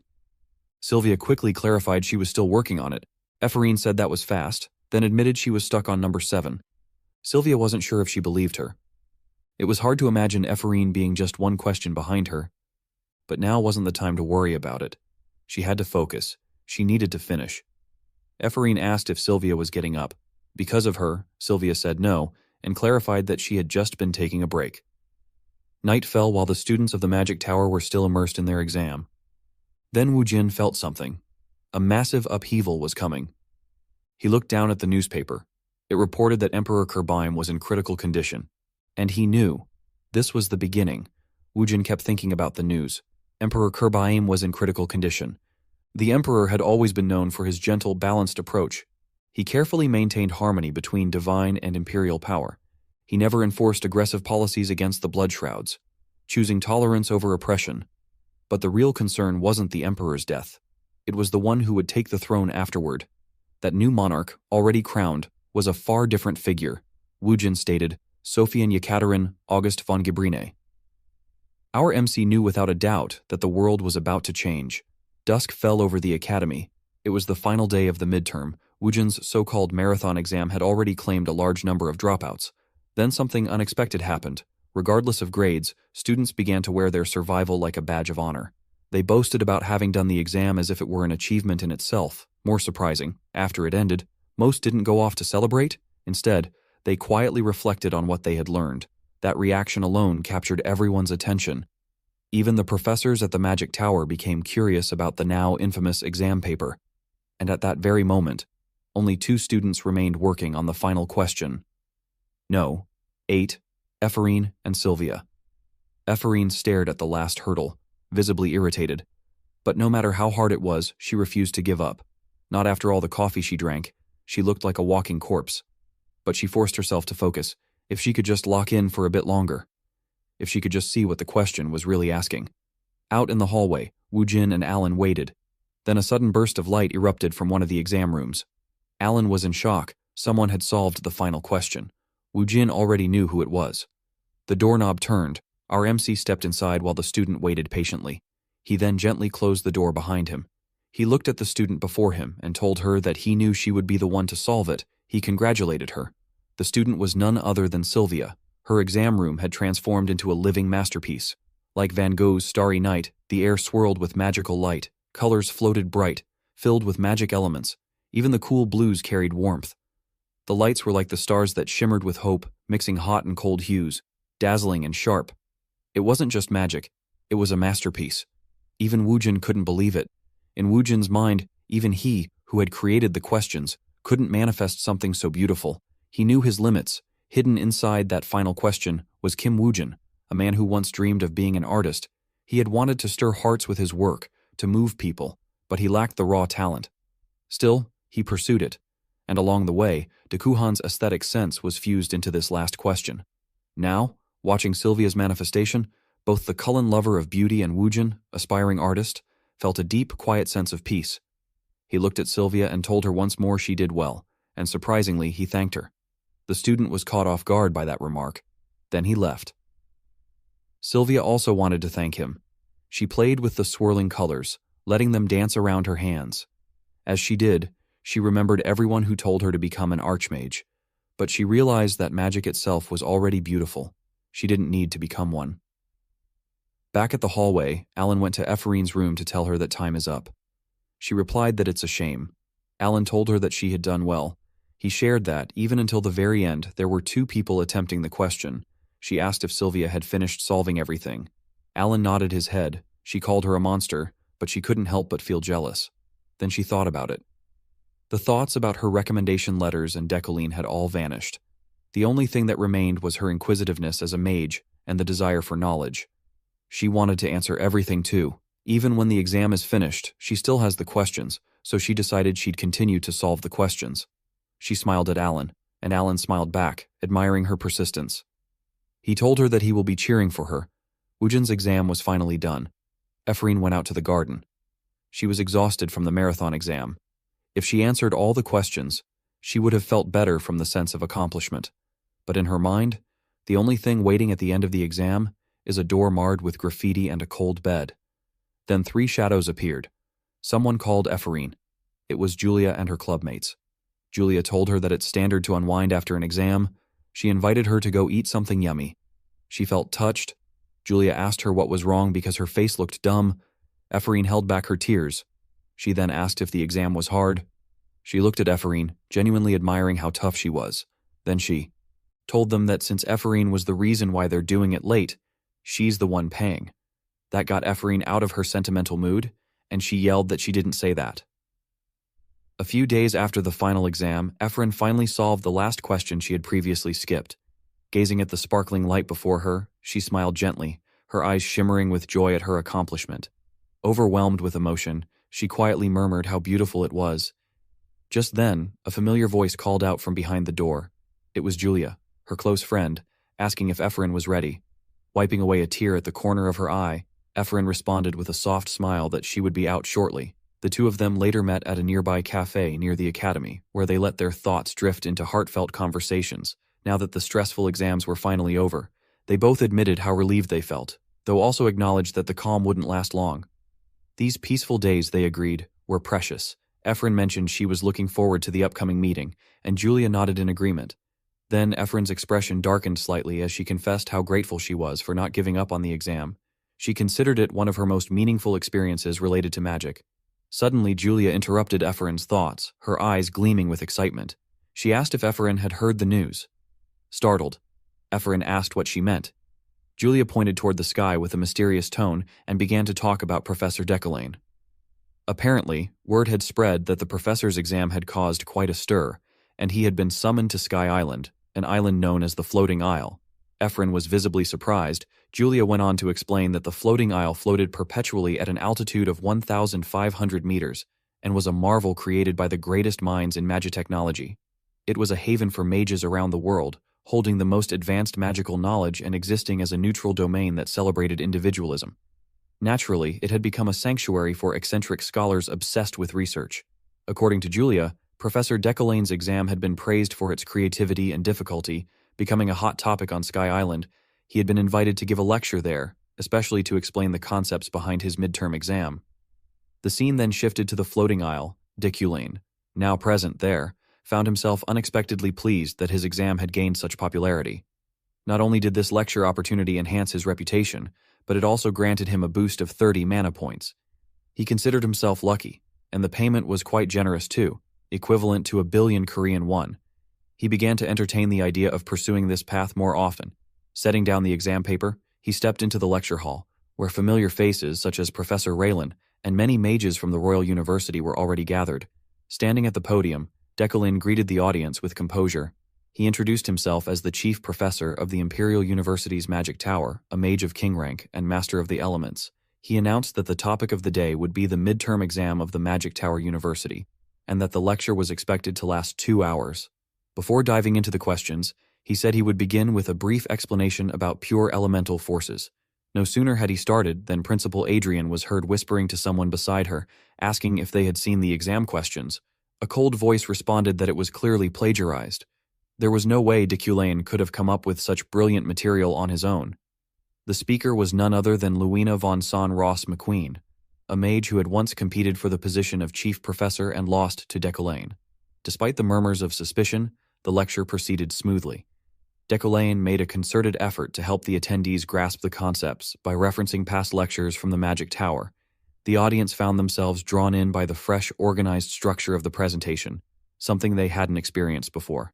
Sylvia quickly clarified she was still working on it. Ephraim said that was fast, then admitted she was stuck on number 7. Sylvia wasn't sure if she believed her. It was hard to imagine Ephraim being just one question behind her. But now wasn't the time to worry about it. She had to focus. She needed to finish. Ephraim asked if Sylvia was getting up. Because of her, Sylvia said no, and clarified that she had just been taking a break. Night fell while the students of the Magic Tower were still immersed in their exam. Then Wu Jin felt something. A massive upheaval was coming. He looked down at the newspaper. It reported that Emperor Kerbime was in critical condition. And he knew. This was the beginning. Wu Jin kept thinking about the news. Emperor Kerbime was in critical condition. The emperor had always been known for his gentle, balanced approach. He carefully maintained harmony between divine and imperial power. He never enforced aggressive policies against the blood shrouds, choosing tolerance over oppression. But the real concern wasn't the emperor's death. It was the one who would take the throne afterward. That new monarch, already crowned, was a far different figure. Wu Jin stated, Sofian Yekaterin August von Gebrine. Our MC knew without a doubt that the world was about to change. Dusk fell over the academy. It was the final day of the midterm. Wu Jin's so-called marathon exam had already claimed a large number of dropouts. Then something unexpected happened. Regardless of grades, students began to wear their survival like a badge of honor. They boasted about having done the exam as if it were an achievement in itself. More surprising, after it ended, most didn't go off to celebrate. Instead, they quietly reflected on what they had learned. That reaction alone captured everyone's attention. Even the professors at the Magic Tower became curious about the now infamous exam paper. And at that very moment, only 2 students remained working on the final question. No. 8. Ephraim and Sylvia. Ephraim stared at the last hurdle, visibly irritated. But no matter how hard it was, she refused to give up. Not after all the coffee she drank. She looked like a walking corpse. But she forced herself to focus. If she could just lock in for a bit longer. If she could just see what the question was really asking. Out in the hallway, Wu Jin and Alan waited. Then a sudden burst of light erupted from one of the exam rooms. Alan was in shock. Someone had solved the final question. Wu Jin already knew who it was. The doorknob turned. Our MC stepped inside while the student waited patiently. He then gently closed the door behind him. He looked at the student before him and told her that he knew she would be the one to solve it. He congratulated her. The student was none other than Sylvia. Her exam room had transformed into a living masterpiece. Like Van Gogh's Starry Night, the air swirled with magical light. Colors floated bright, filled with magic elements. Even the cool blues carried warmth. The lights were like the stars that shimmered with hope, mixing hot and cold hues, dazzling and sharp. It wasn't just magic, it was a masterpiece. Even Wu Jin couldn't believe it. In Wu Jin's mind, even he, who had created the questions, couldn't manifest something so beautiful. He knew his limits. Hidden inside that final question was Kim Wu Jin, a man who once dreamed of being an artist. He had wanted to stir hearts with his work, to move people, but he lacked the raw talent. Still, he pursued it. And along the way, Dakuhan's aesthetic sense was fused into this last question. Now, watching Sylvia's manifestation, both the Cullen lover of beauty and Wu Jin, aspiring artist, felt a deep, quiet sense of peace. He looked at Sylvia and told her once more she did well, and surprisingly, he thanked her. The student was caught off guard by that remark. Then he left. Sylvia also wanted to thank him. She played with the swirling colors, letting them dance around her hands. As she did, she remembered everyone who told her to become an archmage. But she realized that magic itself was already beautiful. She didn't need to become one. Back at the hallway, Alan went to Ephraim's room to tell her that time is up. She replied that it's a shame. Alan told her that she had done well. He shared that, even until the very end, there were 2 people attempting the question. She asked if Sylvia had finished solving everything. Alan nodded his head. She called her a monster, but she couldn't help but feel jealous. Then she thought about it. The thoughts about her recommendation letters and Decoline had all vanished. The only thing that remained was her inquisitiveness as a mage and the desire for knowledge. She wanted to answer everything too. Even when the exam is finished, she still has the questions, so she decided she'd continue to solve the questions. She smiled at Alan, and Alan smiled back, admiring her persistence. He told her that he will be cheering for her. Wu Jin's exam was finally done. Ephraim went out to the garden. She was exhausted from the marathon exam. If she answered all the questions, she would have felt better from the sense of accomplishment. But in her mind, the only thing waiting at the end of the exam is a door marred with graffiti and a cold bed. Then 3 shadows appeared. Someone called Ephraim. It was Julia and her clubmates. Julia told her that it's standard to unwind after an exam. She invited her to go eat something yummy. She felt touched. Julia asked her what was wrong because her face looked dumb. Ephraim held back her tears. She then asked if the exam was hard. She looked at Ephraim, genuinely admiring how tough she was. Then she told them that since Ephraim was the reason why they're doing it late, she's the one paying. That got Ephraim out of her sentimental mood, and she yelled that she didn't say that. A few days after the final exam, Ephraim finally solved the last question she had previously skipped. Gazing at the sparkling light before her, she smiled gently, her eyes shimmering with joy at her accomplishment. Overwhelmed with emotion, she quietly murmured how beautiful it was. Just then, a familiar voice called out from behind the door. It was Julia, her close friend, asking if Ephraim was ready. Wiping away a tear at the corner of her eye, Ephraim responded with a soft smile that she would be out shortly. The two of them later met at a nearby cafe near the academy, where they let their thoughts drift into heartfelt conversations. Now that the stressful exams were finally over, they both admitted how relieved they felt, though also acknowledged that the calm wouldn't last long. These peaceful days, they agreed, were precious. Ephraim mentioned she was looking forward to the upcoming meeting, and Julia nodded in agreement. Then Ephraim's expression darkened slightly as she confessed how grateful she was for not giving up on the exam. She considered it one of her most meaningful experiences related to magic. Suddenly, Julia interrupted Ephraim's thoughts, her eyes gleaming with excitement. She asked if Ephraim had heard the news. Startled, Ephraim asked what she meant. Julia pointed toward the sky with a mysterious tone and began to talk about Professor Decollane. Apparently, word had spread that the professor's exam had caused quite a stir, and he had been summoned to Sky Island, an island known as the Floating Isle. Ephraim was visibly surprised. Julia went on to explain that the floating isle floated perpetually at an altitude of 1,500 meters and was a marvel created by the greatest minds in magitechnology. It was a haven for mages around the world, holding the most advanced magical knowledge and existing as a neutral domain that celebrated individualism. Naturally, it had become a sanctuary for eccentric scholars obsessed with research. According to Julia, Professor Decollane's exam had been praised for its creativity and difficulty, becoming a hot topic on Sky Island. He had been invited to give a lecture there, especially to explain the concepts behind his midterm exam. The scene then shifted to the floating isle. Decollane, now present there, found himself unexpectedly pleased that his exam had gained such popularity. Not only did this lecture opportunity enhance his reputation, but it also granted him a boost of 30 mana points. He considered himself lucky, and the payment was quite generous too, equivalent to 1 billion Korean won. He began to entertain the idea of pursuing this path more often. Setting down the exam paper, he stepped into the lecture hall, where familiar faces such as Professor Raylan and many mages from the Royal University were already gathered. Standing at the podium, Decollane greeted the audience with composure. He introduced himself as the chief professor of the Imperial University's Magic Tower, a mage of king rank and master of the elements. He announced that the topic of the day would be the midterm exam of the Magic Tower University, and that the lecture was expected to last 2 hours. Before diving into the questions, he said he would begin with a brief explanation about pure elemental forces. No sooner had he started than Principal Adrian was heard whispering to someone beside her, asking if they had seen the exam questions. A cold voice responded that it was clearly plagiarized. There was no way Decollane could have come up with such brilliant material on his own. The speaker was none other than Luina von Son Ross McQueen, a mage who had once competed for the position of chief professor and lost to Decollane. Despite the murmurs of suspicion, the lecture proceeded smoothly. Decollane made a concerted effort to help the attendees grasp the concepts by referencing past lectures from the Magic Tower. The audience found themselves drawn in by the fresh, organized structure of the presentation, something they hadn't experienced before.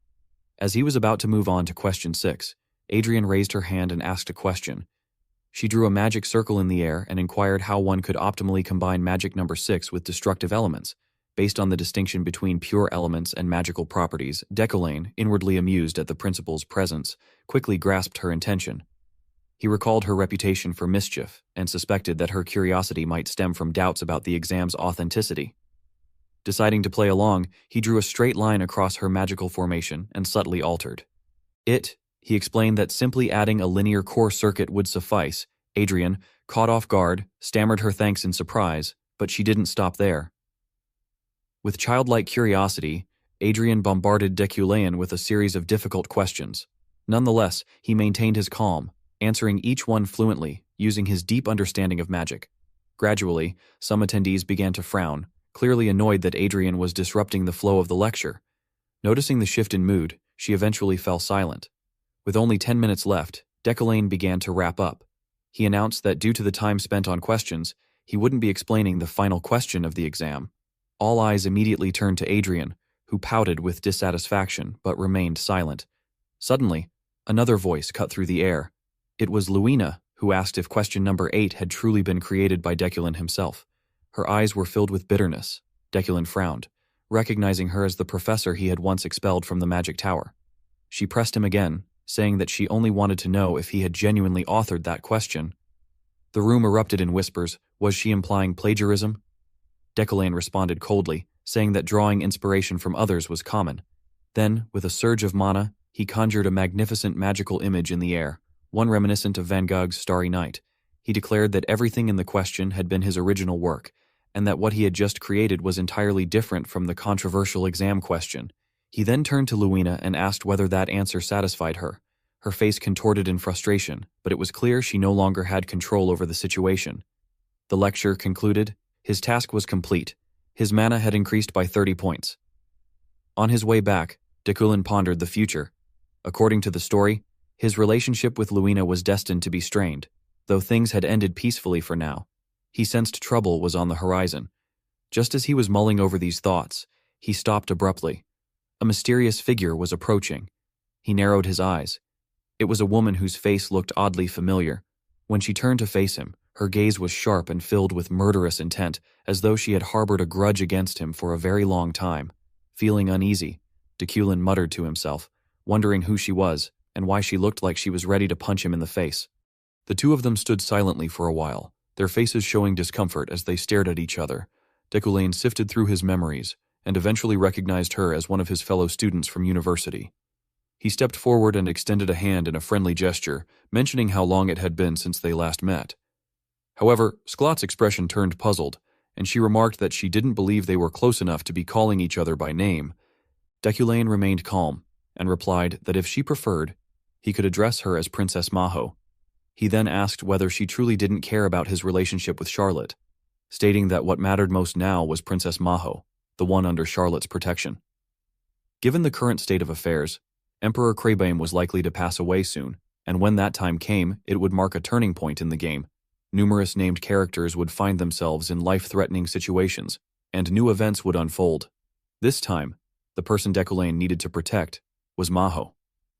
As he was about to move on to question 6, Adrian raised her hand and asked a question. She drew a magic circle in the air and inquired how one could optimally combine magic number 6 with destructive elements. Based on the distinction between pure elements and magical properties, Decollane, inwardly amused at the principal's presence, quickly grasped her intention. He recalled her reputation for mischief and suspected that her curiosity might stem from doubts about the exam's authenticity. Deciding to play along, he drew a straight line across her magical formation and subtly altered. He explained that simply adding a linear core circuit would suffice. Adrian, caught off guard, stammered her thanks in surprise, but she didn't stop there. With childlike curiosity, Adrian bombarded Decollane with a series of difficult questions. Nonetheless, he maintained his calm, answering each one fluently, using his deep understanding of magic. Gradually, some attendees began to frown, clearly annoyed that Adrian was disrupting the flow of the lecture. Noticing the shift in mood, she eventually fell silent. With only 10 minutes left, Deculain began to wrap up. He announced that due to the time spent on questions, he wouldn't be explaining the final question of the exam. All eyes immediately turned to Adrian, who pouted with dissatisfaction but remained silent. Suddenly, another voice cut through the air. It was Luina, who asked if question number 8 had truly been created by Deculain himself. Her eyes were filled with bitterness. Deculain frowned, recognizing her as the professor he had once expelled from the magic tower. She pressed him again, saying that she only wanted to know if he had genuinely authored that question. The room erupted in whispers. Was she implying plagiarism? Deculain responded coldly, saying that drawing inspiration from others was common. Then, with a surge of mana, he conjured a magnificent magical image in the air, one reminiscent of Van Gogh's Starry Night. He declared that everything in the question had been his original work, and that what he had just created was entirely different from the controversial exam question. He then turned to Luina and asked whether that answer satisfied her. Her face contorted in frustration, but it was clear she no longer had control over the situation. The lecture concluded. His task was complete. His mana had increased by 30 points. On his way back, Deculain pondered the future. According to the story, his relationship with Luina was destined to be strained, though things had ended peacefully for now. He sensed trouble was on the horizon. Just as he was mulling over these thoughts, he stopped abruptly. A mysterious figure was approaching. He narrowed his eyes. It was a woman whose face looked oddly familiar. When she turned to face him, her gaze was sharp and filled with murderous intent, as though she had harbored a grudge against him for a very long time. Feeling uneasy, Deculain muttered to himself, wondering who she was and why she looked like she was ready to punch him in the face. The two of them stood silently for a while, their faces showing discomfort as they stared at each other. Deculain sifted through his memories and eventually recognized her as one of his fellow students from university. He stepped forward and extended a hand in a friendly gesture, mentioning how long it had been since they last met. However, Sklot's expression turned puzzled, and she remarked that she didn't believe they were close enough to be calling each other by name. Deculain remained calm, and replied that if she preferred, he could address her as Princess Maho. He then asked whether she truly didn't care about his relationship with Charlotte, stating that what mattered most now was Princess Maho, the one under Charlotte's protection. Given the current state of affairs, Emperor Crabane was likely to pass away soon, and when that time came, it would mark a turning point in the game. Numerous named characters would find themselves in life-threatening situations, and new events would unfold. This time, the person Deculain needed to protect was Maho,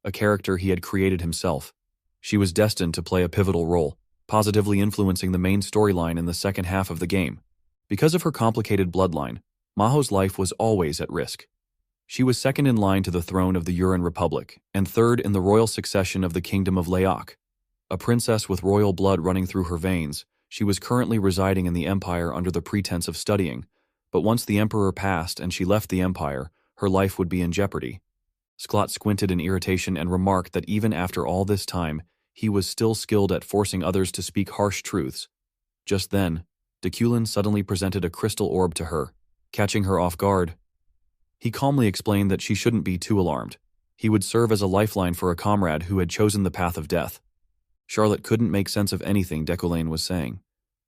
a character he had created himself. She was destined to play a pivotal role, positively influencing the main storyline in the second half of the game. Because of her complicated bloodline, Maho's life was always at risk. She was second in line to the throne of the Uran Republic, and third in the royal succession of the Kingdom of Laok. A princess with royal blood running through her veins, she was currently residing in the Empire under the pretense of studying, but once the Emperor passed and she left the Empire, her life would be in jeopardy. Sklot squinted in irritation and remarked that even after all this time, he was still skilled at forcing others to speak harsh truths. Just then, Deculain suddenly presented a crystal orb to her, catching her off guard. He calmly explained that she shouldn't be too alarmed. He would serve as a lifeline for a comrade who had chosen the path of death. Charlotte couldn't make sense of anything Deculain was saying.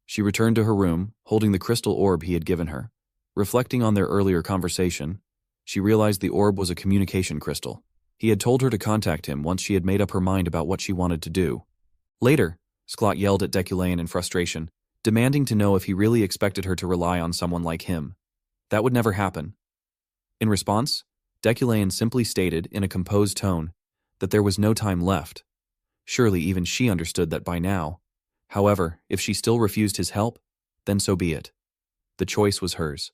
She returned to her room, holding the crystal orb he had given her. Reflecting on their earlier conversation, she realized the orb was a communication crystal. He had told her to contact him once she had made up her mind about what she wanted to do. Later, Sklot yelled at Deculain in frustration, demanding to know if he really expected her to rely on someone like him. That would never happen. In response, Deculain simply stated, in a composed tone, that there was no time left. Surely even she understood that by now. However, if she still refused his help, then so be it. The choice was hers.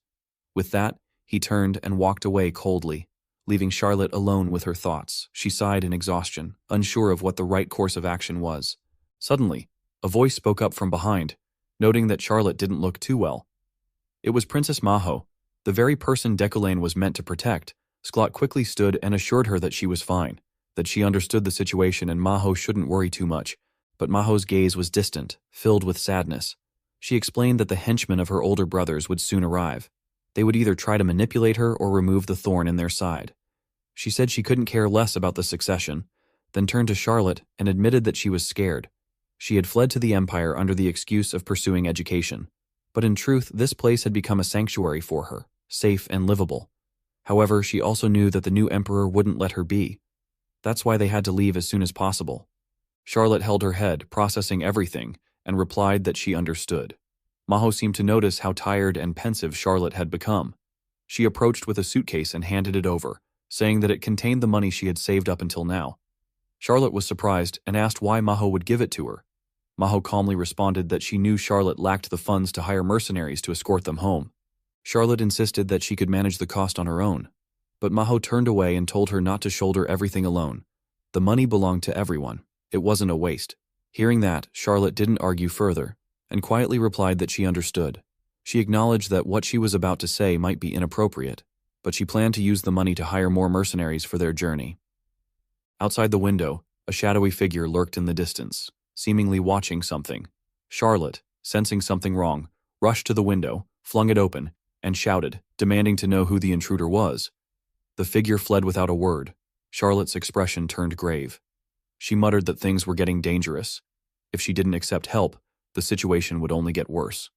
With that, he turned and walked away coldly, leaving Charlotte alone with her thoughts. She sighed in exhaustion, unsure of what the right course of action was. Suddenly, a voice spoke up from behind, noting that Charlotte didn't look too well. It was Princess Maho, the very person Deculain was meant to protect. Sklot quickly stood and assured her that she was fine, that she understood the situation and Maho shouldn't worry too much, but Maho's gaze was distant, filled with sadness. She explained that the henchmen of her older brothers would soon arrive. They would either try to manipulate her or remove the thorn in their side. She said she couldn't care less about the succession, then turned to Charlotte and admitted that she was scared. She had fled to the Empire under the excuse of pursuing education. But in truth, this place had become a sanctuary for her, safe and livable. However, she also knew that the new emperor wouldn't let her be. That's why they had to leave as soon as possible. Charlotte held her head, processing everything, and replied that she understood. Maho seemed to notice how tired and pensive Charlotte had become. She approached with a suitcase and handed it over, saying that it contained the money she had saved up until now. Charlotte was surprised and asked why Maho would give it to her. Maho calmly responded that she knew Charlotte lacked the funds to hire mercenaries to escort them home. Charlotte insisted that she could manage the cost on her own, but Maho turned away and told her not to shoulder everything alone. The money belonged to everyone. It wasn't a waste. Hearing that, Charlotte didn't argue further, and quietly replied that she understood. She acknowledged that what she was about to say might be inappropriate, but she planned to use the money to hire more mercenaries for their journey. Outside the window, a shadowy figure lurked in the distance, seemingly watching something. Charlotte, sensing something wrong, rushed to the window, flung it open, and shouted, demanding to know who the intruder was. The figure fled without a word. Charlotte's expression turned grave. She muttered that things were getting dangerous. If she didn't accept help, the situation would only get worse.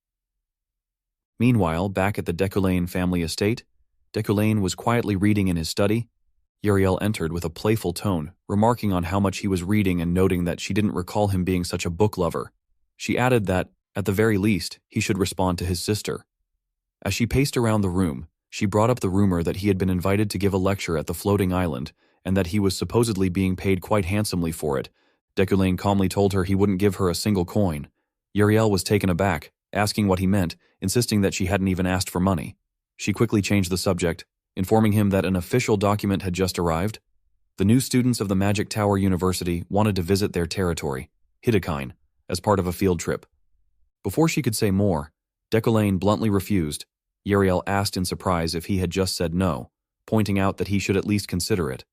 Meanwhile, back at the Decollane family estate, Decollane was quietly reading in his study. Uriel entered with a playful tone, remarking on how much he was reading and noting that she didn't recall him being such a book lover. She added that, at the very least, he should respond to his sister. As she paced around the room, she brought up the rumor that he had been invited to give a lecture at the floating island and that he was supposedly being paid quite handsomely for it. Decollane calmly told her he wouldn't give her a single coin. Uriel was taken aback, asking what he meant, insisting that she hadn't even asked for money. She quickly changed the subject, informing him that an official document had just arrived. The new students of the Magic Tower University wanted to visit their territory, Hidakine, as part of a field trip. Before she could say more, Decollane bluntly refused. Uriel asked in surprise if he had just said no, pointing out that he should at least consider it.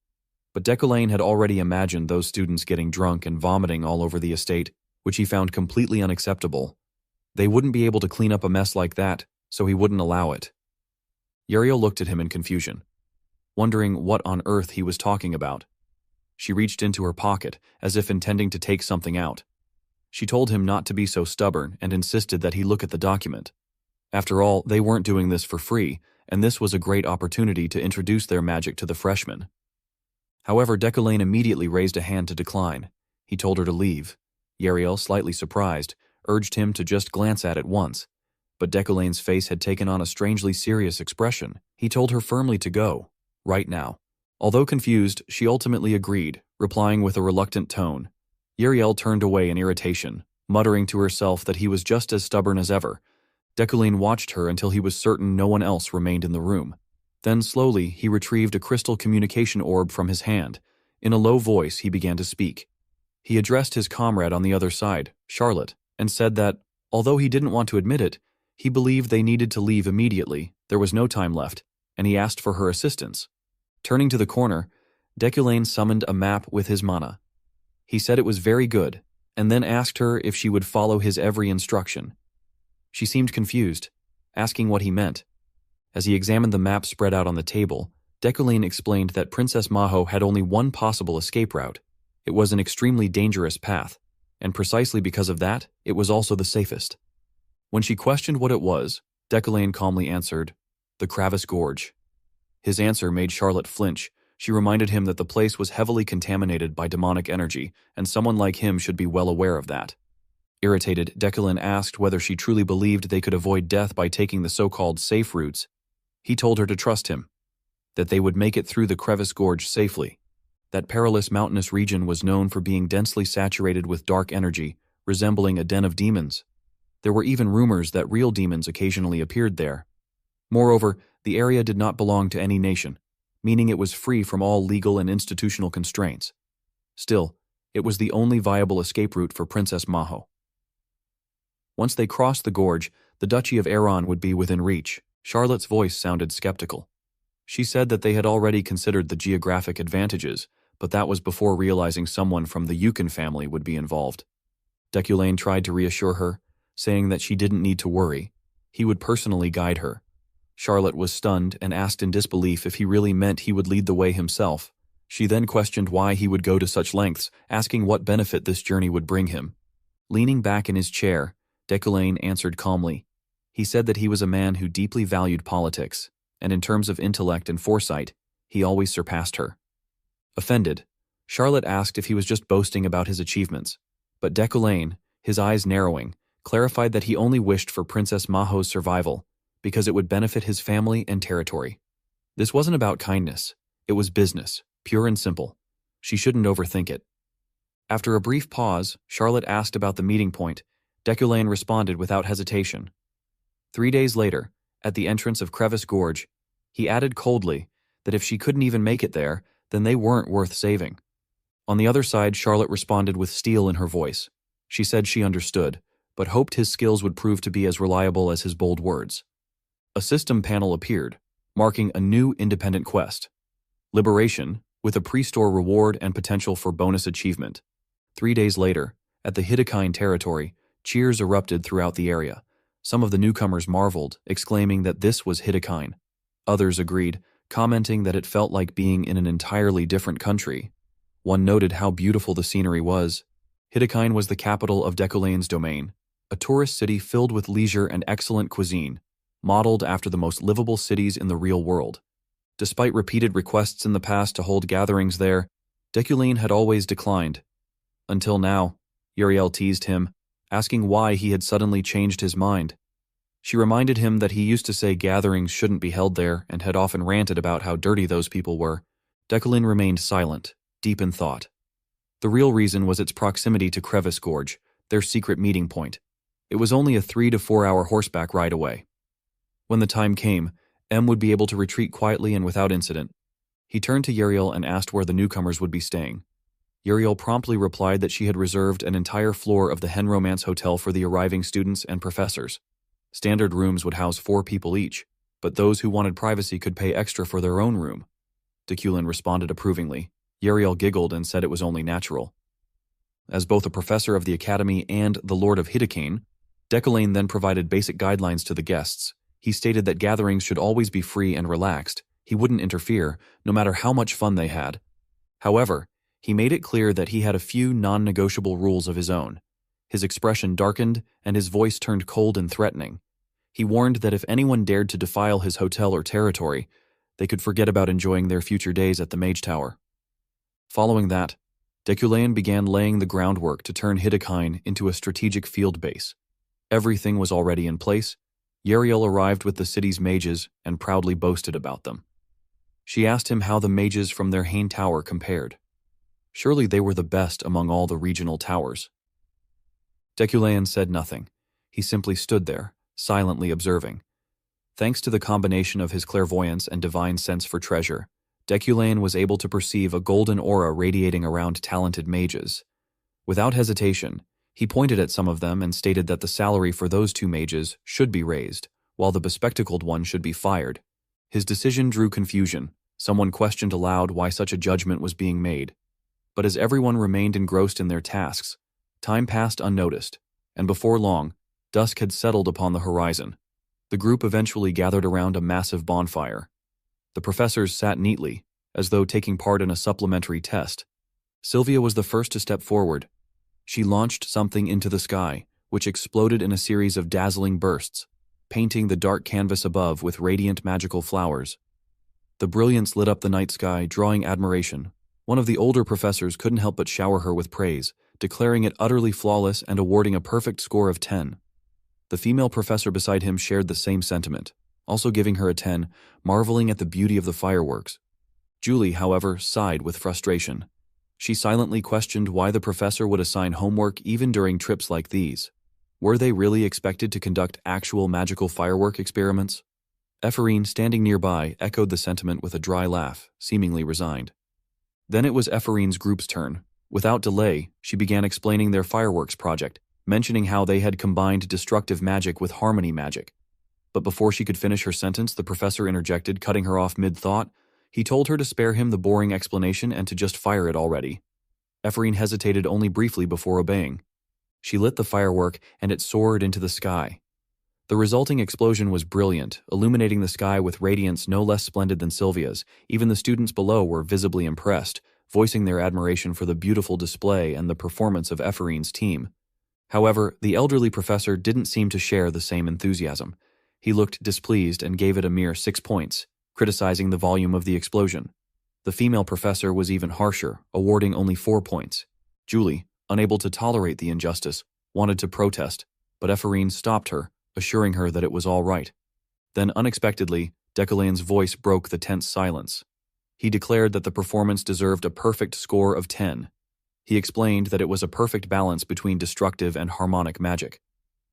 But Decollane had already imagined those students getting drunk and vomiting all over the estate, which he found completely unacceptable. They wouldn't be able to clean up a mess like that, so he wouldn't allow it. Uriel looked at him in confusion, wondering what on earth he was talking about. She reached into her pocket, as if intending to take something out. She told him not to be so stubborn and insisted that he look at the document. After all, they weren't doing this for free, and this was a great opportunity to introduce their magic to the freshmen. However, Decollane immediately raised a hand to decline. He told her to leave. Uriel, slightly surprised, urged him to just glance at it once. But Decollane's face had taken on a strangely serious expression. He told her firmly to go, right now. Although confused, she ultimately agreed, replying with a reluctant tone. Uriel turned away in irritation, muttering to herself that he was just as stubborn as ever. Decollane watched her until he was certain no one else remained in the room. Then slowly, he retrieved a crystal communication orb from his hand. In a low voice, he began to speak. He addressed his comrade on the other side, Charlotte, and said that, although he didn't want to admit it, he believed they needed to leave immediately, there was no time left, and he asked for her assistance. Turning to the corner, Decollane summoned a map with his mana. He said it was very good, and then asked her if she would follow his every instruction. She seemed confused, asking what he meant. As he examined the map spread out on the table, Decollane explained that Princess Maho had only one possible escape route. It was an extremely dangerous path, and precisely because of that, it was also the safest. When she questioned what it was, Decollane calmly answered, the Crevasse Gorge. His answer made Charlotte flinch. She reminded him that the place was heavily contaminated by demonic energy, and someone like him should be well aware of that. Irritated, Decollane asked whether she truly believed they could avoid death by taking the so-called safe routes. He told her to trust him, that they would make it through the Crevasse Gorge safely. That perilous mountainous region was known for being densely saturated with dark energy, resembling a den of demons. There were even rumors that real demons occasionally appeared there. Moreover, the area did not belong to any nation, meaning it was free from all legal and institutional constraints. Still, it was the only viable escape route for Princess Maho. Once they crossed the gorge, the Duchy of Aeron would be within reach. Charlotte's voice sounded skeptical. She said that they had already considered the geographic advantages, but that was before realizing someone from the Yukon family would be involved. Decollane tried to reassure her, saying that she didn't need to worry. He would personally guide her. Charlotte was stunned and asked in disbelief if he really meant he would lead the way himself. She then questioned why he would go to such lengths, asking what benefit this journey would bring him. Leaning back in his chair, Decoulain answered calmly. He said that he was a man who deeply valued politics, and in terms of intellect and foresight, he always surpassed her. Offended, Charlotte asked if he was just boasting about his achievements, but Decoulain, his eyes narrowing, clarified that he only wished for Princess Maho's survival because it would benefit his family and territory. This wasn't about kindness, it was business, pure and simple. She shouldn't overthink it. After a brief pause, Charlotte asked about the meeting point. Decoulain responded without hesitation. 3 days later, at the entrance of Crevice Gorge, he added coldly that if she couldn't even make it there, then they weren't worth saving. On the other side, Charlotte responded with steel in her voice. She said she understood, but hoped his skills would prove to be as reliable as his bold words. A system panel appeared, marking a new independent quest. Liberation, with a pre-store reward and potential for bonus achievement. 3 days later, at the Hitokine territory, cheers erupted throughout the area. Some of the newcomers marveled, exclaiming that this was Hitokine. Others agreed, commenting that it felt like being in an entirely different country. One noted how beautiful the scenery was. Hitokine was the capital of Decoulain's domain, a tourist city filled with leisure and excellent cuisine, modeled after the most livable cities in the real world. Despite repeated requests in the past to hold gatherings there, Decoulain had always declined. Until now, Uriel teased him, asking why he had suddenly changed his mind. She reminded him that he used to say gatherings shouldn't be held there and had often ranted about how dirty those people were. Decoulain remained silent, deep in thought. The real reason was its proximity to Crevice Gorge, their secret meeting point. It was only a 3 to 4 hour horseback ride away. When the time came, M would be able to retreat quietly and without incident. He turned to Uriel and asked where the newcomers would be staying. Uriel promptly replied that she had reserved an entire floor of the Hen Romance Hotel for the arriving students and professors. Standard rooms would house 4 people each, but those who wanted privacy could pay extra for their own room. Decoulain responded approvingly. Uriel giggled and said it was only natural. As both a professor of the academy and the Lord of Hitokine, Decoulain then provided basic guidelines to the guests. He stated that gatherings should always be free and relaxed. He wouldn't interfere, no matter how much fun they had. However, he made it clear that he had a few non-negotiable rules of his own. His expression darkened and his voice turned cold and threatening. He warned that if anyone dared to defile his hotel or territory, they could forget about enjoying their future days at the Mage Tower. Following that, Decoulain began laying the groundwork to turn Hitokine into a strategic field base. Everything was already in place. Uriel arrived with the city's mages and proudly boasted about them. She asked him how the mages from their Hain Tower compared. Surely they were the best among all the regional towers. Decoulain said nothing. He simply stood there, silently observing. Thanks to the combination of his clairvoyance and divine sense for treasure, Decoulain was able to perceive a golden aura radiating around talented mages. Without hesitation, he pointed at some of them and stated that the salary for those 2 mages should be raised, while the bespectacled one should be fired. His decision drew confusion. Someone questioned aloud why such a judgment was being made. But as everyone remained engrossed in their tasks, time passed unnoticed, and before long, dusk had settled upon the horizon. The group eventually gathered around a massive bonfire. The professors sat neatly, as though taking part in a supplementary test. Sylvia was the first to step forward. She launched something into the sky, which exploded in a series of dazzling bursts, painting the dark canvas above with radiant magical flowers. The brilliance lit up the night sky, drawing admiration. One of the older professors couldn't help but shower her with praise, declaring it utterly flawless and awarding a perfect score of 10. The female professor beside him shared the same sentiment, also giving her a 10, marveling at the beauty of the fireworks. Julie, however, sighed with frustration. She silently questioned why the professor would assign homework even during trips like these. Were they really expected to conduct actual magical firework experiments? Ephraim, standing nearby, echoed the sentiment with a dry laugh, seemingly resigned. Then it was Ephraim's group's turn. Without delay, she began explaining their fireworks project, mentioning how they had combined destructive magic with harmony magic. But before she could finish her sentence, the professor interjected, cutting her off mid-thought. He told her to spare him the boring explanation and to just fire it already. Ephraim hesitated only briefly before obeying. She lit the firework, and it soared into the sky. The resulting explosion was brilliant, illuminating the sky with radiance no less splendid than Sylvia's. Even the students below were visibly impressed, voicing their admiration for the beautiful display and the performance of Ephorine's team. However, the elderly professor didn't seem to share the same enthusiasm. He looked displeased and gave it a mere 6 points, criticizing the volume of the explosion. The female professor was even harsher, awarding only 4 points. Julie, unable to tolerate the injustice, wanted to protest, but Ephorine stopped her, assuring her that it was all right. Then, unexpectedly, Deculane's voice broke the tense silence. He declared that the performance deserved a perfect score of 10. He explained that it was a perfect balance between destructive and harmonic magic.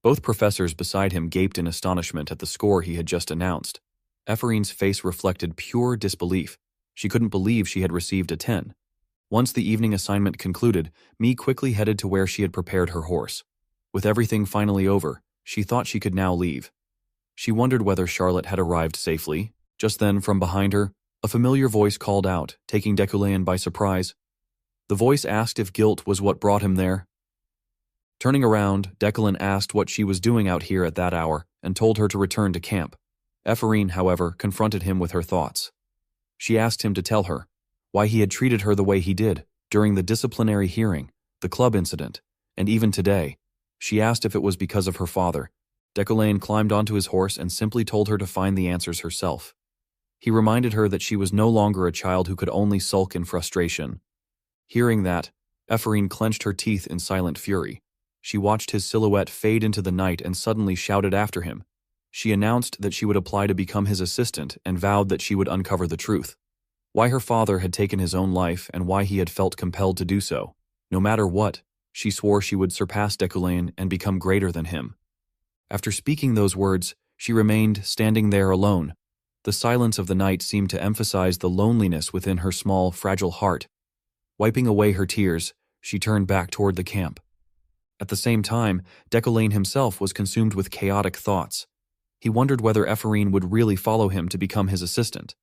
Both professors beside him gaped in astonishment at the score he had just announced. Ephorine's face reflected pure disbelief. She couldn't believe she had received a 10. Once the evening assignment concluded, Mi quickly headed to where she had prepared her horse. With everything finally over, she thought she could now leave. She wondered whether Charlotte had arrived safely. Just then, from behind her, a familiar voice called out, taking Deculain by surprise. The voice asked if guilt was what brought him there. Turning around, Deculain asked what she was doing out here at that hour and told her to return to camp. Ephorine, however, confronted him with her thoughts. She asked him to tell her why he had treated her the way he did during the disciplinary hearing, the club incident, and even today. She asked if it was because of her father. Deculain climbed onto his horse and simply told her to find the answers herself. He reminded her that she was no longer a child who could only sulk in frustration. Hearing that, Ephorine clenched her teeth in silent fury. She watched his silhouette fade into the night and suddenly shouted after him. She announced that she would apply to become his assistant and vowed that she would uncover the truth. Why her father had taken his own life and why he had felt compelled to do so. No matter what, she swore she would surpass Deculain and become greater than him. After speaking those words, she remained standing there alone. The silence of the night seemed to emphasize the loneliness within her small, fragile heart. Wiping away her tears, she turned back toward the camp. At the same time, Deculain himself was consumed with chaotic thoughts. He wondered whether Ephorine would really follow him to become his assistant.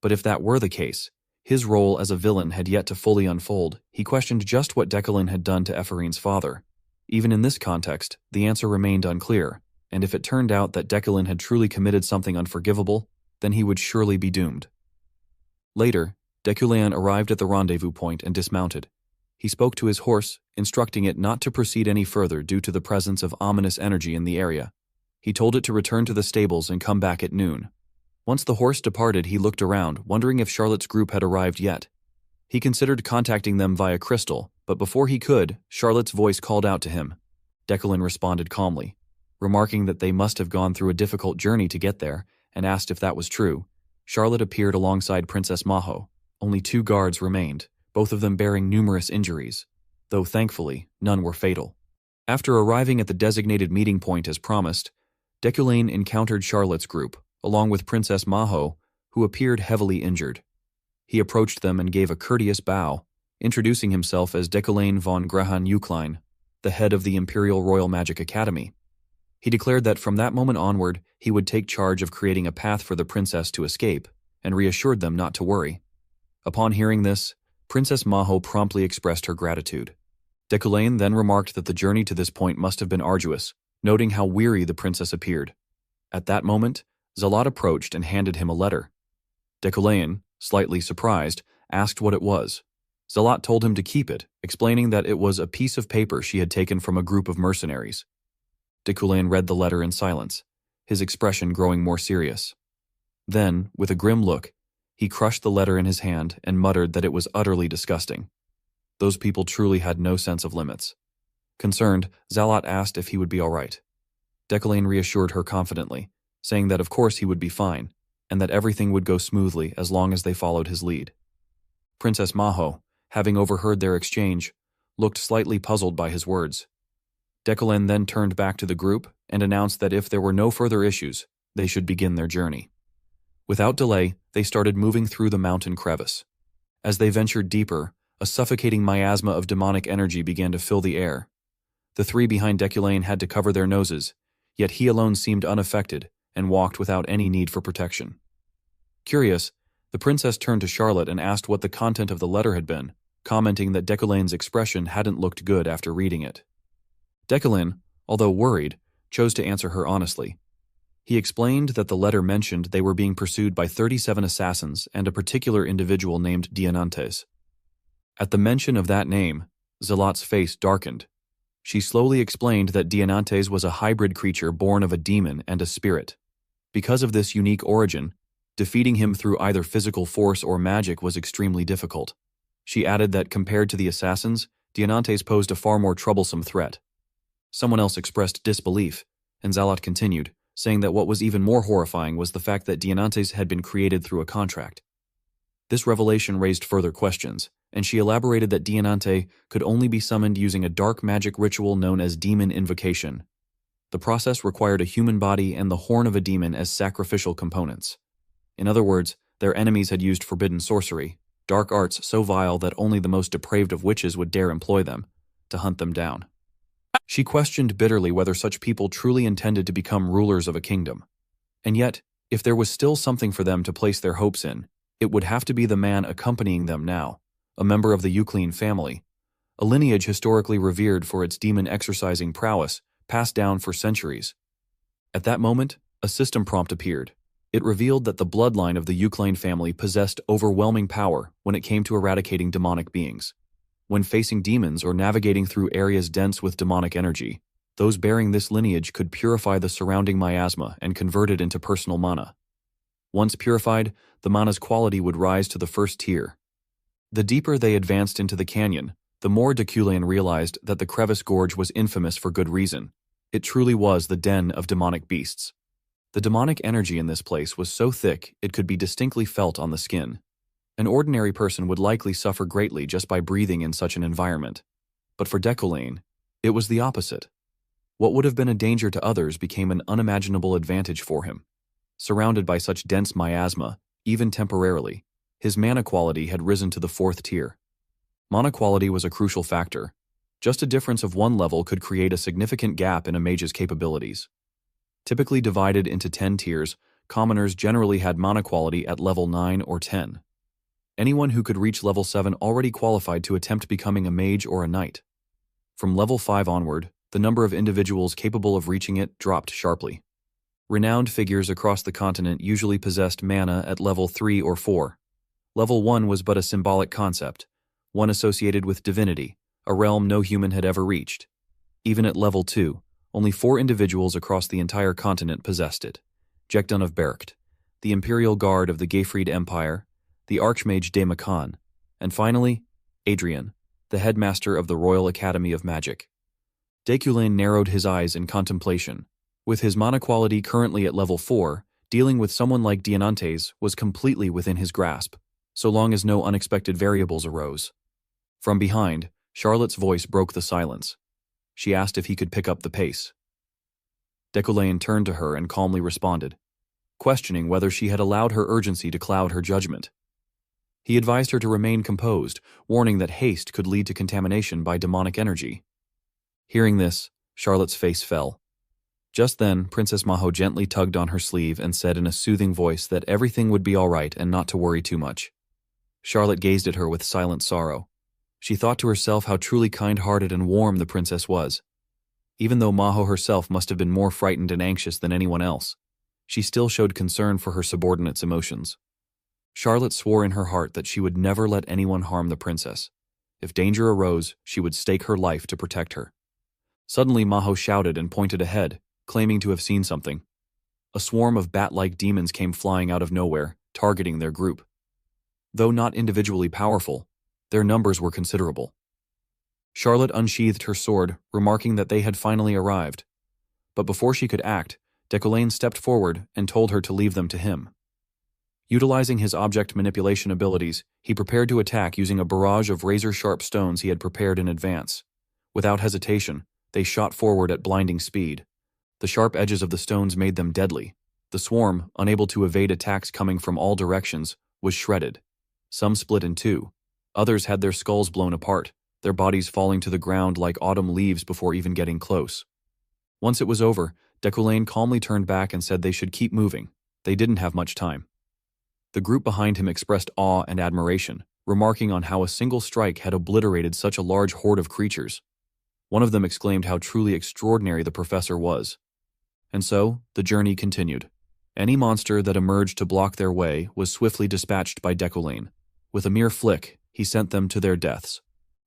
But if that were the case, his role as a villain had yet to fully unfold. He questioned just what Deculain had done to Ephorine's father. Even in this context, the answer remained unclear, and if it turned out that Deculain had truly committed something unforgivable, then he would surely be doomed. Later, Deculain arrived at the rendezvous point and dismounted. He spoke to his horse, instructing it not to proceed any further due to the presence of ominous energy in the area. He told it to return to the stables and come back at noon. Once the horse departed, he looked around, wondering if Charlotte's group had arrived yet. He considered contacting them via crystal, but before he could, Charlotte's voice called out to him. Deculain responded calmly, remarking that they must have gone through a difficult journey to get there, and asked if that was true. Charlotte appeared alongside Princess Maho. Only 2 guards remained, both of them bearing numerous injuries, though thankfully, none were fatal. After arriving at the designated meeting point as promised, Deculain encountered Charlotte's group, along with Princess Maho, who appeared heavily injured. He approached them and gave a courteous bow, introducing himself as Deculain von Grahan Uklein, the head of the Imperial Royal Magic Academy. He declared that from that moment onward, he would take charge of creating a path for the princess to escape, and reassured them not to worry. Upon hearing this, Princess Maho promptly expressed her gratitude. Deculain then remarked that the journey to this point must have been arduous, noting how weary the princess appeared. At that moment, Zalat approached and handed him a letter. Deculain, slightly surprised, asked what it was. Zalat told him to keep it, explaining that it was a piece of paper she had taken from a group of mercenaries. Deculain read the letter in silence, his expression growing more serious. Then, with a grim look, he crushed the letter in his hand and muttered that it was utterly disgusting. Those people truly had no sense of limits. Concerned, Zalat asked if he would be all right. Deculain reassured her confidently, saying that of course he would be fine, and that everything would go smoothly as long as they followed his lead. Princess Maho, having overheard their exchange, looked slightly puzzled by his words. Deculain then turned back to the group and announced that if there were no further issues, they should begin their journey. Without delay, they started moving through the mountain crevice. As they ventured deeper, a suffocating miasma of demonic energy began to fill the air. The 3 behind Deculain had to cover their noses, yet he alone seemed unaffected and walked without any need for protection. Curious, the princess turned to Charlotte and asked what the content of the letter had been, commenting that Deculain's expression hadn't looked good after reading it. Deculain, although worried, chose to answer her honestly, He explained that the letter mentioned they were being pursued by 37 assassins and a particular individual named Dianantes. At the mention of that name, Zealot's face darkened. She slowly explained that Dianantes was a hybrid creature born of a demon and a spirit. Because of this unique origin, defeating him through either physical force or magic was extremely difficult. She added that compared to the assassins, Dianantes posed a far more troublesome threat. Someone else expressed disbelief, and Zealot continued, saying that what was even more horrifying was the fact that Dianantes had been created through a contract. This revelation raised further questions, and she elaborated that Dianante could only be summoned using a dark magic ritual known as demon invocation. The process required a human body and the horn of a demon as sacrificial components. In other words, their enemies had used forbidden sorcery, dark arts so vile that only the most depraved of witches would dare employ them, to hunt them down. She questioned bitterly whether such people truly intended to become rulers of a kingdom. And yet, if there was still something for them to place their hopes in, it would have to be the man accompanying them now, a member of the Euclean family, a lineage historically revered for its demon-exorcising prowess, passed down for centuries. At that moment, a system prompt appeared. It revealed that the bloodline of the Euclean family possessed overwhelming power when it came to eradicating demonic beings. When facing demons or navigating through areas dense with demonic energy, those bearing this lineage could purify the surrounding miasma and convert it into personal mana. Once purified, the mana's quality would rise to the first tier. The deeper they advanced into the canyon, the more Deculain realized that the crevice gorge was infamous for good reason. It truly was the den of demonic beasts. The demonic energy in this place was so thick it could be distinctly felt on the skin. An ordinary person would likely suffer greatly just by breathing in such an environment. But for Deculain, it was the opposite. What would have been a danger to others became an unimaginable advantage for him. Surrounded by such dense miasma, even temporarily, his mana quality had risen to the 4th tier. Mana quality was a crucial factor. Just a difference of one level could create a significant gap in a mage's capabilities. Typically divided into 10 tiers, commoners generally had mana quality at level 9 or 10. Anyone who could reach level 7 already qualified to attempt becoming a mage or a knight. From level 5 onward, the number of individuals capable of reaching it dropped sharply. Renowned figures across the continent usually possessed mana at level 3 or 4. Level 1 was but a symbolic concept, one associated with divinity, a realm no human had ever reached. Even at level 2, only 4 individuals across the entire continent possessed it: Jekdun of Bercht, the Imperial Guard of the Gayfried Empire, the Archmage de Macan, and finally, Adrian, the headmaster of the Royal Academy of Magic. Deculain narrowed his eyes in contemplation. With his mana quality currently at level 4, dealing with someone like Dianantes was completely within his grasp, so long as no unexpected variables arose. From behind, Charlotte's voice broke the silence. She asked if he could pick up the pace. Deculain turned to her and calmly responded, questioning whether she had allowed her urgency to cloud her judgment. He advised her to remain composed, warning that haste could lead to contamination by demonic energy. Hearing this, Charlotte's face fell. Just then, Princess Maho gently tugged on her sleeve and said in a soothing voice that everything would be all right and not to worry too much. Charlotte gazed at her with silent sorrow. She thought to herself how truly kind-hearted and warm the princess was. Even though Maho herself must have been more frightened and anxious than anyone else, she still showed concern for her subordinates' emotions. Charlotte swore in her heart that she would never let anyone harm the princess. If danger arose, she would stake her life to protect her. Suddenly Maho shouted and pointed ahead, claiming to have seen something. A swarm of bat-like demons came flying out of nowhere, targeting their group. Though not individually powerful, their numbers were considerable. Charlotte unsheathed her sword, remarking that they had finally arrived. But before she could act, Deculain stepped forward and told her to leave them to him. Utilizing his object manipulation abilities, he prepared to attack using a barrage of razor-sharp stones he had prepared in advance. Without hesitation, they shot forward at blinding speed. The sharp edges of the stones made them deadly. The swarm, unable to evade attacks coming from all directions, was shredded. Some split in two. Others had their skulls blown apart, their bodies falling to the ground like autumn leaves before even getting close. Once it was over, Deculain calmly turned back and said they should keep moving. They didn't have much time. The group behind him expressed awe and admiration, remarking on how a single strike had obliterated such a large horde of creatures. One of them exclaimed how truly extraordinary the professor was. And so, the journey continued. Any monster that emerged to block their way was swiftly dispatched by Decollane. With a mere flick, he sent them to their deaths.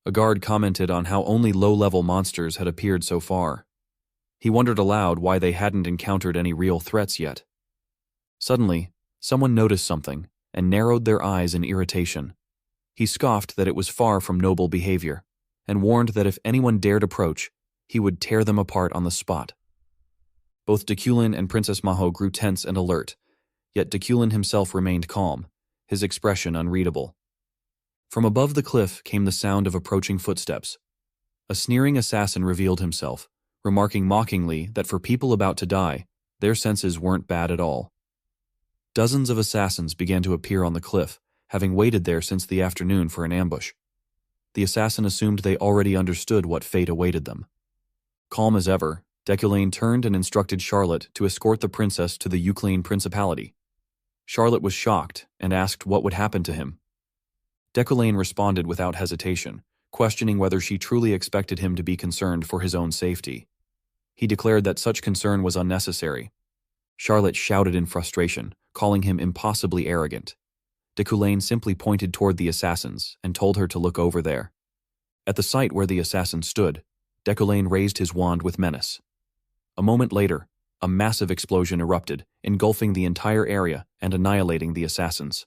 A guard commented on how only low-level monsters had appeared so far. He wondered aloud why they hadn't encountered any real threats yet. Suddenly, someone noticed something and narrowed their eyes in irritation. He scoffed that it was far from noble behavior, and warned that if anyone dared approach, he would tear them apart on the spot. Both Decollane and Princess Manhwa grew tense and alert, yet Decollane himself remained calm, his expression unreadable. From above the cliff came the sound of approaching footsteps. A sneering assassin revealed himself, remarking mockingly that for people about to die, their senses weren't bad at all. Dozens of assassins began to appear on the cliff, having waited there since the afternoon for an ambush. The assassin assumed they already understood what fate awaited them. Calm as ever, Decollane turned and instructed Charlotte to escort the princess to the Euclane Principality. Charlotte was shocked and asked what would happen to him. Decollane responded without hesitation, questioning whether she truly expected him to be concerned for his own safety. He declared that such concern was unnecessary. Charlotte shouted in frustration, calling him impossibly arrogant. Decollane simply pointed toward the assassins and told her to look over there. At the site where the assassin stood, Decollane raised his wand with menace. A moment later, a massive explosion erupted, engulfing the entire area and annihilating the assassins.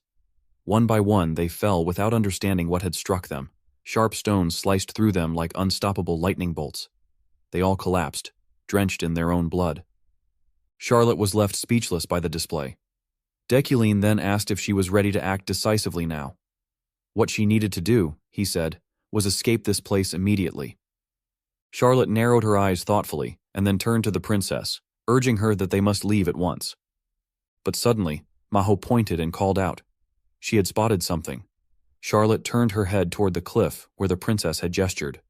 One by one, they fell without understanding what had struck them. Sharp stones sliced through them like unstoppable lightning bolts. They all collapsed, drenched in their own blood. Charlotte was left speechless by the display. Decollane then asked if she was ready to act decisively now. What she needed to do, he said, was escape this place immediately. Charlotte narrowed her eyes thoughtfully and then turned to the princess, urging her that they must leave at once. But suddenly, Manhwa pointed and called out. She had spotted something. Charlotte turned her head toward the cliff where the princess had gestured.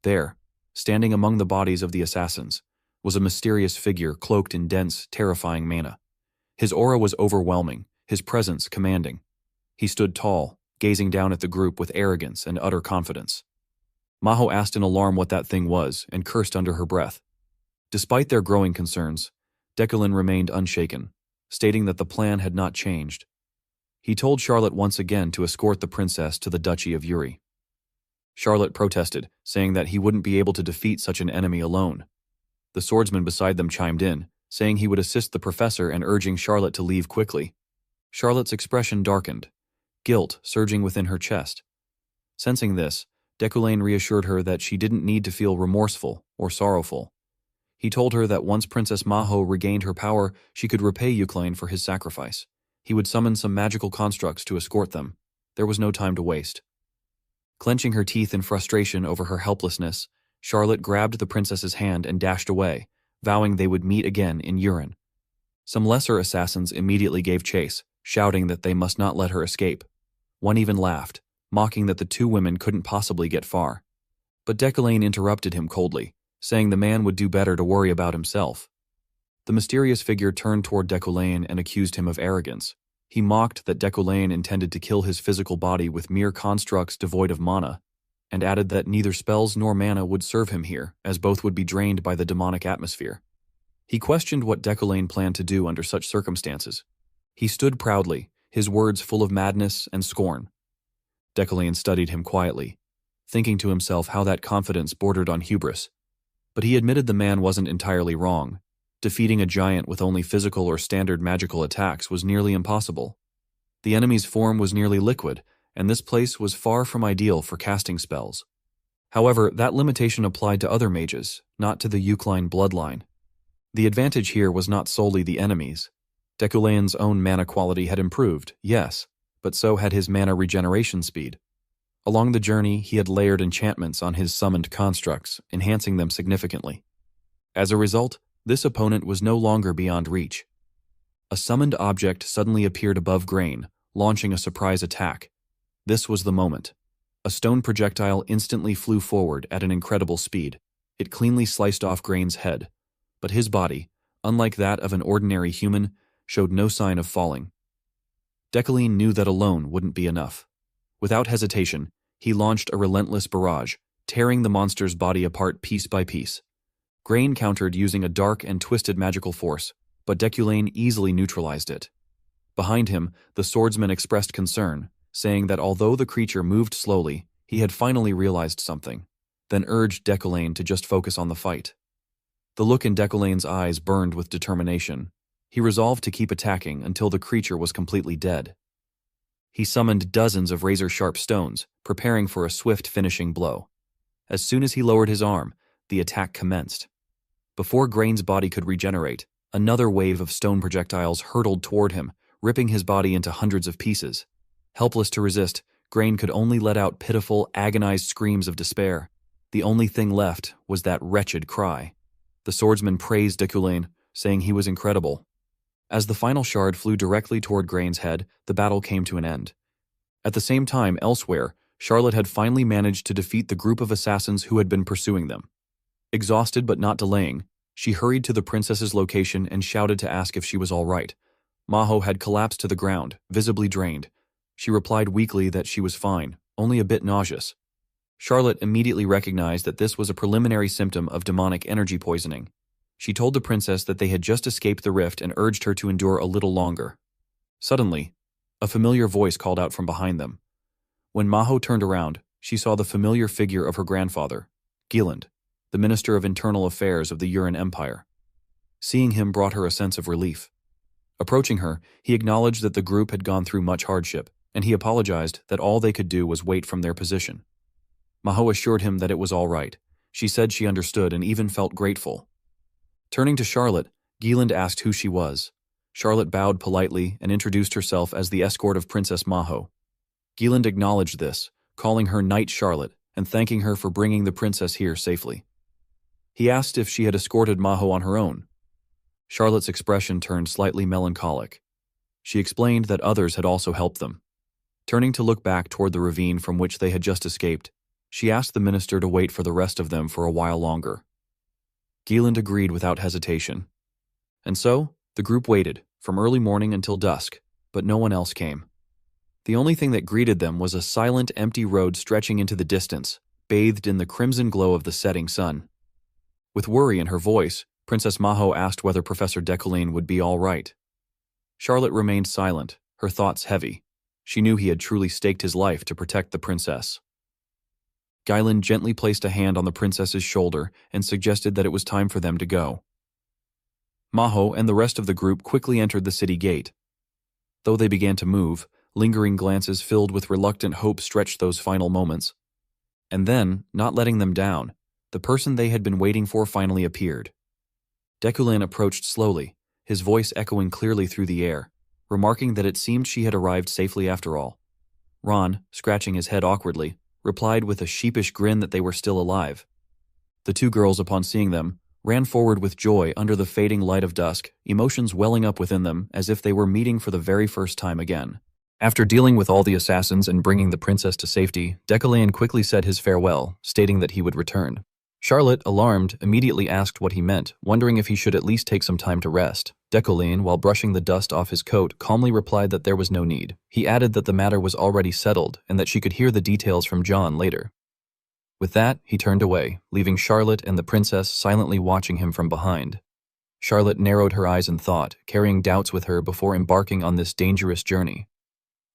There, standing among the bodies of the assassins, was a mysterious figure cloaked in dense, terrifying mana. His aura was overwhelming, his presence commanding. He stood tall, gazing down at the group with arrogance and utter confidence. Manhwa asked in alarm what that thing was and cursed under her breath. Despite their growing concerns, Decollane remained unshaken, stating that the plan had not changed. He told Charlotte once again to escort the princess to the Duchy of Uri. Charlotte protested, saying that he wouldn't be able to defeat such an enemy alone. The swordsman beside them chimed in, saying he would assist the professor and urging Charlotte to leave quickly. Charlotte's expression darkened, guilt surging within her chest. Sensing this, Decollane reassured her that she didn't need to feel remorseful or sorrowful. He told her that once Princess Manhwa regained her power, she could repay Euclane for his sacrifice. He would summon some magical constructs to escort them. There was no time to waste. Clenching her teeth in frustration over her helplessness, Charlotte grabbed the princess's hand and dashed away, vowing they would meet again in Urin. Some lesser assassins immediately gave chase, shouting that they must not let her escape. One even laughed, mocking that the two women couldn't possibly get far. But Decollane interrupted him coldly, saying the man would do better to worry about himself. The mysterious figure turned toward Decollane and accused him of arrogance. He mocked that Decollane intended to kill his physical body with mere constructs devoid of mana, and added that neither spells nor mana would serve him here, as both would be drained by the demonic atmosphere. He questioned what Decollane planned to do under such circumstances. He stood proudly, his words full of madness and scorn. Decollane studied him quietly, thinking to himself how that confidence bordered on hubris. But he admitted the man wasn't entirely wrong. Defeating a giant with only physical or standard magical attacks was nearly impossible. The enemy's form was nearly liquid, and this place was far from ideal for casting spells. However, that limitation applied to other mages, not to the Euclane bloodline. The advantage here was not solely the enemy's. Decollane's own mana quality had improved, yes, but so had his mana regeneration speed. Along the journey, he had layered enchantments on his summoned constructs, enhancing them significantly. As a result, this opponent was no longer beyond reach. A summoned object suddenly appeared above Grain, launching a surprise attack. This was the moment. A stone projectile instantly flew forward at an incredible speed. It cleanly sliced off Grain's head, but his body, unlike that of an ordinary human, showed no sign of falling. Decollane knew that alone wouldn't be enough. Without hesitation, he launched a relentless barrage, tearing the monster's body apart piece by piece. Grain countered using a dark and twisted magical force, but Deculain easily neutralized it. Behind him, the swordsman expressed concern, saying that although the creature moved slowly, he had finally realized something, then urged Deculain to just focus on the fight. The look in Deculain's eyes burned with determination. He resolved to keep attacking until the creature was completely dead. He summoned dozens of razor-sharp stones, preparing for a swift finishing blow. As soon as he lowered his arm, the attack commenced. Before Grain's body could regenerate, another wave of stone projectiles hurtled toward him, ripping his body into hundreds of pieces. Helpless to resist, Grain could only let out pitiful, agonized screams of despair. The only thing left was that wretched cry. The swordsman praised Deculain, saying he was incredible. As the final shard flew directly toward Grain's head, the battle came to an end. At the same time, elsewhere, Charlotte had finally managed to defeat the group of assassins who had been pursuing them. Exhausted but not delaying, she hurried to the princess's location and shouted to ask if she was all right. Maho had collapsed to the ground, visibly drained. She replied weakly that she was fine, only a bit nauseous. Charlotte immediately recognized that this was a preliminary symptom of demonic energy poisoning. She told the princess that they had just escaped the rift and urged her to endure a little longer. Suddenly, a familiar voice called out from behind them. When Maho turned around, she saw the familiar figure of her grandfather, Gieland, the Minister of Internal Affairs of the Uran Empire. Seeing him brought her a sense of relief. Approaching her, he acknowledged that the group had gone through much hardship, and he apologized that all they could do was wait from their position. Maho assured him that it was all right. She said she understood and even felt grateful. Turning to Charlotte, Gieland asked who she was. Charlotte bowed politely and introduced herself as the escort of Princess Maho. Gieland acknowledged this, calling her Knight Charlotte and thanking her for bringing the princess here safely. He asked if she had escorted Maho on her own. Charlotte's expression turned slightly melancholic. She explained that others had also helped them. Turning to look back toward the ravine from which they had just escaped, she asked the minister to wait for the rest of them for a while longer. Gieland agreed without hesitation. And so, the group waited, from early morning until dusk, but no one else came. The only thing that greeted them was a silent, empty road stretching into the distance, bathed in the crimson glow of the setting sun. With worry in her voice, Princess Maho asked whether Professor Deculain would be all right. Charlotte remained silent, her thoughts heavy. She knew he had truly staked his life to protect the princess. Gieland gently placed a hand on the princess's shoulder and suggested that it was time for them to go. Maho and the rest of the group quickly entered the city gate. Though they began to move, lingering glances filled with reluctant hope stretched those final moments. And then, not letting them down, the person they had been waiting for finally appeared. Deculain approached slowly, his voice echoing clearly through the air, remarking that it seemed she had arrived safely after all. Ron, scratching his head awkwardly, replied with a sheepish grin that they were still alive. The two girls, upon seeing them, ran forward with joy under the fading light of dusk, emotions welling up within them as if they were meeting for the very first time again. After dealing with all the assassins and bringing the princess to safety, Deculain quickly said his farewell, stating that he would return. Charlotte, alarmed, immediately asked what he meant, wondering if he should at least take some time to rest. Deculain, while brushing the dust off his coat, calmly replied that there was no need. He added that the matter was already settled and that she could hear the details from John later. With that, he turned away, leaving Charlotte and the princess silently watching him from behind. Charlotte narrowed her eyes in thought, carrying doubts with her before embarking on this dangerous journey.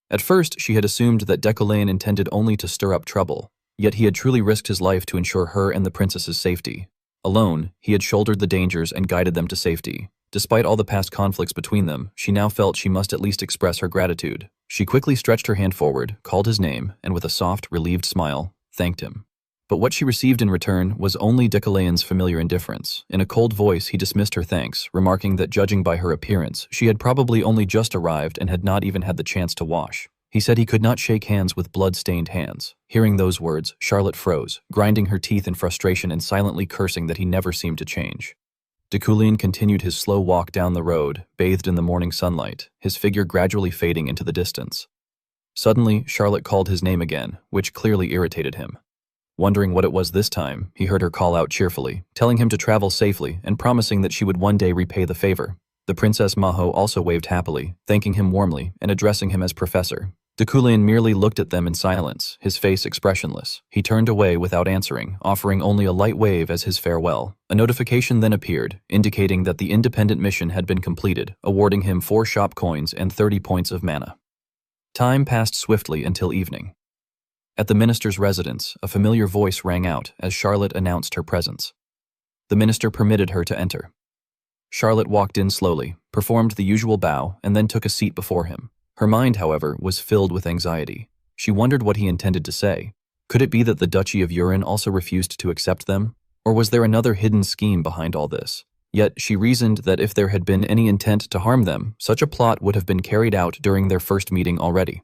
At first, she had assumed that Deculain intended only to stir up trouble, yet he had truly risked his life to ensure her and the princess's safety. Alone, he had shouldered the dangers and guided them to safety. Despite all the past conflicts between them, she now felt she must at least express her gratitude. She quickly stretched her hand forward, called his name, and with a soft, relieved smile, thanked him. But what she received in return was only Deculain's familiar indifference. In a cold voice, he dismissed her thanks, remarking that judging by her appearance, she had probably only just arrived and had not even had the chance to wash. He said he could not shake hands with blood-stained hands. Hearing those words, Charlotte froze, grinding her teeth in frustration and silently cursing that he never seemed to change. Deculain continued his slow walk down the road, bathed in the morning sunlight, his figure gradually fading into the distance. Suddenly, Charlotte called his name again, which clearly irritated him. Wondering what it was this time, he heard her call out cheerfully, telling him to travel safely and promising that she would one day repay the favor. The Princess Maho also waved happily, thanking him warmly and addressing him as Professor. Decoulin merely looked at them in silence, his face expressionless. He turned away without answering, offering only a light wave as his farewell. A notification then appeared, indicating that the independent mission had been completed, awarding him 4 shop coins and 30 points of mana. Time passed swiftly until evening. At the minister's residence, a familiar voice rang out as Charlotte announced her presence. The minister permitted her to enter. Charlotte walked in slowly, performed the usual bow, and then took a seat before him. Her mind, however, was filled with anxiety. She wondered what he intended to say. Could it be that the Duchy of Urin also refused to accept them? Or was there another hidden scheme behind all this? Yet she reasoned that if there had been any intent to harm them, such a plot would have been carried out during their first meeting already.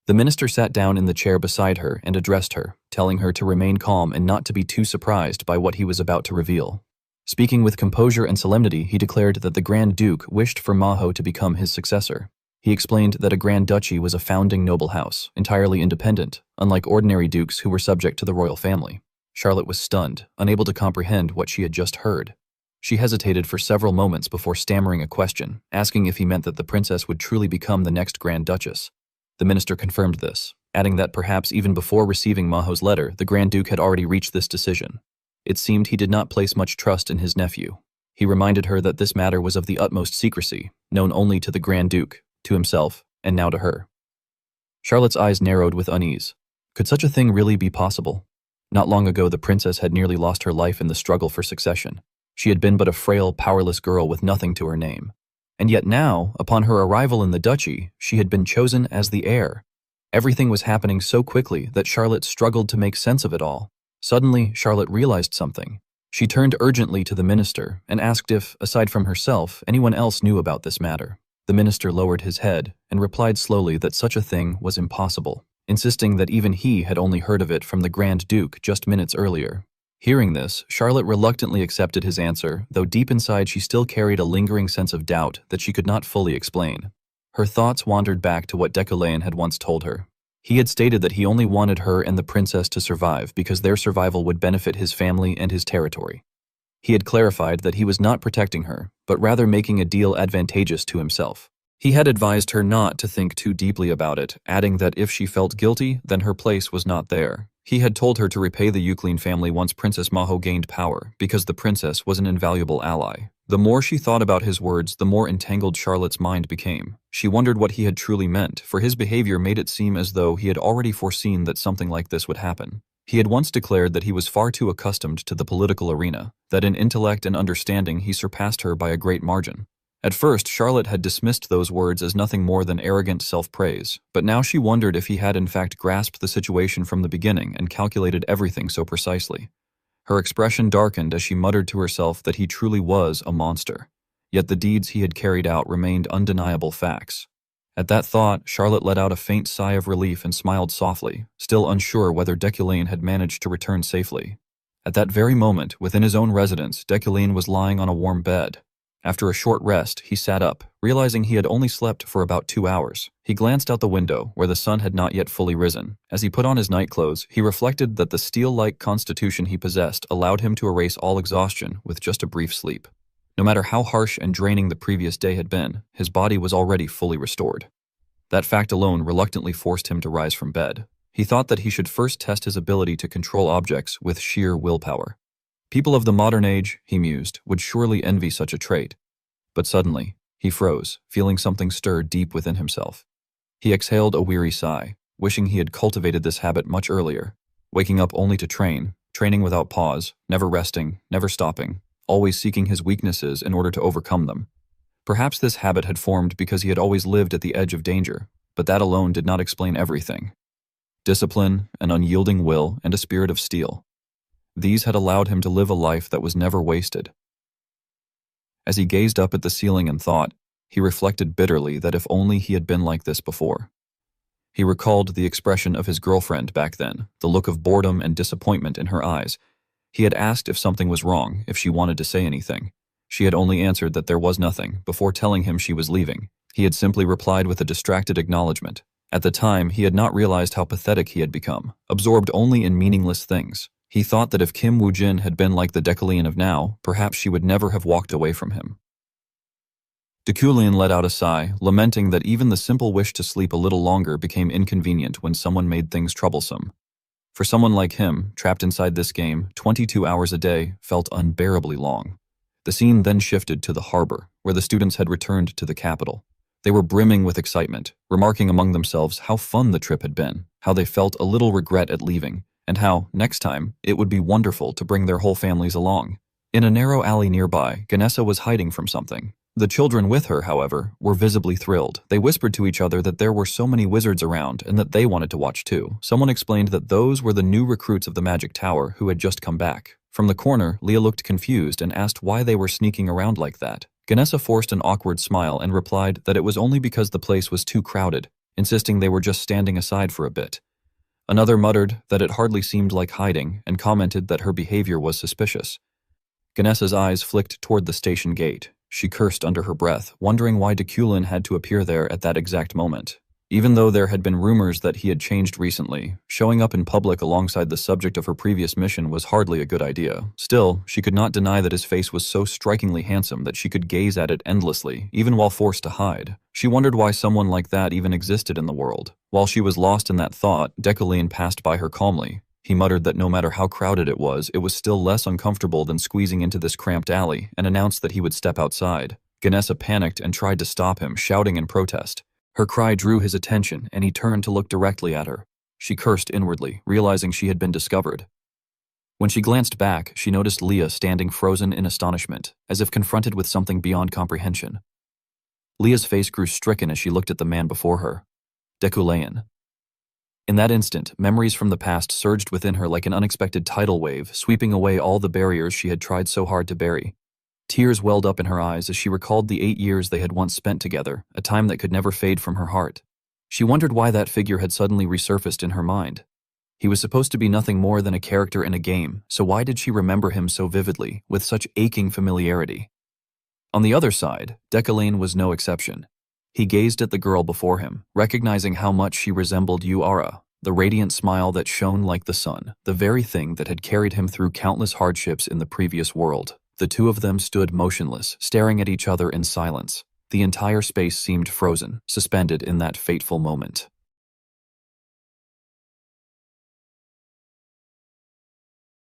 The minister sat down in the chair beside her and addressed her, telling her to remain calm and not to be too surprised by what he was about to reveal. Speaking with composure and solemnity, he declared that the Grand Duke wished for Maho to become his successor. He explained that a Grand Duchy was a founding noble house, entirely independent, unlike ordinary dukes who were subject to the royal family. Charlotte was stunned, unable to comprehend what she had just heard. She hesitated for several moments before stammering a question, asking if he meant that the princess would truly become the next Grand Duchess. The minister confirmed this, adding that perhaps even before receiving Maho's letter, the Grand Duke had already reached this decision. It seemed he did not place much trust in his nephew. He reminded her that this matter was of the utmost secrecy, known only to the Grand Duke, to himself, and now to her. Charlotte's eyes narrowed with unease. Could such a thing really be possible? Not long ago, the princess had nearly lost her life in the struggle for succession. She had been but a frail, powerless girl with nothing to her name. And yet now, upon her arrival in the duchy, she had been chosen as the heir. Everything was happening so quickly that Charlotte struggled to make sense of it all. Suddenly, Charlotte realized something. She turned urgently to the minister and asked if, aside from herself, anyone else knew about this matter. The minister lowered his head and replied slowly that such a thing was impossible, insisting that even he had only heard of it from the Grand Duke just minutes earlier. Hearing this, Charlotte reluctantly accepted his answer, though deep inside she still carried a lingering sense of doubt that she could not fully explain. Her thoughts wandered back to what Decoulin had once told her. He had stated that he only wanted her and the princess to survive because their survival would benefit his family and his territory. He had clarified that he was not protecting her, but rather making a deal advantageous to himself. He had advised her not to think too deeply about it, adding that if she felt guilty, then her place was not there. He had told her to repay the Euclid family once Princess Maho gained power, because the princess was an invaluable ally. The more she thought about his words, the more entangled Charlotte's mind became. She wondered what he had truly meant, for his behavior made it seem as though he had already foreseen that something like this would happen. He had once declared that he was far too accustomed to the political arena, that in intellect and understanding he surpassed her by a great margin. At first, Charlotte had dismissed those words as nothing more than arrogant self-praise, but now she wondered if he had in fact grasped the situation from the beginning and calculated everything so precisely. Her expression darkened as she muttered to herself that he truly was a monster, yet the deeds he had carried out remained undeniable facts. At that thought, Charlotte let out a faint sigh of relief and smiled softly, still unsure whether Decoulin had managed to return safely. At that very moment, within his own residence, Decoulin was lying on a warm bed. After a short rest, he sat up, realizing he had only slept for about 2 hours. He glanced out the window, where the sun had not yet fully risen. As he put on his nightclothes, he reflected that the steel-like constitution he possessed allowed him to erase all exhaustion with just a brief sleep. No matter how harsh and draining the previous day had been, his body was already fully restored. That fact alone reluctantly forced him to rise from bed. He thought that he should first test his ability to control objects with sheer willpower. People of the modern age, he mused, would surely envy such a trait. But suddenly, he froze, feeling something stir deep within himself. He exhaled a weary sigh, wishing he had cultivated this habit much earlier, waking up only to train, training without pause, never resting, never stopping, always seeking his weaknesses in order to overcome them. Perhaps this habit had formed because he had always lived at the edge of danger, but that alone did not explain everything. Discipline, an unyielding will, and a spirit of steel. These had allowed him to live a life that was never wasted. As he gazed up at the ceiling and thought, he reflected bitterly that if only he had been like this before. He recalled the expression of his girlfriend back then, the look of boredom and disappointment in her eyes. He had asked if something was wrong, if she wanted to say anything. She had only answered that there was nothing, before telling him she was leaving. He had simply replied with a distracted acknowledgement. At the time, he had not realized how pathetic he had become, absorbed only in meaningless things. He thought that if Kim Woo-jin had been like the Decoulin of now, perhaps she would never have walked away from him. Dekulin let out a sigh, lamenting that even the simple wish to sleep a little longer became inconvenient when someone made things troublesome. For someone like him, trapped inside this game, 22 hours a day felt unbearably long. The scene then shifted to the harbor, where the students had returned to the capital. They were brimming with excitement, remarking among themselves how fun the trip had been, how they felt a little regret at leaving, and how, next time, it would be wonderful to bring their whole families along. In a narrow alley nearby, Ganesa was hiding from something. The children with her, however, were visibly thrilled. They whispered to each other that there were so many wizards around and that they wanted to watch too. Someone explained that those were the new recruits of the Magic Tower who had just come back. From the corner, Leah looked confused and asked why they were sneaking around like that. Ganesa forced an awkward smile and replied that it was only because the place was too crowded, insisting they were just standing aside for a bit. Another muttered that it hardly seemed like hiding and commented that her behavior was suspicious. Ganesa's eyes flicked toward the station gate. She cursed under her breath, wondering why Dekulin had to appear there at that exact moment. Even though there had been rumors that he had changed recently, showing up in public alongside the subject of her previous mission was hardly a good idea. Still, she could not deny that his face was so strikingly handsome that she could gaze at it endlessly, even while forced to hide. She wondered why someone like that even existed in the world. While she was lost in that thought, Dekulin passed by her calmly. He muttered that no matter how crowded it was still less uncomfortable than squeezing into this cramped alley, and announced that he would step outside. Ganesa panicked and tried to stop him, shouting in protest. Her cry drew his attention, and he turned to look directly at her. She cursed inwardly, realizing she had been discovered. When she glanced back, she noticed Leah standing frozen in astonishment, as if confronted with something beyond comprehension. Leah's face grew stricken as she looked at the man before her. Dekulin. In that instant, memories from the past surged within her like an unexpected tidal wave, sweeping away all the barriers she had tried so hard to bury. Tears welled up in her eyes as she recalled the 8 years they had once spent together, a time that could never fade from her heart. She wondered why that figure had suddenly resurfaced in her mind. He was supposed to be nothing more than a character in a game, so why did she remember him so vividly, with such aching familiarity? On the other side, Dekulin was no exception. He gazed at the girl before him, recognizing how much she resembled Yuara, the radiant smile that shone like the sun, the very thing that had carried him through countless hardships in the previous world. The two of them stood motionless, staring at each other in silence. The entire space seemed frozen, suspended in that fateful moment.